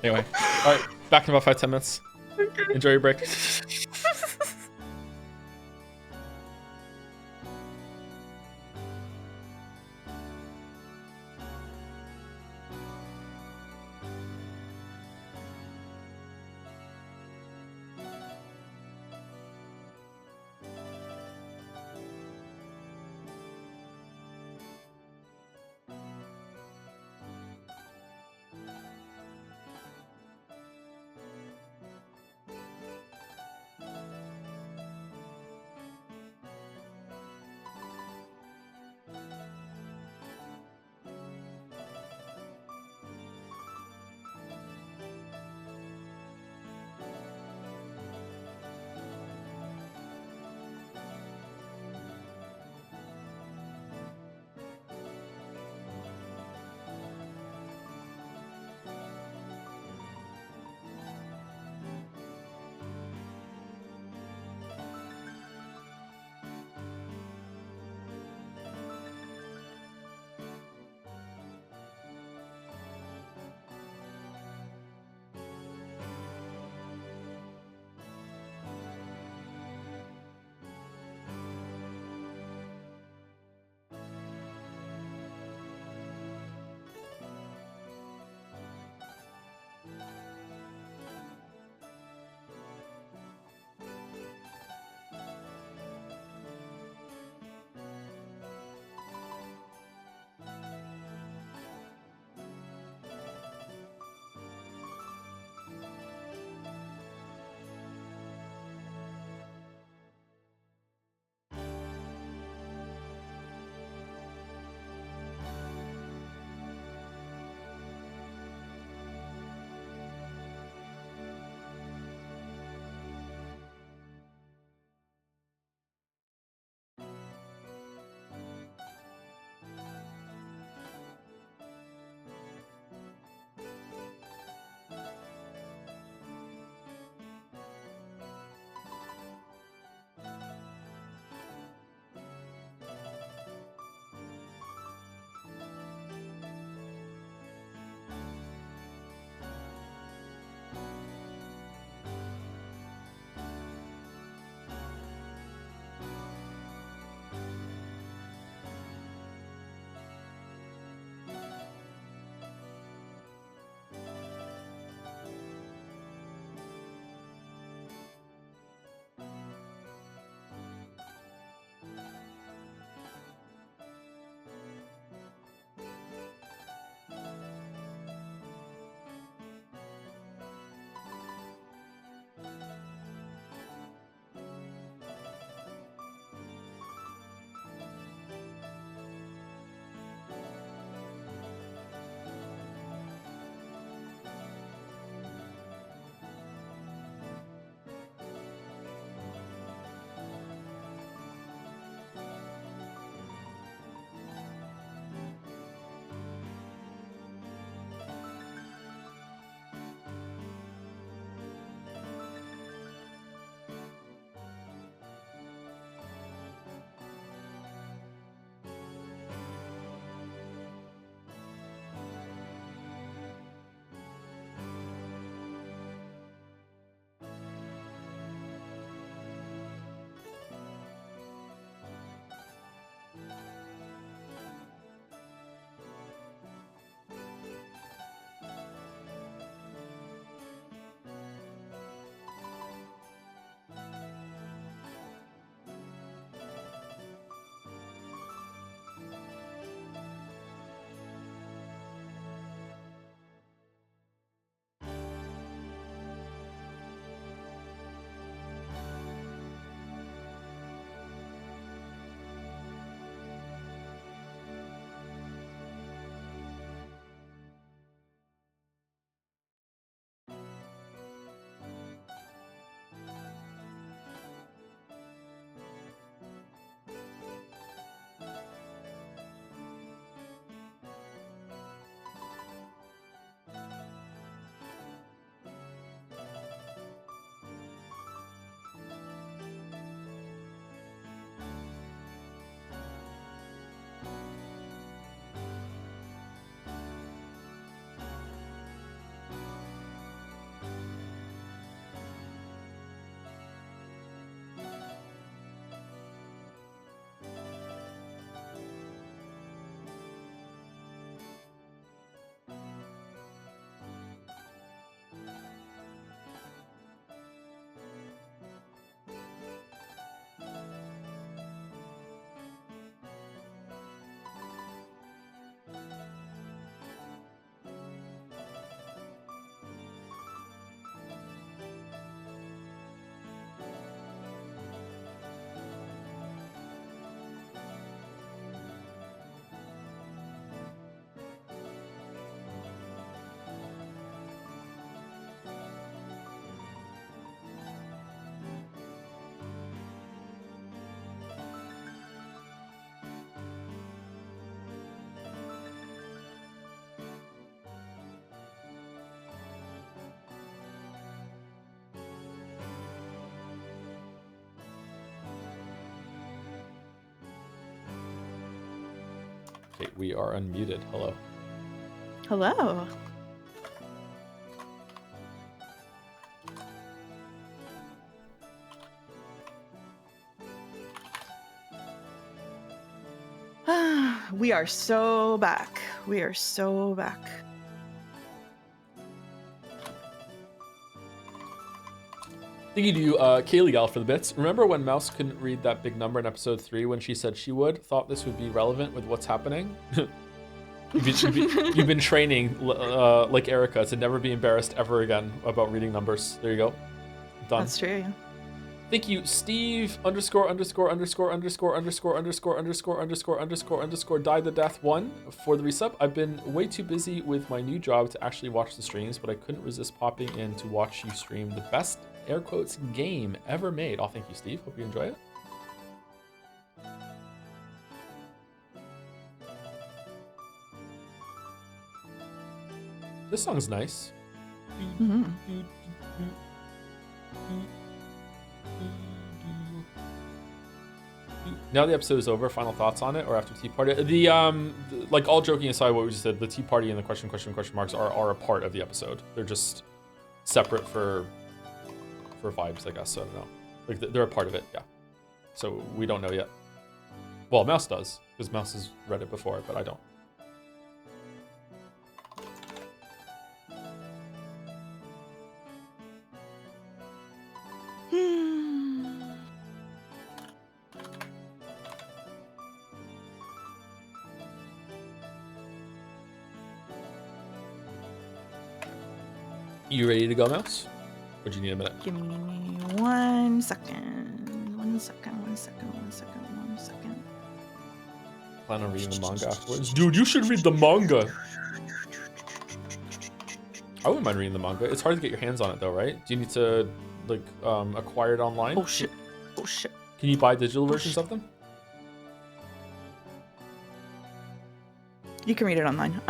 Anyway, all right, back in about 5-10 minutes. Okay. Enjoy your break. Okay, we are unmuted. Hello. Hello. We are so back. We are so back. Thank you to Kaylee Gal for the bits. Remember when Mouse couldn't read that big number in episode 3 when she said she would? Thought this would be relevant with what's happening? You've been training like Erica to never be embarrassed ever again about reading numbers. There you go. Done. That's true. Yeah. Thank you, Steve ________ died the death 1 for the resub. I've been way too busy with my new job to actually watch the streams, but I couldn't resist popping in to watch you stream the best air quotes game ever made. Oh, thank you, Steve. Hope you enjoy it. This song's nice. Mm-hmm. Now the episode is over, final thoughts on it, or after tea party? Like, all joking aside, what we just said, the tea party and the question marks are a part of the episode. They're just separate for vibes, I guess. So I don't know. Like, they're a part of it, yeah. So we don't know yet. Well, Mouse does, because Mouse has read it before, but I don't. You ready to go, Mouse? Or do you need a minute? Give me 1 second. 1 second. Plan on reading the manga afterwards. Dude, you should read the manga. I wouldn't mind reading the manga. It's hard to get your hands on it though, right? Do you need to like acquire it online? Oh shit. Oh shit. Can you buy digital versions of them? You can read it online.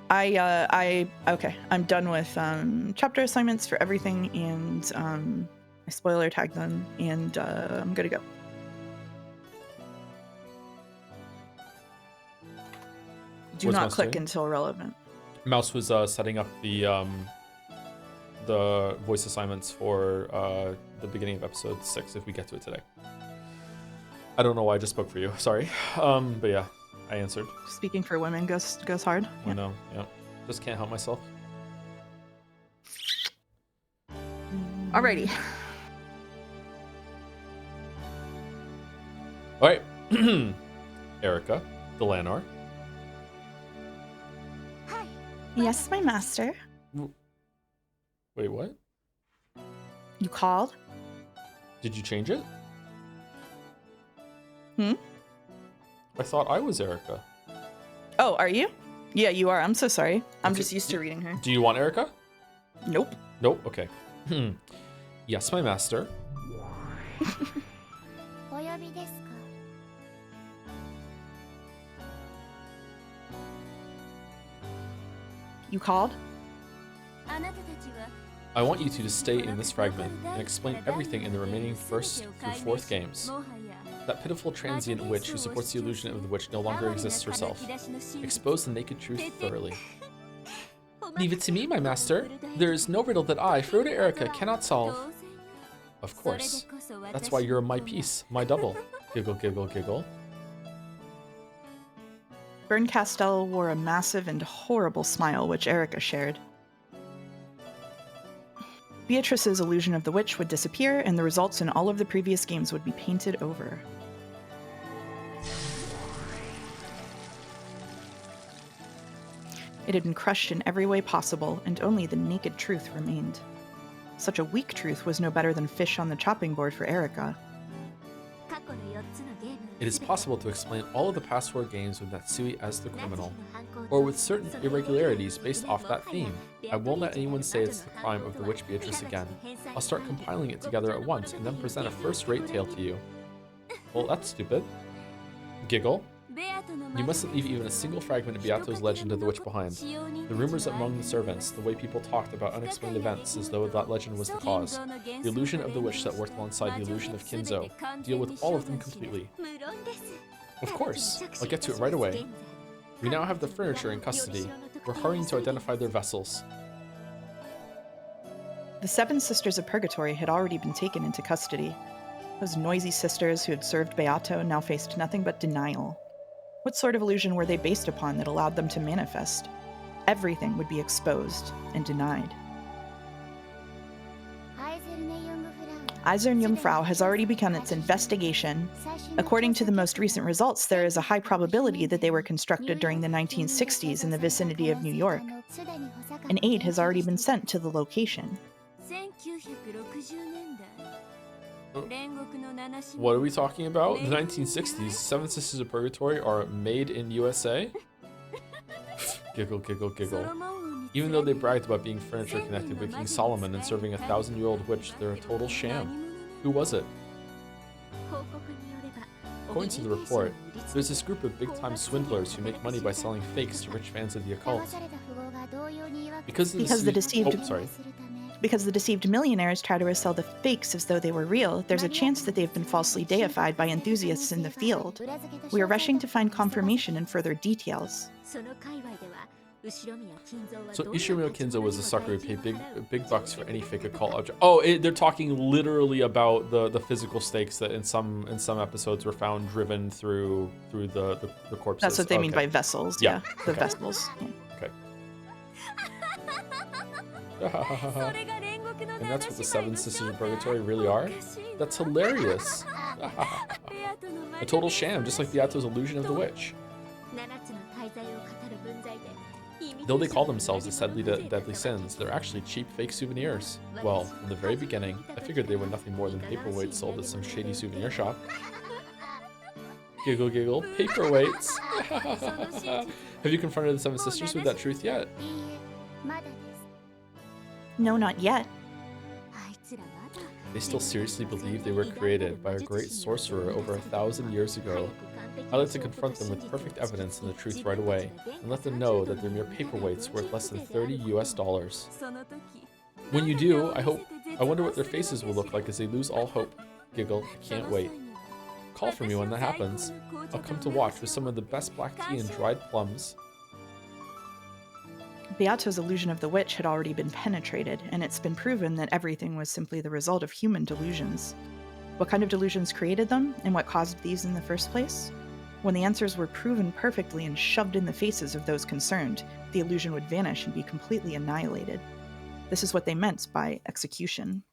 Okay. I'm done with chapter assignments for everything, and I spoiler tagged them, and I'm good to go. Do What's not Mouse click doing? until relevant. Mouse was setting up the voice assignments for the beginning of episode 6 if we get to it today. I don't know why I just spoke for you. Sorry. But yeah, I answered. Speaking for women goes hard. I know. Yeah. Just can't help myself. Alrighty. All right. Erica, Delanar. Yes, my master. Wait, what? You called? Did you change it? Hmm? I thought I was Erica. Oh, are you? Yeah, you are. I'm so sorry. I'm Okay. just used to reading her. Do you want Erica? Nope. Nope. Okay. Yes, my master. You called? I want you two to stay in this fragment and explain everything in the remaining 1st through 4th games. That pitiful transient witch who supports the illusion of the witch no longer exists herself. Expose the naked truth thoroughly. Leave it to me, my master. There is no riddle that I, Froda Erica, cannot solve. Of course. That's why you're my piece, my double. Giggle, giggle, giggle. Bern Castell wore a massive and horrible smile, which Erica shared. Beatrice's illusion of the witch would disappear, and the results in all of the previous games would be painted over. It had been crushed in every way possible, and only the naked truth remained. Such a weak truth was no better than fish on the chopping board for Erica. It is possible to explain all of the past 4 games with Natsui as the criminal, or with certain irregularities based off that theme. I won't let anyone say it's the crime of the witch Beatrice again. I'll start compiling it together at once and then present a first-rate tale to you. Well, that's stupid. Giggle. You mustn't leave even a single fragment of Beato's legend of the witch behind. The rumors among the servants, the way people talked about unexplained events as though that legend was the cause. The illusion of the witch that worked alongside the illusion of Kinzo. Deal with all of them completely. Of course, I'll get to it right away. We now have the furniture in custody. We're hurrying to identify their vessels. The 7 Sisters of Purgatory had already been taken into custody. Those noisy sisters who had served Beato now faced nothing but denial. What sort of illusion were they based upon that allowed them to manifest? Everything would be exposed and denied. Eiserne Jungfrau has already begun its investigation. According to the most recent results, there is a high probability that they were constructed during the 1960s in the vicinity of New York. An aide has already been sent to the location. What are we talking about? The 1960s, 7 Sisters of Purgatory are made in USA? Giggle, giggle, giggle. Even though they bragged about being furniture connected with King Solomon and serving a 1,000-year-old witch, they're a total sham. Who was it? According to the report, there's this group of big-time swindlers who make money by selling fakes to rich fans of the occult. Because the deceived millionaires try to resell the fakes as though they were real, there's a chance that they've been falsely deified by enthusiasts in the field. We are rushing to find confirmation and further details. So Ishinomiya Kinzo was a sucker who paid big bucks for any fake occult object. Oh, they're talking literally about the physical stakes that in some episodes were found driven through the corpses. That's what they mean by vessels. Yeah, the okay. vessels. Yeah. Okay. And that's what the 7 Sisters of Purgatory really are? That's hilarious. A total sham, just like Beato's illusion of the witch. Though they call themselves the deadly sins, they're actually cheap fake souvenirs. Well, from the very beginning, I figured they were nothing more than paperweights sold at some shady souvenir shop. Giggle, giggle, paperweights. Have you confronted the 7 Sisters with that truth yet? No, not yet. They still seriously believe they were created by a great sorcerer over 1,000 years ago. I like to confront them with perfect evidence and the truth right away, and let them know that they're mere paperweights worth less than $30 US. When you do, I wonder what their faces will look like as they lose all hope. Giggle, I can't wait. Call for me when that happens. I'll come to watch with some of the best black tea and dried plums. Beato's illusion of the witch had already been penetrated, and it's been proven that everything was simply the result of human delusions. What kind of delusions created them, and what caused these in the first place? When the answers were proven perfectly and shoved in the faces of those concerned, the illusion would vanish and be completely annihilated. This is what they meant by execution.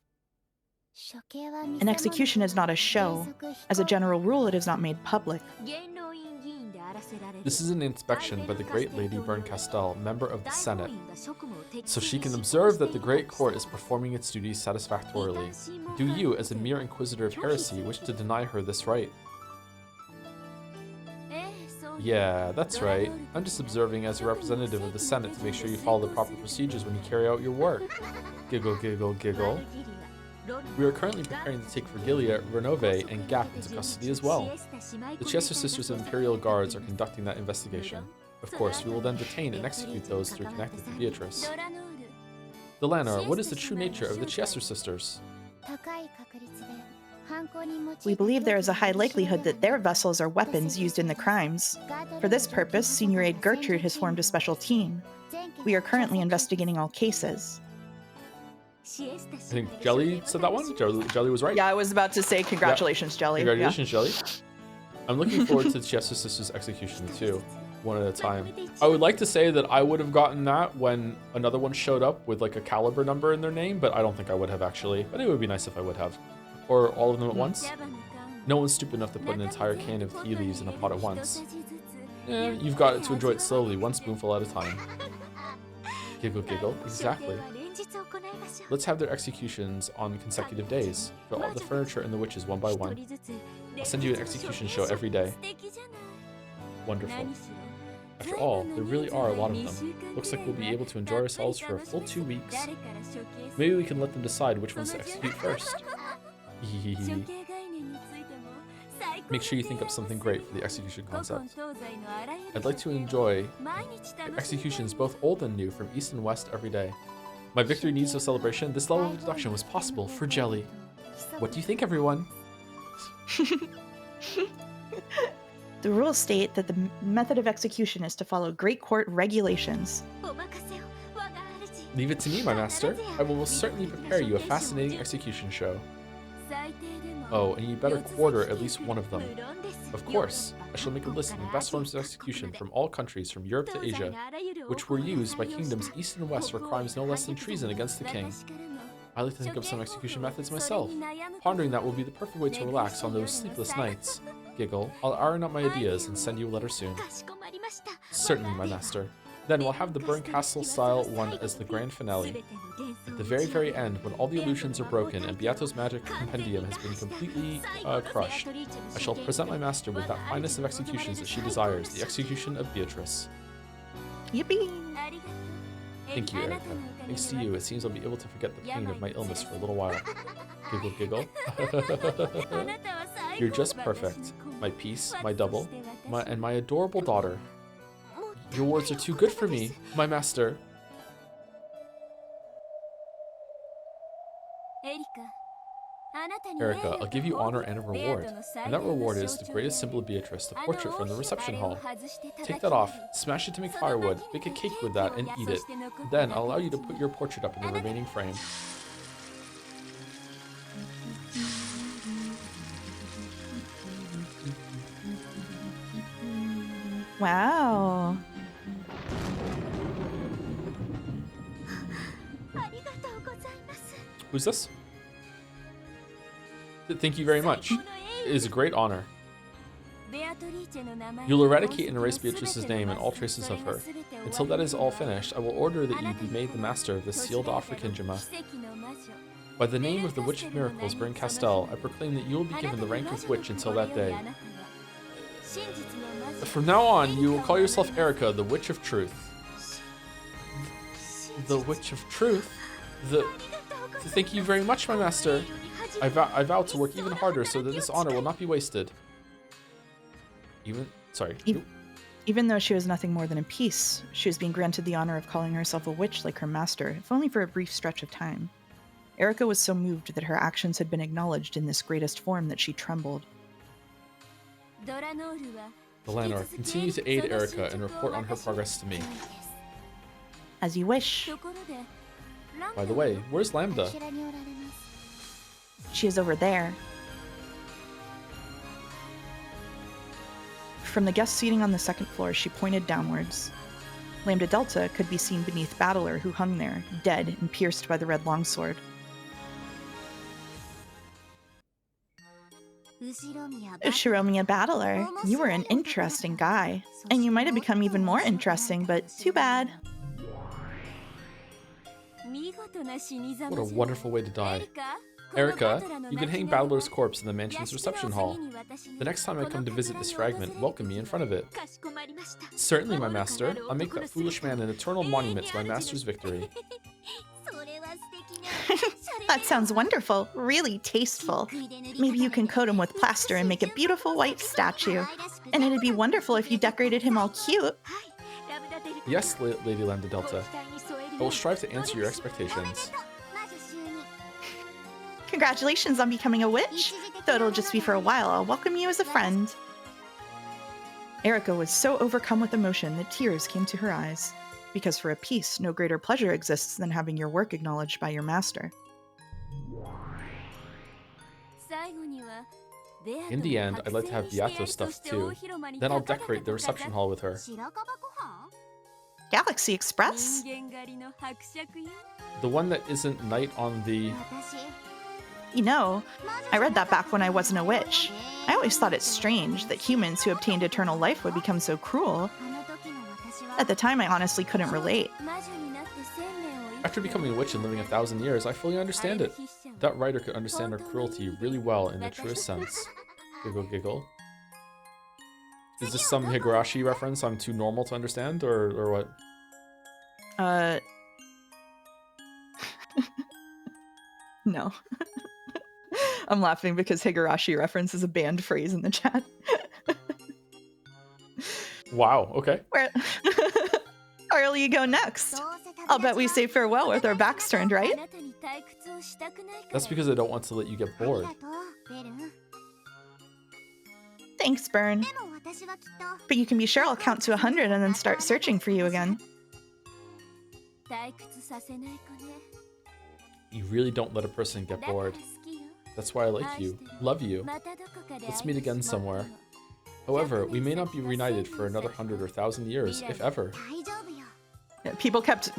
An execution is not a show. As a general rule, it is not made public. This is an inspection by the great Lady Berncastel, member of the Senate, so she can observe that the great court is performing its duties satisfactorily. Do you, as a mere inquisitor of heresy, wish to deny her this right? Yeah, that's right. I'm just observing as a representative of the Senate to make sure you follow the proper procedures when you carry out your work. Giggle, giggle, giggle. We are currently preparing to take Vergilia, Renove, and Gap into custody as well. The Chester Sisters of Imperial Guards are conducting that investigation. Of course, we will then detain and execute those three connected to Beatrice. Delanar, what is the true nature of the Chester Sisters? We believe there is a high likelihood that their vessels are weapons used in the crimes. For this purpose, Senior Aide Gertrude has formed a special team. We are currently investigating all cases. I think Jelly said that one. Jelly was right. Yeah, I was about to say congratulations, Jelly. Congratulations, Jelly. I'm looking forward to the Chester Sisters execution too, one at a time. I would like to say that I would have gotten that when another one showed up with like a caliber number in their name, but I don't think I would have actually. But it would be nice if I would have. Or all of them at once. No one's stupid enough to put an entire can of tea leaves in a pot at once. Yeah, you've got to enjoy it slowly, one spoonful at a time. Giggle, giggle. Exactly. Let's have their executions on consecutive days, for all the furniture and the witches one by one. I'll send you an execution show every day. Wonderful. After all, there really are a lot of them. Looks like we'll be able to enjoy ourselves for a full 2 weeks. Maybe we can let them decide which ones to execute first. Make sure you think up something great for the execution concept. I'd like to enjoy executions both old and new from east and west every day. My victory needs no celebration. This level of deduction was possible for Jelly. What do you think, everyone? The rules state that the method of execution is to follow great court regulations. Leave it to me, my master. I will most certainly prepare you a fascinating execution show. Oh, and you better quarter at least one of them. Of course, I shall make a list of the best forms of execution from all countries from Europe to Asia, which were used by kingdoms east and west for crimes no less than treason against the king. I like to think of some execution methods myself. Pondering that will be the perfect way to relax on those sleepless nights. Giggle, I'll iron out my ideas and send you a letter soon. Certainly, my master. Then we'll have the Burn Castle style one as the grand finale. At the very, very end, when all the illusions are broken and Beato's magic compendium has been completely crushed, I shall present my master with that finest of executions that she desires, the execution of Beatrice. Yippee! Thank you, Erica. Thanks to you, it seems I'll be able to forget the pain of my illness for a little while. Giggle, giggle. You're just perfect. My piece, my double, and my adorable daughter. Your words are too good for me, my master. Erica, I'll give you honor and a reward. And that reward is the greatest symbol of Beatrice, the portrait from the reception hall. Take that off, smash it to make firewood, bake a cake with that, and eat it. Then I'll allow you to put your portrait up in the remaining frame. Wow. Who's this? Thank you very much. It is a great honor. You'll eradicate and erase Beatrice's name and all traces of her. Until that is all finished, I will order that you be made the master of the sealed-off Rikingema. By the name of the Witch of Miracles, Bryn Castell, I proclaim that you will be given the rank of witch until that day. From now on, you will call yourself Erica, the Witch of Truth. The Witch of Truth? Thank you very much, my master. I vow to work even harder so that this honor will not be wasted. Even though she was nothing more than a piece, she was being granted the honor of calling herself a witch like her master, if only for a brief stretch of time. Erica was so moved that her actions had been acknowledged in this greatest form that she trembled. Delanor, continue to aid Erica and report on her progress to me. As you wish. By the way, where's Lambda? She is over there. From the guest seating on the second floor, she pointed downwards. Lambda Delta could be seen beneath Bandle, who hung there, dead and pierced by the red longsword. Shiromia Bandle, you were an interesting guy. And you might have become even more interesting, but too bad. What a wonderful way to die. Erica, you can hang Bandle's corpse in the mansion's reception hall. The next time I come to visit this fragment, welcome me in front of it. Certainly, my master. I'll make that foolish man an eternal monument to my master's victory. That sounds wonderful. Really tasteful. Maybe you can coat him with plaster and make a beautiful white statue. And it'd be wonderful if you decorated him all cute. Yes, Lady Lambda Delta. I will strive to answer your expectations. Congratulations on becoming a witch. Though it'll just be for a while, I'll welcome you as a friend. Erica was so overcome with emotion that tears came to her eyes. Because for a piece, no greater pleasure exists than having your work acknowledged by your master. In the end, I'd like to have Beato stuff too. Then I'll decorate the reception hall with her. Galaxy Express? The one that isn't Night on the... You know, I read that back when I wasn't a witch. I always thought it strange that humans who obtained eternal life would become so cruel. At the time, I honestly couldn't relate. After becoming a witch and living 1,000 years, I fully understand it. That writer could understand her cruelty really well in the truest sense. Giggle, giggle. Is this some Higurashi reference I'm too normal to understand, or what? No. I'm laughing because Higurashi reference is a banned phrase in the chat. Wow, okay. Where will you go next? I'll bet we say farewell with our backs turned, right? That's because I don't want to let you get bored. Thanks, Burn. But you can be sure I'll count to 100 and then start searching for you again. You really don't let a person get bored. That's why I like you. Love you. Let's meet again somewhere. However, we may not be reunited for another 100 or 1,000 years, if ever. Yeah, people kept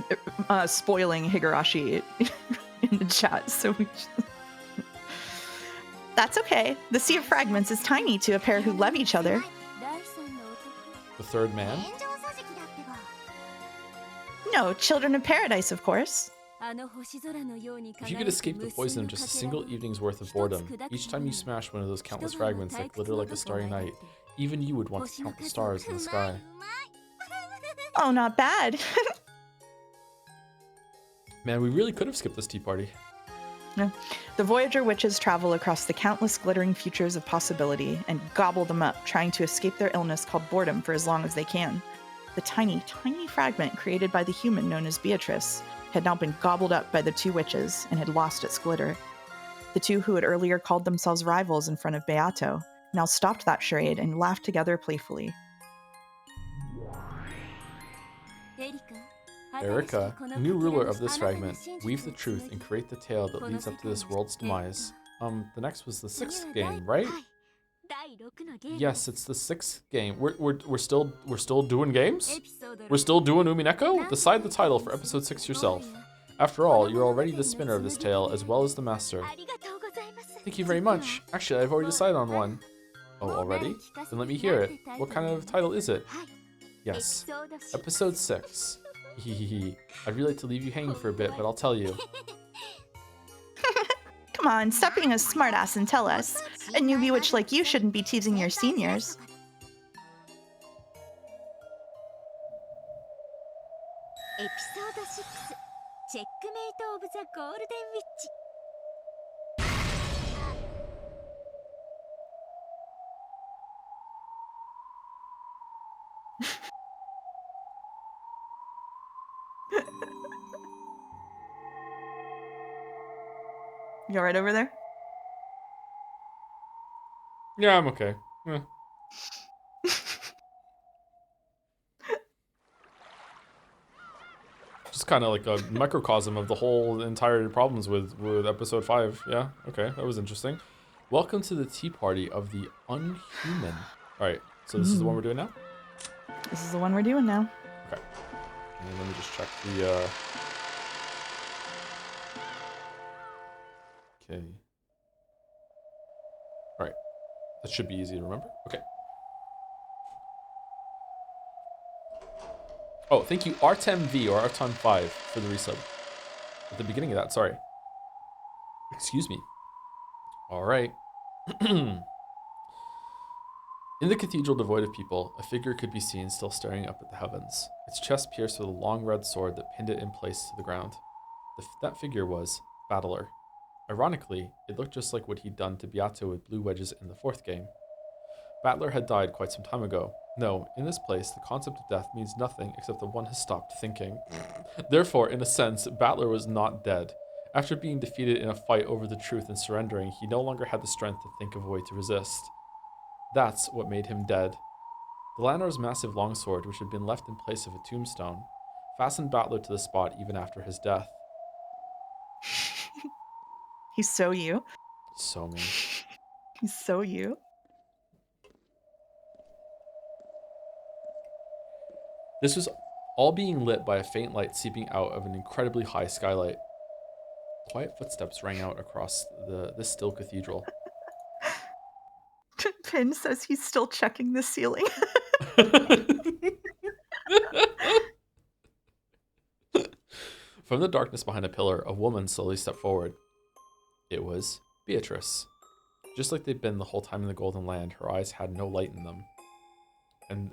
spoiling Higurashi in the chat, so we just... That's okay. The Sea of Fragments is tiny to a pair who love each other. The third man? No, Children of Paradise, of course. If you could escape the poison of just a single evening's worth of boredom, each time you smash one of those countless fragments that glitter like a starry night, even you would want to count the stars in the sky. Oh, not bad. Man, we really could have skipped this tea party. No. The Voyager witches travel across the countless glittering futures of possibility and gobble them up, trying to escape their illness called boredom for as long as they can. The tiny, tiny fragment created by the human known as Beatrice had now been gobbled up by the two witches and had lost its glitter. The two who had earlier called themselves rivals in front of Beato now stopped that charade and laughed together playfully. Erika, new ruler of this fragment, weave the truth and create the tale that leads up to this world's demise. The next was the 6th game, right? Yes, it's the 6th game. We're still doing games? We're still doing Umineko? Decide the title for episode 6 yourself. After all, you're already the spinner of this tale as well as the master. Thank you very much. Actually, I've already decided on one. Oh, already? Then let me hear it. What kind of title is it? Yes, episode 6. Hehehe. I'd really like to leave you hanging for a bit, but I'll tell you. Come on, stop being a smartass and tell us. A newbie witch like you shouldn't be teasing your seniors. Episode 6 Checkmate of the Golden Witch. You alright over there? Yeah, I'm okay. Yeah. Just kind of like a microcosm of the whole entire problems with episode 5. Yeah, okay, that was interesting. Welcome to the tea party of the unhuman. Alright, so this is the one we're doing now? This is the one we're doing now. Okay. And let me just check the, Okay. Alright. That should be easy to remember. Okay. Oh, thank you, Artem-V or Artem5 for the resub. At the beginning of that, sorry. Excuse me. Alright. In the cathedral devoid of people, a figure could be seen still staring up at the heavens, its chest pierced with a long red sword that pinned it in place to the ground. That figure was Bandle. Ironically, it looked just like what he'd done to Beato with blue wedges in the 4th game. Bandle had died quite some time ago. No, in this place, the concept of death means nothing except that one has stopped thinking. Therefore, in a sense, Bandle was not dead. After being defeated in a fight over the truth and surrendering, he no longer had the strength to think of a way to resist. That's what made him dead. The Lanar's massive longsword, which had been left in place of a tombstone, fastened Bandle to the spot even after his death. He's so you. So me. He's so you. This was all being lit by a faint light seeping out of an incredibly high skylight. Quiet footsteps rang out across this still cathedral. Pin says he's still checking the ceiling. From the darkness behind a pillar, a woman slowly stepped forward. It was Beatrice. Just like they'd been the whole time in the Golden Land, her eyes had no light in them, and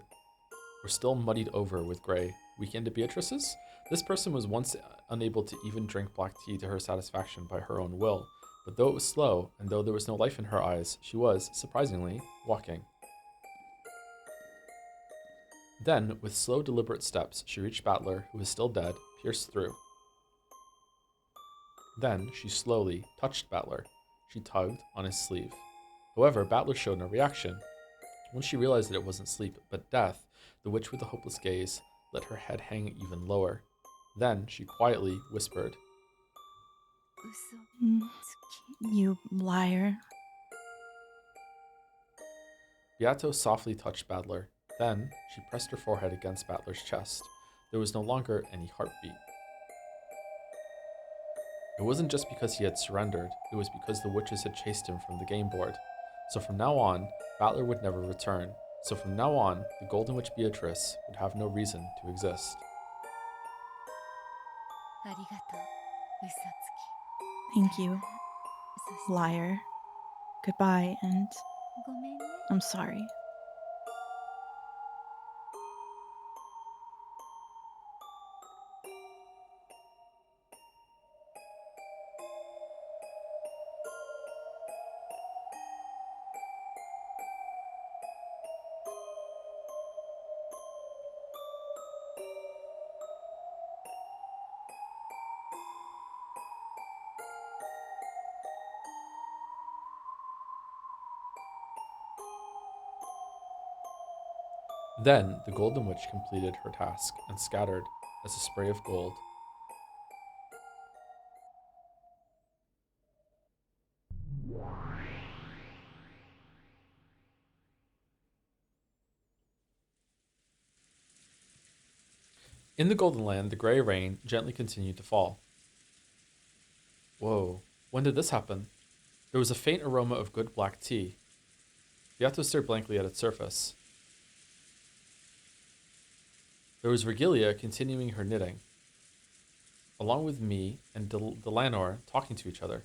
were still muddied over with gray. Weakened to Beatrice's? This person was once unable to even drink black tea to her satisfaction by her own will, but though it was slow, and though there was no life in her eyes, she was, surprisingly, walking. Then, with slow, deliberate steps, she reached Bandle, who was still dead, pierced through. Then, she slowly touched Bandle. She tugged on his sleeve. However, Bandle showed no reaction. When she realized that it wasn't sleep, but death, the witch with the hopeless gaze let her head hang even lower. Then she quietly whispered, 嘘 Mm, You liar. Beato softly touched Bandle. Then she pressed her forehead against Bandler's chest. There was no longer any heartbeat. It wasn't just because he had surrendered, it was because the witches had chased him from the game board. So from now on, Bandle would never return. So from now on, the Golden Witch Beatrice would have no reason to exist. ありがとう嘘つ Thank き you, そして liar. Goodbye, and ごめんね I'm sorry. Then the Golden Witch completed her task and scattered as a spray of gold. In the Golden Land, the gray rain gently continued to fall. Whoa, when did this happen? There was a faint aroma of good black tea. Beato stared blankly at its surface. There was Virgilia continuing her knitting, along with me and Delanor talking to each other.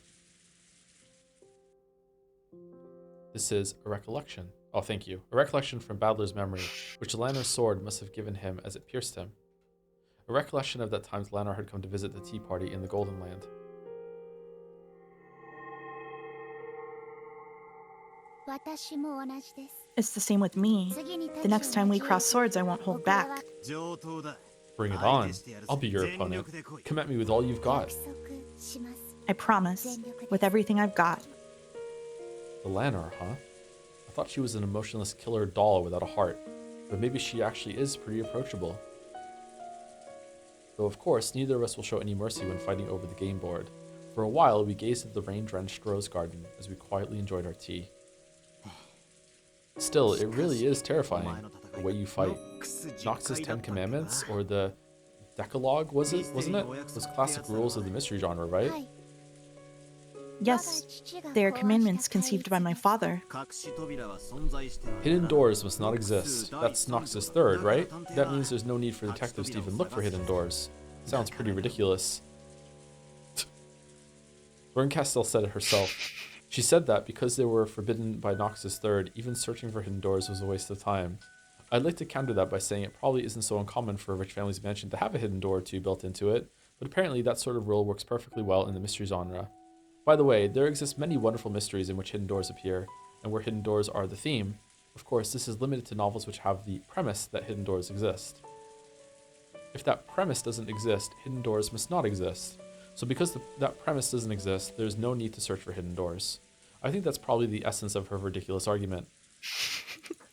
This is a recollection. Oh, thank you. A recollection from Bandler's memory, which Delanor's sword must have given him as it pierced him. A recollection of that time Delanor had come to visit the tea party in the Golden Land. 私も同じです It's the same with me. 次に The next time we cross swords, I won't hold back. Bring it on. I'll be your opponent. Come at me with all you've 約 got. 束します I promise. With everything I've got. Delanor, huh? I thought she was an emotionless killer doll without a heart, but maybe she actually is pretty approachable. Though of course, neither of us will show any mercy when fighting over the game board. For a while, we gazed at the rain-drenched rose garden as we quietly enjoyed our tea. Still, it really is terrifying, the way you fight. Nox's 10 Commandments, or the Decalogue, wasn't it? Those classic rules of the mystery genre, right? はい Yes, they are commandments conceived by my father. Hidden doors must not exist. That's Nox's third, right? That means there's no need for detectives to even look for hidden doors. Sounds pretty ridiculous. Berncastel said it herself. She said that because they were forbidden by Nox's third, even searching for hidden doors was a waste of time. I'd like to counter that by saying it probably isn't so uncommon for a rich family's mansion to have a hidden door or two built into it, but apparently that sort of rule works perfectly well in the mystery genre. By the way, there exist many wonderful mysteries in which hidden doors appear, and where hidden doors are the theme. Of course, this is limited to novels which have the premise that hidden doors exist. If that premise doesn't exist, hidden doors must not exist. So because that premise doesn't exist, there's no need to search for hidden doors. I think that's probably the essence of her ridiculous argument.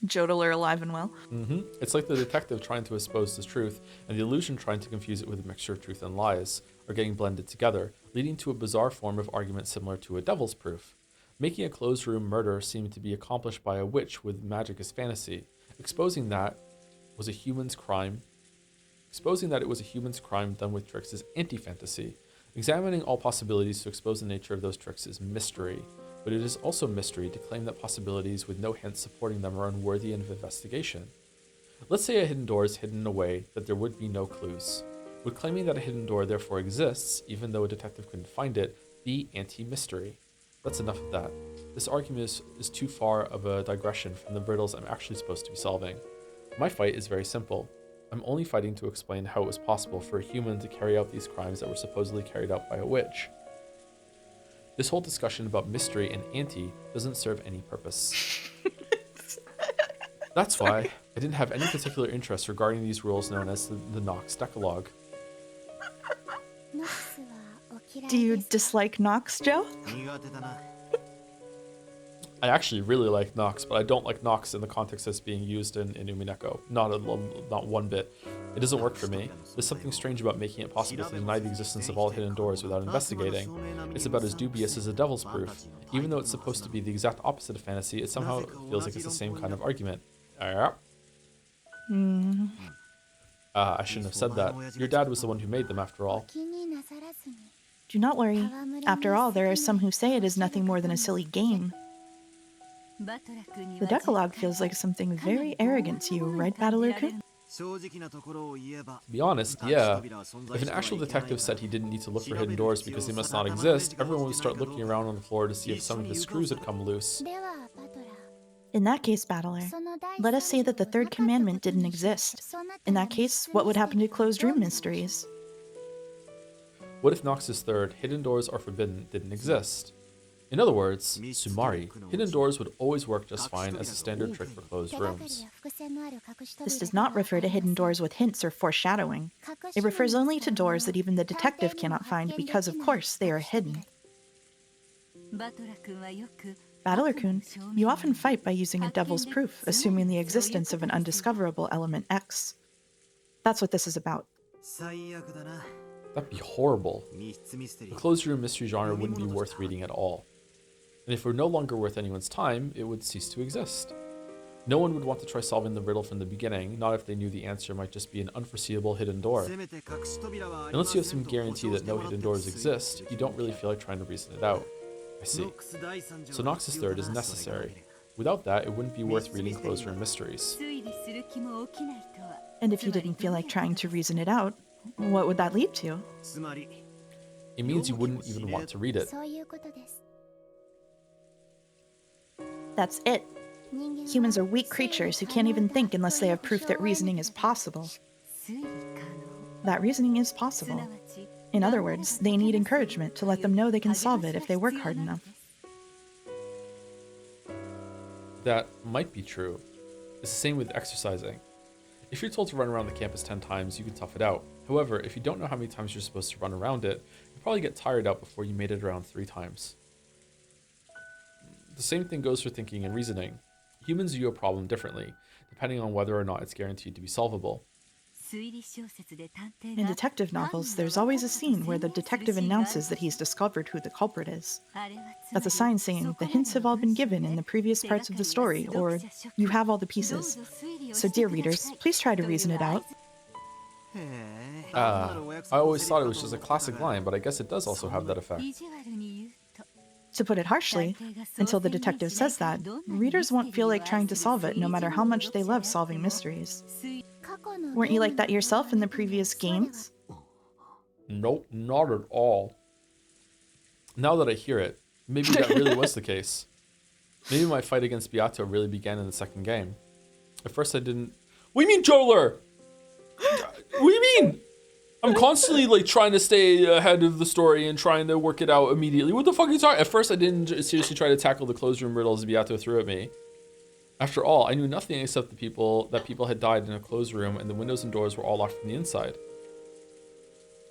Joedle are alive and well. It's like the detective trying to expose the truth and the illusion trying to confuse it with a mixture of truth and lies are getting blended together, leading to a bizarre form of argument similar to a devil's proof. Making a closed room murder seem to be accomplished by a witch with magic as fantasy. Exposing that it was a human's crime done with tricks is anti-fantasy. Examining all possibilities to expose the nature of those tricks is mystery, but it is also mystery to claim that possibilities with no hints supporting them are unworthy of investigation. Let's say a hidden door is hidden in a way that there would be no clues. Would claiming that a hidden door therefore exists, even though a detective couldn't find it, be anti-mystery? That's enough of that. This argument is too far of a digression from the riddles I'm actually supposed to be solving. My fight is very simple. I'm only fighting to explain how it was possible for a human to carry out these crimes that were supposedly carried out by a witch. This whole discussion about mystery and anti doesn't serve any purpose. That's why I didn't have any particular interest regarding these rules known as the Nox Decalogue. ノックスはお嫌い Do you です dislike Nox, Joe? I actually really like Nox, but I don't like Nox in the context that's being used in Umineko. Not one bit. It doesn't work for me. There's something strange about making it possible to deny the existence of all hidden doors without investigating. It's about as dubious as a devil's proof. Even though it's supposed to be the exact opposite of fantasy, it somehow feels like it's the same kind of argument. I shouldn't have said that. Your dad was the one who made them, after all. 気になさらずに Do not worry. After all, there are some who say it is nothing more than a silly game. The Decalogue feels like something very arrogant to you, right, Bandle? To be honest, yeah. If an actual detective said he didn't need to look for hidden doors because they must not exist, everyone would start looking around on the floor to see if some of his screws had come loose. ではバトラー In that case, Battler, その第 let us say that the third commandment didn't exist. そなた In の that case, what would happen to closed room mysteries? What if Nox's third, hidden doors are forbidden, didn't exist? In other words, Sumari, hidden doors would always work just fine as a standard trick for closed 手がかり rooms. や伏線のある隠し This 扉 does not refer to hidden doors with hints or foreshadowing. 隠し It refers 物 only to に使う doors that even the detective 探偵にも cannot find 発見 because, of できない course, they are 隠し hidden. 扉 Battler-kun, you often fight by using a devil's proof, assuming the existence of an undiscoverable element X. That's what this is about. That'd be horrible. The closed room mystery genre wouldn't be worth reading at all. And if it were no longer worth anyone's time, it would cease to exist. No one would want to try solving the riddle from the beginning, not if they knew the answer might just be an unforeseeable hidden door. Unless you have some guarantee that no hidden doors exist, you don't really feel like trying to reason it out. I see. So Nox's third is necessary. Without that, it wouldn't be worth reading closed room mysteries. And if you didn't feel like trying to reason it out, what would that lead to? It means you wouldn't even want to read it. そういうことです That's it. 人間は Humans are weak creatures who can't even think unless they have proof that reasoning is possible. That reasoning is possible. In other words, they need encouragement to let them know they can solve it if they work hard enough. That might be true. It's the same with exercising. If you're told to run around the campus 10 times, you can tough it out. However, if you don't know how many times you're supposed to run around it, you'll probably get tired out before you made it around 3 times. The same thing goes for thinking and reasoning. Humans view a problem differently, depending on whether or not it's guaranteed to be solvable. In detective novels, there's always a scene where the detective announces that he's discovered who the culprit is. That's a sign saying the hints have all been given in the previous parts of the story, or you have all the pieces. So, dear readers, please try to reason it out. I always thought it was just a classic line, but I guess it does also have that effect. To put it harshly, until the detective says that, readers won't feel like trying to solve it no matter how much they love solving mysteries. 過去の Weren't you like that yourself in the previous games? Nope, not at all. Now that I hear it, maybe that really was the case. Maybe my fight against Beato really began in the second game. At first I didn't... What do you mean, Joedler? What do you mean? I'm constantly like trying to stay ahead of the story and trying to work it out immediately. What the fuck are you talking? At first I didn't seriously try to tackle the closed room riddles Beato threw at me. After all, I knew nothing except that people had died in a closed room and the windows and doors were all locked from the inside.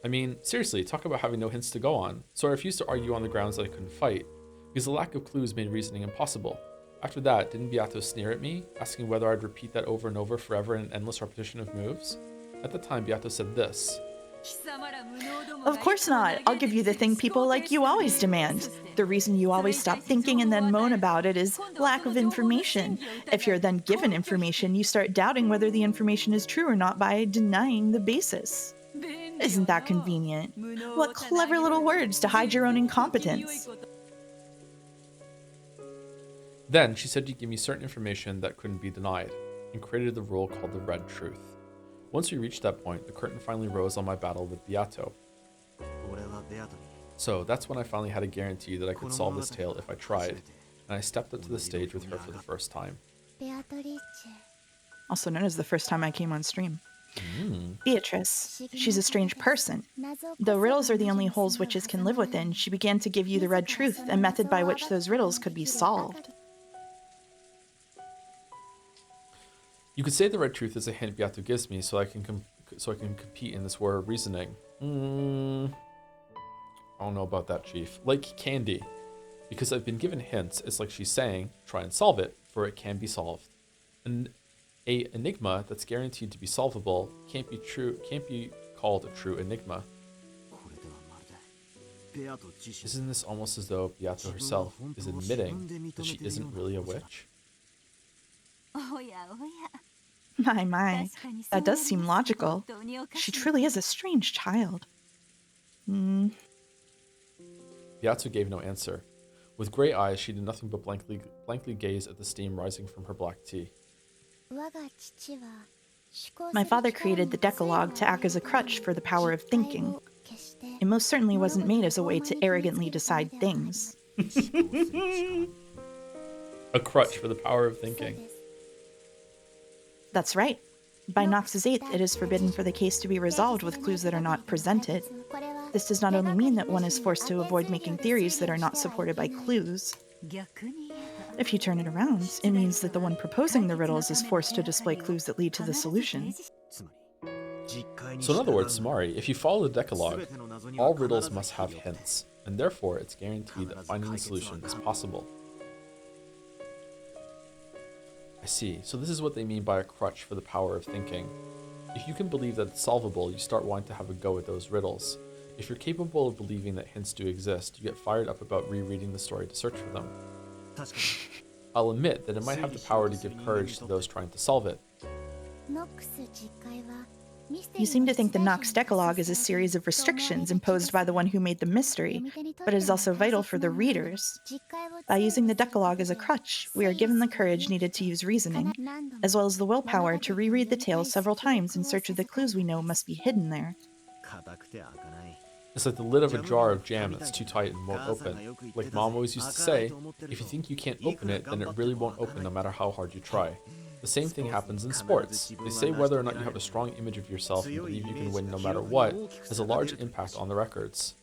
I mean, seriously, talk about having no hints to go on. So I refused to argue on the grounds that I couldn't fight, because the lack of clues made reasoning impossible. After that, didn't Beato sneer at me, asking whether I'd repeat that over and over forever in an endless repetition of moves? At the time, Beato said this. Of course not. I'll give you the thing people like you always demand. The reason you always stop thinking and then moan about it is lack of information. If you're then given information, you start doubting whether the information is true or not by denying the basis. Isn't that convenient? What clever little words to hide your own incompetence. Then she said she'd give me certain information that couldn't be denied, and created the rule called the Red Truth. Once we reached that point, the curtain finally rose on my battle with Beato. So that's when I finally had a guarantee that I could solve this tale if I tried, and I stepped up to the stage with her for the first time. ベアトリッチェ Also known as the first time I came on stream. Beatrice. She's a strange person. 謎を Though riddles are the only holes witches can live within, she began to give you the red truth, a method by which those riddles could be solved. You could say the Red Truth is a hint Beato gives me so I can compete in this war of reasoning. I don't know about that, Chief. Like candy. Because I've been given hints, it's like she's saying, try and solve it, for it can be solved. And a enigma that's guaranteed to be solvable can't be called a true enigma. Isn't this almost as though Beato herself is admitting that she isn't really a witch? My, that does seem logical. She truly is a strange child. Beato gave no answer. With grey eyes, she did nothing but blankly gaze at the steam rising from her black tea. My father created the Decalogue to act as a crutch for the power of thinking. It most certainly wasn't made as a way to arrogantly decide things. A crutch for the power of thinking. That's right. By Nox's 8th, it is forbidden for the case to be resolved with clues that are not presented. This does not only mean that one is forced to avoid making theories that are not supported by clues. If you turn it around, it means that the one proposing the riddles is forced to display clues that lead to the solution. So in other words, Sumari, if you follow the Decalogue, all riddles must have hints, and therefore it's guaranteed that finding the solution is possible. I see. So this is what they mean by a crutch for the power of thinking. If you can believe that it's solvable, you start wanting to have a go at those riddles. If you're capable of believing that hints do exist, you get fired up about rereading the story to search for them. I'll admit that it might have the power to give courage to those trying to solve it. You seem to think the Nox Decalogue is a series of restrictions imposed by the one who made the mystery, but it is also vital for the readers. By using the Decalogue as a crutch, we are given the courage needed to use reasoning, as well as the willpower to reread the tale several times in search of the clues we know must be hidden there. It's like the lid of a jar of jam that's too tight and won't open. Like Mom always used to say, if you think you can't open it, then it really won't open no matter how hard you try. The same thing happens in sports. They say whether or not you have a strong image of yourself and believe you can win no matter what has a large impact on the records.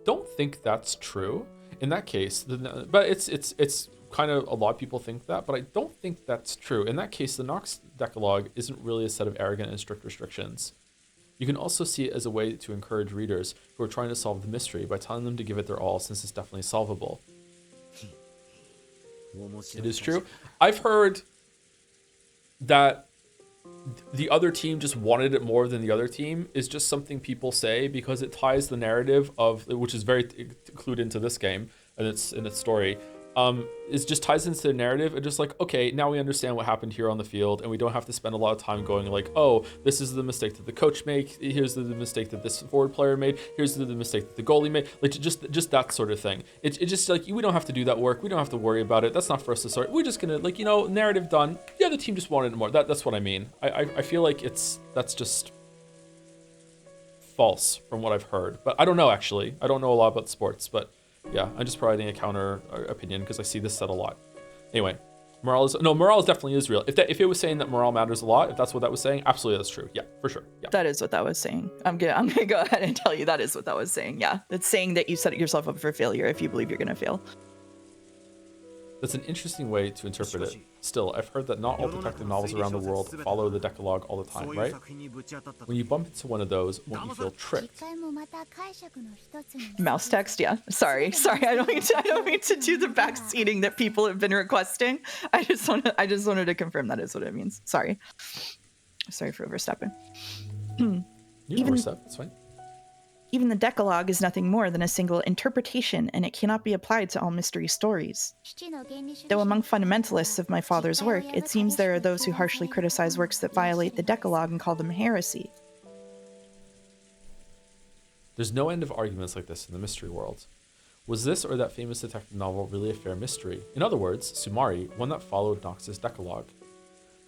Don't think that's true. In that case, but it's kind of a lot of people think that, but I don't think that's true. In that case, the Nox Decalogue isn't really a set of arrogant and strict restrictions. You can also see it as a way to encourage readers who are trying to solve the mystery by telling them to give it their all since it's definitely solvable. It is true. I've heard that the other team just wanted it more than the other team is just something people say because it ties the narrative of, which is very clued into this game and its story. It just ties into the narrative and just like, okay, now we understand what happened here on the field and we don't have to spend a lot of time going like, oh, this is the mistake that the coach made, here's the mistake that this forward player made, here's the mistake that the goalie made, like just that sort of thing. It just like, we don't have to do that work, we don't have to worry about it, that's not for us to sort, we're just gonna like, narrative done, the other team just wanted it more. That's what I mean. I feel like that's just false from what I've heard, but I don't know actually. I don't know a lot about sports, but yeah, I'm just providing a counter opinion because I see this said a lot. Anyway, morale definitely is real. If it was saying that morale matters a lot, if that's what that was saying, absolutely that's true. Yeah, for sure. Yeah. That is what that was saying. I'm gonna go ahead and tell you that is what that was saying. Yeah, it's saying that you set yourself up for failure if you believe you're gonna fail. That's an interesting way to interpret it. Still, I've heard that not all detective novels around the world follow the Decalogue all the time, right? When you bump into one of those, won't you feel tricked? Mouse text, yeah. Sorry. I don't mean to do the backseating that people have been requesting. I just wanted to confirm that is what it means. Sorry for overstepping. You overstep, that's fine. Even the Decalogue is nothing more than a single interpretation, and it cannot be applied to all mystery stories. Though among fundamentalists of my father's work, it seems there are those who harshly criticize works that violate the Decalogue and call them heresy. There's no end of arguments like this in the mystery world. Was this or that famous detective novel really a fair mystery? In other words, Sumari, one that followed Nox's Decalogue.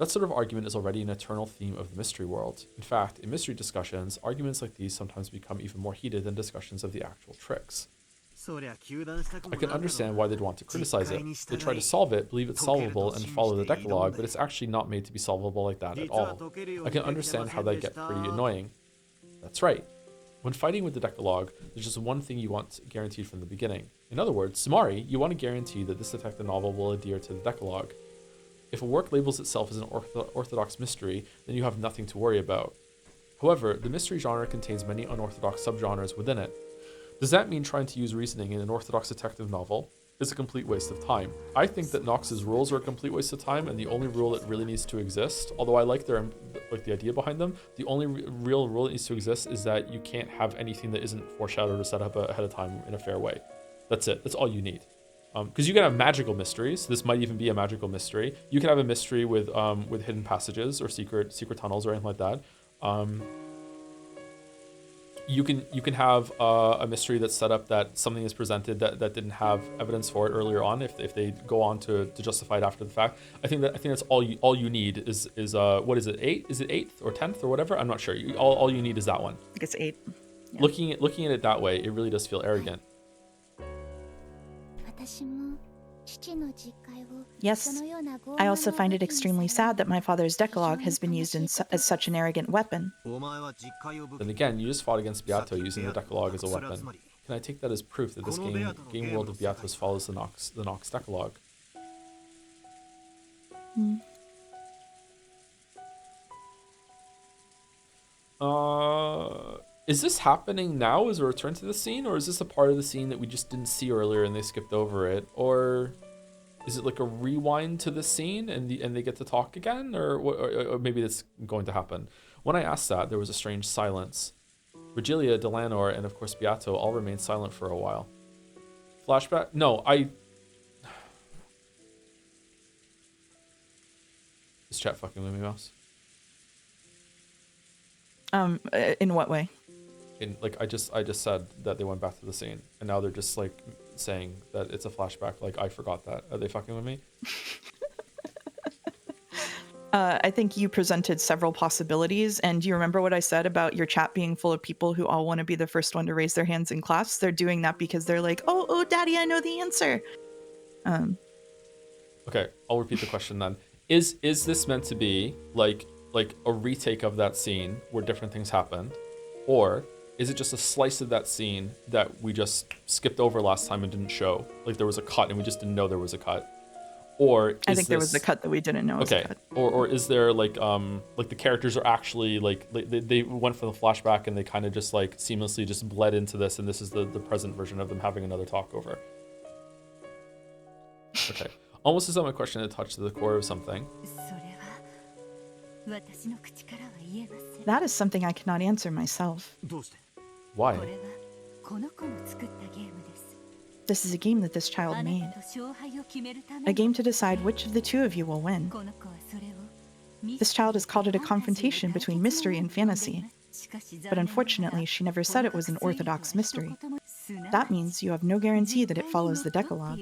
That sort of argument is already an eternal theme of the mystery world. In fact, in mystery discussions, arguments like these sometimes become even more heated than discussions of the actual tricks. I can understand why they'd want to criticize it. They try to solve it, believe it's solvable, and follow the Decalogue, but it's actually not made to be solvable like that at all. I can understand how that'd get pretty annoying. That's right. When fighting with the Decalogue, there's just one thing you want guaranteed from the beginning. In other words, Sumari, you want to guarantee that this detective novel will adhere to the Decalogue. If a work labels itself as an orthodox mystery, then you have nothing to worry about. However, the mystery genre contains many unorthodox subgenres within it. Does that mean trying to use reasoning in an orthodox detective novel is a complete waste of time? I think that Nox's rules are a complete waste of time, and the only rule that really needs to exist, although I like the idea behind them, the only real rule that needs to exist is that you can't have anything that isn't foreshadowed or set up ahead of time in a fair way. That's it. That's all you need. Because you can have magical mysteries. This might even be a magical mystery. You can have a mystery with hidden passages or secret tunnels or anything like that. You can have a mystery that's set up that something is presented that didn't have evidence for it earlier on. If they go on to justify it after the fact, I think that's all you need is what is it, 8? Is it 8th or 10th or whatever? I'm not sure. All you need is that one. I think it's 8. Yeah. Looking at it that way, it really does feel arrogant. Yes, I also find it extremely sad that my father's Decalogue has been used as such an arrogant weapon. Then again, you just fought against Beato using the Decalogue as a weapon. Can I take that as proof that this game world of Beatos follows the Nox Decalogue? Is this happening now as a return to the scene, or is this a part of the scene that we just didn't see earlier and they skipped over it, or is it like a rewind to the scene and they get to talk again, or maybe that's going to happen? When I asked that, there was a strange silence. Virgilia, Delanor, and of course Beato all remained silent for a while. Flashback? No, Is chat fucking with me, Mouse? In what way? I just said that they went back to the scene, and now they're just like saying that it's a flashback. Like, I forgot that. Are they fucking with me? I think you presented several possibilities, and do you remember what I said about your chat being full of people who all want to be the first one to raise their hands in class? They're doing that because they're like, oh, daddy, I know the answer. Okay, I'll repeat the question then. Is this meant to be like a retake of that scene where different things happened, or is it just a slice of that scene that we just skipped over last time and didn't show? Like there was a cut and we just didn't know there was a cut. Or I think there was a cut that we didn't know was a cut. Or is there like the characters are actually like they went for the flashback and they kind of just like seamlessly just bled into this, and this is the present version of them having another talk over. Okay. Almost as though my question had touched the core of something. That is something I cannot answer myself. Why? This is a game that this child made. A game to decide which of the two of you will win. This child has called it a confrontation between mystery and fantasy. But unfortunately, she never said it was an orthodox mystery. That means you have no guarantee that it follows the Decalogue.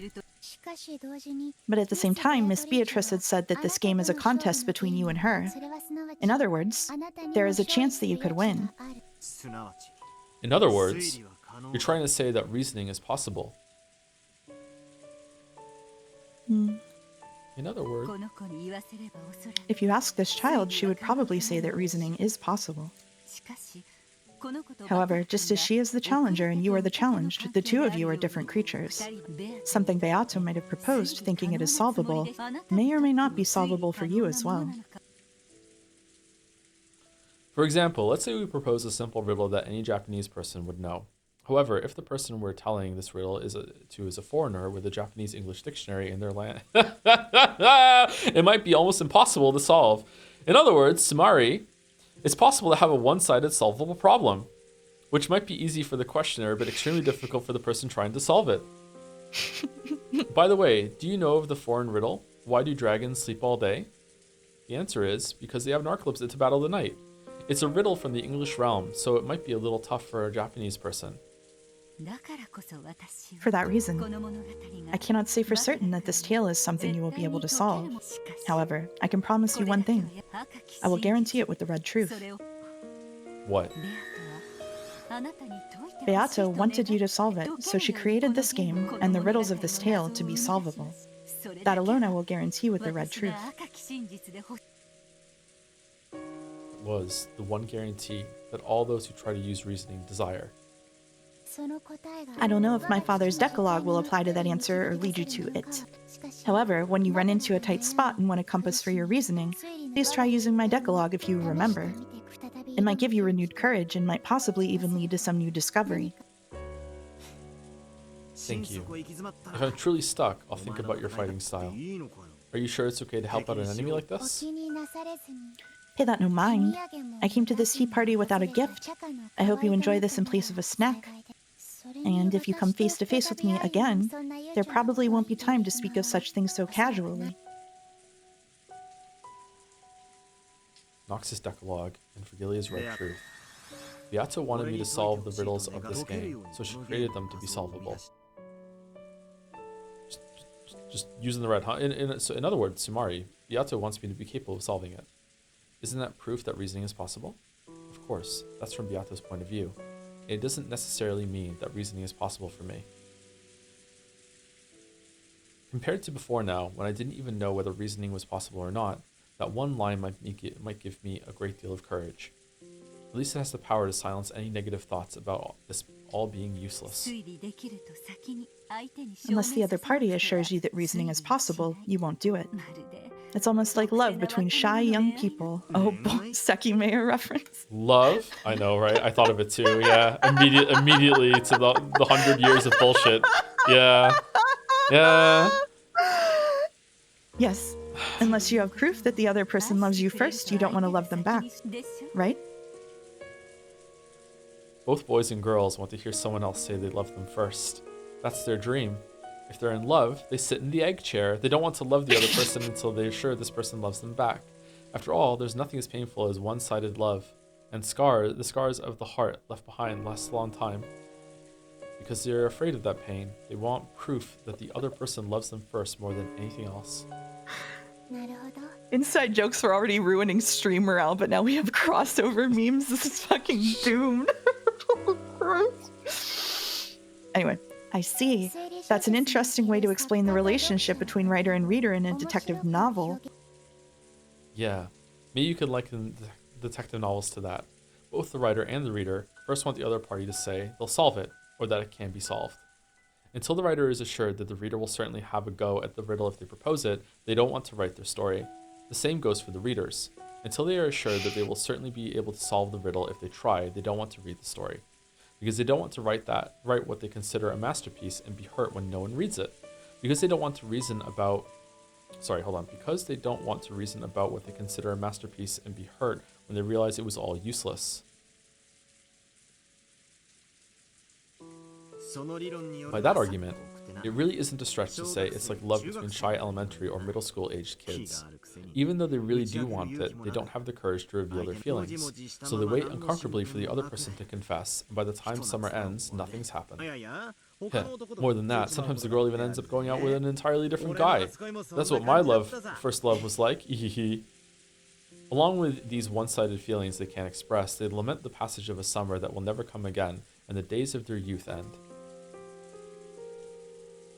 But at the same time, Miss Beatrice had said that this game is a contest between you and her. In other words, there is a chance that you could win. In other words, you're trying to say that reasoning is possible. In other words, if you ask this child, she would probably say that reasoning is possible. However, just as she is the challenger and you are the challenged, the two of you are different creatures. Something Beato might have proposed thinking it is solvable may or may not be solvable for you as well. for example, let's say we propose a simple riddle that any Japanese person would know. However, if the person we're telling this riddle is a foreigner with a Japanese-English dictionary in their land, it might be almost impossible to solve. In other words, Sumari, it's possible to have a one-sided solvable problem, which might be easy for the questioner, but extremely difficult for the person trying to solve it. By the way, do you know of the foreign riddle, why do dragons sleep all day? The answer is, because they have narcolepsy to battle the night. It's a riddle from the English realm, so it might be a little tough for a Japanese person. For that reason, I cannot say for certain that this tale is something you will be able to solve. However, I can promise you one thing. I will guarantee it with the red truth. What? Beato wanted you to solve it, so she created this game and the riddles of this tale to be solvable. That alone I will guarantee with the red truth. Was the one guarantee that all those who try to use reasoning desire. I don't know if my father's Decalogue will apply to that answer or lead you to it. However, when you run into a tight spot and want a compass for your reasoning, please try using my Decalogue if you remember. It might give you renewed courage and might possibly even lead to some new discovery. Thank you. If I'm truly stuck, I'll think about your fighting style. Are you sure it's okay to help out an enemy like this? Pay that no mind. I came to this tea party without a gift. I hope you enjoy this in place of a snack. And if you come face to face with me again, there probably won't be time to speak of such things so casually. Nox's Decalogue and Vergilia's Red Truth. Beato wanted me to solve the riddles of this game, so she created them to be solvable. Just using the red, huh? So in other words, Sumari, Beato wants me to be capable of solving it. Isn't that proof that reasoning is possible? Of course, that's from Beato's point of view. It doesn't necessarily mean that reasoning is possible for me. Compared to before now, when I didn't even know whether reasoning was possible or not, that one line might give me a great deal of courage. At least it has the power to silence any negative thoughts about this all being useless. Unless the other party assures you that reasoning is possible, you won't do it. It's almost like love between shy young people. Oh, Seki Mayor reference. Love? I know, right? I thought of it too, yeah. Immediately to the 100 years of bullshit. Yeah. Yeah. Yes. Unless you have proof that the other person loves you first, you don't want to love them back. Right? Both boys and girls want to hear someone else say they love them first. That's their dream. If they're in love, they sit in the egg chair. They don't want to love the other person until they're sure this person loves them back. After all, there's nothing as painful as one-sided love. And the scars of the heart left behind last a long time. Because they're afraid of that pain, they want proof that the other person loves them first more than anything else. Inside jokes were already ruining stream morale, but now we have crossover memes. This is fucking doomed. Anyway, I see. That's an interesting way to explain the relationship between writer and reader in a detective novel. Yeah, maybe you could liken detective novels to that. Both the writer and the reader first want the other party to say they'll solve it, or that it can be solved. Until the writer is assured that the reader will certainly have a go at the riddle if they propose it, they don't want to write their story. The same goes for the readers. Until they are assured that they will certainly be able to solve the riddle if they try, they don't want to read the story. Because they don't want to write what they consider a masterpiece and be hurt when no one reads it. Because they don't want to reason about Because they don't want to reason about what they consider a masterpiece and be hurt when they realize it was all useless. By that argument, it really isn't a stretch to say it's like love between shy elementary or middle school aged kids. Even though they really do want it, they don't have the courage to reveal their feelings. So they wait uncomfortably for the other person to confess, and by the time summer ends, nothing's happened. Yeah, more than that, sometimes the girl even ends up going out with an entirely different guy. That's what my first love was like, ehehe. Along with these one-sided feelings they can't express, they lament the passage of a summer that will never come again, and the days of their youth end.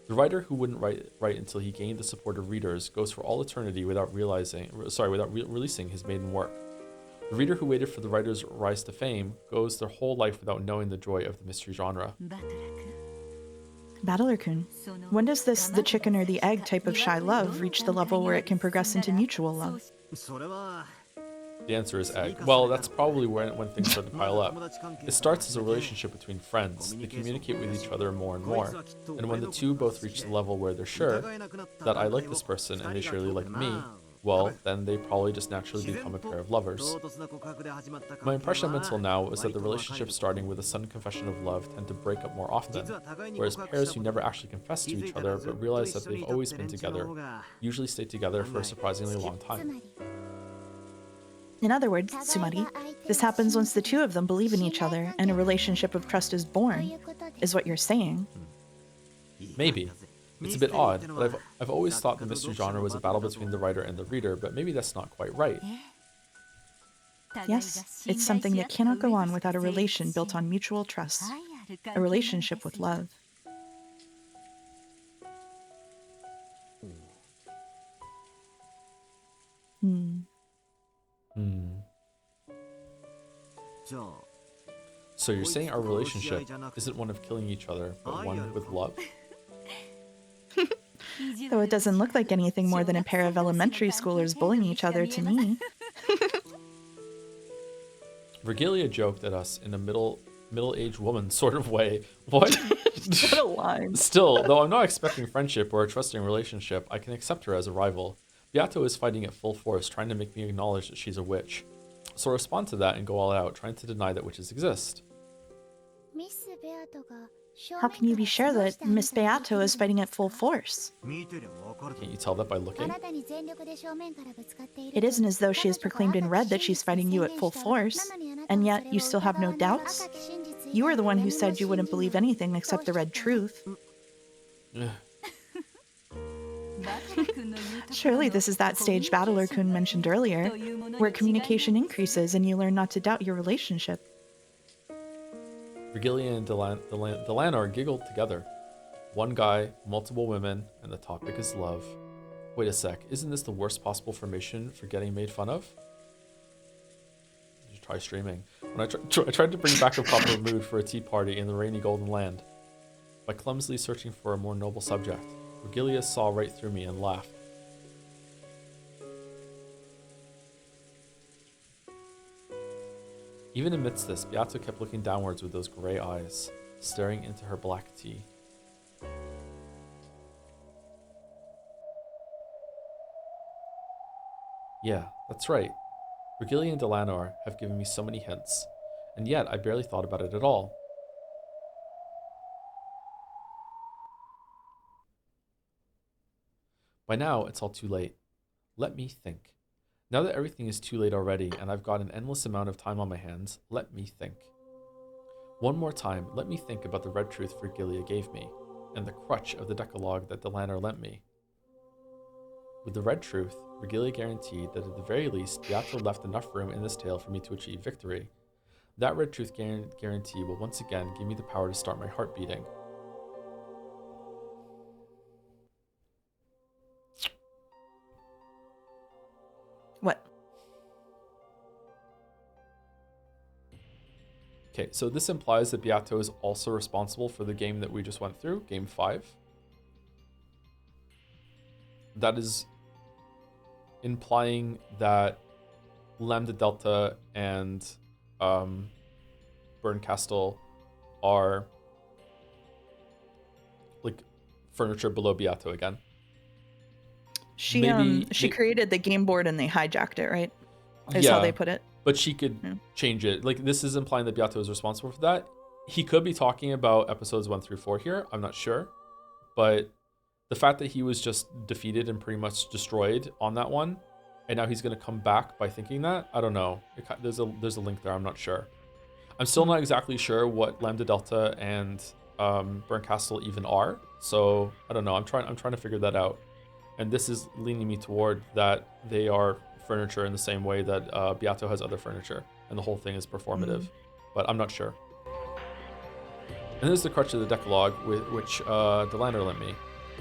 The writer who wouldn't write until he gained the support of readers goes for all eternity without releasing his maiden work. The reader who waited for the writer's rise to fame goes their whole life without knowing the joy of the mystery genre. Bandle-kun, when does the chicken or the egg type of shy love reach the level where it can progress into mutual love? The answer is egg. Well, that's probably when things start to pile up. It starts as a relationship between friends. They communicate with each other more and more. And when the two both reach the level where they're sure that I like this person and they surely like me, well, then they probably just naturally become a pair of lovers. My impression up until now is that the relationships starting with a sudden confession of love tend to break up more often, whereas pairs who never actually confess to each other but realize that they've always been together usually stay together for a surprisingly long time. In other words, Sumari, this happens once the two of them believe in each other and a relationship of trust is born, is what you're saying. Maybe. It's a bit odd, but I've always thought the mystery genre was a battle between the writer and the reader, but maybe that's not quite right. Yes, it's something that cannot go on without a relation built on mutual trust, a relationship with love. So you're saying our relationship isn't one of killing each other, but one with love? Though it doesn't look like anything more than a pair of elementary schoolers bullying each other to me. Virgilia joked at us in a middle-aged woman sort of way. What? What a line. Still, though I'm not expecting friendship or a trusting relationship, I can accept her as a rival. Beato is fighting at full force, trying to make me acknowledge that she's a witch. So I respond to that and go all out, trying to deny that witches exist. How can you be sure that Miss Beato is fighting at full force? Can't you tell that by looking? It isn't as though she has proclaimed in red that she's fighting you at full force, and yet you still have no doubts? You were the one who said you wouldn't believe anything except the red truth. Surely this is that stage Battler-kun mentioned earlier, where communication increases and you learn not to doubt your relationship. Virgilia and Delanar giggled together. One guy, multiple women, and the topic is love. Wait a sec, isn't this the worst possible formation for getting made fun of? You should try streaming. When I tried to bring back a proper mood for a tea party in the rainy golden land by clumsily searching for a more noble subject, Virgilia saw right through me and laughed. Even amidst this, Beato kept looking downwards with those gray eyes, staring into her black tea. Yeah, that's right. Virgilia and Delanar have given me so many hints, and yet I barely thought about it at all. By now, it's all too late. Let me think. Now that everything is too late already and I've got an endless amount of time on my hands, let me think. One more time, let me think about the red truth Virgilia gave me, and the crutch of the Decalogue that Delanar lent me. With the red truth, Virgilia guaranteed that at the very least, Beato left enough room in this tale for me to achieve victory. That red truth guarantee will once again give me the power to start my heart beating. What? Okay, so this implies that Beato is also responsible for the game that we just went through, Game 5. That is implying that Lambda Delta and Burncastle are like furniture below Beato again. She created the game board and they hijacked it, right? Is how they put it. But she could change it. Like, this is implying that Beato is responsible for that. He could be talking about episodes 1 through 4 here. I'm not sure. But the fact that he was just defeated and pretty much destroyed on that one, and now he's going to come back by thinking that, I don't know. There's a link there. I'm not sure. I'm still not exactly sure what Lambda Delta and Burncastle even are. So I don't know. I'm trying to figure that out. And this is leaning me toward that they are furniture in the same way that Beato has other furniture, and the whole thing is performative. But I'm not sure. And there's the crutch of the Decalogue, which Delanar lent me.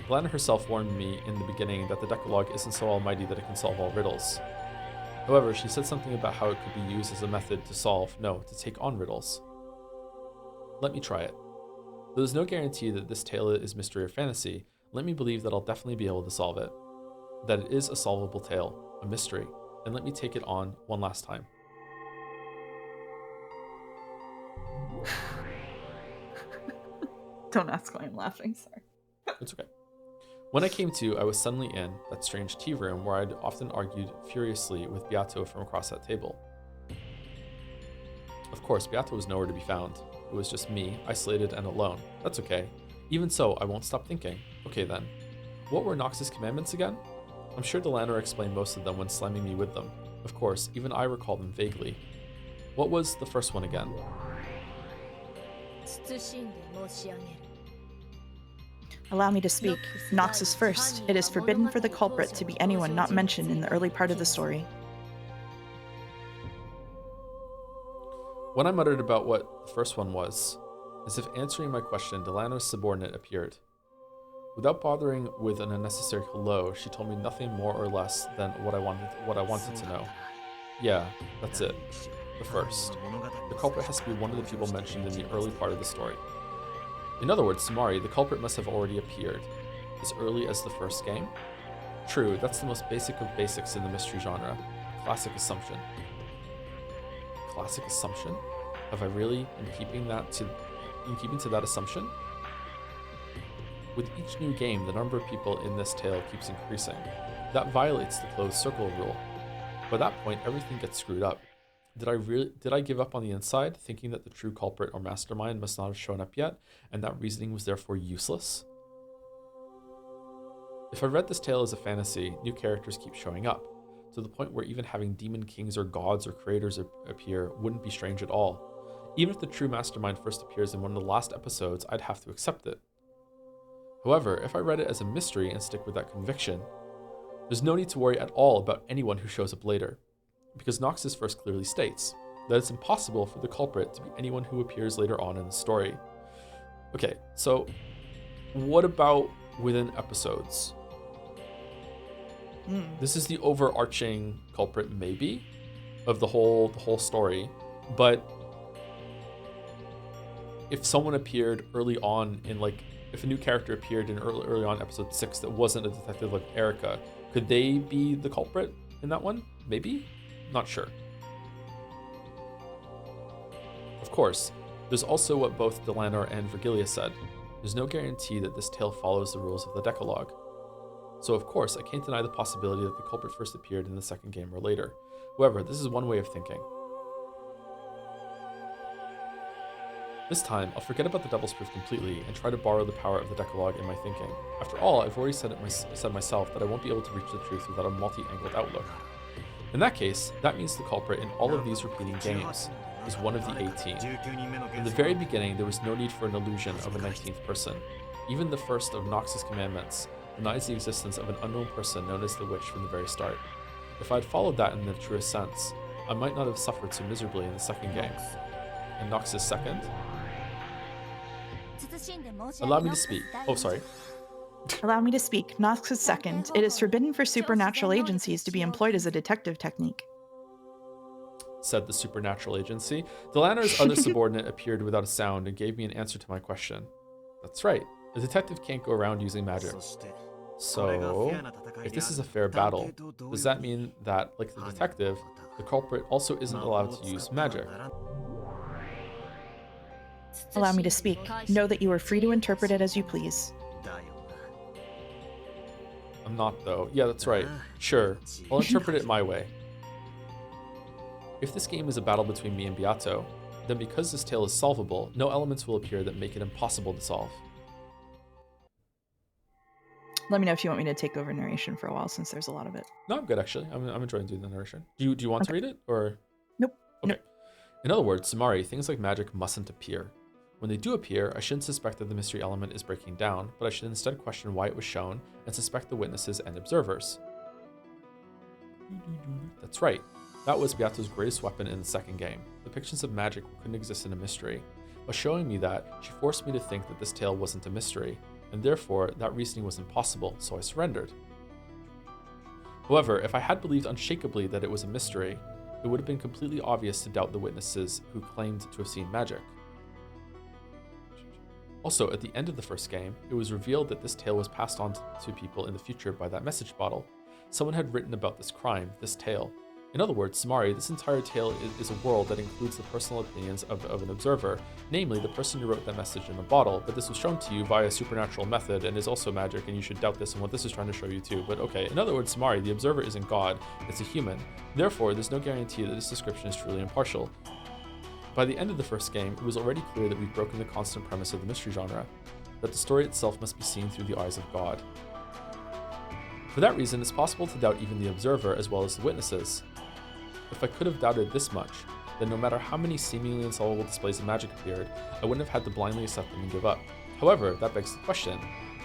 Delanar herself warned me in the beginning that the Decalogue isn't so almighty that it can solve all riddles. However, she said something about how it could be used as a method to take on riddles. Let me try it. Though there's no guarantee that this tale is mystery or fantasy, let me believe that I'll definitely be able to solve it. That it is a solvable tale, a mystery, and let me take it on one last time. Don't ask why I'm laughing, sorry. It's okay. When I came to, I was suddenly in that strange tea room where I'd often argued furiously with Beato from across that table. Of course, Beato was nowhere to be found. It was just me, isolated and alone. That's okay. Even so, I won't stop thinking. Okay then. What were Nox's commandments again? I'm sure Delanar explained most of them when slamming me with them. Of course, even I recall them vaguely. What was the first one again? Allow me to speak. Nox is first. It is forbidden for the culprit to be anyone not mentioned in the early part of the story. When I muttered about what the first one was, as if answering my question, Delanar's subordinate appeared. Without bothering with an unnecessary hello, she told me nothing more or less than what I wanted to know. Yeah, that's it. The first. The culprit has to be one of the people mentioned in the early part of the story. In other words, Samari, the culprit must have already appeared. As early as the first game? True, that's the most basic of basics in the mystery genre. A classic assumption. classic assumption? Have I really been keeping to that assumption? With each new game, the number of people in this tale keeps increasing. That violates the closed circle rule. By that point, everything gets screwed up. Did I give up on the inside, thinking that the true culprit or mastermind must not have shown up yet, and that reasoning was therefore useless? If I read this tale as a fantasy, new characters keep showing up, to the point where even having demon kings or gods or creators appear wouldn't be strange at all. Even if the true mastermind first appears in one of the last episodes, I'd have to accept it. However, if I read it as a mystery and stick with that conviction, there's no need to worry at all about anyone who shows up later, because Noxus first clearly states that it's impossible for the culprit to be anyone who appears later on in the story. Okay, so what about within episodes? This is the overarching culprit, maybe, of the whole story. But if someone appeared early on in, like, if a new character appeared in early on episode 6 that wasn't a detective like Erica, could they be the culprit in that one? Maybe? Not sure. Of course, there's also what both Delanor and Virgilia said. There's no guarantee that this tale follows the rules of the Decalogue. So of course, I can't deny the possibility that the culprit first appeared in the second game or later. However, this is one way of thinking. This time, I'll forget about the Devil's Proof completely and try to borrow the power of the Decalogue in my thinking. After all, I've already said myself that I won't be able to reach the truth without a multi-angled outlook. In that case, that means the culprit in all of these repeating games is one of the 18. In the very beginning, there was no need for an illusion of a 19th person. Even the first of Nox's commandments denies the existence of an unknown person known as the Witch from the very start. If I had followed that in the truest sense, I might not have suffered so miserably in the second game. And Nox's second? Allow me to speak. Oh, sorry. Allow me to speak. Nox's second. It is forbidden for supernatural agencies to be employed as a detective technique. Said the supernatural agency. Delanor's other subordinate appeared without a sound and gave me an answer to my question. That's right. A detective can't go around using magic. So, if this is a fair battle, does that mean that, like the detective, the culprit also isn't allowed to use magic? Allow me to speak. Know that you are free to interpret it as you please. I'm not, though. Yeah, that's right. Sure. I'll interpret it my way. If this game is a battle between me and Beato, then because this tale is solvable, no elements will appear that make it impossible to solve. Let me know if you want me to take over narration for a while, since there's a lot of it. No, I'm good, actually. I'm enjoying doing the narration. Do you want to read it, or? Nope. Okay. Nope. In other words, Samari, things like magic mustn't appear. When they do appear, I shouldn't suspect that the mystery element is breaking down, but I should instead question why it was shown and suspect the witnesses and observers. That's right. That was Beato's greatest weapon in the second game. Depictions of magic couldn't exist in a mystery. By showing me that, she forced me to think that this tale wasn't a mystery, and therefore that reasoning was impossible, so I surrendered. However, if I had believed unshakably that it was a mystery, it would have been completely obvious to doubt the witnesses who claimed to have seen magic. Also, at the end of the first game, it was revealed that this tale was passed on to people in the future by that message bottle. Someone had written about this crime, this tale. In other words, Samari, this entire tale is a world that includes the personal opinions of an observer, namely the person who wrote that message in the bottle, but this was shown to you via a supernatural method and is also magic, and you should doubt this and what this is trying to show you too. But okay, in other words, Samari, the observer isn't God, it's a human. Therefore, there's no guarantee that this description is truly impartial. By the end of the first game, it was already clear that we'd broken the constant premise of the mystery genre, that the story itself must be seen through the eyes of God. For that reason, it's possible to doubt even the observer as well as the witnesses. If I could have doubted this much, then no matter how many seemingly insolvable displays of magic appeared, I wouldn't have had to blindly accept them and give up. However, that begs the question,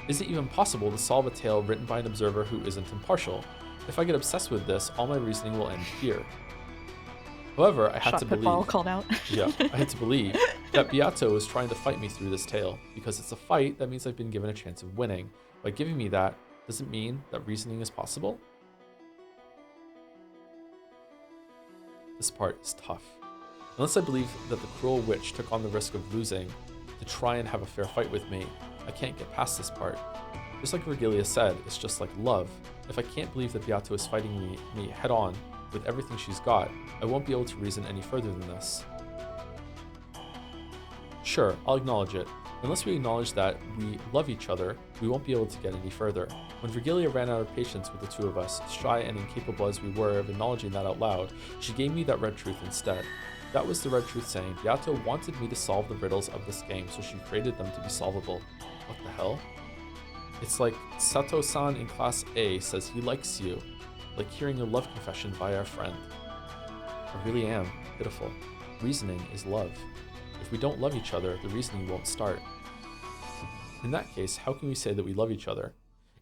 is it even possible to solve a tale written by an observer who isn't impartial? If I get obsessed with this, all my reasoning will end here. However, I had to believe called out. I had to believe that Beato was trying to fight me through this tale. Because it's a fight, that means I've been given a chance of winning. By giving me that, does it mean that reasoning is possible? This part is tough. Unless I believe that the cruel witch took on the risk of losing to try and have a fair fight with me, I can't get past this part. Just like Virgilia said, it's just like love. If I can't believe that Beato is fighting me head on, with everything she's got, I won't be able to reason any further than this. Sure, I'll acknowledge it. Unless we acknowledge that we love each other, we won't be able to get any further. When Virgilia ran out of patience with the two of us, shy and incapable as we were of acknowledging that out loud, she gave me that red truth instead. That was the red truth saying, Beato wanted me to solve the riddles of this game, so she created them to be solvable. What the hell? It's like Sato-san in Class A says he likes you, like hearing a love confession by our friend. I really am pitiful. Reasoning is love. If we don't love each other, the reasoning won't start. In that case, how can we say that we love each other?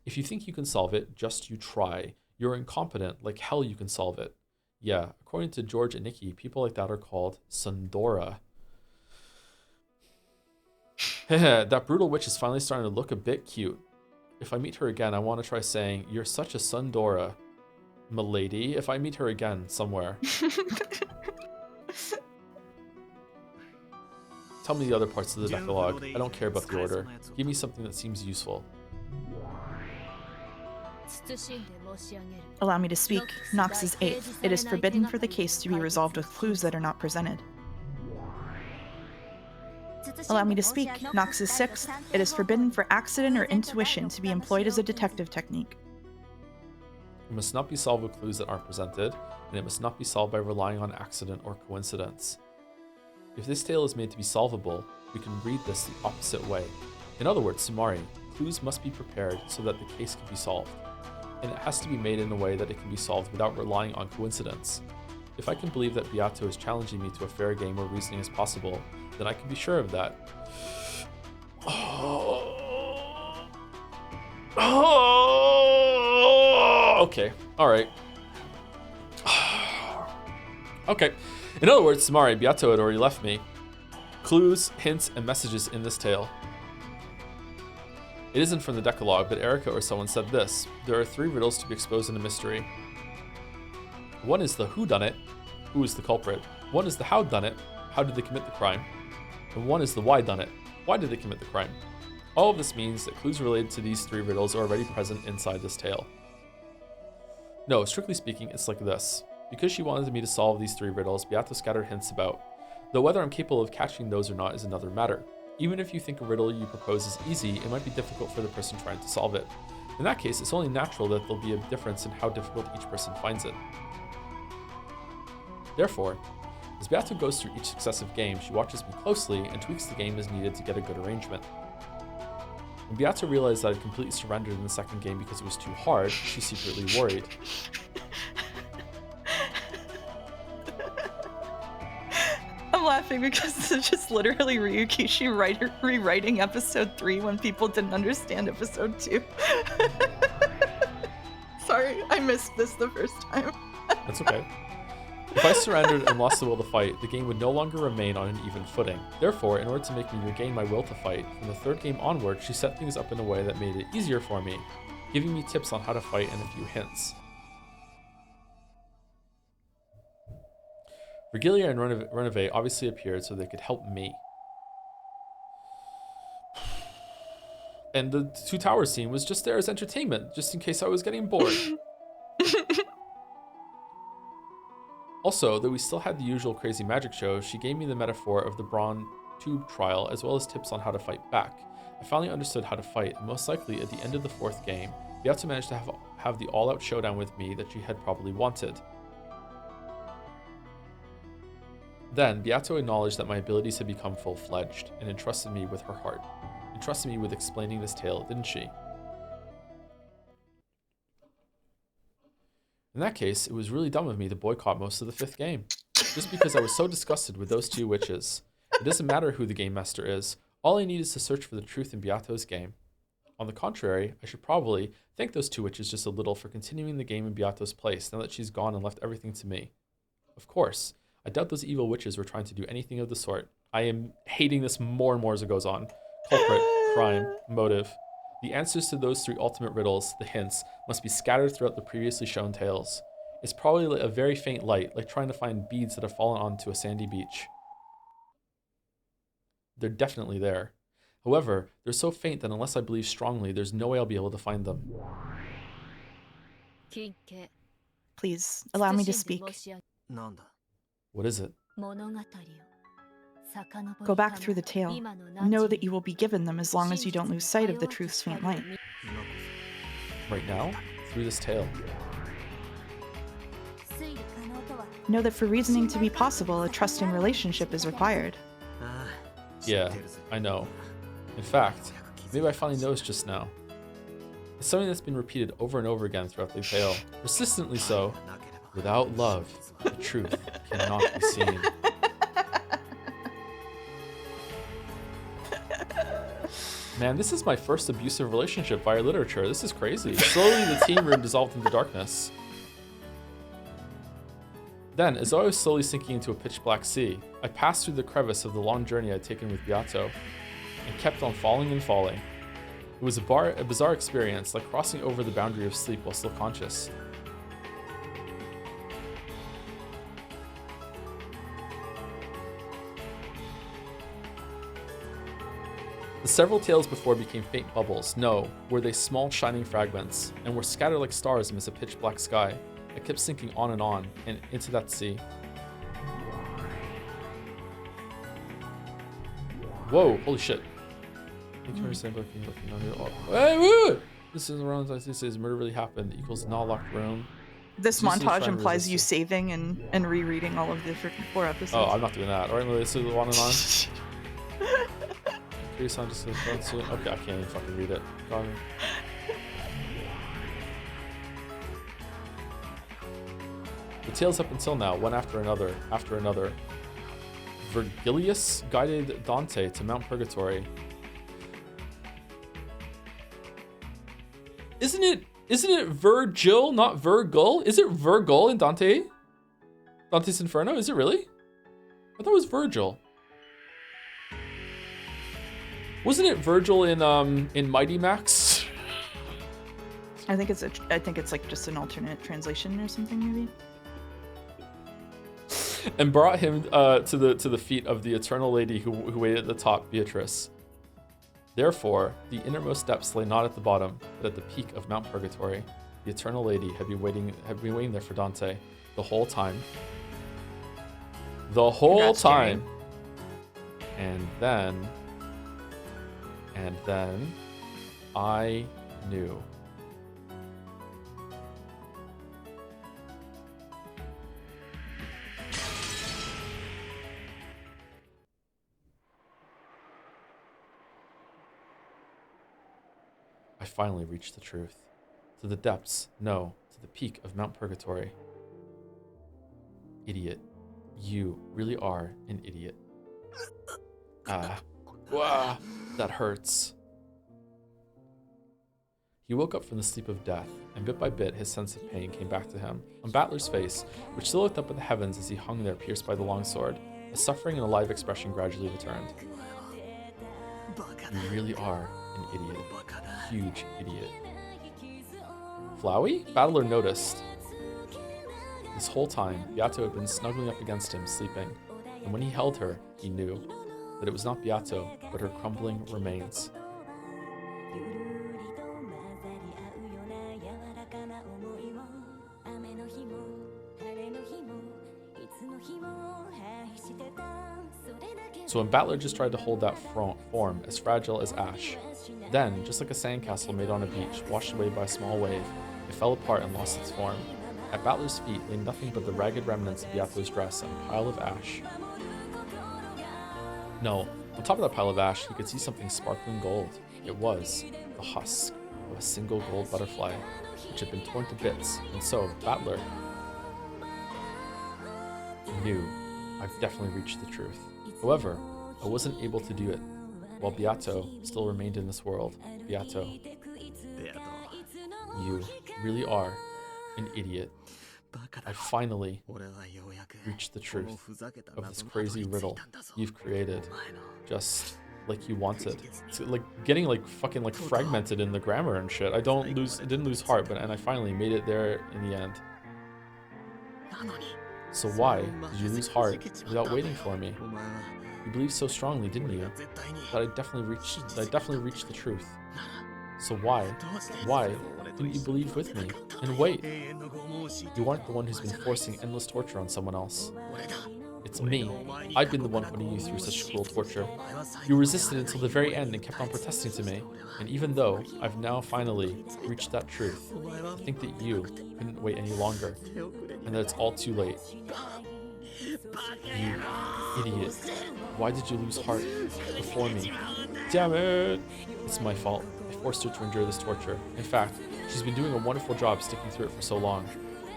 If you think you can solve it, just you try. You're incompetent, like hell you can solve it. Yeah, according to George and Nikki, people like that are called Sundora. That brutal witch is finally starting to look a bit cute. If I meet her again, I want to try saying, "You're such a Sundora, milady," if I meet her again somewhere. Tell me the other parts of the Decalogue. I don't care about the order. Give me something that seems useful. Allow me to speak. Nox is 8th. It is forbidden for the case to be resolved with clues that are not presented. Allow me to speak. Nox is 6th. It is forbidden for accident or intuition to be employed as a detective technique. It must not be solved with clues that aren't presented, and it must not be solved by relying on accident or coincidence. If this tale is made to be solvable, we can read this the opposite way. In other words, Sumari, clues must be prepared so that the case can be solved. And it has to be made in a way that it can be solved without relying on coincidence. If I can believe that Beato is challenging me to a fair game where reasoning is possible, then I can be sure of that. Okay, alright. Okay. In other words, Sumari, Beato had already left me clues, hints, and messages in this tale. It isn't from the Decalogue, but Erica or someone said this. There are 3 riddles to be exposed in a mystery. One is the whodunit, who is the culprit. One is the howdunit, how did they commit the crime. And one is the whydunit, why did they commit the crime. All of this means that clues related to these 3 riddles are already present inside this tale. No, strictly speaking, it's like this. Because she wanted me to solve these 3 riddles, Beato scattered hints about, though whether I'm capable of catching those or not is another matter. Even if you think a riddle you propose is easy, it might be difficult for the person trying to solve it. In that case, it's only natural that there'll be a difference in how difficult each person finds it. Therefore, as Beato goes through each successive game, she watches me closely and tweaks the game as needed to get a good arrangement. When Beato realized that I'd completely surrendered in the second game because it was too hard, she secretly worried. I'm laughing because it's just literally Ryukishi rewriting episode 3 when people didn't understand episode 2. Sorry, I missed this the first time. That's okay. If I surrendered and lost the will to fight, the game would no longer remain on an even footing. Therefore, in order to make me regain my will to fight, from the 3rd game onward, she set things up in a way that made it easier for me, giving me tips on how to fight and a few hints. Virgilia and Renove obviously appeared so they could help me. And the 2 towers scene was just there as entertainment, just in case I was getting bored. Also, though we still had the usual crazy magic show, she gave me the metaphor of the Braun tube trial as well as tips on how to fight back. I finally understood how to fight, and most likely at the end of the 4th game, Beato managed to have the all-out showdown with me that she had probably wanted. Then, Beato acknowledged that my abilities had become full-fledged, and entrusted me with her heart. Entrusted me with explaining this tale, didn't she? In that case, it was really dumb of me to boycott most of the 5th game. Just because I was so disgusted with those 2 witches. It doesn't matter who the game master is. All I need is to search for the truth in Beato's game. On the contrary, I should probably thank those 2 witches just a little for continuing the game in Beato's place now that she's gone and left everything to me. Of course, I doubt those evil witches were trying to do anything of the sort. I am hating this more and more as it goes on. Culprit, crime, motive. The answers to those 3 ultimate riddles, the hints, must be scattered throughout the previously shown tales. It's probably a very faint light, like trying to find beads that have fallen onto a sandy beach. They're definitely there. However, they're so faint that unless I believe strongly, there's no way I'll be able to find them. Please, allow me to speak. What is it? Go back through the tale. Know that you will be given them as long as you don't lose sight of the truth's faint light. Right now? Through this tale. Know that for reasoning to be possible, a trusting relationship is required. Yeah, I know. In fact, maybe I finally noticed just now. It's something that's been repeated over and over again throughout the tale. Persistently so. Without love, the truth cannot be seen. Man, this is my first abusive relationship via literature. This is crazy. Slowly, the teen room dissolved into darkness. Then, as though I was slowly sinking into a pitch-black sea, I passed through the crevice of the long journey I'd taken with Beato, and kept on falling and falling. It was a bizarre experience, like crossing over the boundary of sleep while still conscious. The several tales before became faint bubbles. No, were they small shining fragments, and were scattered like stars amidst a pitch-black sky. I kept sinking on and into that sea. Whoa, holy shit. Thank you for saying hey, woo! This is around as this is murder really happened. Equals not locked room. This montage implies you saving and rereading all of the 4 episodes. Oh, I'm not doing that. Alright, this is the one and on. Okay, I can't even fucking read it. God. The tales up until now, one after another. Virgilius guided Dante to Mount Purgatory. Isn't it Virgil, not Virgil? Is it Virgil in Dante? Dante's Inferno? Is it really? I thought it was Virgil. Wasn't it Virgil in Mighty Max? I think it's like just an alternate translation or something, maybe. And brought him to the feet of the eternal lady who waited at the top, Beatrice. Therefore, the innermost depths lay not at the bottom, but at the peak of Mount Purgatory. The eternal lady had been waiting there for Dante the whole time. The whole time. And then I knew. I finally reached the truth. To the depths, no, to the peak of Mount Purgatory. Idiot. You really are an idiot. Wah, that hurts. He woke up from the sleep of death, and bit by bit his sense of pain came back to him. On Battler's face, which still looked up at the heavens as he hung there pierced by the longsword, a suffering and alive expression gradually returned. You really are an idiot. Huge idiot. Flowey? Battler noticed. This whole time, Beato had been snuggling up against him, sleeping, and when he held her, he knew that it was not Beato, but her crumbling remains. So when Battler just tried to hold that form as fragile as ash, then, just like a sandcastle made on a beach, washed away by a small wave, it fell apart and lost its form. At Battler's feet lay nothing but the ragged remnants of Beato's dress and a pile of ash. No, on top of that pile of ash, he could see something sparkling gold. It was the husk of a single gold butterfly, which had been torn to bits, and so Battler knew I've definitely reached the truth. However, I wasn't able to do it, while Beato still remained in this world. Beato, you really are an idiot. I finally reached the truth of this crazy riddle you've created, just like you wanted. It's like getting like fucking like fragmented in the grammar and shit. I didn't lose heart, and I finally made it there in the end. So why did you lose heart without waiting for me? You believed so strongly, didn't you? That I definitely reached the truth. So why didn't you believe with me and wait? You aren't the one who's been forcing endless torture on someone else. It's me. I've been the one putting you through such cruel torture. You resisted until the very end and kept on protesting to me. And even though I've now finally reached that truth, I think that you couldn't wait any longer, and that it's all too late. You idiot. Why did you lose heart before me? Damn it! It's my fault. I forced her to endure this torture. In fact, she's been doing a wonderful job sticking through it for so long.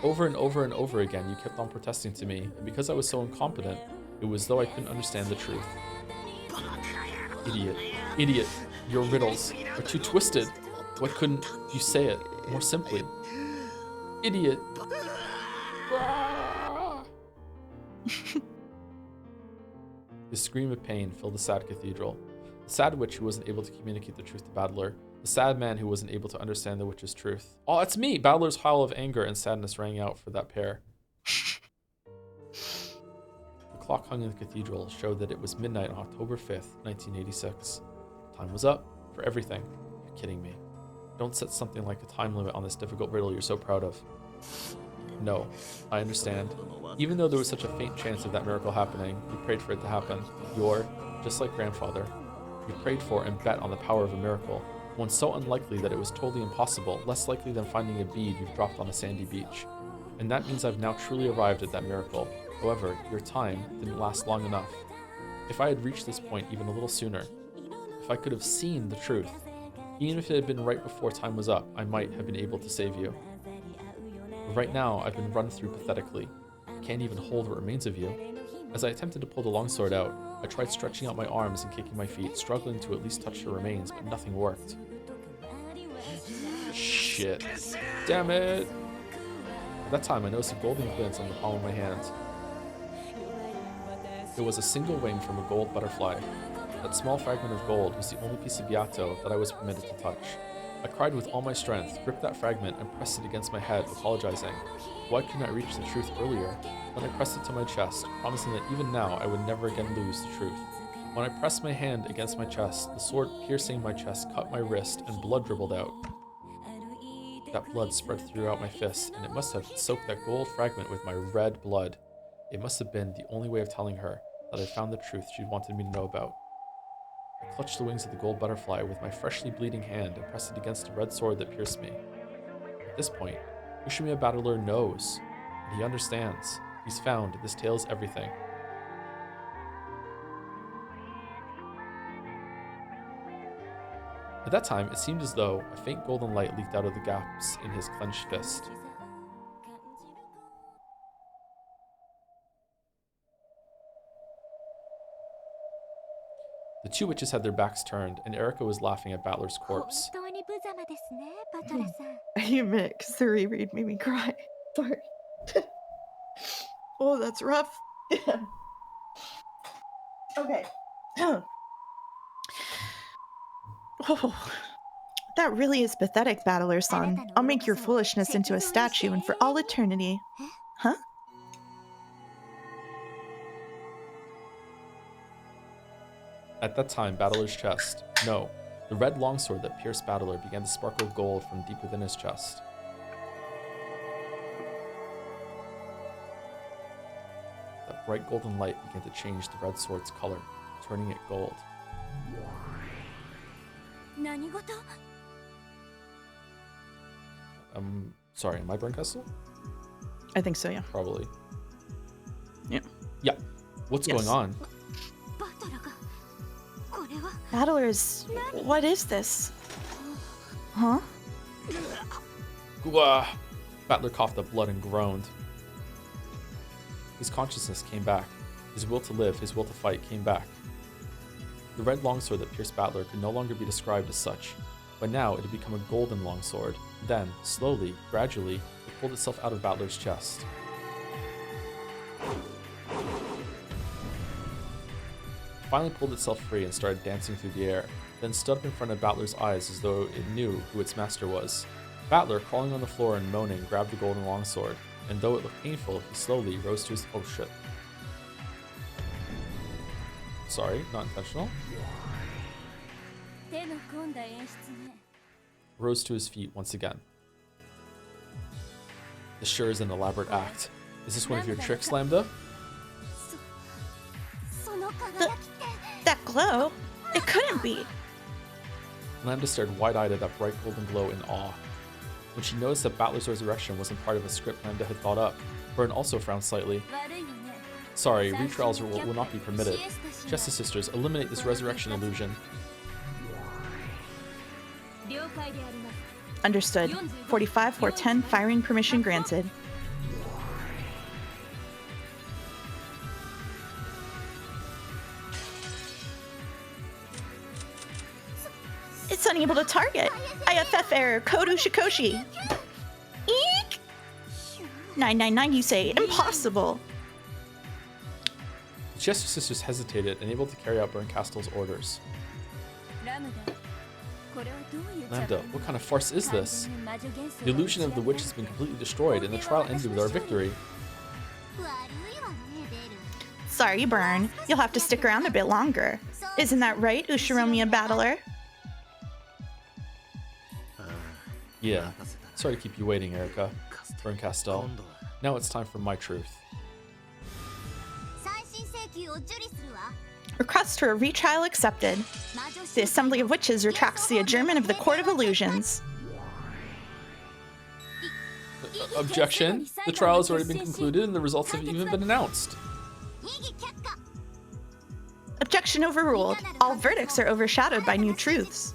Over and over and over again, you kept on protesting to me, and because I was so incompetent, it was as though I couldn't understand the truth. Idiot. Idiot. Your riddles are too twisted. Why couldn't you say it more simply? Idiot. His scream of pain filled the sad cathedral. The sad witch who wasn't able to communicate the truth to Bandle. The sad man who wasn't able to understand the witch's truth. Oh, it's me! Bandle's howl of anger and sadness rang out for that pair. The clock hung in the cathedral showed that it was midnight on October 5th, 1986. Time was up for everything. You're kidding me. Don't set something like a time limit on this difficult riddle you're so proud of. No, I understand. Even though there was such a faint chance of that miracle happening, you prayed for it to happen. You're just like grandfather. You prayed for and bet on the power of a miracle. One so unlikely that it was totally impossible, less likely than finding a bead you've dropped on a sandy beach. And that means I've now truly arrived at that miracle. However, your time didn't last long enough. If I had reached this point even a little sooner, if I could have seen the truth, even if it had been right before time was up, I might have been able to save you. But right now, I've been run through pathetically. I can't even hold what remains of you. As I attempted to pull the longsword out, I tried stretching out my arms and kicking my feet, struggling to at least touch the remains, but nothing worked. Shit. Damn it! At that time, I noticed a golden glint on the palm of my hand. It was a single wing from a gold butterfly. That small fragment of gold was the only piece of Yato that I was permitted to touch. I cried with all my strength, gripped that fragment, and pressed it against my head, apologizing. Why couldn't I reach the truth earlier? Then I pressed it to my chest, promising that even now I would never again lose the truth. When I pressed my hand against my chest, the sword piercing my chest cut my wrist and blood dribbled out. That blood spread throughout my fist, and it must have soaked that gold fragment with my red blood. It must have been the only way of telling her that I found the truth she wanted me to know about. I clutched the wings of the gold butterfly with my freshly bleeding hand and pressed it against the red sword that pierced me. At this point, Ushimiya Battler knows, and he understands. He's found this tale is everything. At that time, it seemed as though a faint golden light leaked out of the gaps in his clenched fist. The two witches had their backs turned, and Erika was laughing at Battler's corpse. You mix. The reread made me cry. Sorry. Oh, that's rough. Okay. Oh, that really is pathetic, Battler-san. I'll make your foolishness into a statue and for all eternity. Huh? At that time, Battler's chest, no, the red longsword that pierced Battler began to sparkle gold from deep within his chest. That bright golden light began to change the red sword's color, turning it gold. Sorry, am I Burn Castle? I think so, yeah. Probably. Yeah. Yeah. What's going on? Battlers, what is this? Huh? Gua! Battler coughed up blood and groaned. His consciousness came back. His will to live, his will to fight came back. The red longsword that pierced Battler could no longer be described as such, but now it had become a golden longsword. Then, slowly, gradually, it pulled itself out of Battler's chest. It finally pulled itself free and started dancing through the air, then stood up in front of Battler's eyes as though it knew who its master was. Battler, crawling on the floor and moaning, grabbed the golden longsword, and though it looked painful, he slowly rose to his— oh shit. Sorry, not intentional. rose to his feet once again. This sure is an elaborate act. Is this one of your tricks, Lambda? That glow? It couldn't be. Lambda stared wide-eyed at that bright golden glow in awe. When she noticed that Battler's resurrection wasn't part of a script Lambda had thought up, Burn also frowned slightly. Sorry, retrials will not be permitted. Justice Sisters, eliminate this resurrection illusion. Understood. 45-410, firing permission granted. It's unable to target. IFF error, code Ushikoshi. Eek! 999, you say. Impossible. The Justice Sisters hesitated, unable to carry out Burncastle's orders. Lambda, what kind of farce is this? The illusion of the witch has been completely destroyed, and the trial ended with our victory. Sorry, Burn. You'll have to stick around a bit longer. Isn't that right, Ushiromiya Battler? Yeah. Sorry to keep you waiting, Erica. Burncastle. Now it's time for my truth. Request for a retrial accepted. The Assembly of Witches retracts the adjournment of the Court of Illusions. Objection. The trial has already been concluded and the results have even been announced. Objection overruled. All verdicts are overshadowed by new truths.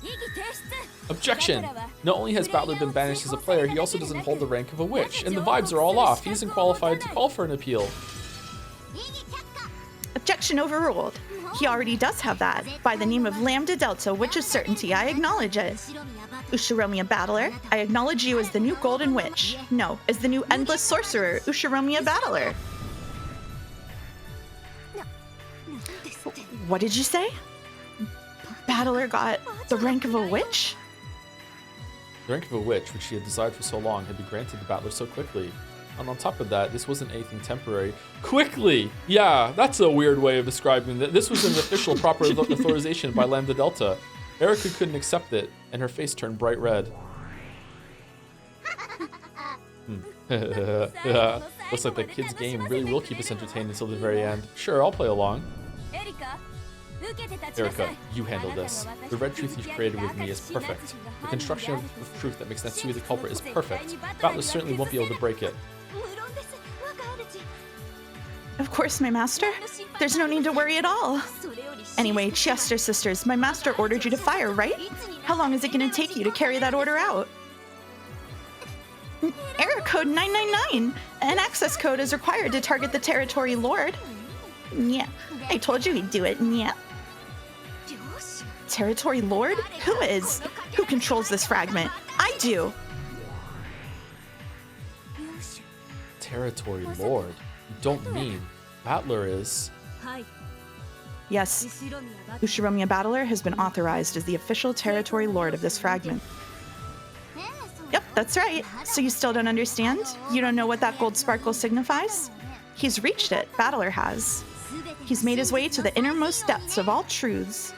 Objection. Not only has Battler been banished as a player, he also doesn't hold the rank of a witch, and the vibes are all off. He isn't qualified to call for an appeal. Objection overruled. He already does have that. By the name of Lambda Delta, which is certainty, I acknowledge it. Ushiromiya Battler, I acknowledge you as the new Golden Witch. No, as the new Endless Sorcerer, Ushiromiya Battler. What did you say? Battler got the rank of a witch? The rank of a witch, which she had desired for so long, had been granted to Battler so quickly. And on top of that, this wasn't anything temporary. Quickly! Yeah, that's a weird way of describing that. This was an official proper authorization by Lambda Delta. Erica couldn't accept it, and her face turned bright red. Yeah, looks like the kid's game really will keep us entertained until the very end. Sure, I'll play along. Erica, you handle this. The red truth you've created with me is perfect. The construction of truth that makes Natsui the culprit is perfect. Battler certainly won't be able to break it. Of course, my master. There's no need to worry at all. Anyway, Chester Sisters, my master ordered you to fire, right? How long is it going to take you to carry that order out? Error code 999. An access code is required to target the Territory Lord. Yeah, I told you he'd do it. Yeah. Territory Lord? Who is? Who controls this fragment? I do. Territory Lord? You don't mean Battler is? Yes. Ushiromiya Battler has been authorized as the official Territory Lord of this fragment. Yep, that's right. So you still don't understand? You don't know what that gold sparkle signifies? He's reached it. Battler has. He's made his way to the innermost depths of all truths.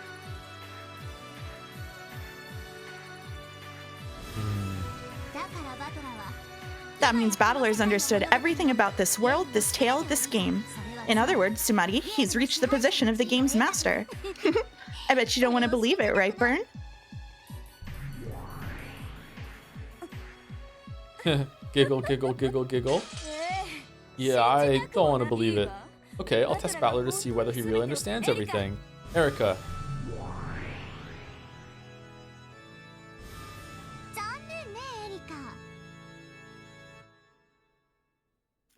That means Battler's understood everything about this world, this tale, this game. In other words, Sumari, he's reached the position of the game's master. I bet you don't want to believe it, right, Burn? Giggle, giggle, giggle, giggle. Yeah, I don't want to believe it. Okay, I'll test Battler to see whether he really understands everything. Erica.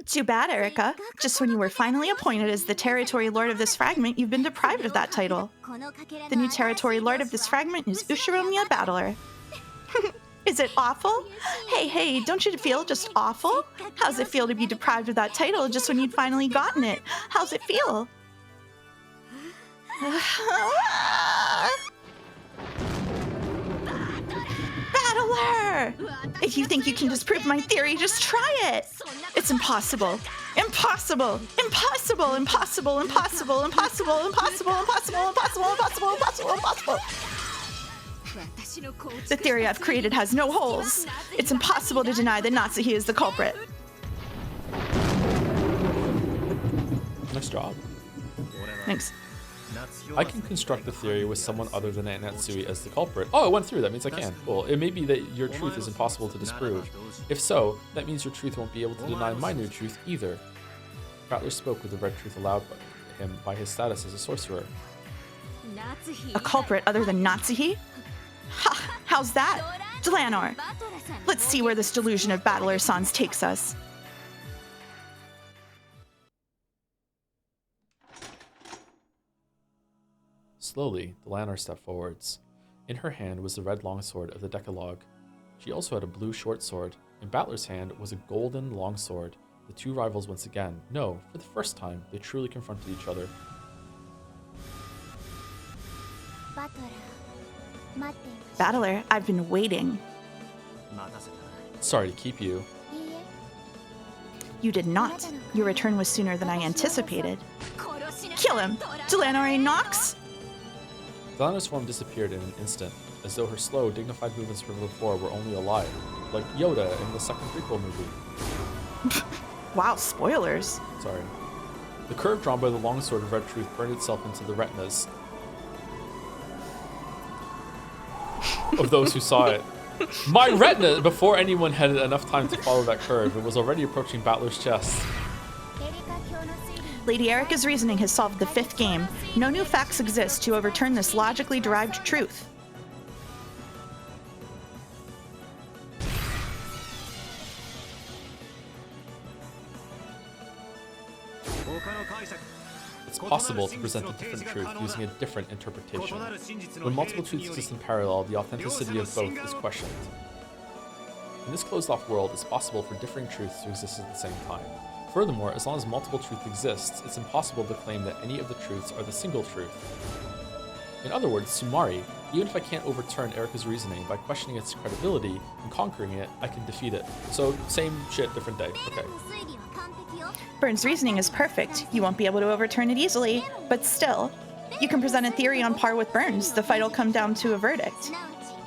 Too bad, Erica. Just when you were finally appointed as the Territory Lord of this fragment, you've been deprived of that title. The new Territory Lord of this fragment is Ushiromiya Battler. Is it awful? Hey, don't you feel just awful? How's it feel to be deprived of that title just when you'd finally gotten it? How's it feel? Battler! If you think you can disprove my theory, just try it! It's impossible. Impossible! Impossible! Impossible! Impossible! Impossible! Impossible! Impossible! Impossible! Impossible! Impossible! Impossible! The theory I've created has no holes. It's impossible to deny that Natsuhi is the culprit. Nice job. Thanks. I can construct a theory with someone other than Natsui as the culprit. Oh, it went through. That means I can. Well, it may be that your truth is impossible to disprove. If so, that means your truth won't be able to deny my new truth either. Rattler spoke with the red truth allowed him by his status as a sorcerer. A culprit other than Natsuhi? Ha! How's that? Delanor, let's see where this delusion of Battler Sans takes us. Slowly, Delanor stepped forwards. In her hand was the red longsword of the Decalogue. She also had a blue short sword. In Battler's hand was a golden longsword. The two rivals once again, no, for the first time, they truly confronted each other. Battler, I've been waiting. Sorry to keep you. You did not. Your return was sooner than I anticipated. Kill him! Delanor Nox! Delanor's form disappeared in an instant, as though her slow, dignified movements from before were only a lie, like Yoda in the second prequel movie. Wow, spoilers. Sorry. The curve drawn by the longsword of Red Truth burned itself into the retinas of those who saw it. My retina! Before anyone had enough time to follow that curve, it was already approaching Battler's chest. Lady Erica's reasoning has solved the fifth game. No new facts exist to overturn this logically derived truth. It's possible to present a different truth using a different interpretation. When multiple truths exist in parallel, the authenticity of both is questioned. In this closed-off world, it's possible for differing truths to exist at the same time. Furthermore, as long as multiple truth exists, it's impossible to claim that any of the truths are the single truth. In other words, Sumari, even if I can't overturn Erica's reasoning by questioning its credibility and conquering it, I can defeat it. So, same shit, different day. Okay. Burns' reasoning is perfect. You won't be able to overturn it easily, but still, you can present a theory on par with Burns. The fight will come down to a verdict.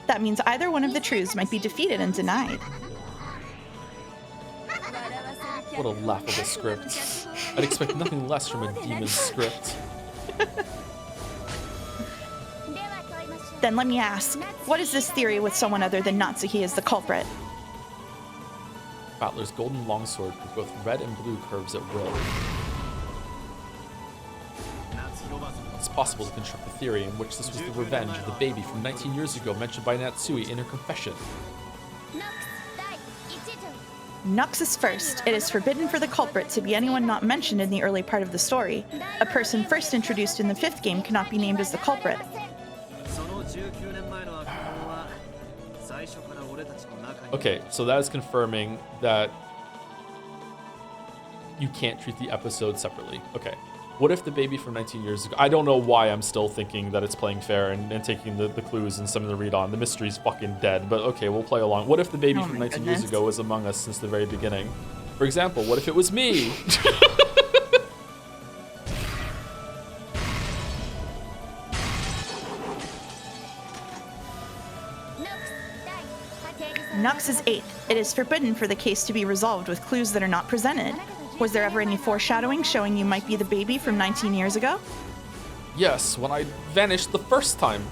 That means either one of the truths might be defeated and denied. What a laughable script. I'd expect nothing less from a demon's script. Then let me ask, what is this theory with someone other than Natsuhi as the culprit? Battler's golden longsword with both red and blue curves at will. It's possible to construct a theory in which this was the revenge of the baby from 19 years ago mentioned by Natsui in her confession. Nux is first. It is forbidden for the culprit to be anyone not mentioned in the early part of the story. A person first introduced in the fifth game cannot be named as the culprit. Okay, so that is confirming that you can't treat the episodes separately. Okay. What if the baby from 19 years ago... I don't know why I'm still thinking that it's playing fair and taking the clues and some of the read on. The mystery's fucking dead, but okay, we'll play along. What if the baby from 19 years ago was among us since the very beginning? For example, what if it was me? Nux is 8th. It is forbidden for the case to be resolved with clues that are not presented. Was there ever any foreshadowing showing you might be the baby from 19 years ago? Yes, when I vanished the first time.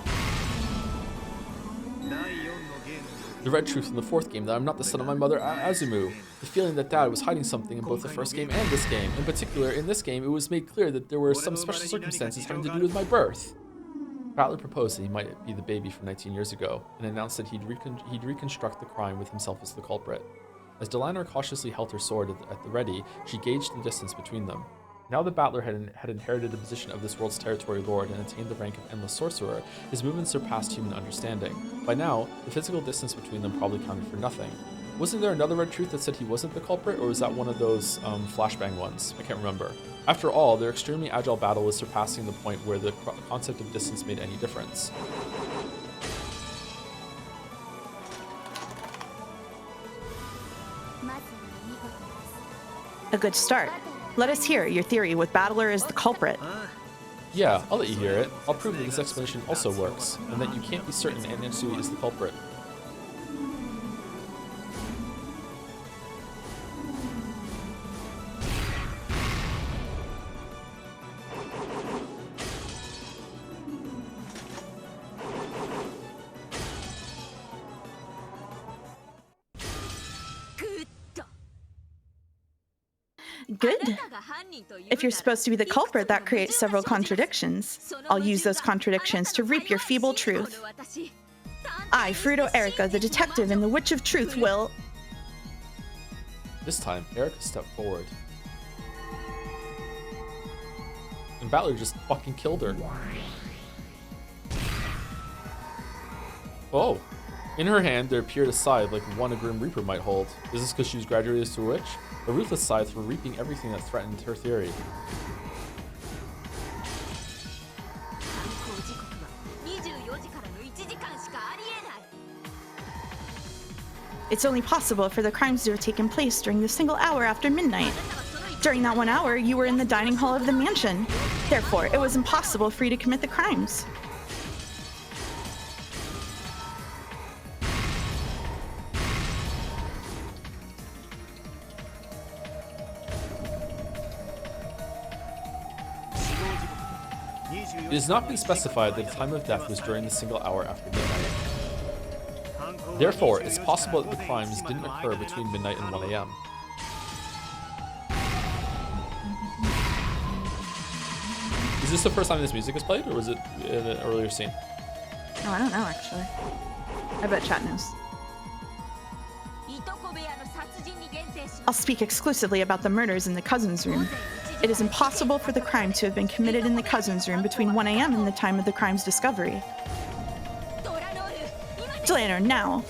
The red truth in the fourth game that I'm not the son of my mother Azumu. The feeling that Dad was hiding something in both the first game and this game. In particular, in this game, it was made clear that there were some special circumstances having to do with my birth. Battler proposed that he might be the baby from 19 years ago, and announced that he'd reconstruct the crime with himself as the culprit. As Delanor cautiously held her sword at the ready, she gauged the distance between them. Now that Battler had inherited the position of this world's territory lord and attained the rank of Endless Sorcerer, his movements surpassed human understanding. By now, the physical distance between them probably counted for nothing. Wasn't there another red truth that said he wasn't the culprit, or was that one of those flashbang ones? I can't remember. After all, their extremely agile battle was surpassing the point where the concept of distance made any difference. A good start. Let us hear your theory with Battler as the culprit. Yeah, I'll let you hear it. I'll prove that this explanation also works, and that you can't be certain Aunt Natsui is the culprit. Good. If you're supposed to be the culprit, that creates several contradictions. I'll use those contradictions to reap your feeble truth. I, Fruto Erica, the detective and the Witch of Truth, will... This time, Erica stepped forward. And Bandle just fucking killed her. Oh. In her hand, there appeared a scythe like one a Grim Reaper might hold. Is this because she was graduated to a witch? A ruthless scythe for reaping everything that threatened her theory. It's only possible for the crimes to have taken place during the single hour after midnight. During that 1 hour, you were in the dining hall of the mansion. Therefore, it was impossible for you to commit the crimes. It has not been specified that the time of death was during the single hour after midnight. Therefore, it's possible that the crimes didn't occur between midnight and 1 a.m. Is this the first time this music is played, or was it in an earlier scene? Oh, I don't know, actually. I bet chat knows. I'll speak exclusively about the murders in the cousin's room. It is impossible for the crime to have been committed in the cousin's room between 1 a.m. and the time of the crime's discovery. Delanor, now!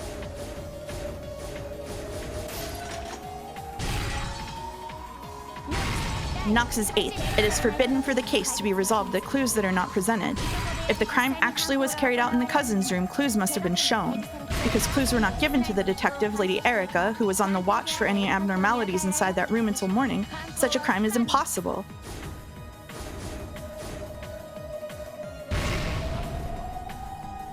Nox's 8th. It is forbidden for the case to be resolved with clues that are not presented. If the crime actually was carried out in the cousin's room, clues must have been shown. Because clues were not given to the detective, Lady Erica, who was on the watch for any abnormalities inside that room until morning, such a crime is impossible.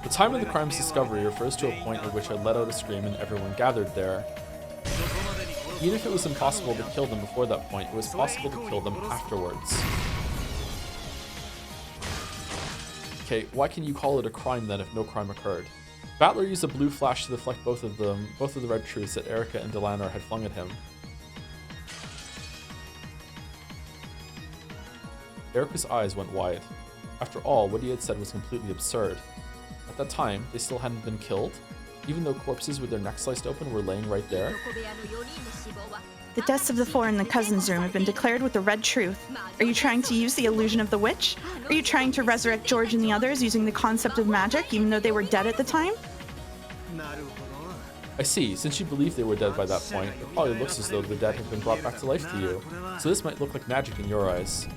The time of the crime's discovery refers to a point at which I let out a scream and everyone gathered there. Even if it was impossible to kill them before that point, it was possible to kill them afterwards. Okay, why can you call it a crime then if no crime occurred? Bandle used a blue flash to deflect both of the red truths that Erica and Delanor had flung at him. Erica's eyes went wide. After all, what he had said was completely absurd. At that time, they still hadn't been killed, even though corpses with their necks sliced open were laying right there. The deaths of the 4 in the cousin's room have been declared with the red truth. Are you trying to use the illusion of the witch? Are you trying to resurrect George and the others using the concept of magic, even though they were dead at the time? I see. Since you believe they were dead by that point, it probably looks as though the dead have been brought back to life to you. So this might look like magic in your eyes.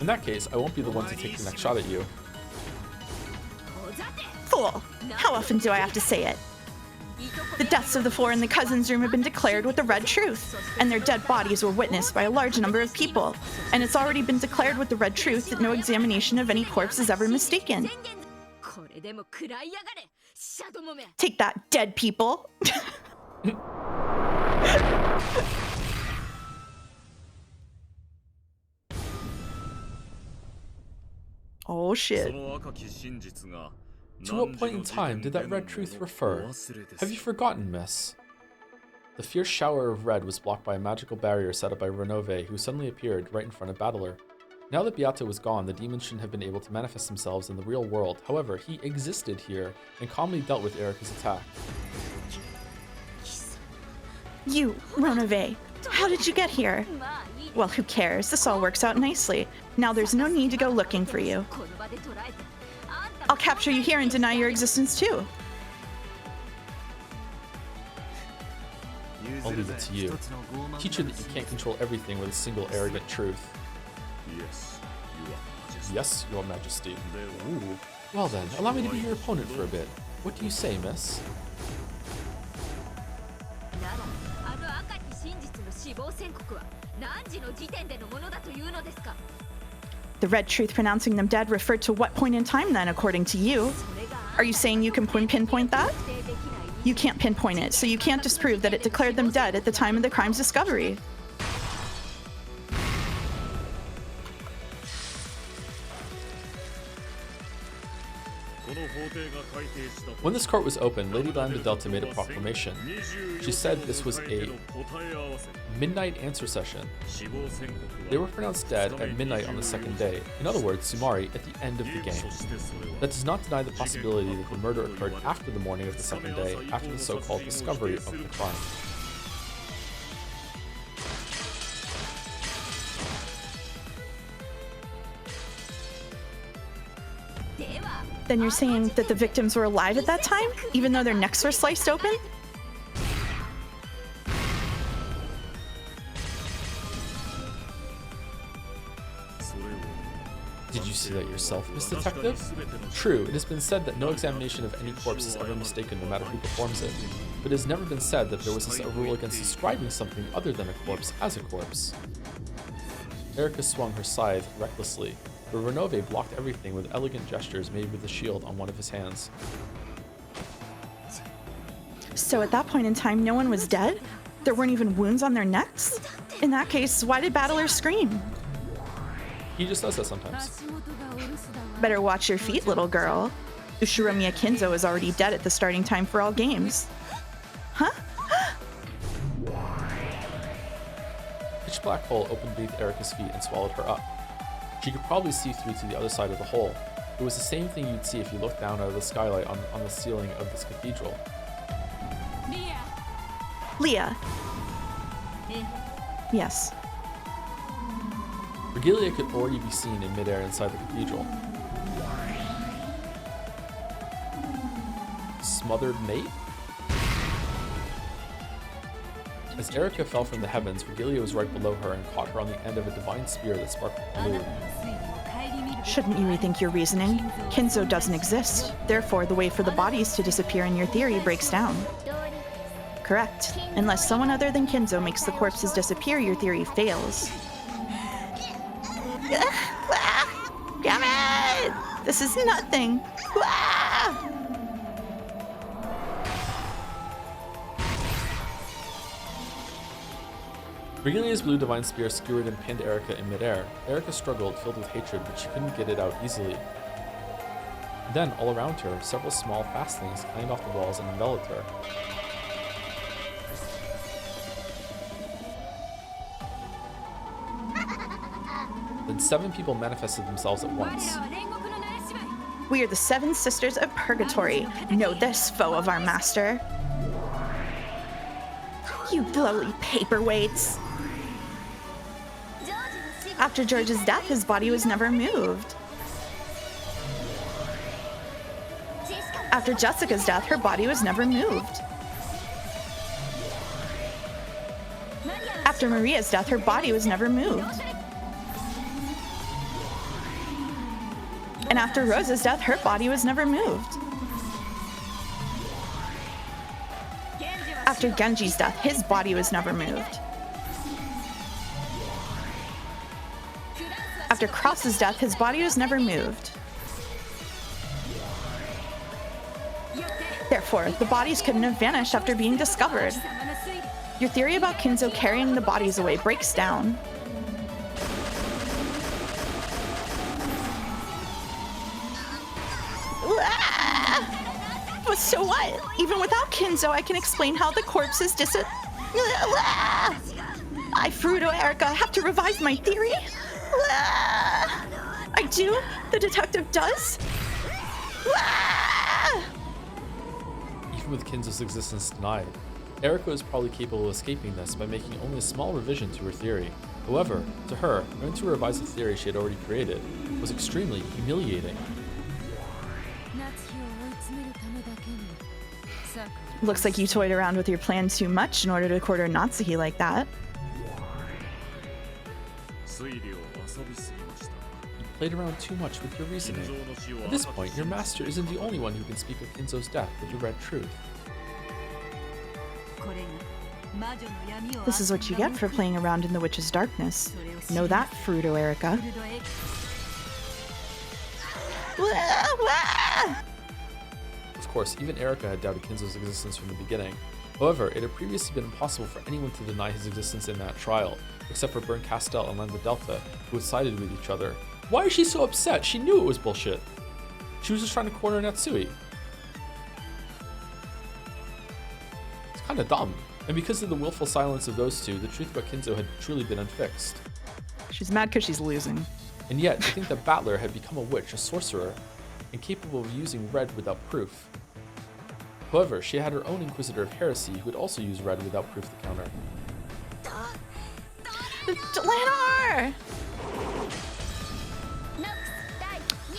In that case, I won't be the one to take the next shot at you. Fool! How often do I have to say it? The deaths of the 4 in the cousin's room have been declared with the red truth, and their dead bodies were witnessed by a large number of people, and it's already been declared with the red truth that no examination of any corpse is ever mistaken. Take that, dead people! Oh shit. To what point in time did that red truth refer? Have you forgotten, miss? The fierce shower of red was blocked by a magical barrier set up by Renove, who suddenly appeared right in front of Bandle. Now that Beato was gone, the demons shouldn't have been able to manifest themselves in the real world. However, he existed here and calmly dealt with Erica's attack. You, Renove, how did you get here? Well, who cares? This all works out nicely. Now there's no need to go looking for you. I'll capture you here and deny your existence too. I'll leave it to you. Teach her that you can't control everything with a single arrogant truth. Yes, Your Majesty. Ooh. Well then, allow me to be your opponent for a bit. What do you say, miss? The red truth pronouncing them dead referred to what point in time then, according to you? Are you saying you can pinpoint that? You can't pinpoint it, so you can't disprove that it declared them dead at the time of the crime's discovery. When this court was opened, Lady Lambda Delta made a proclamation. She said this was a midnight answer session. They were pronounced dead at midnight on the second day. In other words, Sumari, at the end of the game. That does not deny the possibility that the murder occurred after the morning of the second day, after the so-called discovery of the crime. Then you're saying that the victims were alive at that time, even though their necks were sliced open? Did you see that yourself, Miss Detective? True, it has been said that no examination of any corpse is ever mistaken no matter who performs it, but it has never been said that there was a rule against describing something other than a corpse as a corpse. Erica swung her scythe recklessly, but Renove blocked everything with elegant gestures made with the shield on one of his hands. So at that point in time, no one was dead? There weren't even wounds on their necks? In that case, why did battlers scream? He just does that sometimes. Better watch your feet, little girl. Ushiromiya Kinzo is already dead at the starting time for all games. Huh? Pitch black hole opened beneath Erica's feet and swallowed her up. She could probably see through to the other side of the hole. It was the same thing you'd see if you looked down out of the skylight on the ceiling of this cathedral. Leah. Yes. Regalia could already be seen in midair inside the cathedral. Smothered mate? As Erica fell from the heavens, Regalia was right below her and caught her on the end of a divine spear that sparkled blue. Shouldn't you rethink your reasoning? Kinzo doesn't exist. Therefore, the way for the bodies to disappear in your theory breaks down. Correct. Unless someone other than Kinzo makes the corpses disappear, your theory fails. Damn it! This is nothing. Regalia's blue divine spear skewered and pinned Erica in midair. Erica struggled, filled with hatred, but she couldn't get it out easily. Then, all around her, several small fastenings climbed off the walls and enveloped her. Then 7 people manifested themselves at once. We are the 7 sisters of purgatory. Know this, foe of our master. You lowly paperweights. After George's death, his body was never moved. After Jessica's death, her body was never moved. After Maria's death, her body was never moved. And after Rosa's death, her body was never moved. After Genji's death, his body was never moved. After Cross's death, his body was never moved. Therefore, the bodies couldn't have vanished after being discovered. Your theory about Kinzo carrying the bodies away breaks down. But so what? Even without Kinzo, I can explain how the corpses I, Fruto Erica, have to revise my theory? I do? The detective does? Even with Kinzo's existence denied, Erica is probably capable of escaping this by making only a small revision to her theory. However, to her, having to revise the theory she had already created was extremely humiliating. Looks like you toyed around with your plan too much in order to corner Natsuhi like that. You played around too much with your reasoning. At this point, your master isn't the only one who can speak of Kinzo's death with the red truth. This is what you get for playing around in the witch's darkness. Know that, Fruto Erica. Of course, even Erica had doubted Kinzo's existence from the beginning. However, it had previously been impossible for anyone to deny his existence in that trial, except for Burn Castell and Lambda Delta, who had sided with each other. Why is she so upset? She knew it was bullshit. She was just trying to corner Natsui. It's kind of dumb. And because of the willful silence of those two, the truth about Kinzo had truly been unfixed. She's mad because she's losing. And yet, they think that Bandle had become a witch, a sorcerer, incapable of using red without proof. However, she had her own Inquisitor of Heresy who would also use red without proof to counter. Lanor!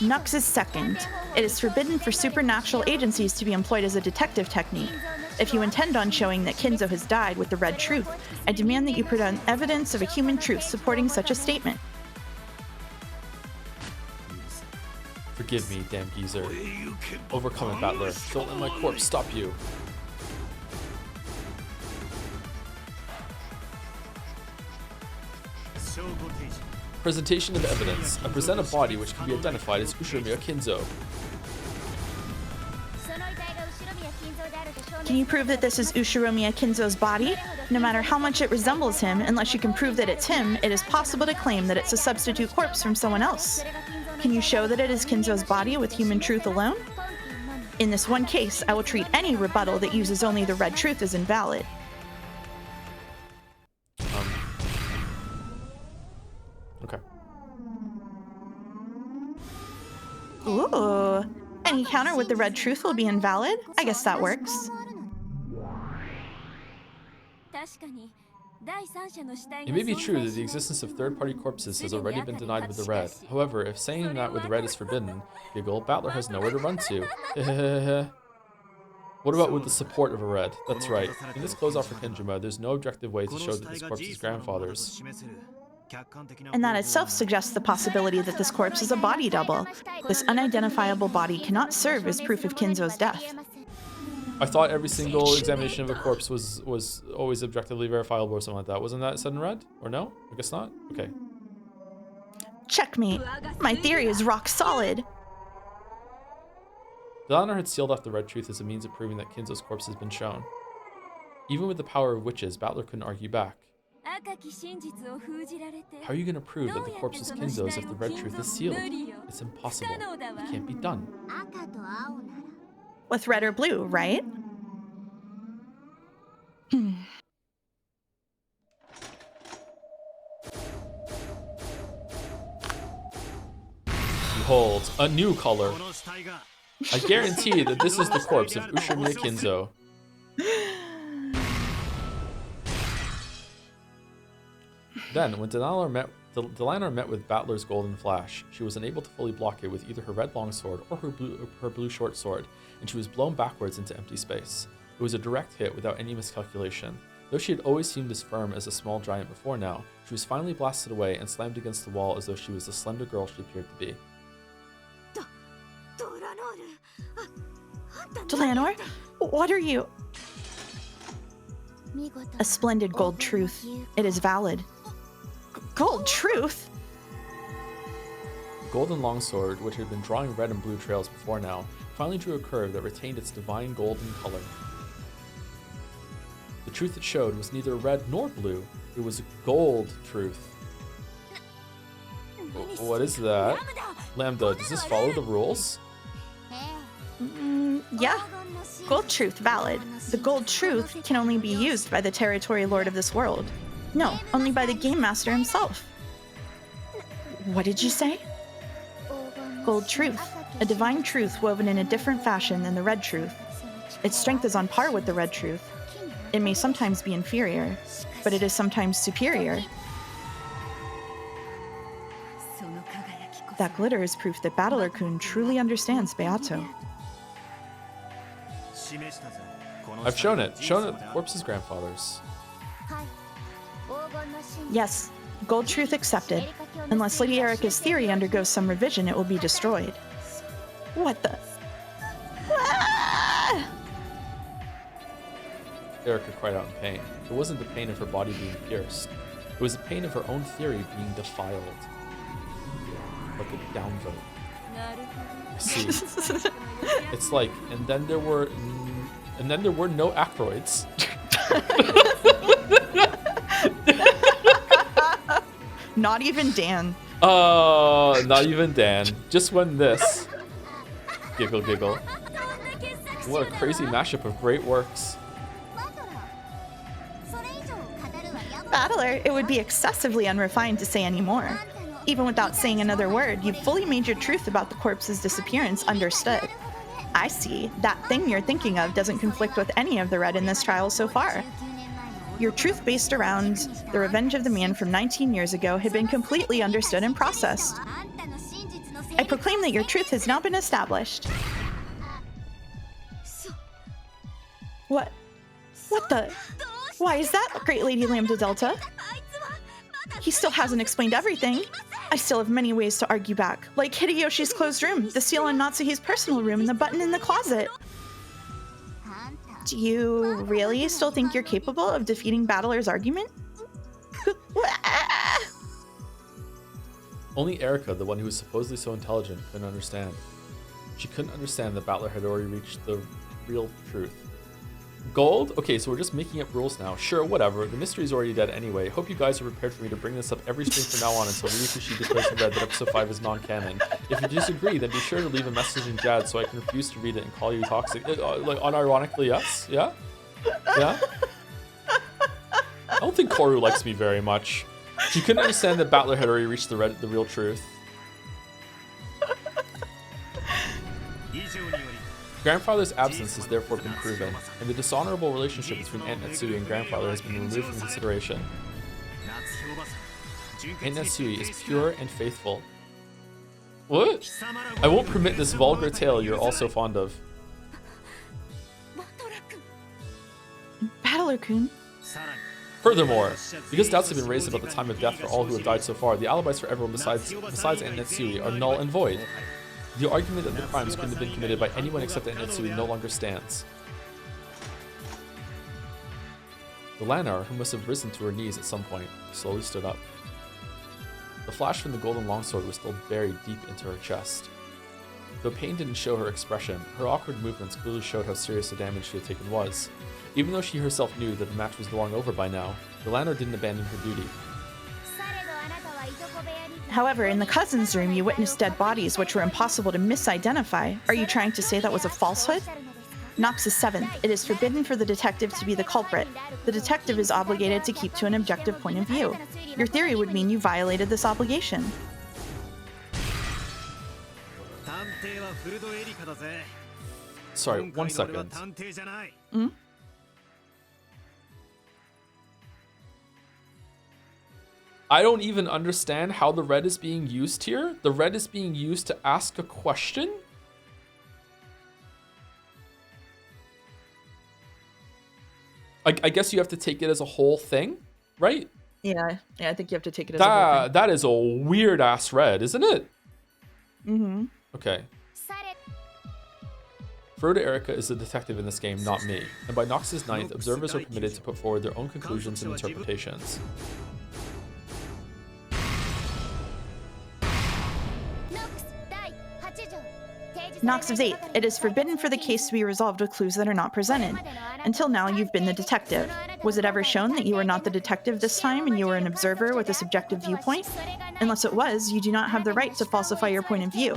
Nux is second. It is forbidden for supernatural agencies to be employed as a detective technique. If you intend on showing that Kinzo has died with the red truth, I demand that you present evidence of a human truth supporting such a statement. Forgive me, damn geezer. Overcome it, Bandle. Don't let my corpse stop you. Presentation of evidence. I present a body which can be identified as Ushiromiya Kinzo. Can you prove that this is Ushiromiya Kinzo's body? No matter how much it resembles him, unless you can prove that it's him, it is possible to claim that it's a substitute corpse from someone else. Can you show that it is Kinzo's body with human truth alone? In this one case, I will treat any rebuttal that uses only the red truth as invalid. Okay. Ooh. Any counter with the red truth will be invalid? I guess that works. It may be true that the existence of third-party corpses has already been denied with the red. However, if saying that with the red is forbidden, Giggle, Bandle has nowhere to run to. What about with the support of a red? That's right. In this close-off for Kenjima, there's no objective way to show that this corpse is grandfather's. And that itself suggests the possibility that this corpse is a body double. This unidentifiable body cannot serve as proof of Kinzo's death. I thought every single examination of a corpse was always objectively verifiable or something like that. Wasn't that said in red? Or no? I guess not? Okay. Checkmate. My theory is rock solid. Delano had sealed off the red truth as a means of proving that Kinzo's corpse has been shown. Even with the power of witches, Bandle couldn't argue back. How are you going to prove that the corpse is Kinzo's if the red truth is sealed? It's impossible. It can't be done. With red or blue, right? Behold, a new color. I guarantee that this is the corpse of Ushiromiya Kinzo. Then, when Delano met with Bandle's golden flash, she was unable to fully block it with either her red longsword or her blue short sword, and she was blown backwards into empty space. It was a direct hit without any miscalculation. Though she had always seemed as firm as a small giant before now, she was finally blasted away and slammed against the wall as though she was the slender girl she appeared to be. Delanor, what are you? A splendid gold truth. It is valid. Gold truth? The golden longsword, which had been drawing red and blue trails before now, finally drew a curve that retained its divine golden color. The truth it showed was neither red nor blue. It was a gold truth. What is that? Lambda, does this follow the rules? Yeah. Gold truth valid. The gold truth can only be used by the territory lord of this world. No, only by the game master himself. What did you say? Gold truth. A divine truth woven in a different fashion than the red truth. Its strength is on par with the red truth. It may sometimes be inferior, but it is sometimes superior. That glitter is proof that Battler-kun truly understands Beato. I've shown it. Shown it the corpse's grandfather's. Yes, gold truth accepted. Unless Lady Erica's theory undergoes some revision, it will be destroyed. What the? Ah! Erica cried out in pain. It wasn't the pain of her body being pierced. It was the pain of her own theory being defiled. Like a downvote. See, it's like, and then there were no acroids. Not even Dan. Not even Dan. Just when this. Giggle, giggle. What a crazy mashup of great works. Battler, it would be excessively unrefined to say any more. Even without saying another word, you've fully made your truth about the corpse's disappearance understood. I see. That thing you're thinking of doesn't conflict with any of the red in this trial so far. Your truth based around the revenge of the man from 19 years ago had been completely understood and processed. I proclaim that your truth has now been established. What? What the? Why is that, Great Lady Lambda Delta? He still hasn't explained everything. I still have many ways to argue back, like Hideyoshi's closed room, the seal on Natsuhi's personal room, and the button in the closet. Do you really still think you're capable of defeating Battler's argument? Only Erika, the one who was supposedly so intelligent, couldn't understand. She couldn't understand that Battler had already reached the real truth. Gold? Okay, so we're just making up rules now. Sure, whatever. The mystery's already dead anyway. Hope you guys are prepared for me to bring this up every stream from now on until Ryukishi declares in red that episode 5 is non-canon. If you disagree, then be sure to leave a message in Jad so I can refuse to read it and call you toxic. Like, unironically, yes? Yeah? Yeah? I don't think Koru likes me very much. She couldn't understand that Battler had already reached the real truth. Grandfather's absence has therefore been proven, and the dishonorable relationship between Aunt Natsui and Grandfather has been removed from consideration. Aunt Natsui is pure and faithful. What? I won't permit this vulgar tale you're all so fond of. Battler-kun. Furthermore, because doubts have been raised about the time of death for all who have died so far, the alibis for everyone besides Aunt Natsui are null and void. The argument that the crimes couldn't have been committed by anyone except Aunt Natsui no longer stands. The Lanar, who must have risen to her knees at some point, slowly stood up. The flash from the golden longsword was still buried deep into her chest. Though pain didn't show her expression, her awkward movements clearly showed how serious the damage she had taken was. Even though she herself knew that the match was long over by now, the Lanar didn't abandon her duty. However, in the cousin's room, you witnessed dead bodies which were impossible to misidentify. Are you trying to say that was a falsehood? Nox is 7th. It is forbidden for the detective to be the culprit. The detective is obligated to keep to an objective point of view. Your theory would mean you violated this obligation. Sorry, 1 second. Hmm? I don't even understand how the red is being used here. The red is being used to ask a question? I guess you have to take it as a whole thing, right? Yeah, I think you have to take it as a whole thing. That is a weird ass red, isn't it? Mm-hmm. Okay. Furuta Erika is the detective in this game, not me. And by Nox's 9th, observers are permitted to put forward their own conclusions and interpretations. Nox is 8th. It is forbidden for the case to be resolved with clues that are not presented. Until now, you've been the detective. Was it ever shown that you were not the detective this time and you were an observer with a subjective viewpoint? Unless it was, you do not have the right to falsify your point of view.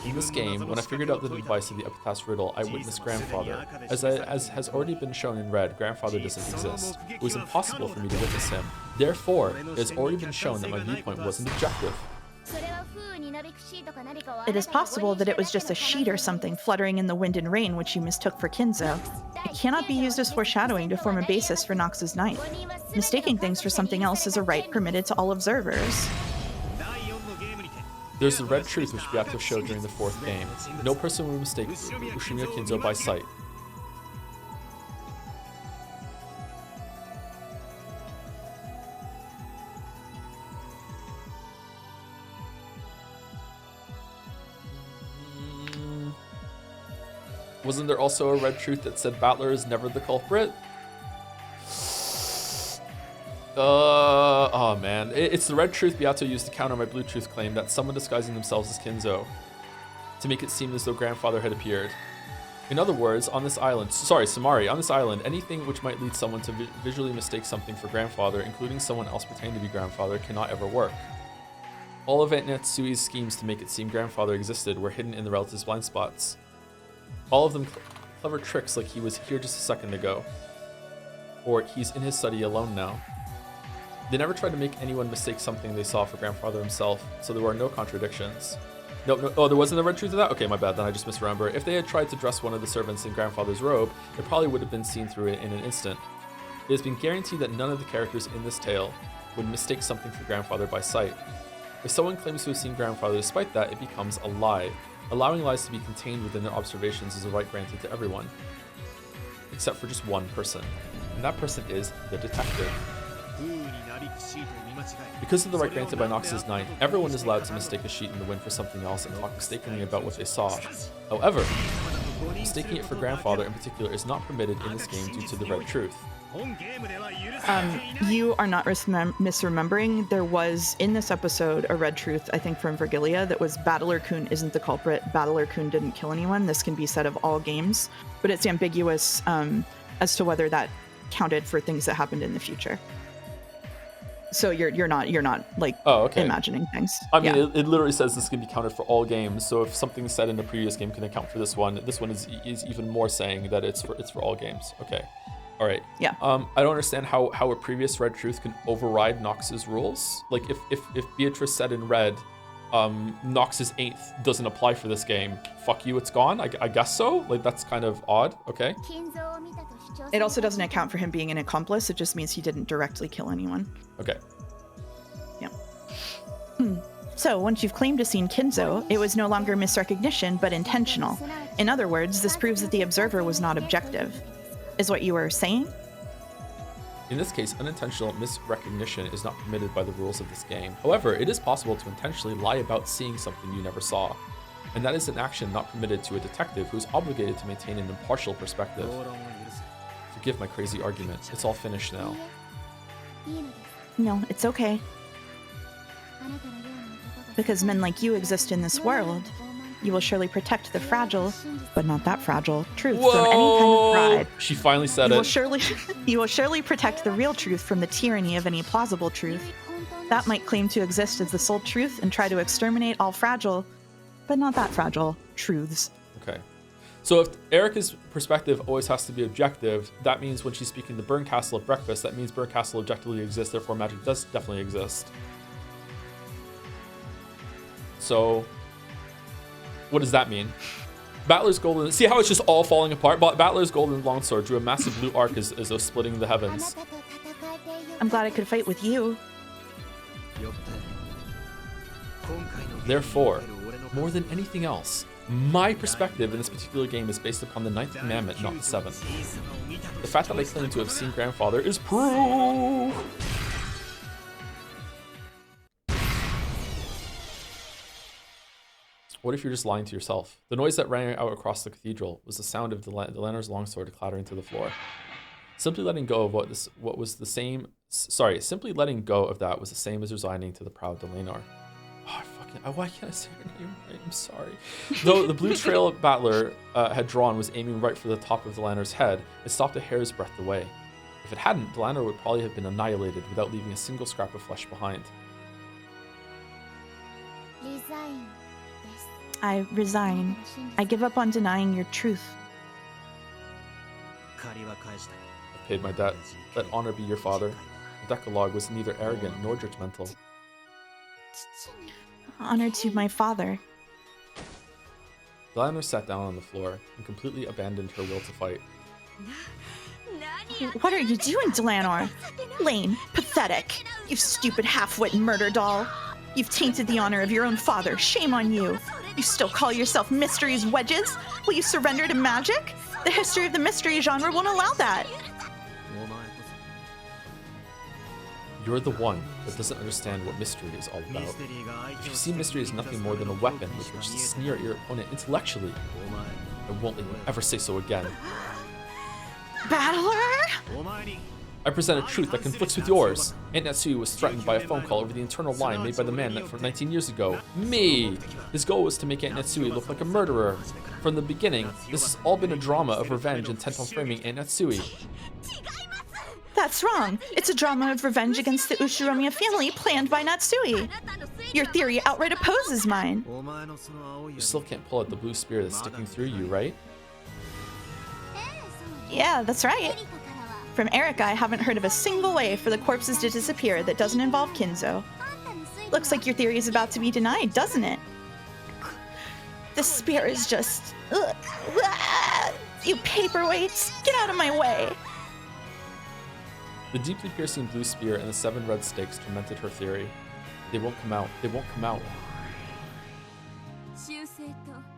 In this game, when I figured out the device of the Epitaph's riddle, I witnessed Grandfather. As has already been shown in red, Grandfather doesn't exist. It was impossible for me to witness him. Therefore, it has already been shown that my viewpoint wasn't objective. It is possible that it was just a sheet or something fluttering in the wind and rain which you mistook for Kinzo. It cannot be used as foreshadowing to form a basis for Nox's 9th. Mistaking things for something else is a right permitted to all observers. There's the red truth which Beato showed during the 4th game. No person will mistake Ushimiya Kinzo by sight. Wasn't there also a red truth that said Battler is never the culprit? Oh man. It's the red truth Beato used to counter my blue truth claim that someone disguising themselves as Kinzo to make it seem as though grandfather had appeared. In other words, on this island, Samari, on this island, anything which might lead someone to visually mistake something for grandfather, including someone else pretending to be grandfather, cannot ever work. All of Aunt Natsui's schemes to make it seem grandfather existed were hidden in the relatives' blind spots. All of them clever tricks like he was here just a second ago, or he's in his study alone now. They never tried to make anyone mistake something they saw for grandfather himself, so there were no contradictions. No, oh, there wasn't a red truth to that? Okay, my bad, then I just misremember. If they had tried to dress one of the servants in grandfather's robe, it probably would have been seen through it in an instant. It has been guaranteed that none of the characters in this tale would mistake something for grandfather by sight. If someone claims to have seen grandfather despite that, it becomes a lie. Allowing lies to be contained within their observations is a right granted to everyone, except for just one person, and that person is the detective. Because of the right granted by Nox's Knight, everyone is allowed to mistake a sheet in the wind for something else and talk mistakenly about what they saw. However, mistaking it for grandfather in particular is not permitted in this game due to the red truth. You are not misremembering. There was, in this episode, a red truth, I think from Virgilia, that was Battler-kun isn't the culprit. Battler-kun didn't kill anyone. This can be said of all games, but it's ambiguous as to whether that counted for things that happened in the future. So you're not like imagining things. I mean, it literally says this can be counted for all games. So if something said in the previous game can account for this one is even more saying that it's for all games. Okay, all right. Yeah. I don't understand how a previous red truth can override Nox's rules. Like if Beatrice said in red, Nox's 8th doesn't apply for this game. Fuck you, it's gone. I guess so. Like that's kind of odd. Okay. It also doesn't account for him being an accomplice. It just means he didn't directly kill anyone. Okay. Yeah. So once you've claimed to seen Kinzo, it was no longer misrecognition, but intentional. In other words, this proves that the observer was not objective. Is what you were saying? In this case, unintentional misrecognition is not permitted by the rules of this game. However, it is possible to intentionally lie about seeing something you never saw. And that is an action not permitted to a detective who is obligated to maintain an impartial perspective. Forgive my crazy argument. It's all finished now. No, it's okay. Because men like you exist in this world, you will surely protect the fragile, but not that fragile, truth from any kind of pride. She finally said You will surely protect the real truth from the tyranny of any plausible truth. That might claim to exist as the sole truth and try to exterminate all fragile, but not that fragile, truths. Okay. So if Erica's perspective always has to be objective, that means when she's speaking to Burn Castle at breakfast, that means Burn Castle objectively exists, therefore magic does definitely exist. So, what does that mean? Battler's golden... See how it's just all falling apart? Battler's golden longsword drew a massive blue arc as though splitting the heavens. I'm glad I could fight with you. Therefore, more than anything else, my perspective in this particular game is based upon the 9th commandment, not the 7th. The fact that I claim to have seen grandfather is proof! What if you're just lying to yourself? The noise that rang out across the cathedral was the sound of Delanor's longsword clattering to the floor. Simply letting go of simply letting go of that was the same as resigning to the proud Delanor. Why can't I say her name right? I'm sorry. Though the blue trail Battler had drawn was aiming right for the top of Delanor's head, it stopped a hair's breadth away. If it hadn't, Delanor would probably have been annihilated without leaving a single scrap of flesh behind. I resign. I give up on denying your truth. I've paid my debt. Let honor be your father. The Decalogue was neither arrogant nor judgmental. Honor to my father. Delanor sat down on the floor and completely abandoned her will to fight. What are you doing, Delanor? Lame, pathetic. You stupid half-wit murder doll. You've tainted the honor of your own father. Shame on you. You still call yourself Mysteries Wedges? Will you surrender to magic? The history of the mystery genre won't allow that. You're the one that doesn't understand what mystery is all about. If you see mystery as nothing more than a weapon with which to sneer at your opponent intellectually, I won't let you ever say so again. Battler? I present a truth that conflicts with yours. Aunt Natsui was threatened by a phone call over the internal line made by the man from 19 years ago. Me! His goal was to make Aunt Natsui look like a murderer. From the beginning, this has all been a drama of revenge intent on framing Aunt Natsui. That's wrong. It's a drama of revenge against the Ushiromiya family planned by Natsui. Your theory outright opposes mine. You still can't pull out the blue spear that's sticking through you, right? Yeah, that's right. From Erica, I haven't heard of a single way for the corpses to disappear that doesn't involve Kinzo. Looks like your theory is about to be denied, doesn't it? The spear is just... Ugh. Ah! You paperweights, get out of my way! The deeply piercing blue spear and the 7 red stakes tormented her theory. They won't come out. They won't come out.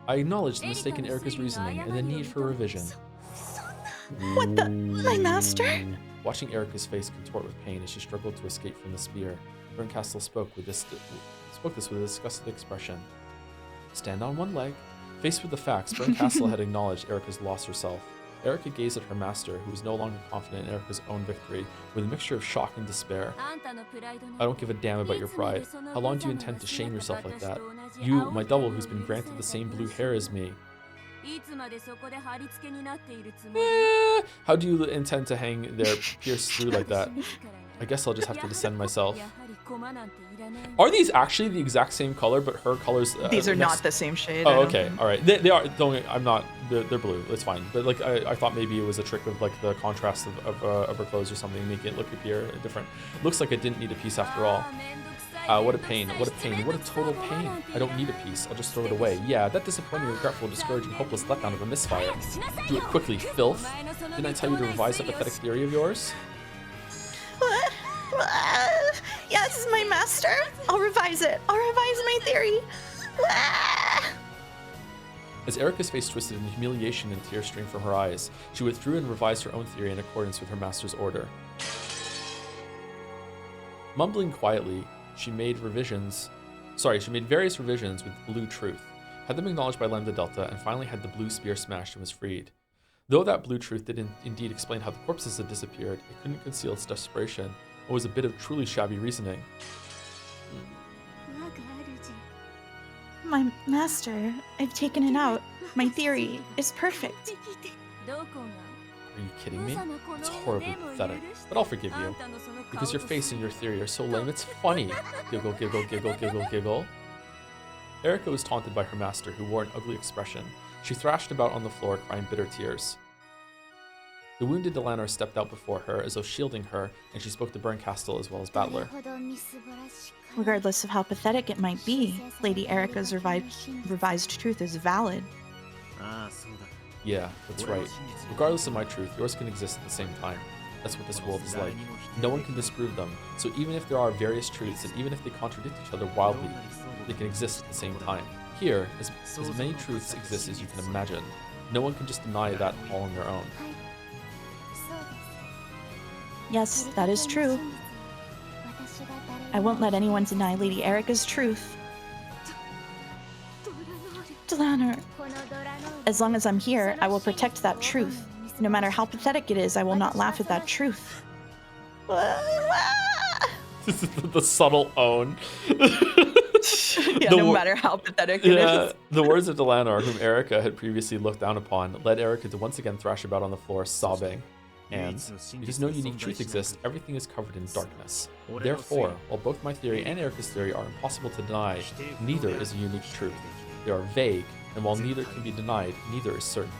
I acknowledge the mistake in Erica's reasoning and the need for revision. What the? My master? Watching Erica's face contort with pain as she struggled to escape from the spear, Berncastle spoke this with a disgusted expression. Stand on one leg. Faced with the facts, Berncastle had acknowledged Erica's loss herself. Erica gazed at her master, who was no longer confident in Erica's own victory, with a mixture of shock and despair. I don't give a damn about your pride. How long do you intend to shame yourself like that? You, my double, who's been granted the same blue hair as me. How do you intend to hang there pierced through like that? I guess I'll just have to descend myself. Are these actually the exact same color, but her colors... These are not the same shade. Oh, okay. All right. They are... I'm not... They're blue. It's fine. But like, I thought maybe it was a trick of like the contrast of her clothes or something, make it look appear different. Looks like it didn't need a piece after all. What a pain. What a pain. What a total pain. I don't need a piece. I'll just throw it away. Yeah, that disappointing, regretful, discouraging, hopeless letdown of a misfire. Do it quickly, filth. Didn't I tell you to revise that pathetic theory of yours? Yes, my master. I'll revise it. I'll revise my theory. As Erica's face twisted in humiliation and tears streamed from her eyes, she withdrew and revised her own theory in accordance with her master's order. Mumbling quietly, she made various revisions with blue truth, had them acknowledged by Lambda Delta, and finally had the blue spear smashed and was freed. Though that blue truth did indeed explain how the corpses had disappeared, it couldn't conceal its desperation, and was a bit of truly shabby reasoning. My master, I've taken it out. My theory is perfect. Are you kidding me? It's horribly pathetic, but I'll forgive you. Because your face and your theory are so lame, it's funny. Giggle, giggle, giggle, giggle, giggle. Erica was taunted by her master, who wore an ugly expression. She thrashed about on the floor, crying bitter tears. The wounded Delanor stepped out before her, as though shielding her, and she spoke to Berncastle as well as Bandle. Regardless of how pathetic it might be, Lady Erica's revised truth is valid. Yeah, that's right. Regardless of my truth, yours can exist at the same time. That's what this world is like. No one can disprove them, so even if there are various truths, and even if they contradict each other wildly, they can exist at the same time. Here, as many truths exist as you can imagine. No one can just deny that all on their own. Yes, that is true. I won't let anyone deny Lady Erica's truth. Delanor. As long as I'm here, I will protect that truth. No matter how pathetic it is, I will not laugh at that truth. This is the subtle own. Yeah, no matter how pathetic it is. The words of Delanor, whom Erica had previously looked down upon, led Erica to once again thrash about on the floor, sobbing. And, because no unique truth exists, everything is covered in darkness. Therefore, while both my theory and Erica's theory are impossible to deny, neither is a unique truth. They are vague, and while neither can be denied, neither is certain.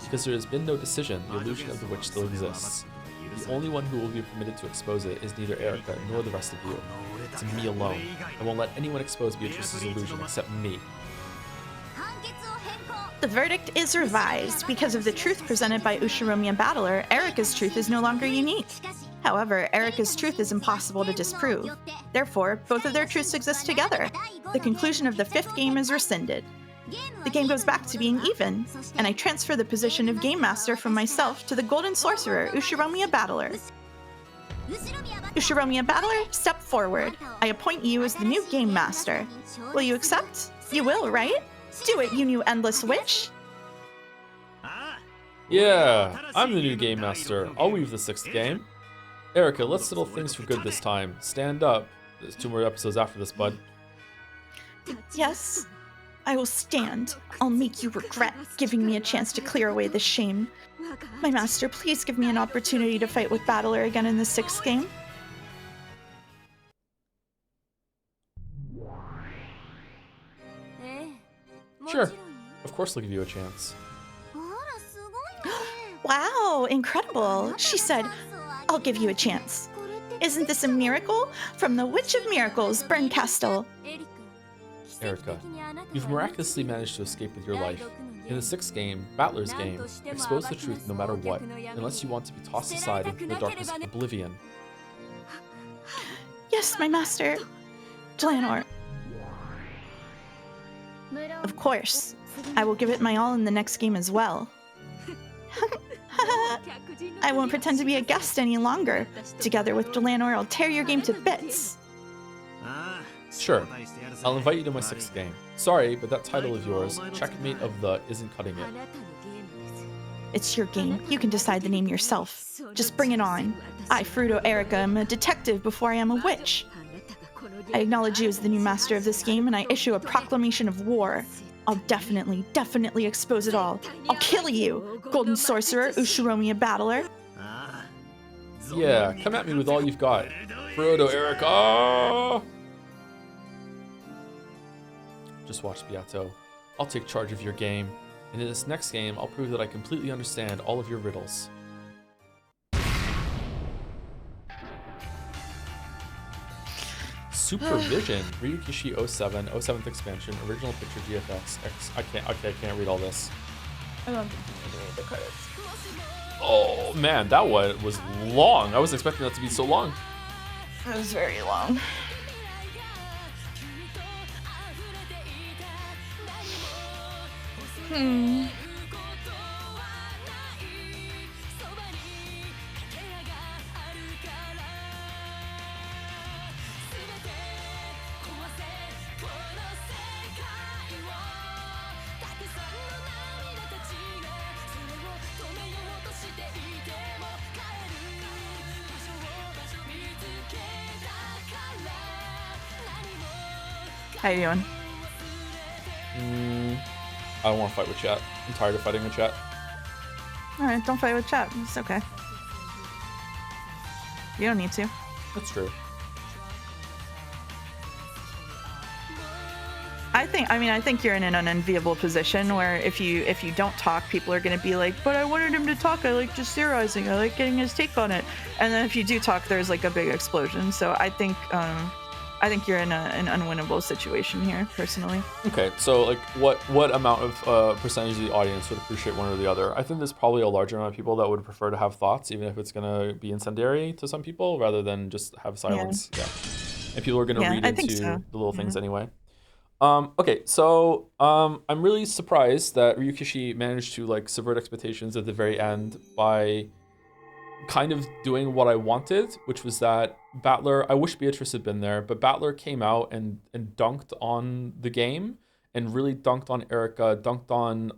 Because there has been no decision, the illusion of the witch still exists. The only one who will be permitted to expose it is neither Erica nor the rest of you. It's me alone. I won't let anyone expose Beatrice's illusion except me. The verdict is revised. Because of the truth presented by Ushiromiya Battler, Erica's truth is no longer unique. However, Erica's truth is impossible to disprove. Therefore, both of their truths exist together. The conclusion of the 5th game is rescinded. The game goes back to being even, and I transfer the position of Game Master from myself to the Golden Sorcerer, Ushiromiya Battler. Ushiromiya Battler, step forward. I appoint you as the new Game Master. Will you accept? You will, right? Do it, you new endless witch! Yeah, I'm the new Game Master. I'll weave the 6th game. Erica, let's settle things for good this time. Stand up. There's 2 more episodes after this, bud. Yes, I will stand. I'll make you regret giving me a chance to clear away the shame. My master, please give me an opportunity to fight with Battler again in the 6th game. Sure. Of course I'll give you a chance. Wow, incredible. She said, I'll give you a chance. Isn't this a miracle? From the Witch of Miracles, Bernkastel. Erica, you've miraculously managed to escape with your life. In the 6th game, Battler's game, expose the truth no matter what, unless you want to be tossed aside into the darkness of oblivion. Yes, my master. Dlanor. Of course. I will give it my all in the next game as well. I won't pretend to be a guest any longer. Together with Dlanor, I'll tear your game to bits. Sure. I'll invite you to my 6th game. Sorry, but that title of yours, Checkmate of the, isn't cutting it. It's your game. You can decide the name yourself. Just bring it on. I, Fruto Erica, am a detective before I am a witch. I acknowledge you as the new master of this game, and I issue a proclamation of war. I'll definitely expose it all. I'll kill you, Golden Sorcerer, Ushiromiya Battler. Yeah, come at me with all you've got. Frodo, Erica! Just watch, Beato. I'll take charge of your game, and in this next game, I'll prove that I completely understand all of your riddles. Supervision, Ryukishi 07, 07th expansion, original picture GFX. I can't read all this. I don't think you need to read the credits. Oh man, that one was long. I wasn't expecting that to be so long. It was very long. How you doing? I don't want to fight with chat. I'm tired of fighting with chat. Alright, don't fight with chat. It's okay. You don't need to. That's true. I think you're in an unenviable position where if you don't talk, people are gonna be like, but I wanted him to talk, I like just theorizing, I like getting his take on it. And then if you do talk, there's like a big explosion. So I think you're in an unwinnable situation here, personally. Okay, so like what amount of percentage of the audience would appreciate one or the other? I think there's probably a larger amount of people that would prefer to have thoughts, even if it's gonna be incendiary to some people, rather than just have silence. Yeah. And people are gonna read into the little things anyway. Okay, so I'm really surprised that Ryukishi managed to like subvert expectations at the very end by kind of doing what I wanted, which was that Battler, I wish Beatrice had been there, but Battler came out and dunked on the game and really dunked on Erica, dunked on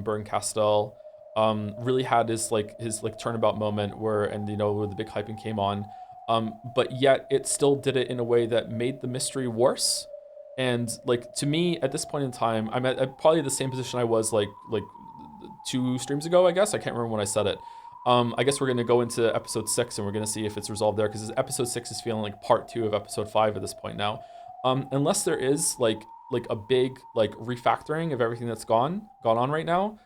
Bernkastel, really had his turnabout moment where the big hyping came on, but yet it still did it in a way that made the mystery worse. And like to me at this point in time, I'm at probably the same position I was like 2 streams ago, I guess. I can't remember when I said it. I guess we're going to go into episode 6 and we're going to see if it's resolved there, because episode 6 is feeling like part 2 of episode 5 at this point now. Unless there is like a big like refactoring of everything that's gone on right now,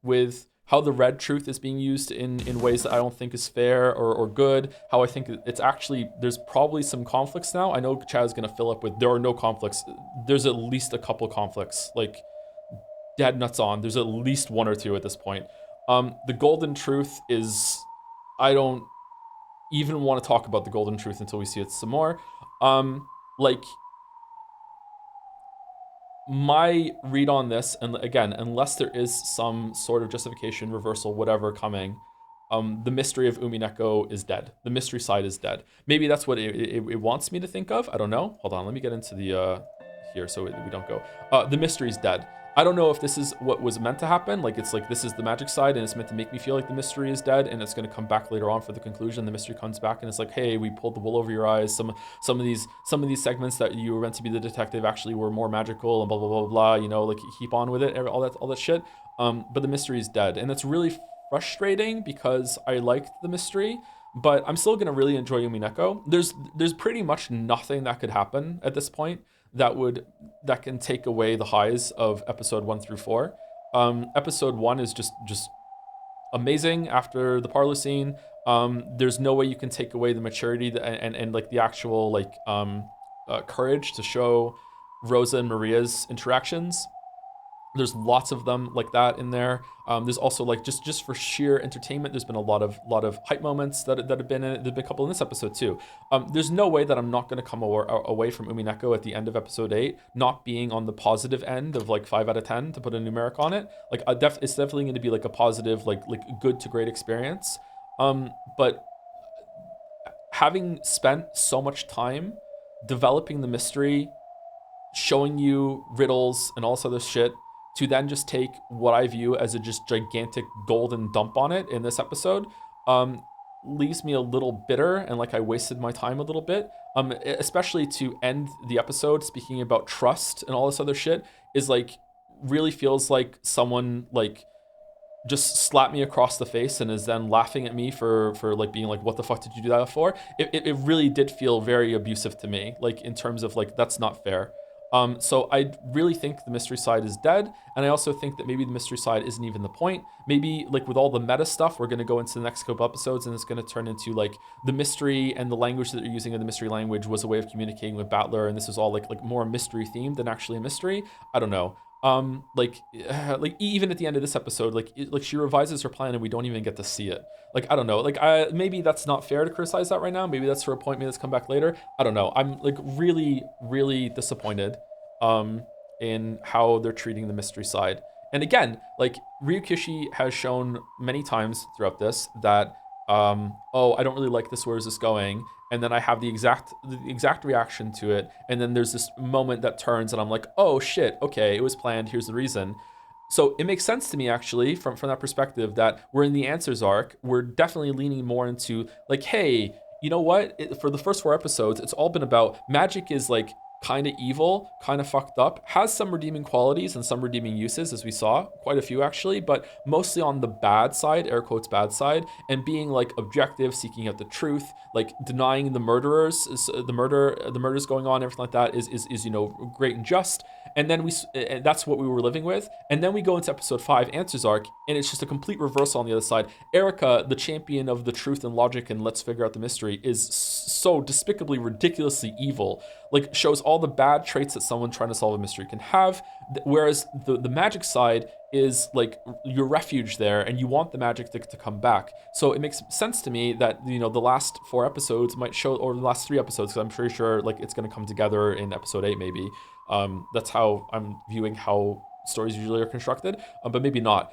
with how the red truth is being used in ways that I don't think is fair or good, how I think it's actually, there's probably some conflicts now. I know Chad is going to fill up with, there are no conflicts. There's at least a couple conflicts, like dead nuts on. There's at least 1 or 2 at this point. The golden truth is, I don't even want to talk about the golden truth until we see it some more. My read on this, and again, unless there is some sort of justification, reversal, whatever coming, the mystery of Umineko is dead. The mystery side is dead. Maybe that's what it wants me to think of. I don't know. Hold on, let me get into the here so we don't go. The mystery's dead. I don't know if this is what was meant to happen. Like, it's like, this is the magic side and it's meant to make me feel like the mystery is dead, and it's going to come back later on for the conclusion. The mystery comes back and it's like, hey, we pulled the wool over your eyes. Some of these segments that you were meant to be the detective actually were more magical, and blah blah blah blah. You know, like, keep on with it, all that shit. But the mystery is dead, and it's really frustrating because I liked the mystery, but I'm still going to really enjoy Umineko. There's pretty much nothing that could happen at this point that can take away the highs of episode 1 through 4. Episode 1 is just amazing after the parlor scene. There's no way you can take away the maturity and like the actual like courage to show Rosa and Maria's interactions. There's lots of them like that in there. There's also like just for sheer entertainment, there's been a lot of hype moments that have been in it. There's been a couple in this episode too. There's no way that I'm not going to come away from Umineko at the end of episode 8 not being on the positive end of like 5 out of 10 to put a numeric on it. Like it's definitely going to be like a positive, like good to great experience. But having spent so much time developing the mystery, showing you riddles and all this other shit, to then just take what I view as a just gigantic golden dump on it in this episode, leaves me a little bitter and like I wasted my time a little bit. Especially to end the episode speaking about trust and all this other shit is like, really feels like someone like just slapped me across the face and is then laughing at me for like being like, what the fuck did you do that for? It really did feel very abusive to me, like in terms of like, that's not fair. So I really think the mystery side is dead, and I also think that maybe the mystery side isn't even the point. Maybe like with all the meta stuff, we're going to go into the next couple episodes, and it's going to turn into like the mystery and the language that they're using in the mystery language was a way of communicating with Bandle, and this is all like more mystery themed than actually a mystery. I don't know. Like even at the end of this episode, like she revises her plan and we don't even get to see it. Like, I don't know, like maybe that's not fair to criticize that right now. Maybe that's for a point, maybe that's come back later. I don't know. I'm like really disappointed in how they're treating the mystery side. And again, like Ryukishi has shown many times throughout this that oh, I don't really like this, where is this going? And then I have the exact reaction to it, and then there's this moment that turns and I'm like, oh shit, okay, it was planned, here's the reason. So it makes sense to me actually from that perspective that we're in the answers arc. We're definitely leaning more into like, hey, you know what, for the first 4 episodes it's all been about magic is like kind of evil, kind of fucked up, has some redeeming qualities and some redeeming uses, as we saw, quite a few actually, but mostly on the bad side, air quotes bad side, and being like objective, seeking out the truth, like denying the murderers, the murders going on, everything like that is you know, great and just. And then that's what we were living with. And then we go into episode 5, Answers Arc, and it's just a complete reversal on the other side. Erica, the champion of the truth and logic and let's figure out the mystery, is so despicably, ridiculously evil. Like, shows all the bad traits that someone trying to solve a mystery can have. Whereas the magic side is like your refuge there, and you want the magic to come back. So it makes sense to me that, you know, the last 4 episodes might show, or the last 3 episodes, because I'm pretty sure like it's going to come together in episode 8 maybe. That's how I'm viewing how stories usually are constructed, but maybe not.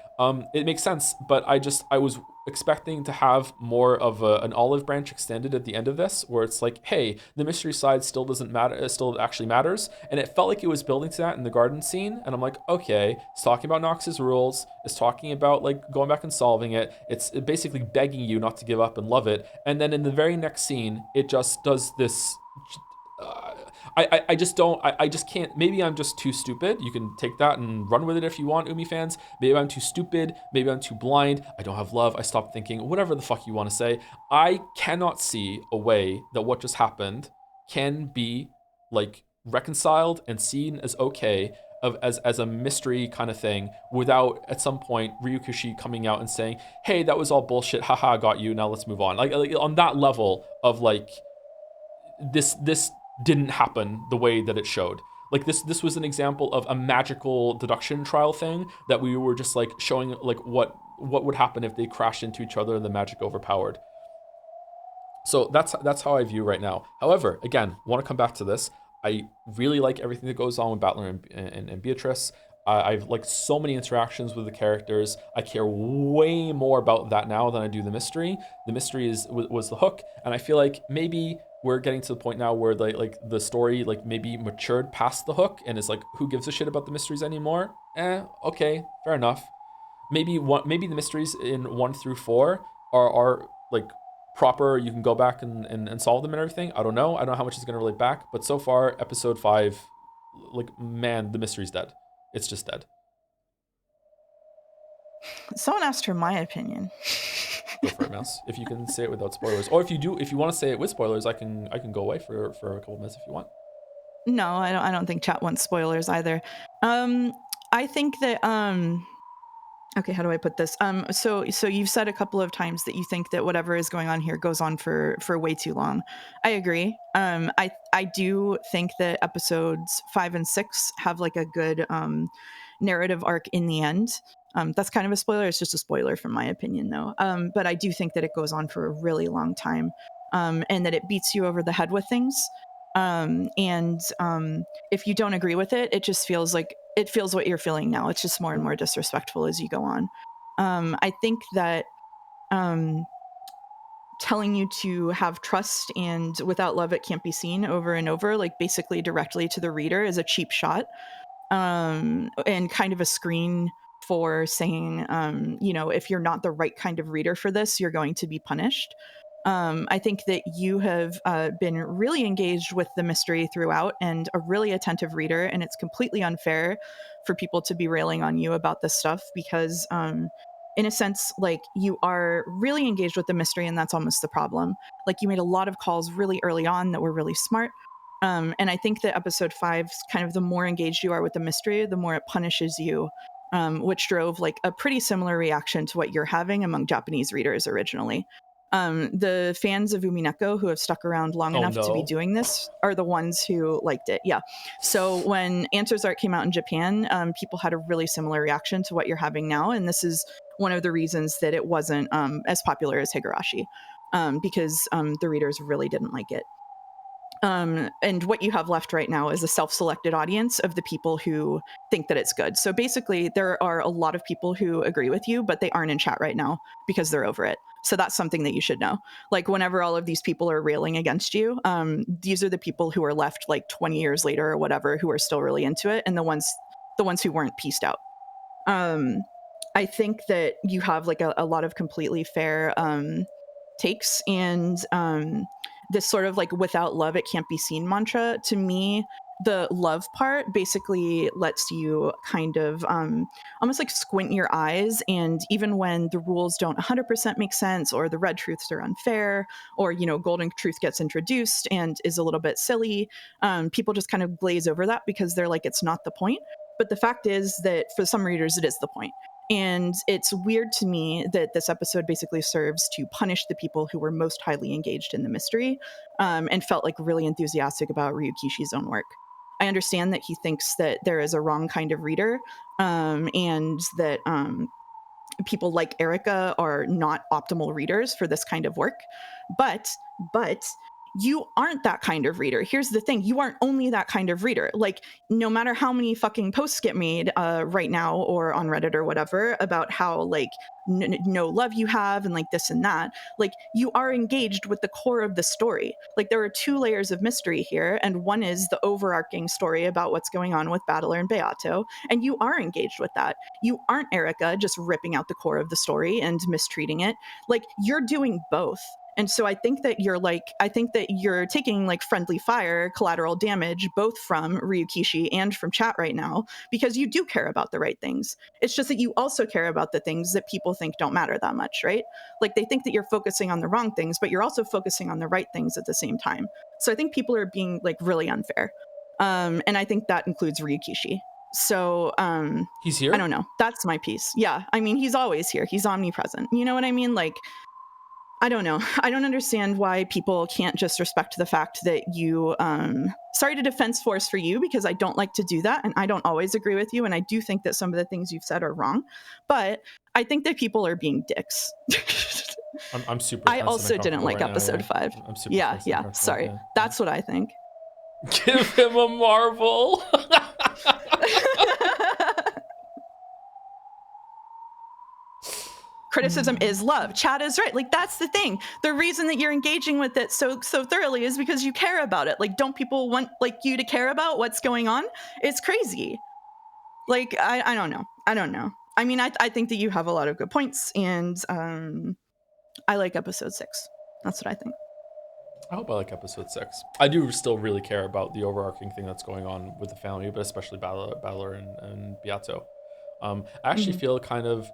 It makes sense, but I was expecting to have more of an olive branch extended at the end of this, where it's like, hey, the mystery side still doesn't matter, it still actually matters, and it felt like it was building to that in the garden scene, and I'm like, okay, it's talking about Nox's rules, it's talking about like going back and solving it, it's basically begging you not to give up and love it, and then in the very next scene, it just does this. I just can't. Maybe I'm just too stupid. You can take that and run with it if you want, Umi fans. Maybe I'm too stupid. Maybe I'm too blind. I don't have love. I stopped thinking. Whatever the fuck you want to say. I cannot see a way that what just happened can be like reconciled and seen as okay as a mystery kind of thing without at some point Ryukishi coming out and saying, hey, that was all bullshit. Haha, got you. Now let's move on. Like on that level of like this didn't happen the way that it showed. Like this was an example of a magical deduction trial thing that we were just like showing like what would happen if they crashed into each other and the magic overpowered. So that's how I view right now. However, again, want to come back to this. I really like everything that goes on with Battler and Beatrice. I've liked so many interactions with the characters. I care way more about that now than I do the mystery. The mystery was the hook, and I feel like maybe we're getting to the point now where like the story like maybe matured past the hook and is like, who gives a shit about the mysteries anymore? Okay, fair enough. Maybe the mysteries in 1 through 4 are like proper. You can go back and solve them and everything. I don't know how much it's gonna relate back, but so far episode 5, like, man, the mystery's dead. It's just dead. Someone asked for my opinion. Go for it, Mouse. If you can say it without spoilers, or if you want to say it with spoilers, I can go away for a couple minutes if you want. No, I don't think chat wants spoilers either. I think that okay, how do I put this? So you've said a couple of times that you think that whatever is going on here goes on for way too long. I agree. I do think that episodes 5 and 6 have like a good narrative arc in the end. That's kind of a spoiler. It's just a spoiler from my opinion, though. But I do think that it goes on for a really long time, and that it beats you over the head with things. If you don't agree with it, it just feels like it feels what you're feeling now. It's just more and more disrespectful as you go on. I think that telling you to have trust and without love it can't be seen over and over, like basically directly to the reader, is a cheap shot, and kind of a screen for saying, if you're not the right kind of reader for this, you're going to be punished. I think that you have been really engaged with the mystery throughout and a really attentive reader, and it's completely unfair for people to be railing on you about this stuff because, in a sense, like, you are really engaged with the mystery, and that's almost the problem. Like, you made a lot of calls really early on that were really smart. And I think that episode 5, kind of the more engaged you are with the mystery, the more it punishes you, which drove like a pretty similar reaction to what you're having among Japanese readers originally. The fans of Umineko who have stuck around long enough to be doing this are the ones who liked it. Yeah. So when Answers Art came out in Japan, people had a really similar reaction to what you're having now. And this is one of the reasons that it wasn't as popular as Higurashi, because the readers really didn't like it. And what you have left right now is a self-selected audience of the people who think that it's good. So basically, there are a lot of people who agree with you, but they aren't in chat right now because they're over it. So that's something that you should know. Like, whenever all of these people are railing against you, these are the people who are left like 20 years later or whatever, who are still really into it, and the ones who weren't pieced out. I think that you have like a lot of completely fair takes, and this sort of like without love it can't be seen mantra. To me, the love part basically lets you kind of almost like squint your eyes, and even when the rules don't 100% make sense, or the red truths are unfair, or golden truth gets introduced and is a little bit silly, people just kind of glaze over that because they're like, it's not the point. But the fact is that for some readers it is the point. And it's weird to me that this episode basically serves to punish the people who were most highly engaged in the mystery, and felt like really enthusiastic about Ryukishi's own work. I understand that he thinks that there is a wrong kind of reader, and that people like Erica are not optimal readers for this kind of work. But you aren't that kind of reader. Here's the thing. You aren't only that kind of reader. Like, no matter how many fucking posts get made right now or on Reddit or whatever about how like no love you have and like this and that, like, you are engaged with the core of the story. Like, there are 2 layers of mystery here, and one is the overarching story about what's going on with Bandle and Beato, and you are engaged with that. You aren't Erica just ripping out the core of the story and mistreating it. Like, you're doing both. And so I think that you're taking like friendly fire, collateral damage, both from Ryukishi and from chat right now, because you do care about the right things. It's just that you also care about the things that people think don't matter that much, right? Like, they think that you're focusing on the wrong things, but you're also focusing on the right things at the same time. So I think people are being like really unfair. And I think that includes Ryukishi. So he's here? I don't know. That's my piece. Yeah. I mean, he's always here. He's omnipresent. You know what I mean? Like, I don't know. I don't understand why people can't just respect the fact that you, sorry to defense force for you, because I don't like to do that, and I don't always agree with you, and I do think that some of the things you've said are wrong, but I think that people are being dicks. I'm super. I also didn't like episode 5. I'm super. Yeah. Sorry. Yeah. That's what I think. Give him a marble. criticism is love. Chad is right. Like, that's the thing. The reason that you're engaging with it so thoroughly is because you care about it. Like, don't people want like you to care about what's going on? It's crazy. Like, I don't know. I mean, I think that you have a lot of good points, and I like episode 6. That's what I think. I hope I like episode 6. I do still really care about the overarching thing that's going on with the family, but especially Battler and Beato. I actually feel kind of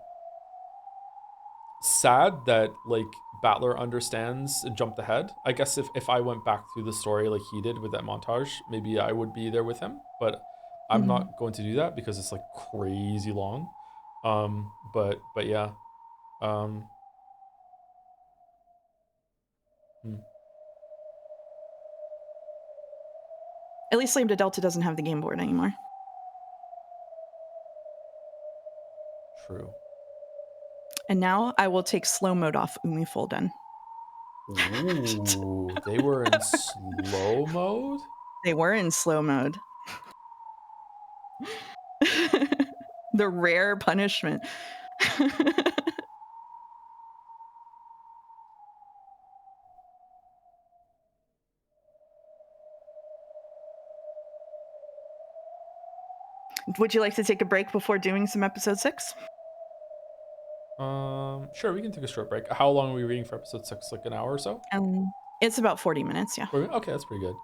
sad that like Battler understands and jumped ahead. I guess if I went back through the story like he did with that montage, maybe I would be there with him, but I'm not going to do that because it's like crazy long. But yeah. At least Lambda Delta doesn't have the game board anymore. True. And now I will take slow mode off Umifolden. Ooh, they were in slow mode? They were in slow mode. The rare punishment. Would you like to take a break before doing some episode 6? Sure, we can take a short break. How long are we reading for episode 6? Like an hour or so? It's about 40 minutes, yeah. Okay, that's pretty good.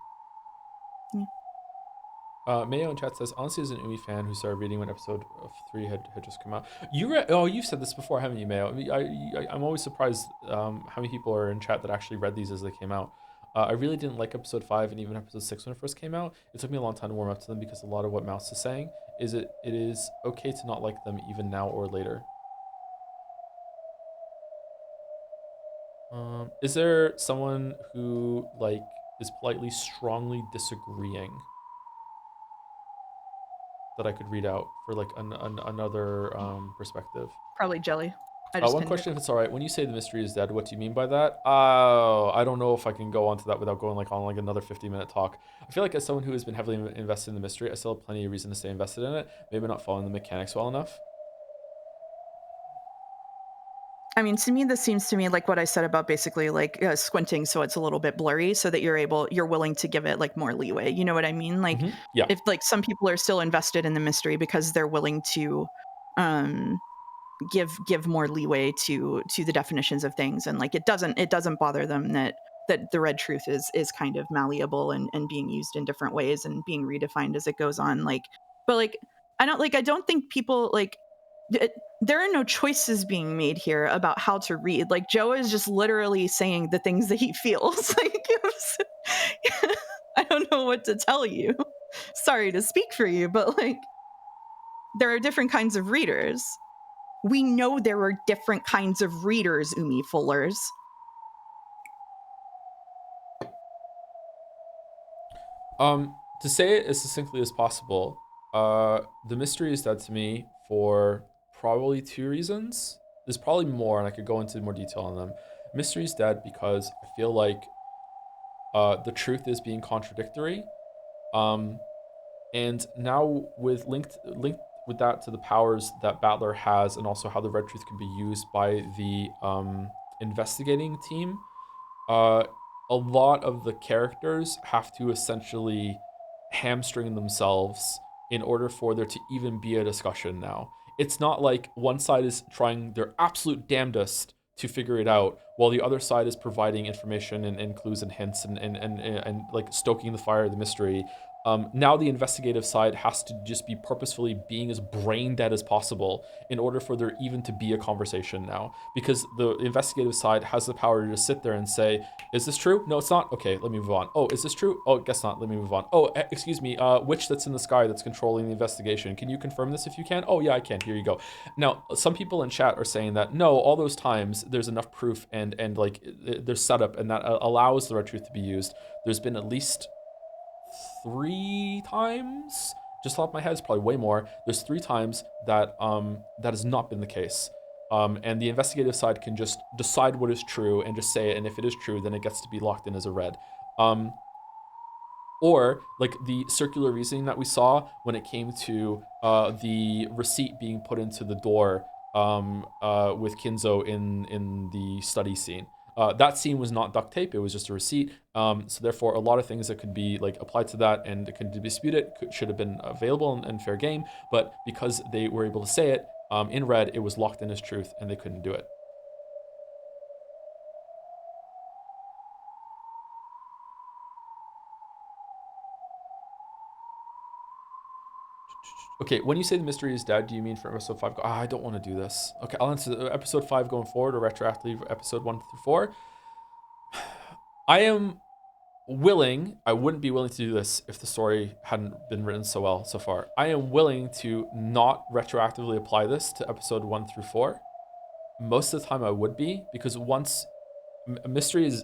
Yeah. Mayo in chat says, honestly, as an Umi fan who started reading when episode 3 had just come out. You've said this before, haven't you, Mayo? I mean, I'm always surprised how many people are in chat that actually read these as they came out. I really didn't like episode 5 and even episode 6 when it first came out. It took me a long time to warm up to them because a lot of what Mouse is saying is it is okay to not like them even now or later. Is there someone who like is politely strongly disagreeing that I could read out for like another perspective? Probably Jelly. One question, if it's all right. When you say the mystery is dead, what do you mean by that? I don't know if I can go on to that without going like on like another 50-minute talk. I feel like as someone who has been heavily invested in the mystery, I still have plenty of reason to stay invested in it. Maybe not following the mechanics well enough. I mean, to me, this seems to me like what I said about basically like squinting so it's a little bit blurry so that you're willing to give it like more leeway. You know what I mean? Like, Yeah. If like some people are still invested in the mystery because they're willing to give more leeway to the definitions of things, and like it doesn't bother them that the red truth is kind of malleable and being used in different ways and being redefined as it goes on. Like, but like I don't think people like. There are no choices being made here about how to read. Like, Joe is just literally saying the things that he feels. Like, I don't know what to tell you. Sorry to speak for you, but like, there are different kinds of readers. We know there are different kinds of readers, Umi Fullers. To say it as succinctly as possible, the mystery is dead to me for probably 2 reasons. There's probably more, and I could go into more detail on them. Mystery is dead because I feel like the truth is being contradictory. And now with linked with that to the powers that Battler has, and also how the red truth can be used by the investigating team, a lot of the characters have to essentially hamstring themselves in order for there to even be a discussion now. It's not like one side is trying their absolute damnedest to figure it out, while the other side is providing information and clues and hints and like stoking the fire of the mystery. Now the investigative side has to just be purposefully being as brain dead as possible in order for there even to be a conversation now. Because the investigative side has the power to just sit there and say, is this true? No, it's not. Okay, let me move on. Oh, is this true? Oh, guess not. Let me move on. Oh, excuse me, witch that's in the sky that's controlling the investigation. Can you confirm this if you can? Oh, yeah, I can. Here you go. Now, some people in chat are saying that, no, all those times there's enough proof and like there's setup and that allows the red truth to be used. There's been at least 3 times, just off my head, it's probably way more. There's 3 times that that has not been the case. And the investigative side can just decide what is true and just say it, and if it is true, then it gets to be locked in as a red. Or like the circular reasoning that we saw when it came to the receipt being put into the door with Kinzo in the study scene. That scene was not duct tape; it was just a receipt. So therefore, a lot of things that could be like applied to that and it could dispute it should have been available and fair game. But because they were able to say it in red, it was locked in as truth, and they couldn't do it. Okay, when you say the mystery is dead, do you mean for episode 5? I don't want to do this. Okay, I'll answer episode 5 going forward or retroactively episode 1 through 4. I am willing, I wouldn't be willing to do this if the story hadn't been written so well so far. I am willing to not retroactively apply this to episode 1 through 4. Most of the time I would be, because once a mystery is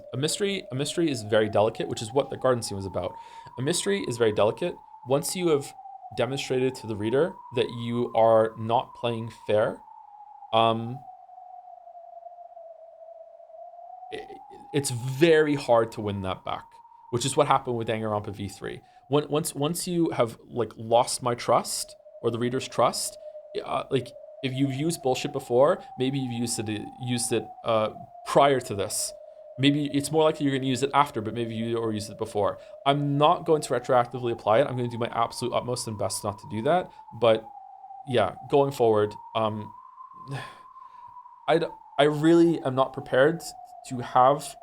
very delicate, which is what the garden scene was about. A mystery is very delicate. Once you have demonstrated to the reader that you are not playing fair, it's very hard to win that back, which is what happened with Danganronpa V3. Once you have like lost my trust or the reader's trust, like if you've used bullshit before, maybe you've used it prior to this. Maybe it's more likely you're going to use it after, but maybe you already used it before. I'm not going to retroactively apply it. I'm going to do my absolute utmost and best not to do that. But yeah, going forward, I really am not prepared to have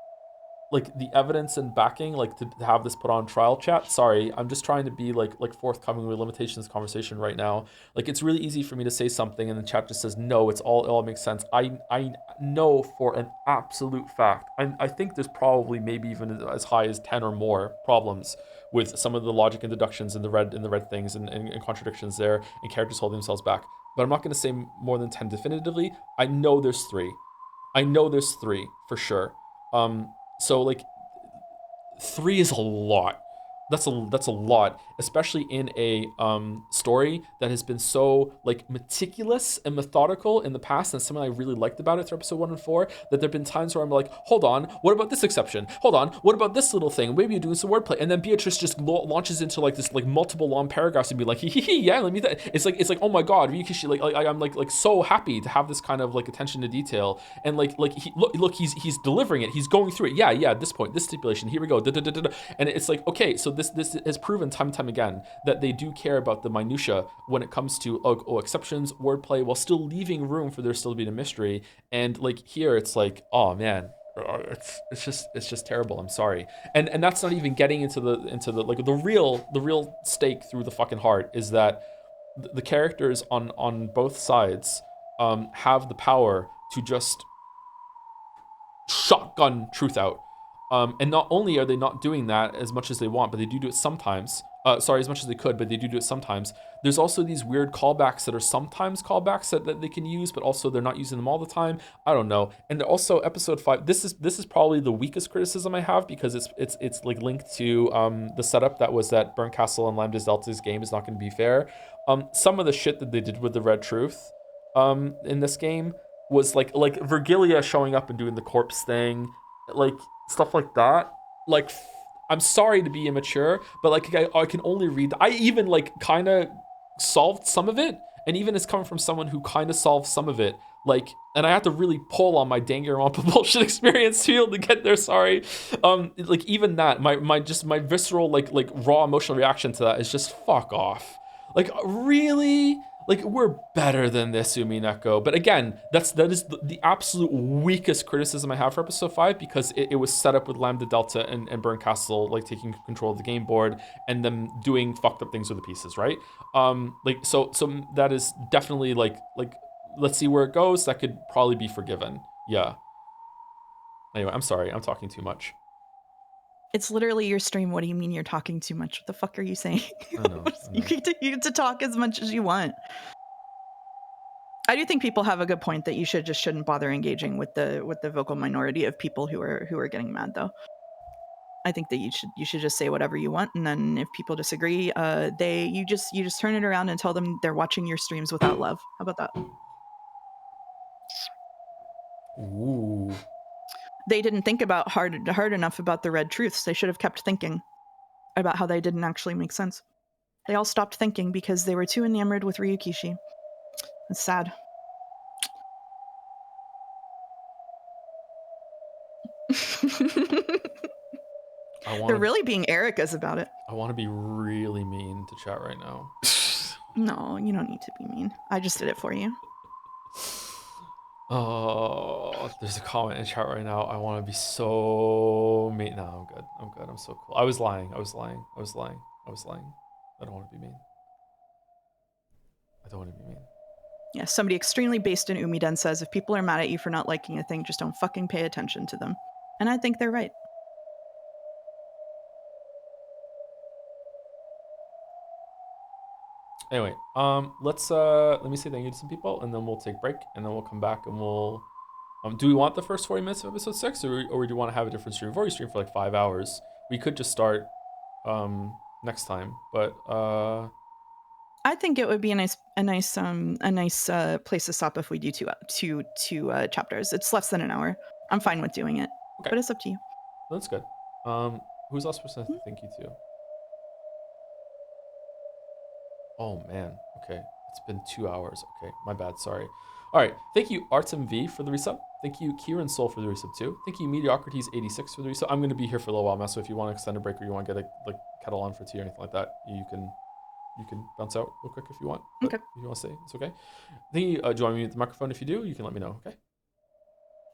like the evidence and backing, like to have this put on trial. Chat, sorry, I'm just trying to be like forthcoming with limitations conversation right now. Like it's really easy for me to say something and the chat just says no, it all makes sense. I know for an absolute fact, I think there's probably maybe even as high as 10 or more problems with some of the logic and deductions in the red things and contradictions there and characters holding themselves back. But I'm not going to say more than 10 definitively. I know there's 3 for sure. So like 3 is a lot. That's a lot, especially in a story that has been so like meticulous and methodical in the past. And something I really liked about it through episode 1 and 4, that there've been times where I'm like, hold on, what about this exception? Hold on, what about this little thing? Maybe you're doing some wordplay, and then Beatrice just launches into like this like multiple long paragraphs and be like, yeah, let me. It's like oh my god, Ryukishi, like I'm like so happy to have this kind of like attention to detail, and like look, he's delivering it, he's going through it. Yeah, at this point, this stipulation, here we go, and it's like okay, so this has proven time and time again that they do care about the minutia when it comes to exceptions, wordplay, while still leaving room for there still to be a mystery. And like here, it's like, oh man, it's just terrible. I'm sorry, and that's not even getting into the like the real stake through the fucking heart is that the characters on both sides have the power to just shotgun truth out. And not only are they not doing that as much as they want, but they do it sometimes. As much as they could, but they do it sometimes. There's also these weird callbacks that are sometimes callbacks that they can use, but also they're not using them all the time. I don't know. And also episode 5, this is probably the weakest criticism I have, because it's like linked to the setup that was that Burnt Castle and Lambda's Delta's game is not going to be fair. Some of the shit that they did with the Red Truth in this game was like Virgilia showing up and doing the corpse thing, like stuff like that. Like, I'm sorry to be immature, but like I can only read. I even like kind of solved some of it, and even it's coming from someone who kind of solved some of it. Like, and I have to really pull on my Danganronpa bullshit experience field to get there. Sorry, like even that, my visceral like raw emotional reaction to that is just fuck off. Like really. Like, we're better than this, Umineko. But again, that is the absolute weakest criticism I have for episode 5, because it was set up with Lambda Delta and Burnt Castle like taking control of the game board and them doing fucked up things with the pieces, right? Like so that is definitely like let's see where it goes. That could probably be forgiven. Yeah. Anyway, I'm sorry. I'm talking too much. It's literally your stream. What do you mean you're talking too much? What the fuck are you saying? I know. You get to talk as much as you want. I do think people have a good point that you shouldn't bother engaging with the vocal minority of people who are getting mad, though. I think that you should just say whatever you want, and then if people disagree, you just turn it around and tell them they're watching your streams without love. How about that? Ooh. They didn't think about hard enough about the red truths. They should have kept thinking about how they didn't actually make sense. They all stopped thinking because they were too enamored with Ryukishi. It's sad. They're really being Erica's about it. I want to be really mean to chat right now. No, you don't need to be mean. I just did it for you. Oh, there's a comment in chat right now. I want to be so mean. No, I'm good. I'm good. I'm so cool. I was lying. I was lying. I was lying. I was lying. I don't want to be mean. I don't want to be mean. Yeah, somebody extremely based in Umiden says, if people are mad at you for not liking a thing, just don't fucking pay attention to them. And I think they're right. Anyway, let me say thank you to some people, and then we'll take a break, and then we'll come back, and we'll do we want the first 40 minutes of episode 6, or do you want to have a different stream? We've already streamed for like 5 hours. We could just start next time, but I think it would be a nice place to stop if we do two chapters. It's less than an hour. I'm fine with doing it, okay, but it's up to you. That's good. Who's the last person to thank you to? Oh man, okay. It's been 2 hours. Okay, my bad, sorry. All right, thank you Artem V for the resub. Thank you Kieran Soul for the resub too. Thank you Mediocrities86 for the resub. I'm gonna be here for a little while, man, so if you want to extend a break or you want to get a kettle on for tea or anything like that, you can bounce out real quick if you want. But okay. If you want to stay, it's okay. Thank you. Do you want me to mute the microphone? If you do, you can let me know, okay?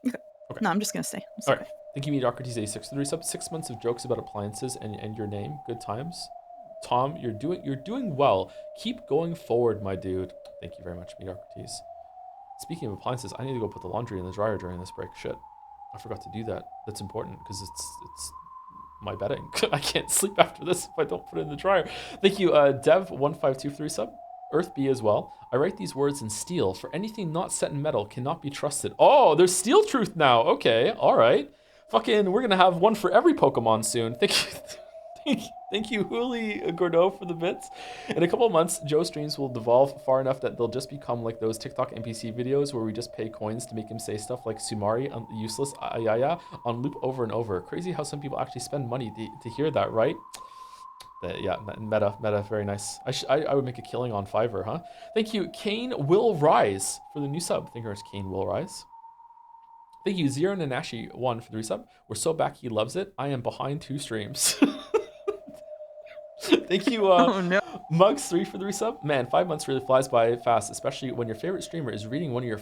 Okay. No, I'm just gonna stay. It's all okay. Right. Thank you Mediocrities86 for the resub. 6 months of jokes about appliances and your name. Good times. Tom, you're doing well. Keep going forward, my dude. Thank you very much, Mediocrities. Speaking of appliances, I need to go put the laundry in the dryer during this break. Shit, I forgot to do that. That's important because it's my bedding. I can't sleep after this if I don't put it in the dryer. Thank you, Dev152 for the resub. Earth B as well. I write these words in steel. For anything not set in metal cannot be trusted. Oh, there's steel truth now. Okay, all right. Fucking, we're gonna have one for every Pokemon soon. Thank you. Thank you, Huli Gordeau, for the bits. In a couple of months, Joe's streams will devolve far enough that they'll just become like those TikTok NPC videos where we just pay coins to make him say stuff like Sumari, useless, ayaya, on loop over and over. Crazy how some people actually spend money to hear that, right? Yeah, meta, very nice. I would make a killing on Fiverr, huh? Thank you, Kane Will Rise, for the new sub. I think it's Kane Will Rise. Thank you, Zero Nanashi 1 for the resub. We're so back, he loves it. I am behind 2 streams. Thank you, Mugs3 for the resub. Man, 5 months really flies by fast, especially when your favorite streamer is reading one of your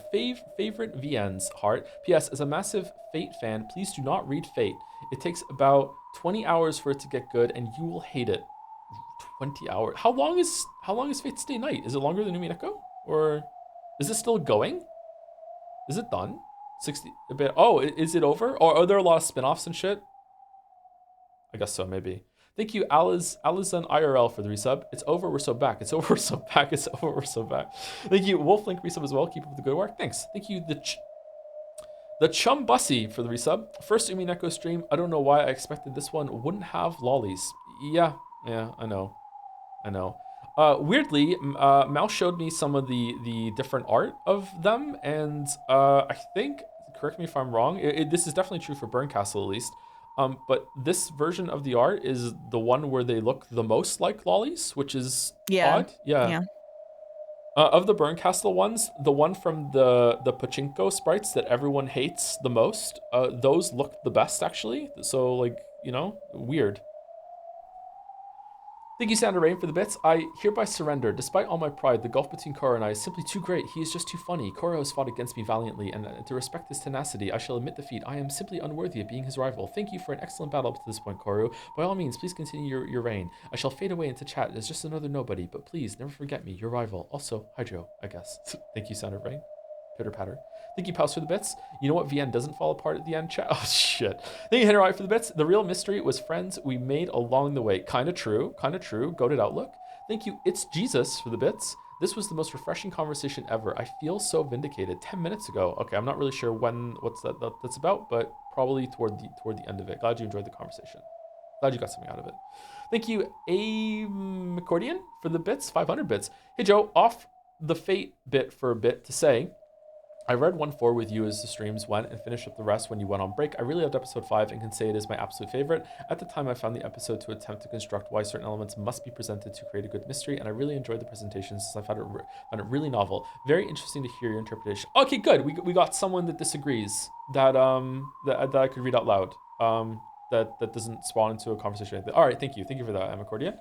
favorite VNs. Heart. P.S. As a massive Fate fan, please do not read Fate. It takes about 20 hours for it to get good, and you will hate it. 20 hours. How long is Fate's Stay Night? Is it longer than Umineko? Or is it still going? Is it done? 60 a bit. Oh, is it over? Or are there a lot of spin-offs and shit? I guess so, maybe. Thank you, Alizan IRL for the resub. It's over, we're so back. It's over, we're so back. It's over, we're so back. Thank you, Wolflink resub as well. Keep up the good work. Thanks. Thank you, the Chum Bussy for the resub. First Umineko stream. I don't know why I expected this one wouldn't have lollies. Yeah, I know. Weirdly, Mal showed me some of the different art of them, and I think, correct me if I'm wrong, this is definitely true for Burncastle at least. But this version of the art is the one where they look the most like lollies, which is odd. Yeah. Of the Burncastle ones, the one from the Pachinko sprites that everyone hates the most, those look the best actually. So like, weird. Thank you, Sandra Rain, for the bits. I hereby surrender. Despite all my pride, the gulf between Koro and I is simply too great. He is just too funny. Koro has fought against me valiantly, and to respect his tenacity, I shall admit defeat. I am simply unworthy of being his rival. Thank you for an excellent battle up to this point, Koro. By all means, please continue your reign. I shall fade away into chat as just another nobody, but please never forget me, your rival. Also, Hydro, I guess. Thank you, Sandra Rain. Pitter patter. Thank you, Pals, for the bits. You know what VN doesn't fall apart at the end, chat? Oh, shit. Thank you, Henry, for the bits. The real mystery was friends we made along the way. Kinda true. Goated Outlook. Thank you, It's Jesus, for the bits. This was the most refreshing conversation ever. I feel so vindicated. 10 minutes ago. Okay, I'm not really sure what's that's about, but probably toward the end of it. Glad you enjoyed the conversation. Glad you got something out of it. Thank you, Accordion, for the bits. 500 bits. Hey, Joe, off the Fate bit for a bit to say, I read 1-4 with you as the streams went and finished up the rest when you went on break. I really loved episode 5 and can say it is my absolute favorite. At the time, I found the episode to attempt to construct why certain elements must be presented to create a good mystery, and I really enjoyed the presentations since I found it really novel. Very interesting to hear your interpretation. Okay, good. We got someone that disagrees that that I could read out loud. That doesn't spawn into a conversation like that. All right, thank you for that, Emma Cordian.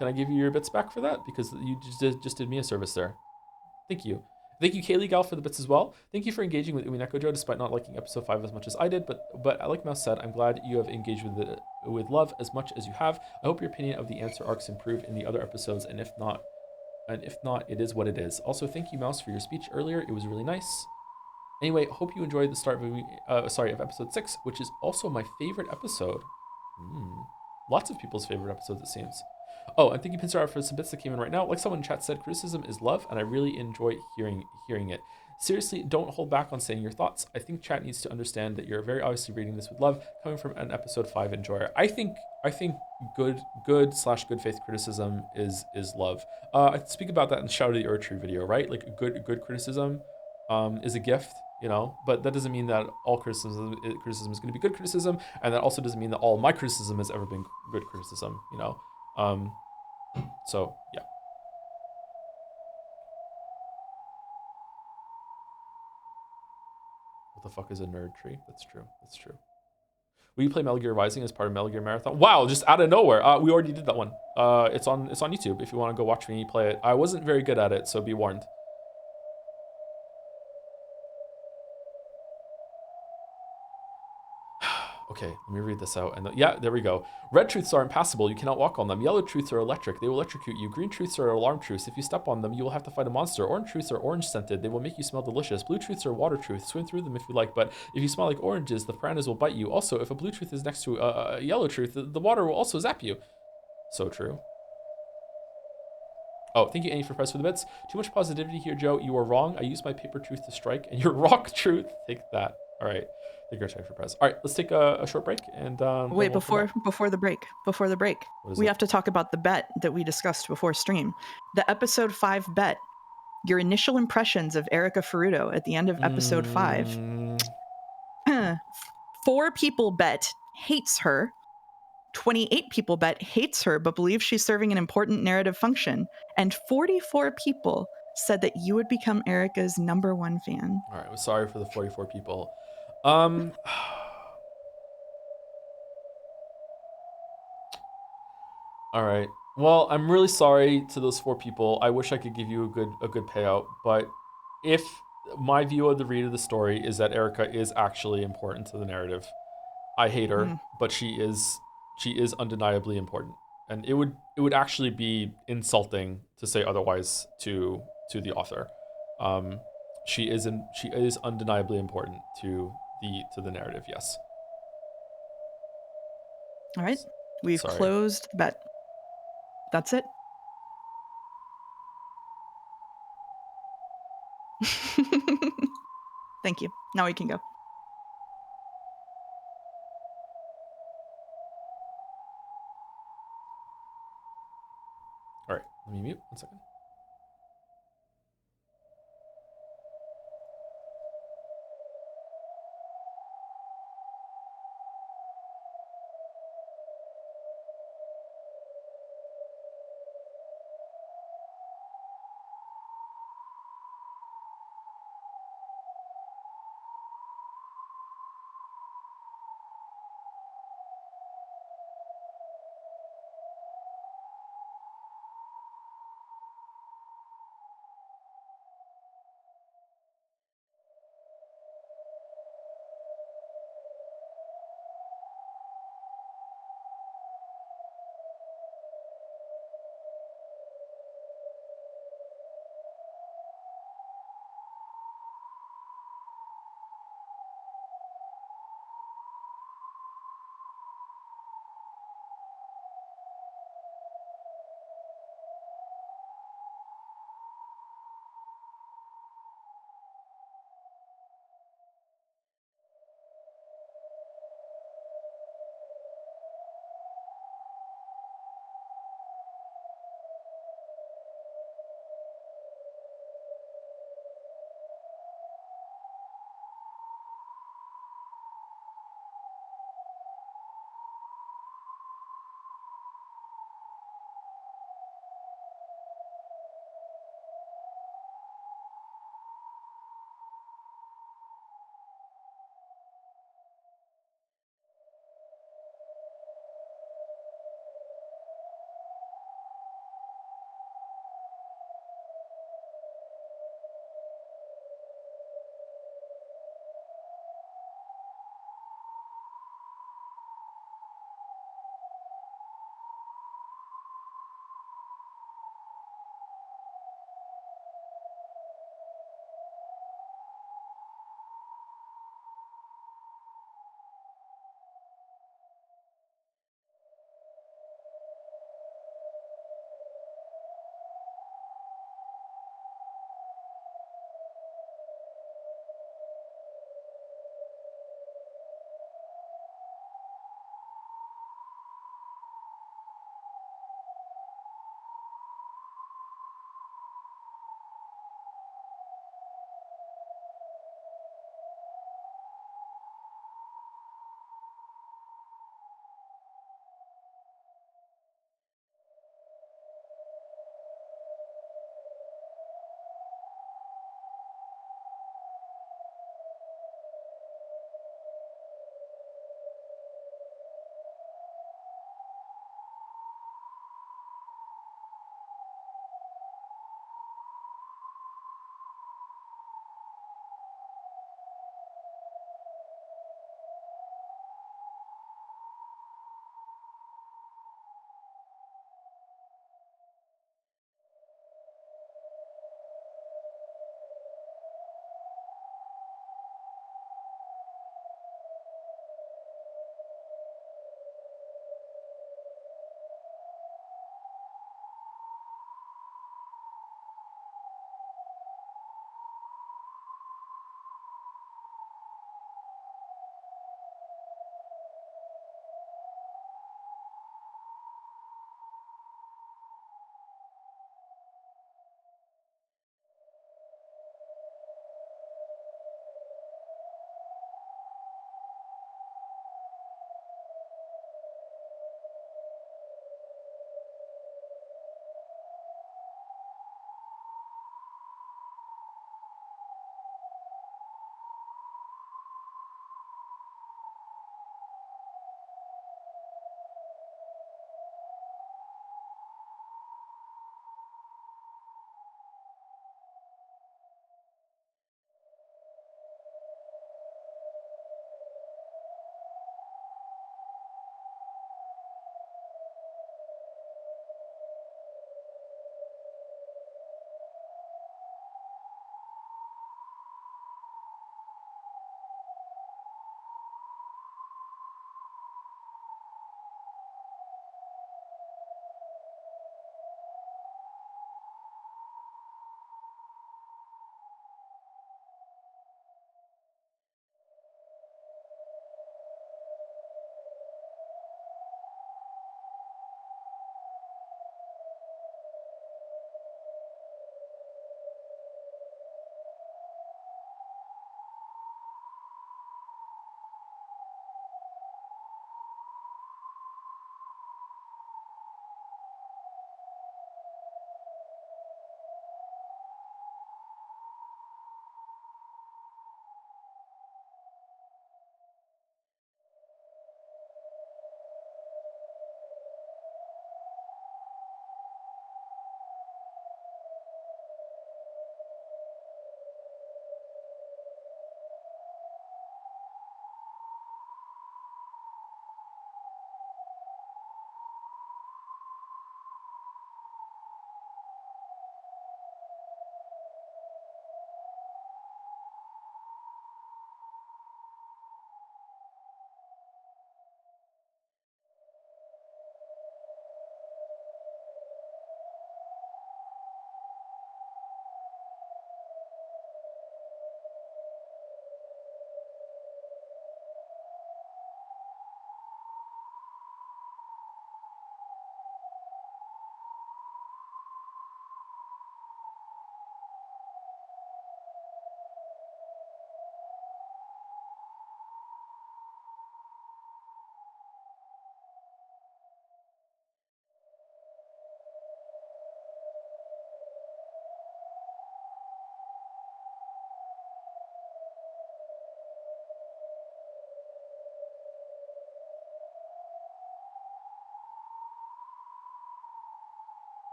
Can I give you your bits back for that? Because you just did me a service there. Thank you. Thank you, Kaylee Gal, for the bits as well. Thank you for engaging with Umineko Joe, despite not liking episode 5 as much as I did. But like Mouse said, I'm glad you have engaged with it with love as much as you have. I hope your opinion of the answer arcs improve in the other episodes, and if not, it is what it is. Also, thank you, Mouse, for your speech earlier. It was really nice. Anyway, hope you enjoyed the start of episode 6, which is also my favorite episode. Lots of people's favorite episodes, it seems. Oh, and thank you, Pinsar, for some bits that came in right now. Like someone in chat said, criticism is love, and I really enjoy hearing it. Seriously, don't hold back on saying your thoughts. I think chat needs to understand that you're very obviously reading this with love, coming from an episode 5 enjoyer. I think good / faith criticism is love. I speak about that in Shout of the Erd Tree video, right? Like good criticism is a gift, you know, but that doesn't mean that all criticism is going to be good criticism, and that also doesn't mean that all my criticism has ever been good criticism, you know. So yeah. What the fuck is a nerd tree? That's true. Will you play Metal Gear Rising as part of Metal Gear Marathon? Wow, just out of nowhere. We already did that one. It's on YouTube if you want to go watch me play it. I wasn't very good at it, so be warned. Okay, let me read this out. And yeah, there we go. Red truths are impassable. You cannot walk on them. Yellow truths are electric. They will electrocute you. Green truths are alarm truths. If you step on them, you will have to fight a monster. Orange truths are orange scented. They will make you smell delicious. Blue truths are water truths. Swim through them if you like, but if you smell like oranges, the piranhas will bite you. Also, if a blue truth is next to a yellow truth, the water will also zap you. So true. Oh, thank you, Annie, for press for the bits. Too much positivity here, Joe. You are wrong. I used my paper truth to strike, and your rock truth. Take that. All right. Thank you for press. All right, let's take a short break and wait before the break. We have to talk about the bet that we discussed before stream. The episode 5 bet. Your initial impressions of Erika Furuto at the end of episode 5. 4 people bet hates her. 28 people bet hates her but believes she's serving an important narrative function, and 44 people said that you would become Erika's #1 fan. All right, well, sorry for the 44 people. All right. Well, I'm really sorry to those 4 people. I wish I could give you a good payout, but if my view of the read of the story is that Erika is actually important to the narrative, I hate her, but she is undeniably important, and it would actually be insulting to say otherwise to the author. She is undeniably important to the narrative. Yes. All right, we've closed the bet. That's it. Thank you. Now we can go. All right, let me mute 1 second.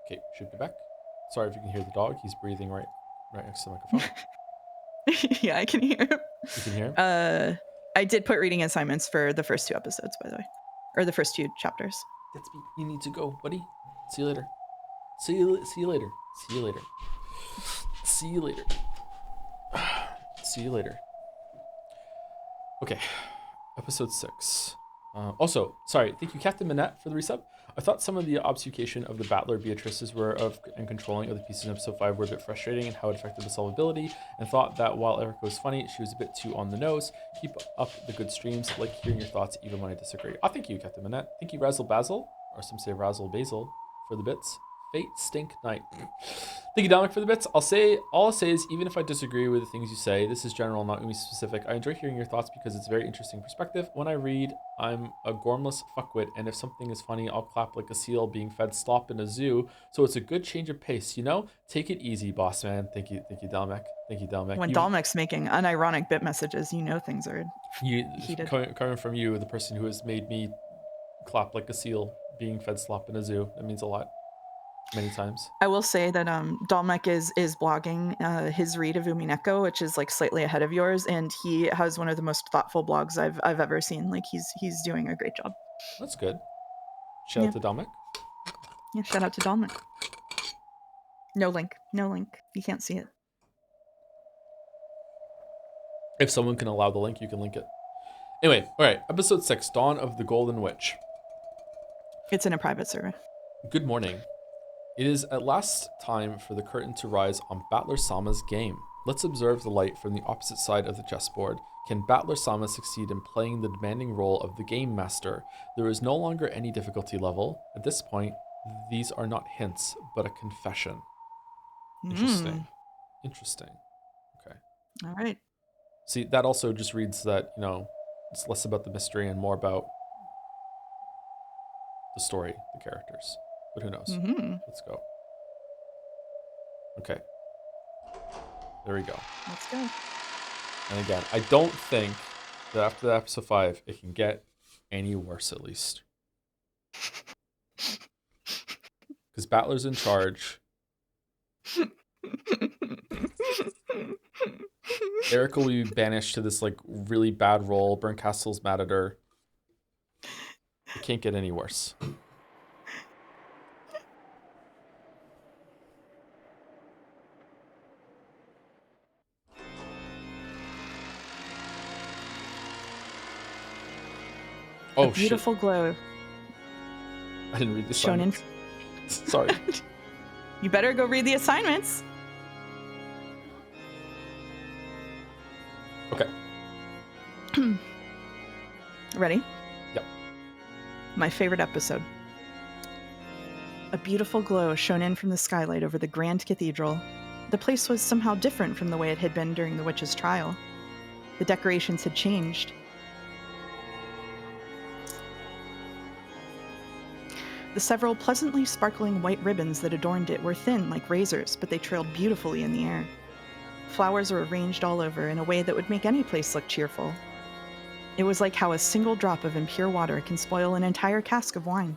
Okay, should be back. Sorry if you can hear the dog. He's breathing right next to the microphone. Yeah, I can hear him. You can hear him? I did put reading assignments for the first 2 episodes, by the way. Or the first 2 chapters. Gatsby, you need to go, buddy. See you later. See you later. See you later. See you later. See you later. Okay, episode 6. Also, sorry, thank you, Captain Minette, for the resub. I thought some of the obfuscation of the Battler Beatrices and controlling of the pieces in episode 5 were a bit frustrating and how it affected the solvability, and thought that while Erica was funny, she was a bit too on the nose. Keep up the good streams. Like hearing your thoughts even when I disagree. Oh, thank you, Captain Minette. Thank you, Razzle Basil, or some say Razzle Basil, for the bits. Fate Stink Night. Thank you, Dominic, for the bits. All I'll say is, even if I disagree with the things you say, this is general, not Umi specific. I enjoy hearing your thoughts because it's a very interesting perspective. When I read, I'm a gormless fuckwit, and if something is funny, I'll clap like a seal being fed slop in a zoo. So it's a good change of pace, you know? Take it easy, boss man. Thank you, Dominic. Thank you, Dominic. When Dominic making unironic bit messages, you know things are heated. Coming from you, the person who has made me clap like a seal being fed slop in a zoo, that means a lot. Many times. I will say that Dominic is blogging his read of Umineko, which is like slightly ahead of yours, and he has one of the most thoughtful blogs I've ever seen. Like he's doing a great job. That's good. Shout out to Dominic. Yeah, shout out to Dominic. No link. You can't see it. If someone can allow the link, you can link it. Anyway, all right. Episode 6, Dawn of the Golden Witch. It's in a private server. Good morning. It is at last time for the curtain to rise on Battler Sama's game. Let's observe the light from the opposite side of the chessboard. Can Battler Sama succeed in playing the demanding role of the game master? There is no longer any difficulty level. At this point, these are not hints, but a confession. Interesting. Interesting. Okay. All right. See, that also just reads that, it's less about the mystery and more about the story, the characters. But who knows? Let's go. Okay. There we go. Let's go. And again, I don't think that after that episode 5, it can get any worse, at least. Because Battler's in charge. Erica will be banished to this really bad role. Burncastle's mad at her. It can't get any worse. Oh, beautiful glow. I didn't read the shown in. Sorry. You better go read the assignments. Okay. Ready? Yep. My favorite episode. A beautiful glow shone in from the skylight over the grand cathedral. The place was somehow different from the way it had been during the witch's trial. The decorations had changed. The several pleasantly sparkling white ribbons that adorned it were thin like razors, but they trailed beautifully in the air. Flowers were arranged all over in a way that would make any place look cheerful. It was like how a single drop of impure water can spoil an entire cask of wine.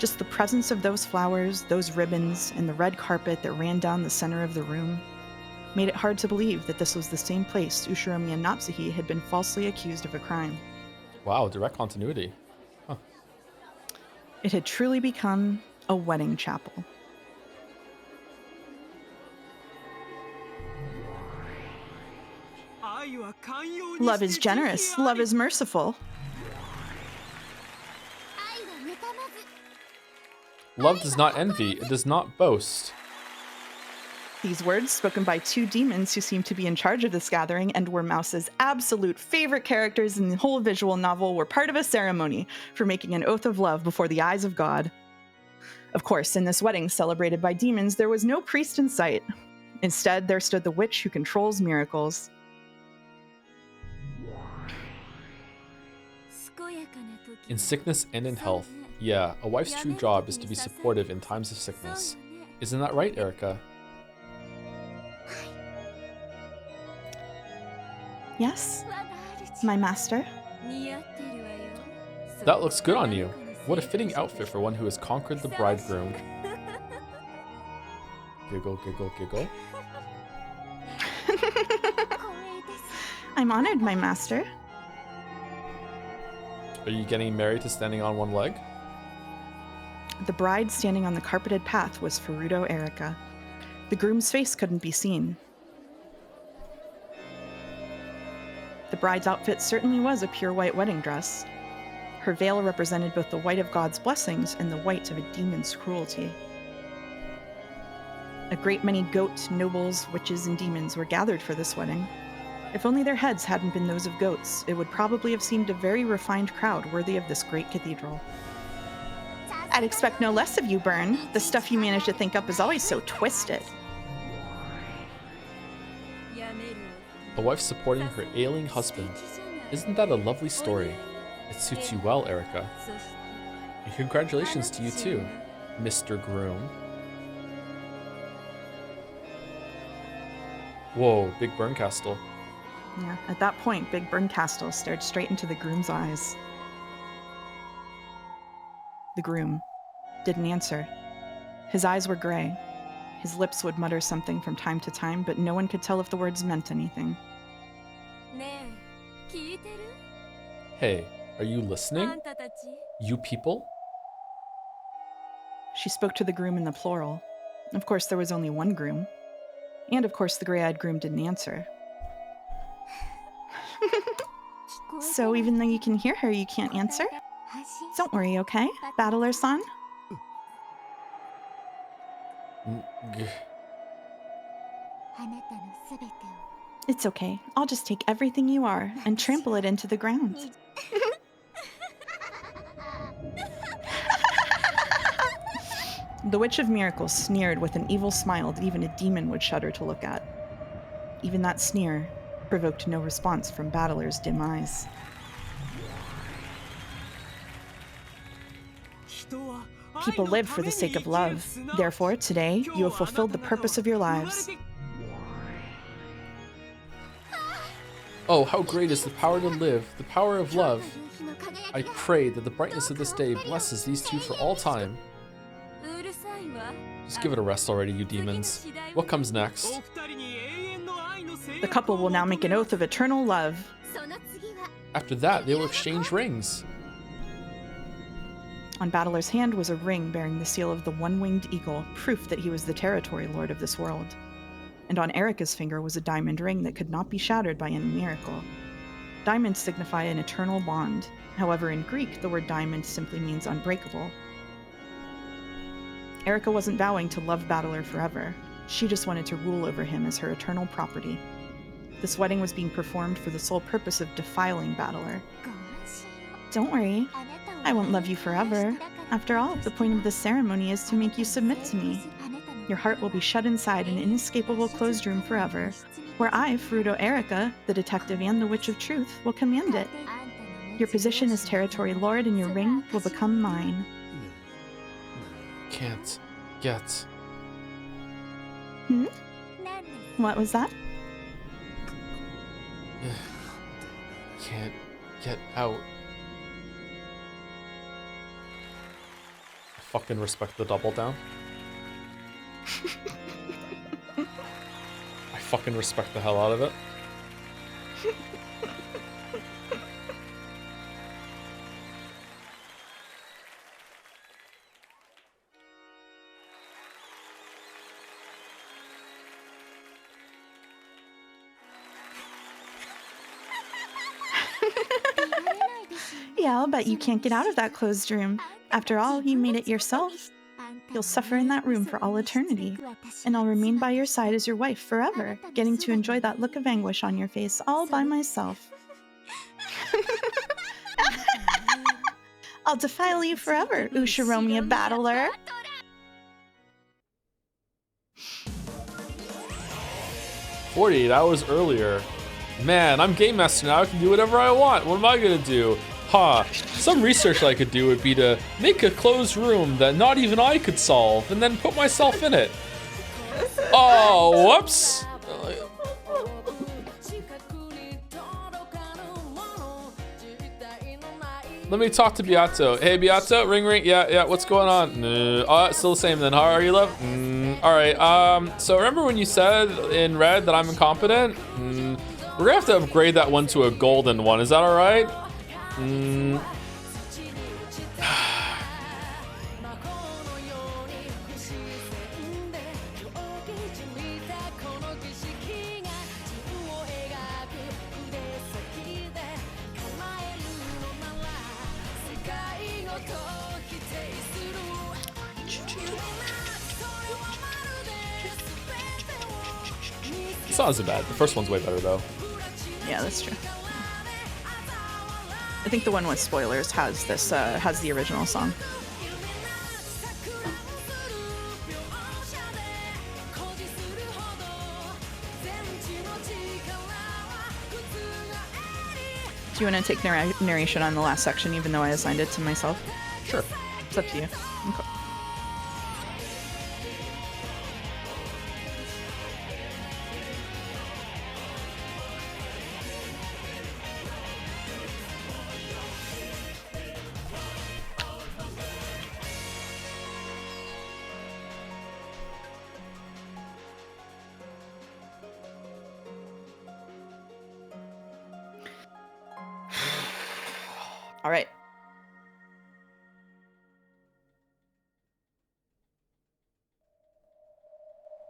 Just the presence of those flowers, those ribbons, and the red carpet that ran down the center of the room made it hard to believe that this was the same place Ushiromi and Natsuhi had been falsely accused of a crime. Wow, direct continuity. Huh. It had truly become a wedding chapel. Love is generous. Love is merciful. Love does not envy. It does not boast. These words, spoken by 2 demons who seemed to be in charge of this gathering and were Mouse's absolute favorite characters in the whole visual novel, were part of a ceremony for making an oath of love before the eyes of God. Of course, in this wedding celebrated by demons, there was no priest in sight. Instead, there stood the witch who controls miracles. In sickness and in health. Yeah, a wife's true job is to be supportive in times of sickness. Isn't that right, Erica? Yes, my master. That looks good on you. What a fitting outfit for one who has conquered the bridegroom. giggle, giggle, giggle. I'm honored, my master. Are you getting married to standing on one leg? The bride standing on the carpeted path was Furuto Erika. The groom's face couldn't be seen. The bride's outfit certainly was a pure white wedding dress. Her veil represented both the white of God's blessings and the white of a demon's cruelty. A great many goats, nobles, witches, and demons were gathered for this wedding. If only their heads hadn't been those of goats, it would probably have seemed a very refined crowd worthy of this great cathedral. I'd expect no less of you, Byrne. The stuff you manage to think up is always so twisted. A wife supporting her ailing husband. Isn't that a lovely story? It suits you well, Erika. And congratulations to you too, Mr. Groom. Whoa, Big Burncastle. Yeah, at that point, Big Burncastle stared straight into the groom's eyes. The groom didn't answer. His eyes were gray. His lips would mutter something from time to time, but no one could tell if the words meant anything. Hey, are you listening? You people? She spoke to the groom in the plural. Of course, there was only one groom. And of course, the gray-eyed groom didn't answer. So even though you can hear her, you can't answer? Don't worry, okay? Battler-san? It's okay. I'll just take everything you are and trample it into the ground. The Witch of Miracles sneered with an evil smile that even a demon would shudder to look at. Even that sneer provoked no response from Battler's dim eyes. People live for the sake of love. Therefore, today, you have fulfilled the purpose of your lives. Oh, how great is the power to live, the power of love. I pray that the brightness of this day blesses these two for all time. Just give it a rest already, you demons. What comes next? The couple will now make an oath of eternal love. After that, they will exchange rings. On Battler's hand was a ring bearing the seal of the one-winged eagle, proof that he was the territory lord of this world. And on Erika's finger was a diamond ring that could not be shattered by any miracle. Diamonds signify an eternal bond. However, in Greek, the word diamond simply means unbreakable. Erika wasn't vowing to love Battler forever. She just wanted to rule over him as her eternal property. This wedding was being performed for the sole purpose of defiling Battler. Don't worry, I won't love you forever. After all, the point of this ceremony is to make you submit to me. Your heart will be shut inside an inescapable closed room forever, where I, Furuto Erika, the detective and the Witch of Truth, will command it. Your position as territory lord and your ring will become mine. Can't get. What was that? Can't get out. I fucking respect the double down. I fucking respect the hell out of it. Yeah, I'll bet you can't get out of that closed room. After all, you made it yourself. You'll suffer in that room for all eternity, and I'll remain by your side as your wife forever, getting to enjoy that look of anguish on your face all by myself. I'll defile you forever, Ushiromiya Battler. "48 hours earlier. Man, I'm Game Master now. I can do whatever I want. What am I gonna do? Some research I could do would be to make a closed room that not even I could solve, and then put myself in it. Oh, whoops. Let me talk to Beato. Hey, Beato, ring, ring. Yeah, what's going on? Oh, it's still the same then. How are you, love? All right. So remember when you said in red that I'm incompetent? We're gonna have to upgrade that one to a golden one. Is that all right? It's not as bad. The first one's way better though. Yeah, that's true. I think the one with spoilers has this has the original song. Do you want to take narration on the last section, even though I assigned it to myself? Sure. It's up to you. Okay. All right.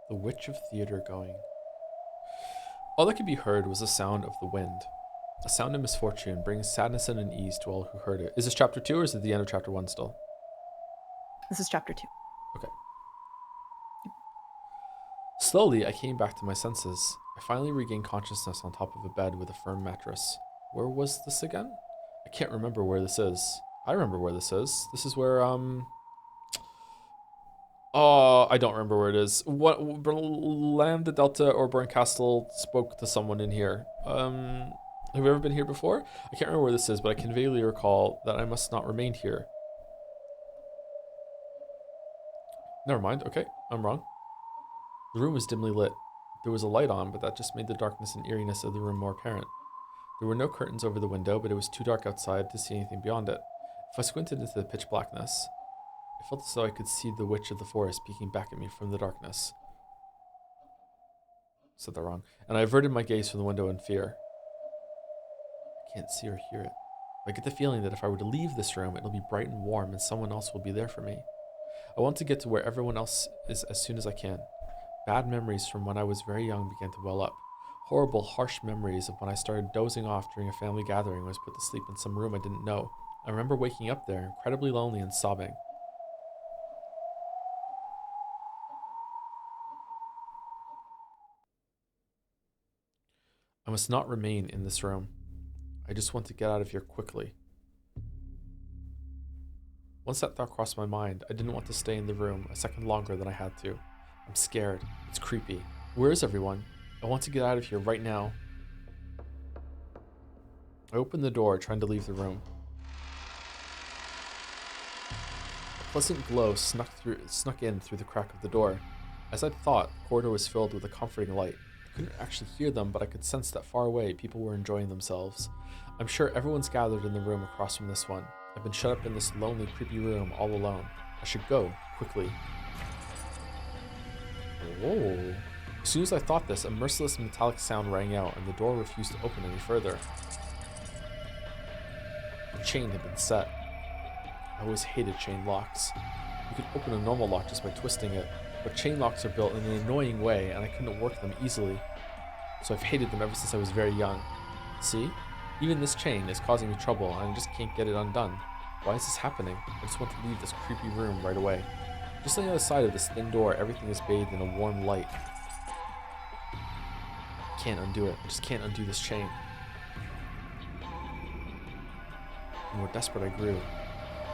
The Witch of Theater going. All that could be heard was the sound of the wind. A sound of misfortune brings sadness and unease to all who heard it. Is this chapter 2 or is it the end of chapter 1 still? This is chapter 2. Okay. Slowly, I came back to my senses. I finally regained consciousness on top of a bed with a firm mattress. Where was this again? I can't remember where this is. I remember where this is. This is where, Oh, I don't remember where it is. What, Lambda Delta or Castle spoke to someone in here. Have you ever been here before? I can't remember where this is, but I can vaguely recall that I must not remain here. Never mind, okay, I'm wrong. The room was dimly lit. There was a light on, but that just made the darkness and eeriness of the room more apparent. There were no curtains over the window, but it was too dark outside to see anything beyond it. If I squinted into the pitch blackness, I felt as though I could see the witch of the forest peeking back at me from the darkness. Said that wrong. And I averted my gaze from the window in fear. I can't see or hear it. I get the feeling that if I were to leave this room, it'll be bright and warm and someone else will be there for me. I want to get to where everyone else is as soon as I can. Bad memories from when I was very young began to well up. Horrible, harsh memories of when I started dozing off during a family gathering and was put to sleep in some room I didn't know. I remember waking up there, incredibly lonely and sobbing. I must not remain in this room. I just want to get out of here quickly. Once that thought crossed my mind, I didn't want to stay in the room a second longer than I had to. I'm scared. It's creepy. Where is everyone? I want to get out of here right now. I opened the door, trying to leave the room. A pleasant glow snuck in through the crack of the door. As I thought, the corridor was filled with a comforting light. I couldn't actually hear them, but I could sense that far away, people were enjoying themselves. I'm sure everyone's gathered in the room across from this one. I've been shut up in this lonely, creepy room all alone. I should go, quickly. Whoa. As soon as I thought this, a merciless metallic sound rang out, and the door refused to open any further. The chain had been set. I always hated chain locks. You could open a normal lock just by twisting it, but chain locks are built in an annoying way, and I couldn't work them easily. So I've hated them ever since I was very young. See? Even this chain is causing me trouble, and I just can't get it undone. Why is this happening? I just want to leave this creepy room right away. Just on the other side of this thin door, everything is bathed in a warm light. I can't undo it. I just can't undo this chain. The more desperate I grew,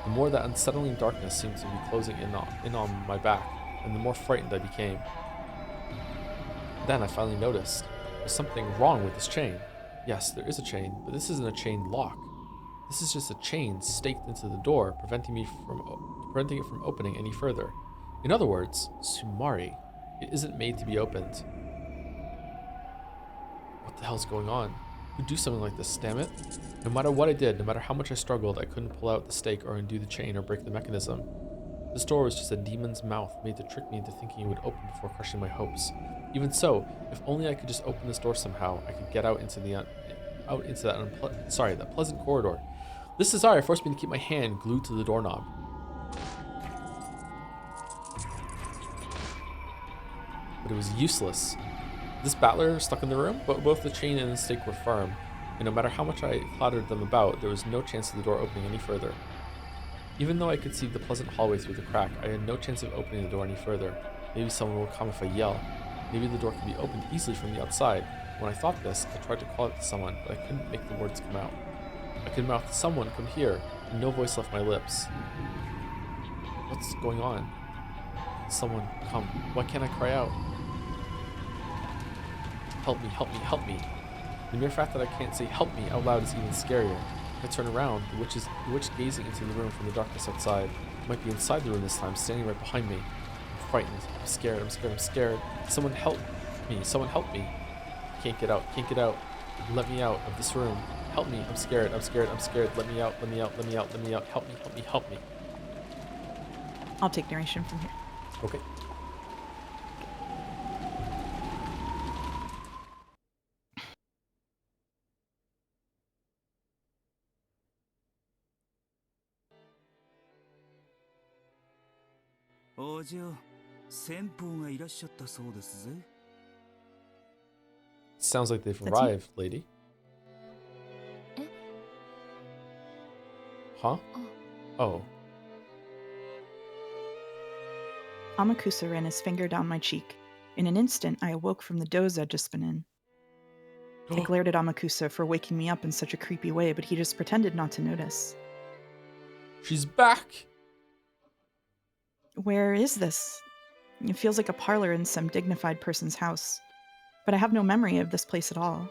the more that unsettling darkness seemed to be closing in on my back, and the more frightened I became. Then I finally noticed there's something wrong with this chain. Yes, there is a chain, but this isn't a chain lock. This is just a chain staked into the door, preventing it from opening any further. In other words, Sumari. It isn't made to be opened. What the hell's going on? Who'd do something like this, damn it? No matter what I did, no matter how much I struggled, I couldn't pull out the stake or undo the chain or break the mechanism. This door was just a demon's mouth made to trick me into thinking it would open before crushing my hopes. Even so, if only I could just open this door somehow, I could get out into that pleasant corridor. This desire forced me to keep my hand glued to the doorknob. But it was useless. This battler stuck in the room, but both the chain and the stake were firm, and no matter how much I clattered them about, there was no chance of the door opening any further. Even though I could see the pleasant hallway through the crack, I had no chance of opening the door any further. Maybe someone will come if I yell. Maybe the door could be opened easily from the outside. When I thought this, I tried to call out to someone, but I couldn't make the words come out. I could mouth, "Someone, come here," and no voice left my lips. What's going on? Someone, come. Why can't I cry out? Help me, help me, help me. The mere fact that I can't say help me out loud is even scarier. I turn around, the witch gazing into the room from the darkness outside. Might be inside the room this time, standing right behind me. I'm frightened, I'm scared, I'm scared, I'm scared. Someone help me, someone help me. Can't get out, can't get out. Let me out of this room. Help me, I'm scared, I'm scared, I'm scared. Let me out, let me out, let me out, let me out. Help me, help me, help me. I'll take narration from here. Okay. Sounds like they've That's arrived, lady. Eh? Huh? Oh. Amakusa ran his finger down my cheek. In an instant, I awoke from the doze I'd just been in. I glared at Amakusa for waking me up in such a creepy way, but he just pretended not to notice. She's back! Where is this? It feels like a parlor in some dignified person's house. But I have no memory of this place at all.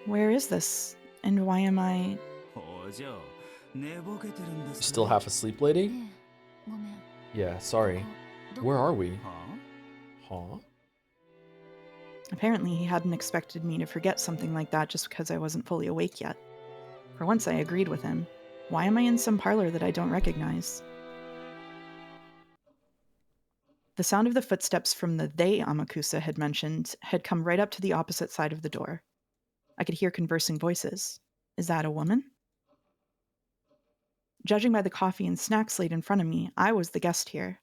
Where is this? And why am I... You still half asleep, lady? ねえごめん Yeah, sorry. どこ Where are we? Huh? Apparently, he hadn't expected me to forget something like that just because I wasn't fully awake yet. For once, I agreed with him. Why am I in some parlor that I don't recognize? The sound of the footsteps from the they Amakusa had mentioned had come right up to the opposite side of the door. I could hear conversing voices. Is that a woman? Judging by the coffee and snacks laid in front of me, I was the guest here.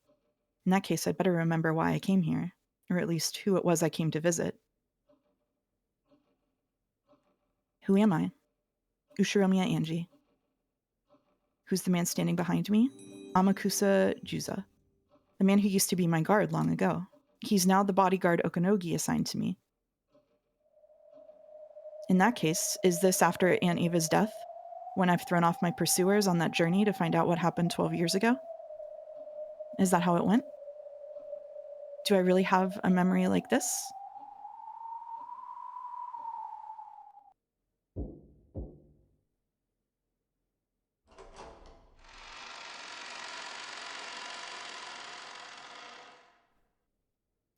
In that case, I'd better remember why I came here, or at least who it was I came to visit. Who am I? Ushiromiya Angie. Who's the man standing behind me? Amakusa Juza, the man who used to be my guard long ago. He's now the bodyguard Okanogi assigned to me. In that case, is this after Aunt Eva's death, when I've thrown off my pursuers on that journey to find out what happened 12 years ago? Is that how it went? Do I really have a memory like this?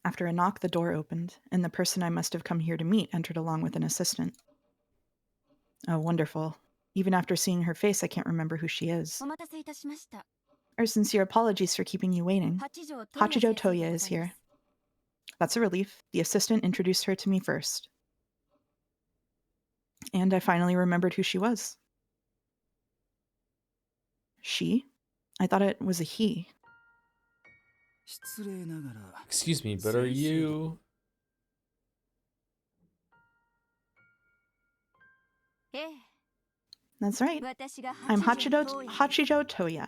After a knock, the door opened, and the person I must have come here to meet entered along with an assistant. Oh, wonderful. Even after seeing her face, I can't remember who she is. お待たせいたしました Our sincere apologies for keeping you waiting. 八条 Hachijo 先生 Toya で is ございま here. す That's a relief. The assistant introduced her to me first. And I finally remembered who she was. She? I thought it was a he. Excuse me, but are you... ええ That's right. 私が I'm 八条 Hachijo Toya.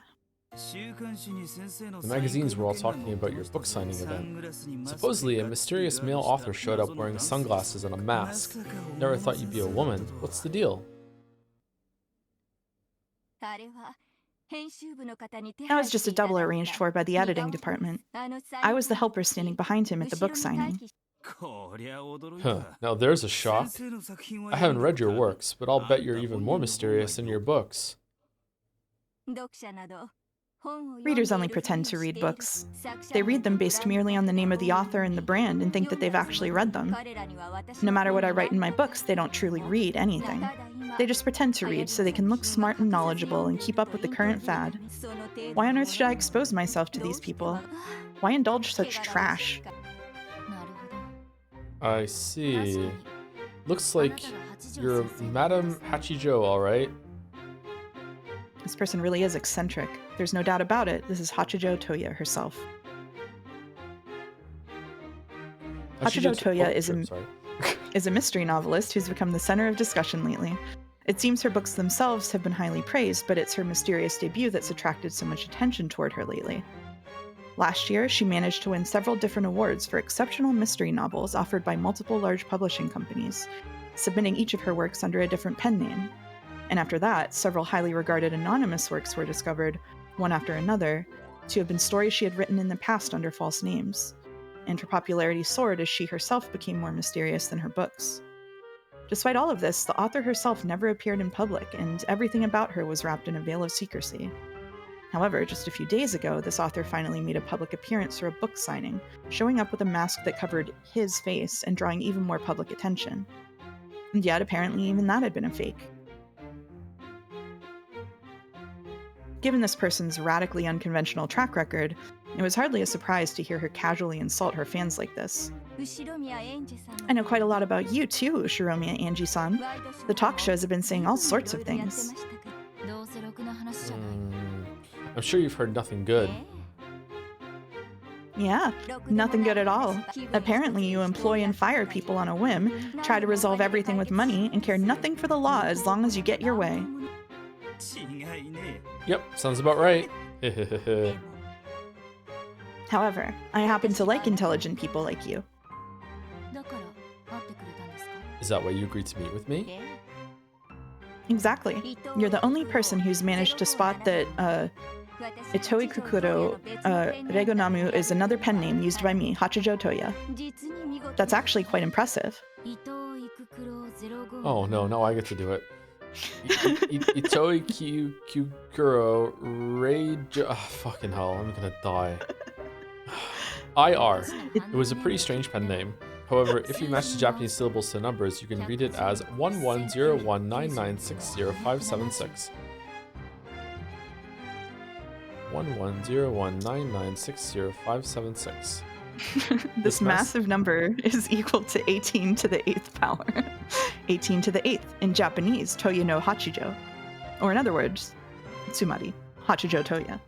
The magazines were all talking about your book signing event. Supposedly, a mysterious male author showed up wearing sunglasses and a mask. Never thought you'd be a woman. What's the deal? あれは編集部の方に手 That 配 was just a していただい double た arranged for by the editing 似顔絵です department. あのサイン I was the 会の helper 時 standing behind him at the 後 book ろに待 signing. 機 Huh, now there's a shock. I haven't read your works, but I'll bet you're even more mysterious in your books. 読者など本を読んでいる Readers only ふりを pretend to して read いる books. 作者 They の read them based ブランド merely on the name of the が author and the brand and think that they've actually read them. 彼らには私 No の matter what I 本が write in my あった books, they don't truly read anything. ただ They just pretend to read so they can look smart and knowledgeable and keep up with the current fad. Why on earth should I expose myself to these people? Why indulge such trash? I see. Looks like you're Madame Hachijo, all right? This person really is eccentric. There's no doubt about it. This is Hachijo Toya herself. Hachijo Toya is a mystery novelist who's become the center of discussion lately. It seems her books themselves have been highly praised, but it's her mysterious debut that's attracted so much attention toward her lately. Last year, she managed to win several different awards for exceptional mystery novels offered by multiple large publishing companies, submitting each of her works under a different pen name. And after that, several highly regarded anonymous works were discovered, one after another, to have been stories she had written in the past under false names. And her popularity soared as she herself became more mysterious than her books. Despite all of this, the author herself never appeared in public, and everything about her was wrapped in a veil of secrecy. However, just a few days ago, this author finally made a public appearance for a book signing, showing up with a mask that covered his face and drawing even more public attention. And yet, apparently, even that had been a fake. Given this person's radically unconventional track record, it was hardly a surprise to hear her casually insult her fans like this. I know quite a lot about you too, Ushiromiya Angie-san. The talk shows have been saying all sorts of things. I'm sure you've heard nothing good. Yeah, nothing good at all. Apparently you employ and fire people on a whim, try to resolve everything with money, and care nothing for the law as long as you get your way. Yep, sounds about right. However, I happen to like intelligent people like you. Is that why you agreed to meet with me? Exactly. You're the only person who's managed to spot that Itoi Kukuro Regonamu is another pen name used by me, Hachijo Toya. That's actually quite impressive. Oh no, now I get to do it. Itoi Kukuro Rejo... fucking hell, I'm gonna die. IR. It was a pretty strange pen name. However, if you match the Japanese syllables to numbers, you can read it as 110199605576. 110199605576. This massive number is equal to 18 to the 8th power. 18 to the 8th in Japanese, Toya no Hachijo. Or in other words, Tsumari, Hachijo Toya.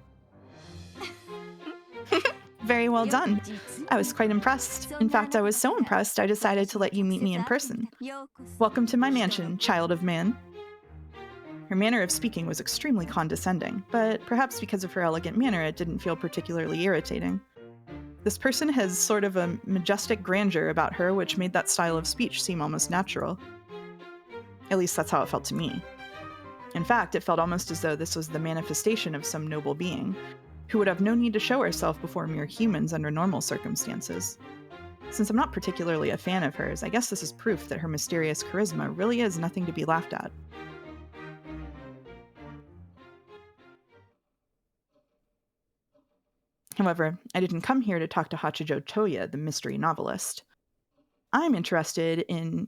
Very well done. I was quite impressed. In fact, I was so impressed I decided to let you meet me in person. Welcome to my mansion, child of man. Her manner of speaking was extremely condescending, but perhaps because of her elegant manner, it didn't feel particularly irritating. This person has sort of a majestic grandeur about her, which made that style of speech seem almost natural. At least that's how it felt to me. In fact, it felt almost as though this was the manifestation of some noble being, who would have no need to show herself before mere humans under normal circumstances. Since I'm not particularly a fan of hers, I guess this is proof that her mysterious charisma really is nothing to be laughed at. However, I didn't come here to talk to Hachijo Toya, the mystery novelist. I'm interested in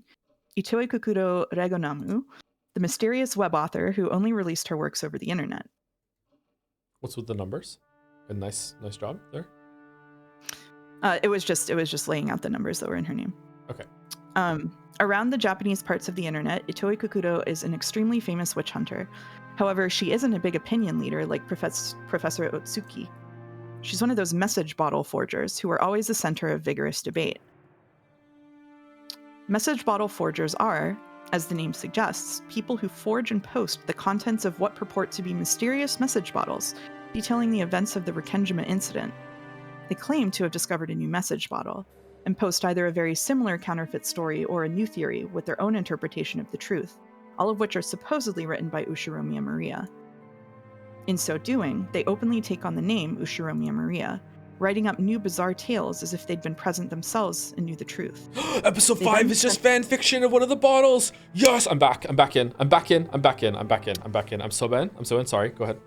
Itoi Kukuro Regonamu, the mysterious web author who only released her works over the internet. What's with the numbers? A nice job there. It was just laying out the numbers that were in her name. Okay. Around the Japanese parts of the internet, Itoi Kukuro is an extremely famous witch hunter. However, she isn't a big opinion leader like Professor Otsuki. She's one of those message bottle forgers who are always the center of vigorous debate. Message bottle forgers are, as the name suggests, people who forge and post the contents of what purport to be mysterious message bottles, detailing the events of the Rikenjima incident. They claim to have discovered a new message bottle, and post either a very similar counterfeit story or a new theory with their own interpretation of the truth, all of which are supposedly written by Ushiromiya Maria. In so doing, they openly take on the name Ushiromiya Maria, writing up new bizarre tales as if they'd been present themselves and knew the truth. Episode 5 is just fan fiction of one of the bottles! Yes! I'm back in. I'm so in. Sorry, go ahead.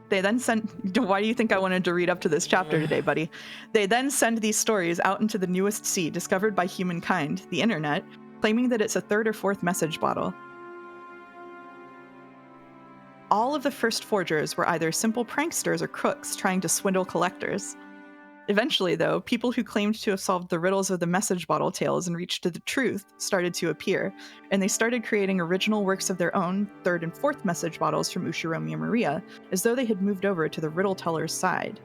They then send... Why do you think I wanted to read up to this chapter today, buddy? They then send these stories out into the newest sea discovered by humankind, the internet, claiming that it's a third or fourth message bottle. all of the first forgers were either simple pranksters or crooks trying to swindle collectors. Eventually, though, people who claimed to have solved the riddles of the message bottle tales and reached to the truth started to appear, and they started creating original works of their own, third and fourth message bottles from Ushiromiya Maria, as though they had moved over to the riddle teller's side.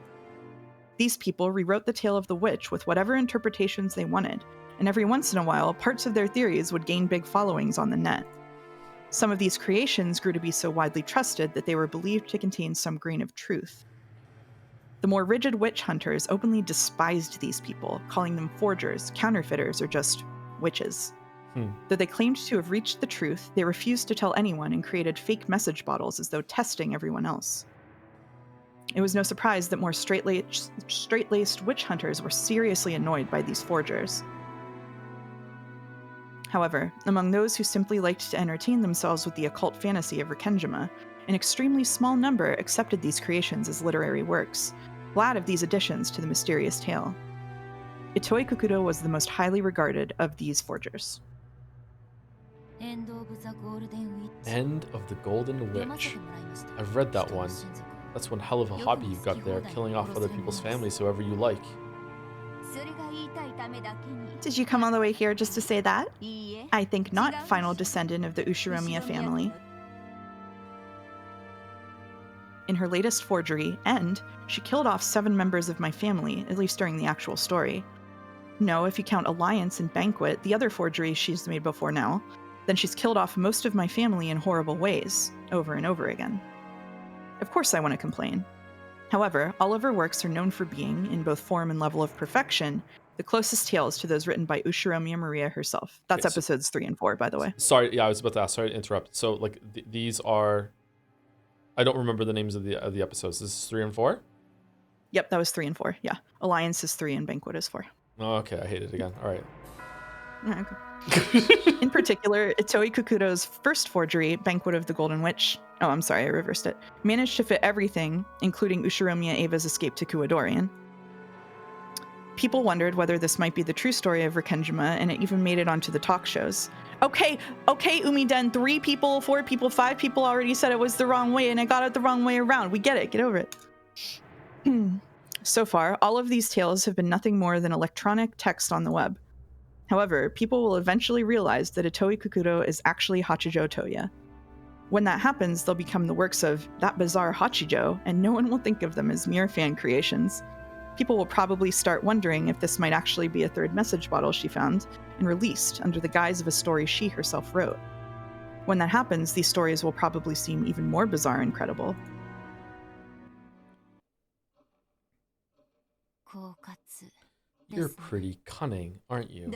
These people rewrote the tale of the witch with whatever interpretations they wanted, and every once in a while, parts of their theories would gain big followings on the net. Some of these creations grew to be so widely trusted that they were believed to contain some grain of truth. The more rigid witch hunters openly despised these people, calling them forgers, counterfeiters, or just witches. Though they claimed to have reached the truth, they refused to tell anyone and created fake message bottles as though testing everyone else. It was no surprise that more straight-laced witch hunters were seriously annoyed by these forgers. However, among those who simply liked to entertain themselves with the occult fantasy of Rikkenjima, an extremely small number accepted these creations as literary works, glad of these additions to the mysterious tale. Itoi Kukudo was the most highly regarded of these forgers. End of the Golden Witch. End of the Golden Witch. I've read that one. That's one hell of a hobby you've got there, killing off other people's families however you like. Did you come all the way here just to say that? I think not, final descendant of the Ushiromiya family. In her latest forgery, End, she killed off 7 members of my family, at least during the actual story. No, if you count Alliance and Banquet, the other forgeries she's made before now, then she's killed off most of my family in horrible ways, over and over again. Of course I want to complain. However, all of her works are known for being, in both form and level of perfection, the closest tales to those written by Ushiromiya Maria herself. That's Okay, so- episodes 3 and 4, by the way. Sorry, yeah, I was about to ask. Sorry to interrupt. So, like, these are... I don't remember the names of the episodes. This is 3 and 4? Yep, that was 3 and 4, yeah. Alliance is 3 and Banquet is 4. Oh, okay, I hate it again. All right. Yeah, okay. In particular, Itoi Kukudo's first forgery, Banquet of the Golden Witch, oh, I'm sorry, I reversed it, managed to fit everything, including Ushiromiya Ava's escape to Kuwadorian. People wondered whether this might be the true story of Rikkenjima, and it even made it onto the talk shows. Okay, Umiden, 3 people, 4 people, 5 people already said it was the wrong way, and I got it the wrong way around. We get it, get over it. So far, all of these tales have been nothing more than electronic text on the web. However, people will eventually realize that Itoi Kukudo is actually Hachijo Toya. When that happens, they'll become the works of that bizarre Hachijo, and no one will think of them as mere fan creations. People will probably start wondering if this might actually be a third message bottle she found and released under the guise of a story she herself wrote. When that happens, these stories will probably seem even more bizarre and credible. You're pretty cunning, aren't you?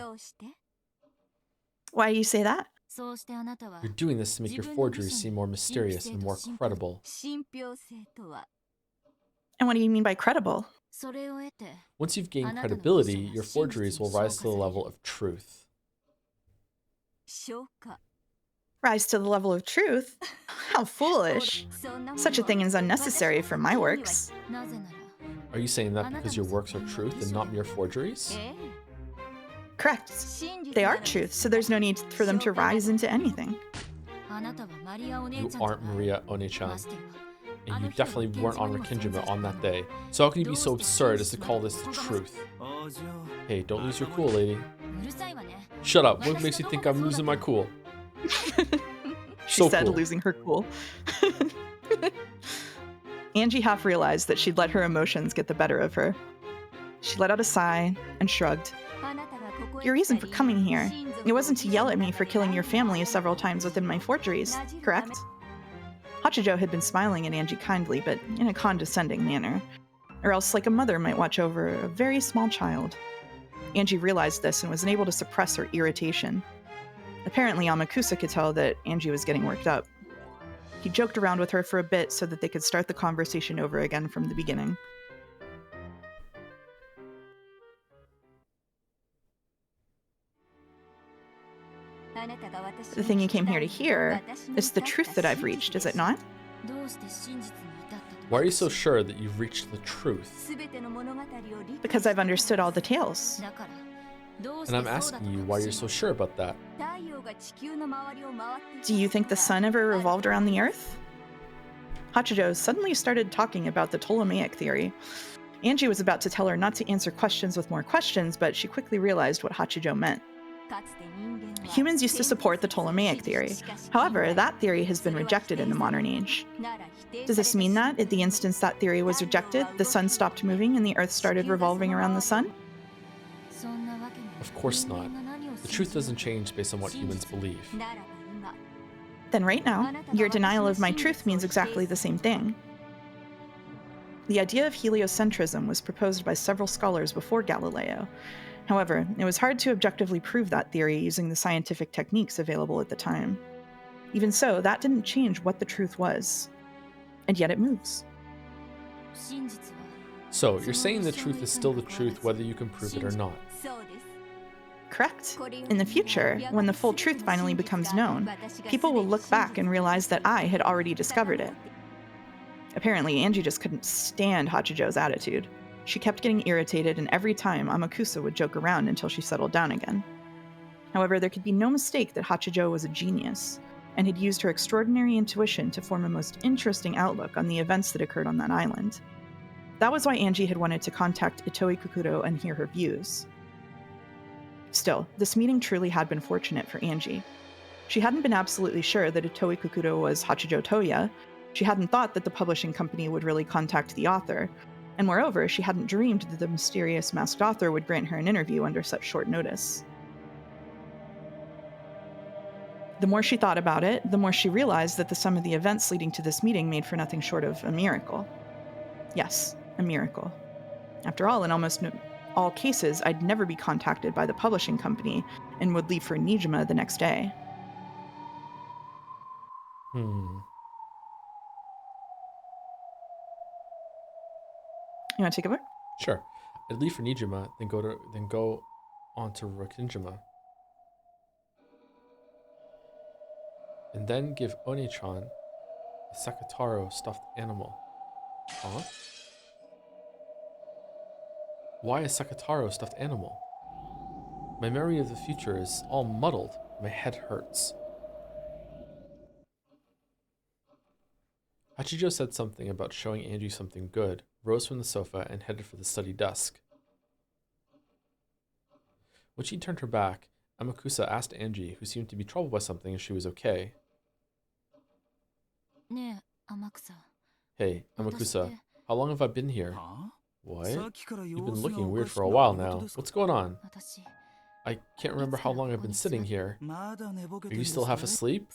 Why do you say that? You're doing this to make your forgeries seem more mysterious and more credible. And what do you mean by credible? Once you've gained credibility, your forgeries will rise to the level of truth. Rise to the level of truth? How foolish. Such a thing is unnecessary for my works. Are you saying that because your works are truth and not mere forgeries? Correct. They are truth, so there's no need for them to rise into anything. You aren't Maria One-chan, and you definitely weren't on Rikkenjima on that day. So how can you be so absurd as to call this the truth? Hey, don't lose your cool, lady. Shut up. What makes you think I'm losing my cool? She said cool. losing her cool. Angie half realized that she'd let her emotions get the better of her. She let out a sigh and shrugged. Your reason for coming here, it wasn't to yell at me for killing your family several times within my forgeries, correct? Hachijo had been smiling at Angie kindly, but in a condescending manner, or else like a mother might watch over a very small child. Angie realized this and was unable to suppress her irritation. Apparently, Amakusa could tell that Angie was getting worked up. He joked around with her for a bit so that they could start the conversation over again from the beginning. The thing you came here to hear is the truth that I've reached, is it not? Why are you so sure that you've reached the truth? Because I've understood all the tales. And I'm asking you why you're so sure about that. Do you think the sun ever revolved around the Earth? Hachijo suddenly started talking about the Ptolemaic theory. Angie was about to tell her not to answer questions with more questions, but she quickly realized what Hachijo meant. Humans used to support the Ptolemaic theory. However, that theory has been rejected in the modern age. Does this mean that, in the instance that theory was rejected, the sun stopped moving and the Earth started revolving around the sun? Of course not. The truth doesn't change based on what humans believe. Then right now, your denial of my truth means exactly the same thing. The idea of heliocentrism was proposed by several scholars before Galileo. However, it was hard to objectively prove that theory using the scientific techniques available at the time. Even so, that didn't change what the truth was. And yet it moves. So, you're saying the truth is still the truth whether you can prove it or not. Correct. In the future, when the full truth finally becomes known, people will look back and realize that I had already discovered it. Apparently, Angie just couldn't stand Hachijo's attitude. She kept getting irritated, and every time Amakusa would joke around until she settled down again. However, there could be no mistake that Hachijo was a genius, and had used her extraordinary intuition to form a most interesting outlook on the events that occurred on that island. That was why Angie had wanted to contact Itoi Kukuro and hear her views. Still, this meeting truly had been fortunate for Angie. She hadn't been absolutely sure that Itoi Kukuro was Hachijo Toya. She hadn't thought that the publishing company would really contact the author, and moreover, she hadn't dreamed that the mysterious masked author would grant her an interview under such short notice. The more she thought about it, the more she realized that the sum of the events leading to this meeting made for nothing short of a miracle. Yes, a miracle. After all, in almost all cases, I'd never be contacted by the publishing company and would leave for Nijima the next day. You want to take over? Sure. I'd leave for Nijima, then go on to Rokinjima. And then give Oni-chan a Sakataro stuffed animal. Huh? Why a Sakataro stuffed animal? My memory of the future is all muddled. My head hurts. Hachijo said something about showing Angie something good, rose from the sofa, and headed for the study desk. When she turned her back, Amakusa asked Angie, who seemed to be troubled by something, if she was okay. Hey, Amakusa, how long have I been here? What? You've been looking weird for a while now. What's going on? I can't remember how long I've been sitting here. Are you still half asleep?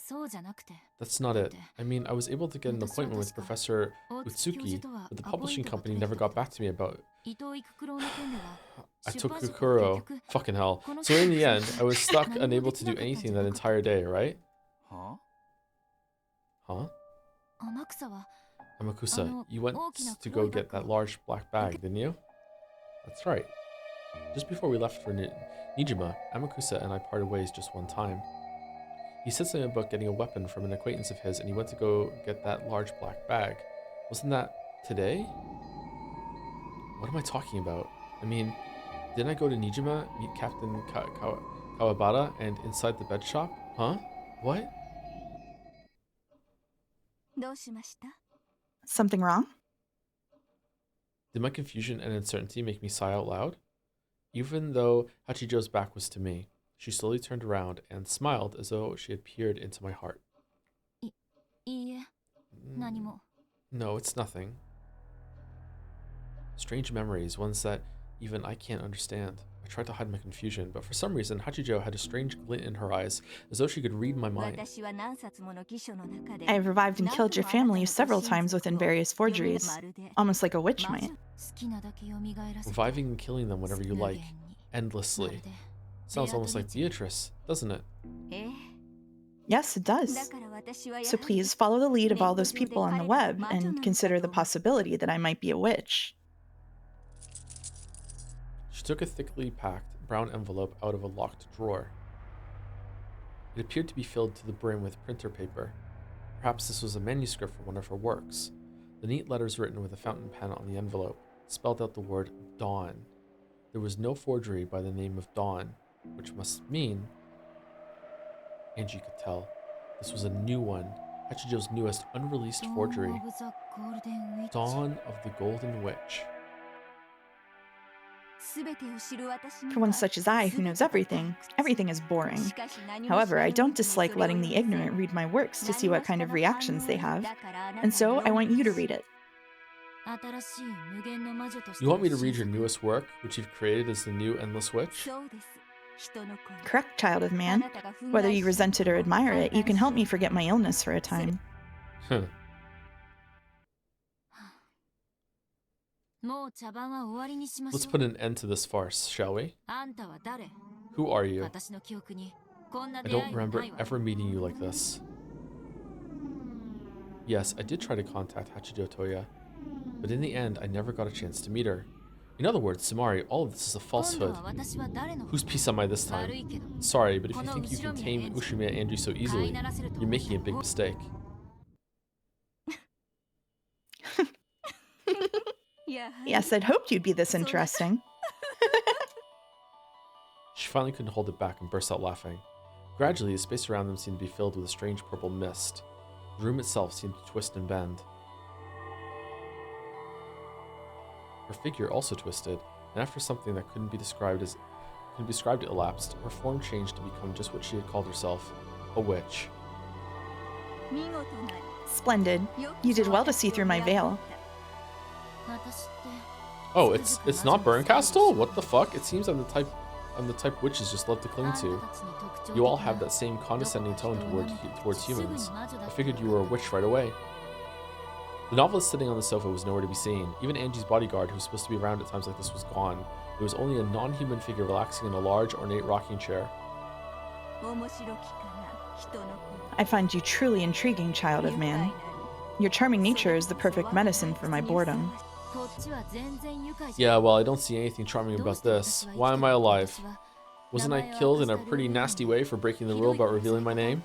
That's not it. I mean, I was able to get an appointment with Professor Utsuki, but the publishing company never got back to me about... I took Kukuro. Fucking hell. So in the end, I was stuck, unable to do anything that entire day, right? Huh? Amakusa, you went to go get that large black bag, didn't you? That's right. Just before we left for Nijima, Amakusa and I parted ways just one time. He said something about getting a weapon from an acquaintance of his, and he went to go get that large black bag. Wasn't that today? What am I talking about? I mean, didn't I go to Nijima, meet Captain Kawabata, and inside the bed shop? Huh? What? Something wrong? Did my confusion and uncertainty make me sigh out loud? Even though Hachijo's back was to me, she slowly turned around and smiled as though she had peered into my heart. No, it's nothing. Strange memories, ones that even I can't understand. I tried to hide my confusion, but for some reason, Hachijo had a strange glint in her eyes, as though she could read my mind. I have revived and killed your family several times within various forgeries, almost like a witch might. Reviving and killing them whenever you like, endlessly. Sounds almost like Beatrice, doesn't it? Yes, it does. So please follow the lead of all those people on the web and consider the possibility that I might be a witch. She took a thickly packed brown envelope out of a locked drawer. It appeared to be filled to the brim with printer paper. Perhaps this was a manuscript for one of her works. The neat letters written with a fountain pen on the envelope spelled out the word Dawn. There was no forgery by the name of Dawn, which must mean, Angie could tell, this was a new one. Hachijo's newest unreleased forgery. Dawn of the Golden Witch. For one such as I, who knows everything, everything is boring. However, I don't dislike letting the ignorant read my works to see what kind of reactions they have, and so I want you to read it. You want me to read your newest work, which you've created as the new Endless Witch? Correct, child of man. Whether you resent it or admire it, you can help me forget my illness for a time. Huh. Let's put an end to this farce, shall we? Who are you? I don't remember ever meeting you like this. Yes, I did try to contact Hachijo Toya, but in the end, I never got a chance to meet her. In other words, Sumari, all of this is a falsehood. Whose piece am I this time? Sorry, but if you think you can tame Ushimi and Angie so easily, you're making a big mistake. Yes, I'd hoped you'd be this interesting. She finally couldn't hold it back and burst out laughing. Gradually, the space around them seemed to be filled with a strange purple mist. The room itself seemed to twist and bend. Her figure also twisted, and after something that couldn't be described elapsed, her form changed to become just what she had called herself, a witch. Splendid. You did well to see through my veil. Oh, it's not Burncastle? What the fuck? It seems I'm the type witches just love to cling to. You all have that same condescending tone towards humans. I figured you were a witch right away. The novelist sitting on the sofa was nowhere to be seen. Even Angie's bodyguard, who was supposed to be around at times like this, was gone. It was only a non-human figure relaxing in a large, ornate rocking chair. I find you truly intriguing, child of man. Your charming nature is the perfect medicine for my boredom. Yeah, well, I don't see anything charming about this. Why am I alive? Wasn't I killed in a pretty nasty way for breaking the rule about revealing my name?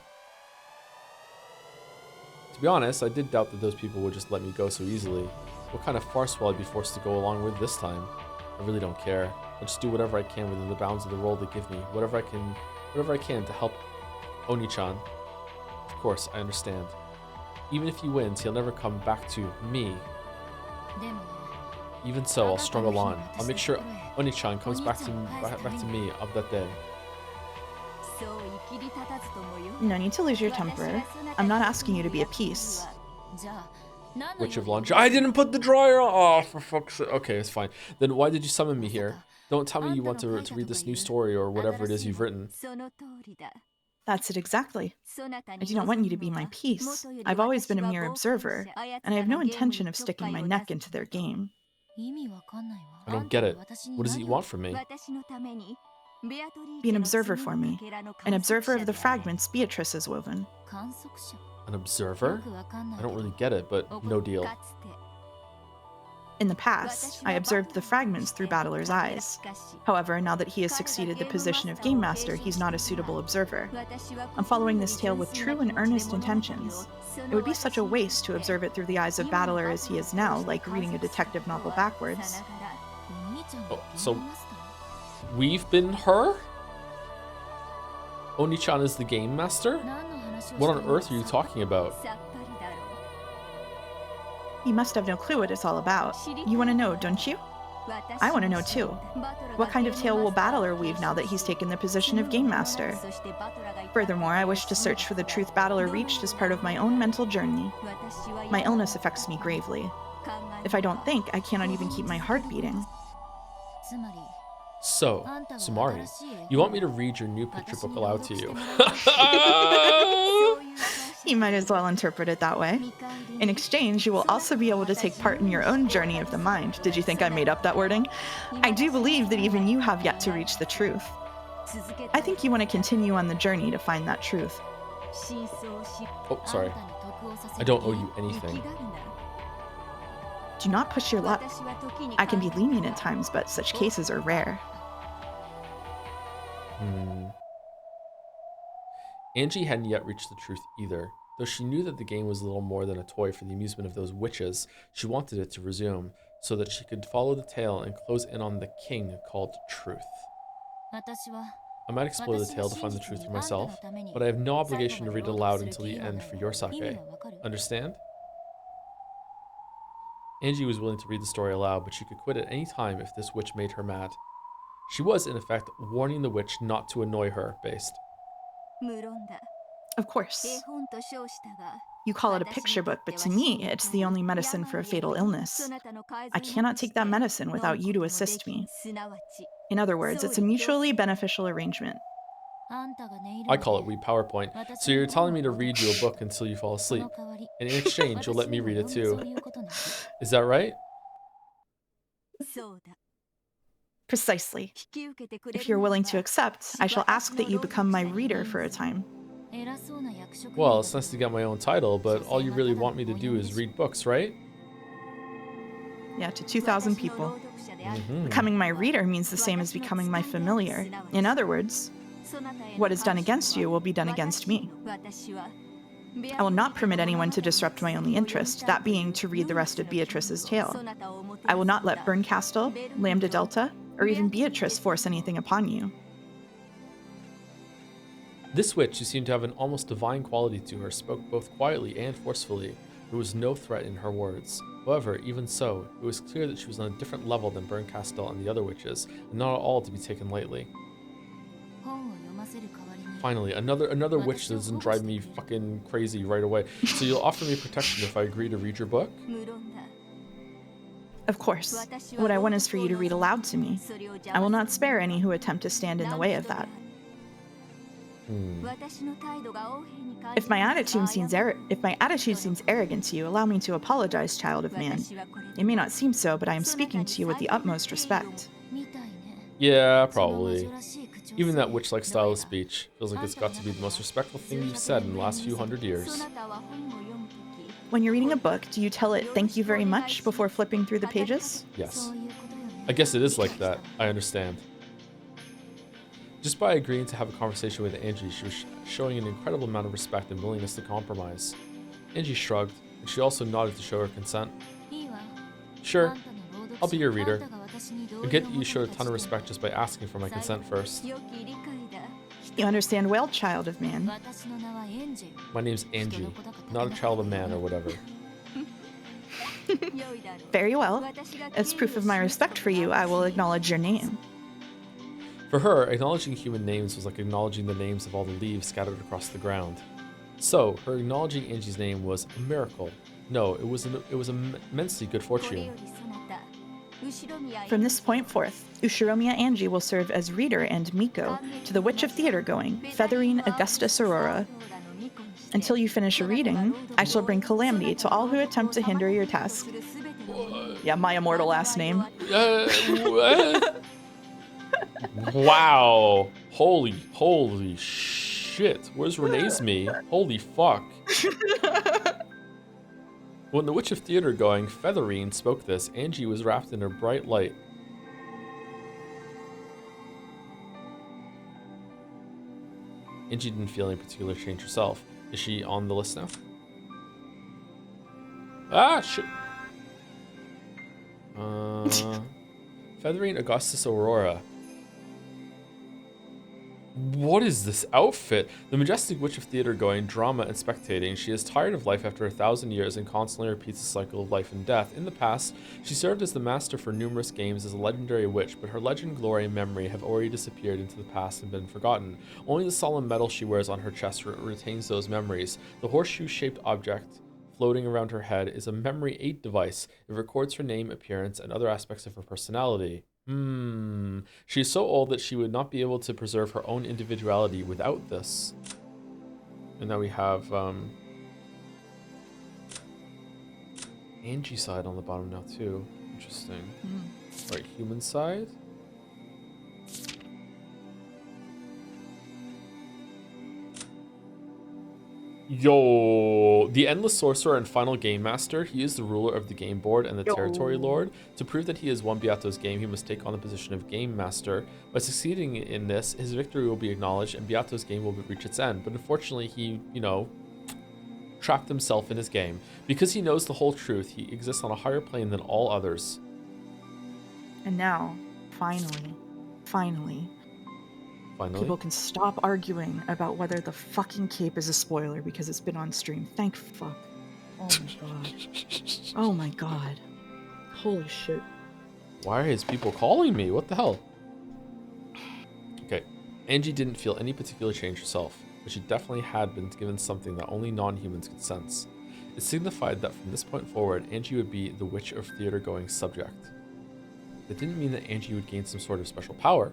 To be honest, I did doubt that those people would just let me go so easily. What kind of farce will I be forced to go along with this time? I really don't care. I'll just do whatever I can within the bounds of the role they give me. Whatever I can to help Oni-chan. Of course, I understand. Even if he wins, he'll never come back to me. Even so, I'll struggle on. I'll make sure Oni-chan comes back to me of that day. No need to lose your temper. I'm not asking you to be a piece. Witch of Laundry. I didn't put the dryer on! Oh, for fuck's sake. Okay, it's fine. Then why did you summon me here? Don't tell me you want to read this new story or whatever it is you've written. That's it exactly. I do not want you to be my piece. I've always been a mere observer, and I have no intention of sticking my neck into their game. I don't get it. What does it you want from me? Be an observer for me. An observer of the fragments Beatrice has woven. An observer? I don't really get it, but no deal. In the past, I observed the fragments through Battler's eyes. However, now that he has succeeded the position of Game Master, he's not a suitable observer. I'm following this tale with true and earnest intentions. It would be such a waste to observe it through the eyes of Battler as he is now, like reading a detective novel backwards. Oh, so we've been her? Oni-chan is the Game Master? What on earth are you talking about? You must have no clue what it's all about. You want to know, don't you? I want to know too. What kind of tale will Battler weave now that he's taken the position of Game Master? Furthermore, I wish to search for the truth Battler reached as part of my own mental journey. My illness affects me gravely. If I don't think, I cannot even keep my heart beating. So, Sumari, you want me to read your new picture book aloud to you? You might as well interpret it that way. In exchange, you will also be able to take part in your own journey of the mind. Did you think I made up that wording? I do believe that even you have yet to reach the truth. I think you want to continue on the journey to find that truth. Oh, sorry. I don't owe you anything. Do not push your luck. I can be lenient at times, but such cases are rare. Angie hadn't yet reached the truth either. Though she knew that the game was little more than a toy for the amusement of those witches, she wanted it to resume, so that she could follow the tale and close in on the king called Truth. I might explore the tale to find the truth for myself, but I have no obligation to read it aloud until the end for your sake. Understand? Angie was willing to read the story aloud, but she could quit at any time if this witch made her mad. She was, in effect, warning the witch not to annoy her, based. Of course. You call it a picture book, but to me, it's the only medicine for a fatal illness. I cannot take that medicine without you to assist me. In other words, it's a mutually beneficial arrangement. I call it We PowerPoint. So you're telling me to read you a book until you fall asleep, and in exchange, you'll let me read it too. Is that right? Precisely. If you're willing to accept, I shall ask that you become my reader for a time. Well, it's nice to get my own title, but all you really want me to do is read books, right? Yeah, to 2,000 people. Mm-hmm. Becoming my reader means the same as becoming my familiar. In other words, what is done against you will be done against me. I will not permit anyone to disrupt my only interest, that being to read the rest of Beatrice's tale. I will not let Burncastle, Lambda Delta, or even Beatrice force anything upon you. This witch, who seemed to have an almost divine quality to her, spoke both quietly and forcefully. There was no threat in her words. However, even so, it was clear that she was on a different level than Burncastle and the other witches, and not at all to be taken lightly. Finally, another witch that doesn't drive me fucking crazy right away. So you'll offer me protection if I agree to read your book? Of course. What I want is for you to read aloud to me. I will not spare any who attempt to stand in the way of that. If my attitude seems arrogant to you, allow me to apologize, child of man. It may not seem so, but I am speaking to you with the utmost respect. Yeah, probably. Even that witch-like style of speech feels like it's got to be the most respectful thing you've said in the last few hundred years. When you're reading a book, do you tell it thank you very much before flipping through the pages? Yes. I guess it is like that. I understand. Just by agreeing to have a conversation with Angie, she was showing an incredible amount of respect and willingness to compromise. Angie shrugged, and she also nodded to show her consent. Sure, I'll be your reader. I get that you showed a ton of respect just by asking for my consent first. You understand well, child of man. My name's Angie, not a child of man or whatever. Very well. As proof of my respect for you, I will acknowledge your name. For her, acknowledging human names was like acknowledging the names of all the leaves scattered across the ground. So, her acknowledging Angie's name was a miracle. No, it was immensely good fortune. From this point forth, Ushiromiya Angie will serve as reader and Miko to the Witch of Theater-going, Featherine Augustus Aurora. Until you finish reading, I shall bring calamity to all who attempt to hinder your task. Yeah, my immortal last name. What? Wow. Holy shit. Where's Renee's me? Holy fuck. When the Witch of Theater-going, Featherine, spoke this, Angie was wrapped in her bright light. Angie didn't feel any particular change herself. Is she on the list now? Ah, shit. Featherine Augustus Aurora. What is this outfit? The majestic Witch of Theater going, drama and spectating, she is tired of life after 1,000 years and constantly repeats the cycle of life and death. In the past, she served as the master for numerous games as a legendary witch, but her legend, glory, and memory have already disappeared into the past and been forgotten. Only the solemn medal she wears on her chest retains those memories. The horseshoe-shaped object floating around her head is a memory aid device. It records her name, appearance, and other aspects of her personality. She is so old that she would not be able to preserve her own individuality without this. And now we have Angie side on the bottom now too. Interesting. Alright, human side. Yo, the Endless Sorcerer and Final Game Master, he is the ruler of the game board and the Territory Lord. To prove that he has won Beato's game, he must take on the position of Game Master. By succeeding in this, his victory will be acknowledged and Beato's game will reach its end. But unfortunately, he, trapped himself in his game. Because he knows the whole truth, he exists on a higher plane than all others. And now, finally, Finally. People can stop arguing about whether the fucking cape is a spoiler because it's been on stream. Thank fuck. Oh my god. Oh my god. Holy shit. Why is people calling me? What the hell? Okay. Angie didn't feel any particular change herself, but she definitely had been given something that only non-humans could sense. It signified that from this point forward, Angie would be the witch of theater-going subject. That didn't mean that Angie would gain some sort of special power.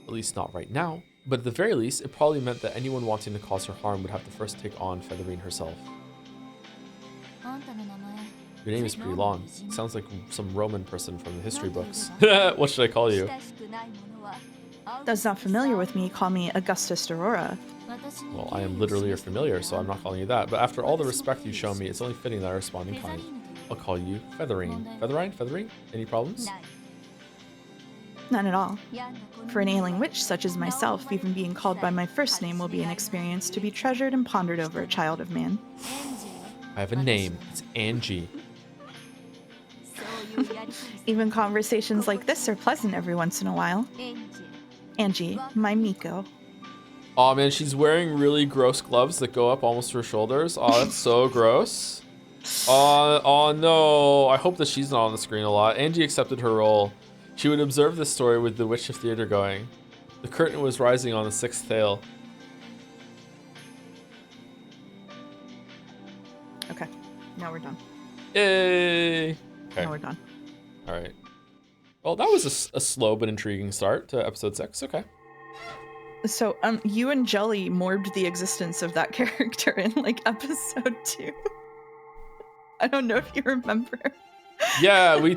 At least not right now. But at the very least, it probably meant that anyone wanting to cause her harm would have to first take on Featherine herself. Your name is pretty long. It sounds like some Roman person from the history books. What should I call you? That's not familiar with me. Call me Augustus Aurora. Well, I am literally your familiar, so I'm not calling you that. But after all the respect you show me, it's only fitting that I respond in kind. I'll call you Featherine. Featherine? Featherine? Any problems? None at all. For an ailing witch such as myself, even being called by my first name will be an experience to be treasured and pondered over, a child of man. I have a name. It's Angie. Even conversations like this are pleasant every once in a while. Angie, my Miko. Oh man, she's wearing really gross gloves that go up almost to her shoulders. Oh, that's so gross. Oh no. I hope that she's not on the screen a lot. Angie accepted her role. She would observe this story with the Witch of Theater going. The curtain was rising on the sixth tale. Okay, now we're done. Yay! Okay. Now we're done. All right. Well, that was a slow but intriguing start to episode 6. Okay. So, you and Jelly morbed the existence of that character in like episode 2. I don't know if you remember. Yeah, we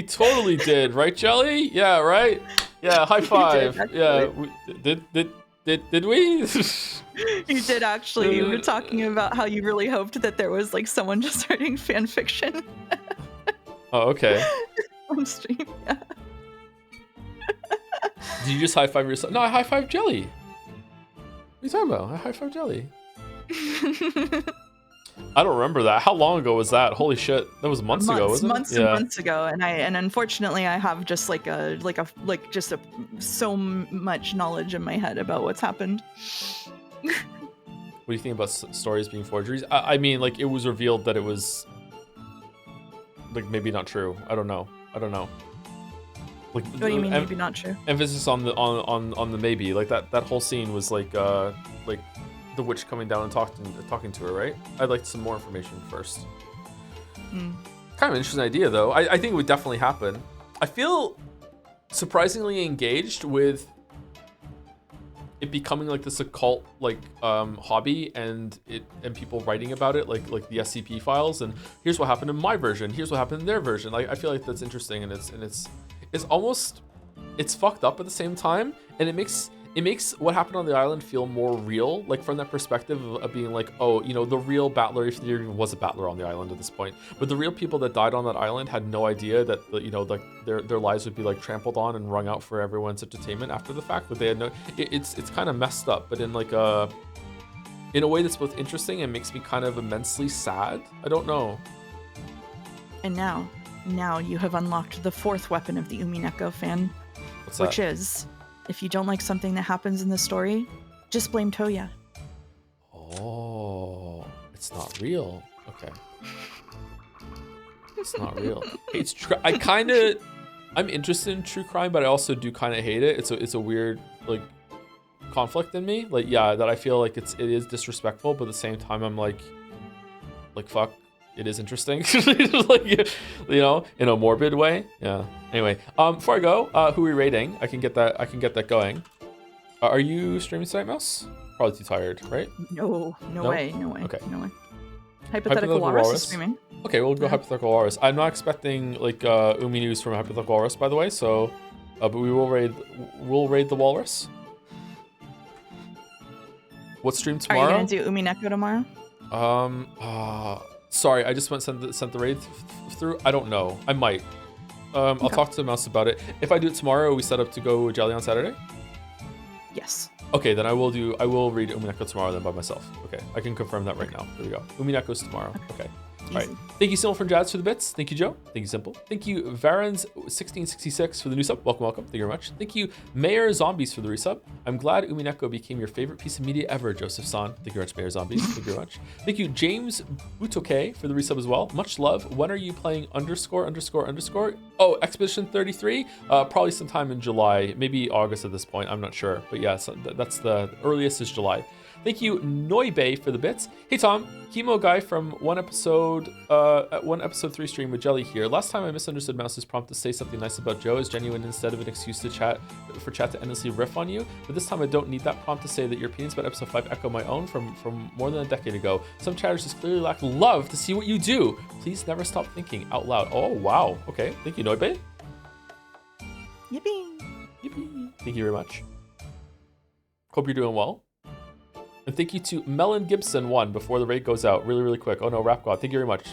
totally did, right, Jelly? Yeah, right. Yeah, high five. Yeah, did we? You did actually. You were talking about how you really hoped that there was like someone just writing fan fiction. Oh, okay. On stream, yeah. Did you just high five yourself? No, I high five Jelly. What are you talking about? I high five Jelly. I don't remember that. How long ago was that? Holy shit, that was months ago, wasn't it? Months and months ago, and unfortunately, I have just so much knowledge in my head about what's happened. What do you think about stories being forgeries? I mean, like, it was revealed that it was, like, maybe not true. I don't know. Like, what do you mean maybe not true? Emphasis on the maybe. Like that whole scene was like the witch coming down and talking to her, right? I'd like some more information first. Kind of an interesting idea, though. I think it would definitely happen. I feel surprisingly engaged with it becoming like this occult hobby and people writing about it, like the SCP files, and here's what happened in my version, here's what happened in their version. Like, I feel like that's interesting, and it's almost, it's fucked up at the same time, and it makes what happened on the island feel more real, like from that perspective of being like, oh, you know, the real battler, if there even was a battler on the island at this point, but the real people that died on that island had no idea that, you know, like their lives would be like trampled on and wrung out for everyone's entertainment after the fact. But they had no, it's kind of messed up, but in like in a way that's both interesting and makes me kind of immensely sad. I don't know. And now you have unlocked the fourth weapon of the Umineko fan. What's that? Which is, if you don't like something that happens in the story, just blame Toya. Oh, it's not real. Okay. It's not real. It's I'm interested in true crime, but I also do kind of hate it. It's a weird like conflict in me. Like, yeah, that I feel like it is disrespectful, but at the same time I'm like fuck, it is interesting. Like, you know, in a morbid way. Yeah. Anyway, before I go, who are we rating? I can get that going. Are you streaming tonight, Mouse? Probably too tired, right? No way. Okay. No way. Hypothetical Walrus is streaming. Okay, we'll go Hypothetical Walrus. I'm not expecting like Umi news from Hypothetical Walrus, by the way. So, but we'll raid the Walrus. What stream tomorrow? Are you gonna do Umineko tomorrow? Sorry, I just sent the raid through. I don't know. I might. I'll talk to the Mouse about it. If I do it tomorrow, are we set up to go Jelly on Saturday? Yes. Okay, then I will read Umineko tomorrow then by myself. Okay, I can confirm that right now. There we go. Umineko's tomorrow. Okay. All right. Thank you, Simple from Jazz, for the bits. Thank you, Joe. Thank you, Simple. Thank you, Varens1666 for the new sub. Welcome, welcome. Thank you very much. Thank you, Mayor Zombies for the resub. I'm glad Umineko became your favorite piece of media ever, Joseph San. Thank you very much, Mayor Zombies. Thank you very much. Thank you, James Butoke for the resub as well. Much love. When are you playing ____? Oh, Expedition 33? Probably sometime in July, maybe August at this point. I'm not sure. But yeah, so that's the earliest is July. Thank you, Noibe, for the bits. Hey, Tom, Chemo Guy from one episode 3 stream with Jelly here. Last time I misunderstood Mouse's prompt to say something nice about Joe as genuine instead of an excuse to chat to endlessly riff on you. But this time I don't need that prompt to say that your opinions about episode 5 echo my own from more than a decade ago. Some chatters just clearly lack love to see what you do. Please never stop thinking out loud. Oh, wow. Okay. Thank you, Noibe. Yippee. Yippee. Thank you very much. Hope you're doing well. And thank you to Melon Gibson 1 before the raid goes out. Really, really quick. Oh no, Rap God. Thank you very much.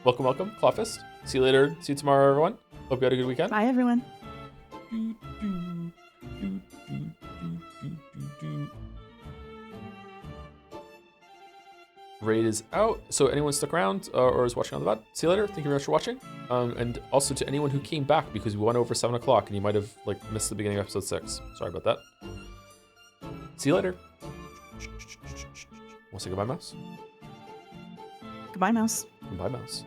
Welcome, welcome. Clawfist. See you later. See you tomorrow, everyone. Hope you had a good weekend. Bye, everyone. Raid is out. So anyone stuck around or is watching on the VOD, see you later. Thank you very much for watching. And also to anyone who came back because we went over 7 o'clock and you might have missed the beginning of episode 6. Sorry about that. See you later. Want to say goodbye, Mouse? Goodbye, Mouse. Goodbye, Mouse.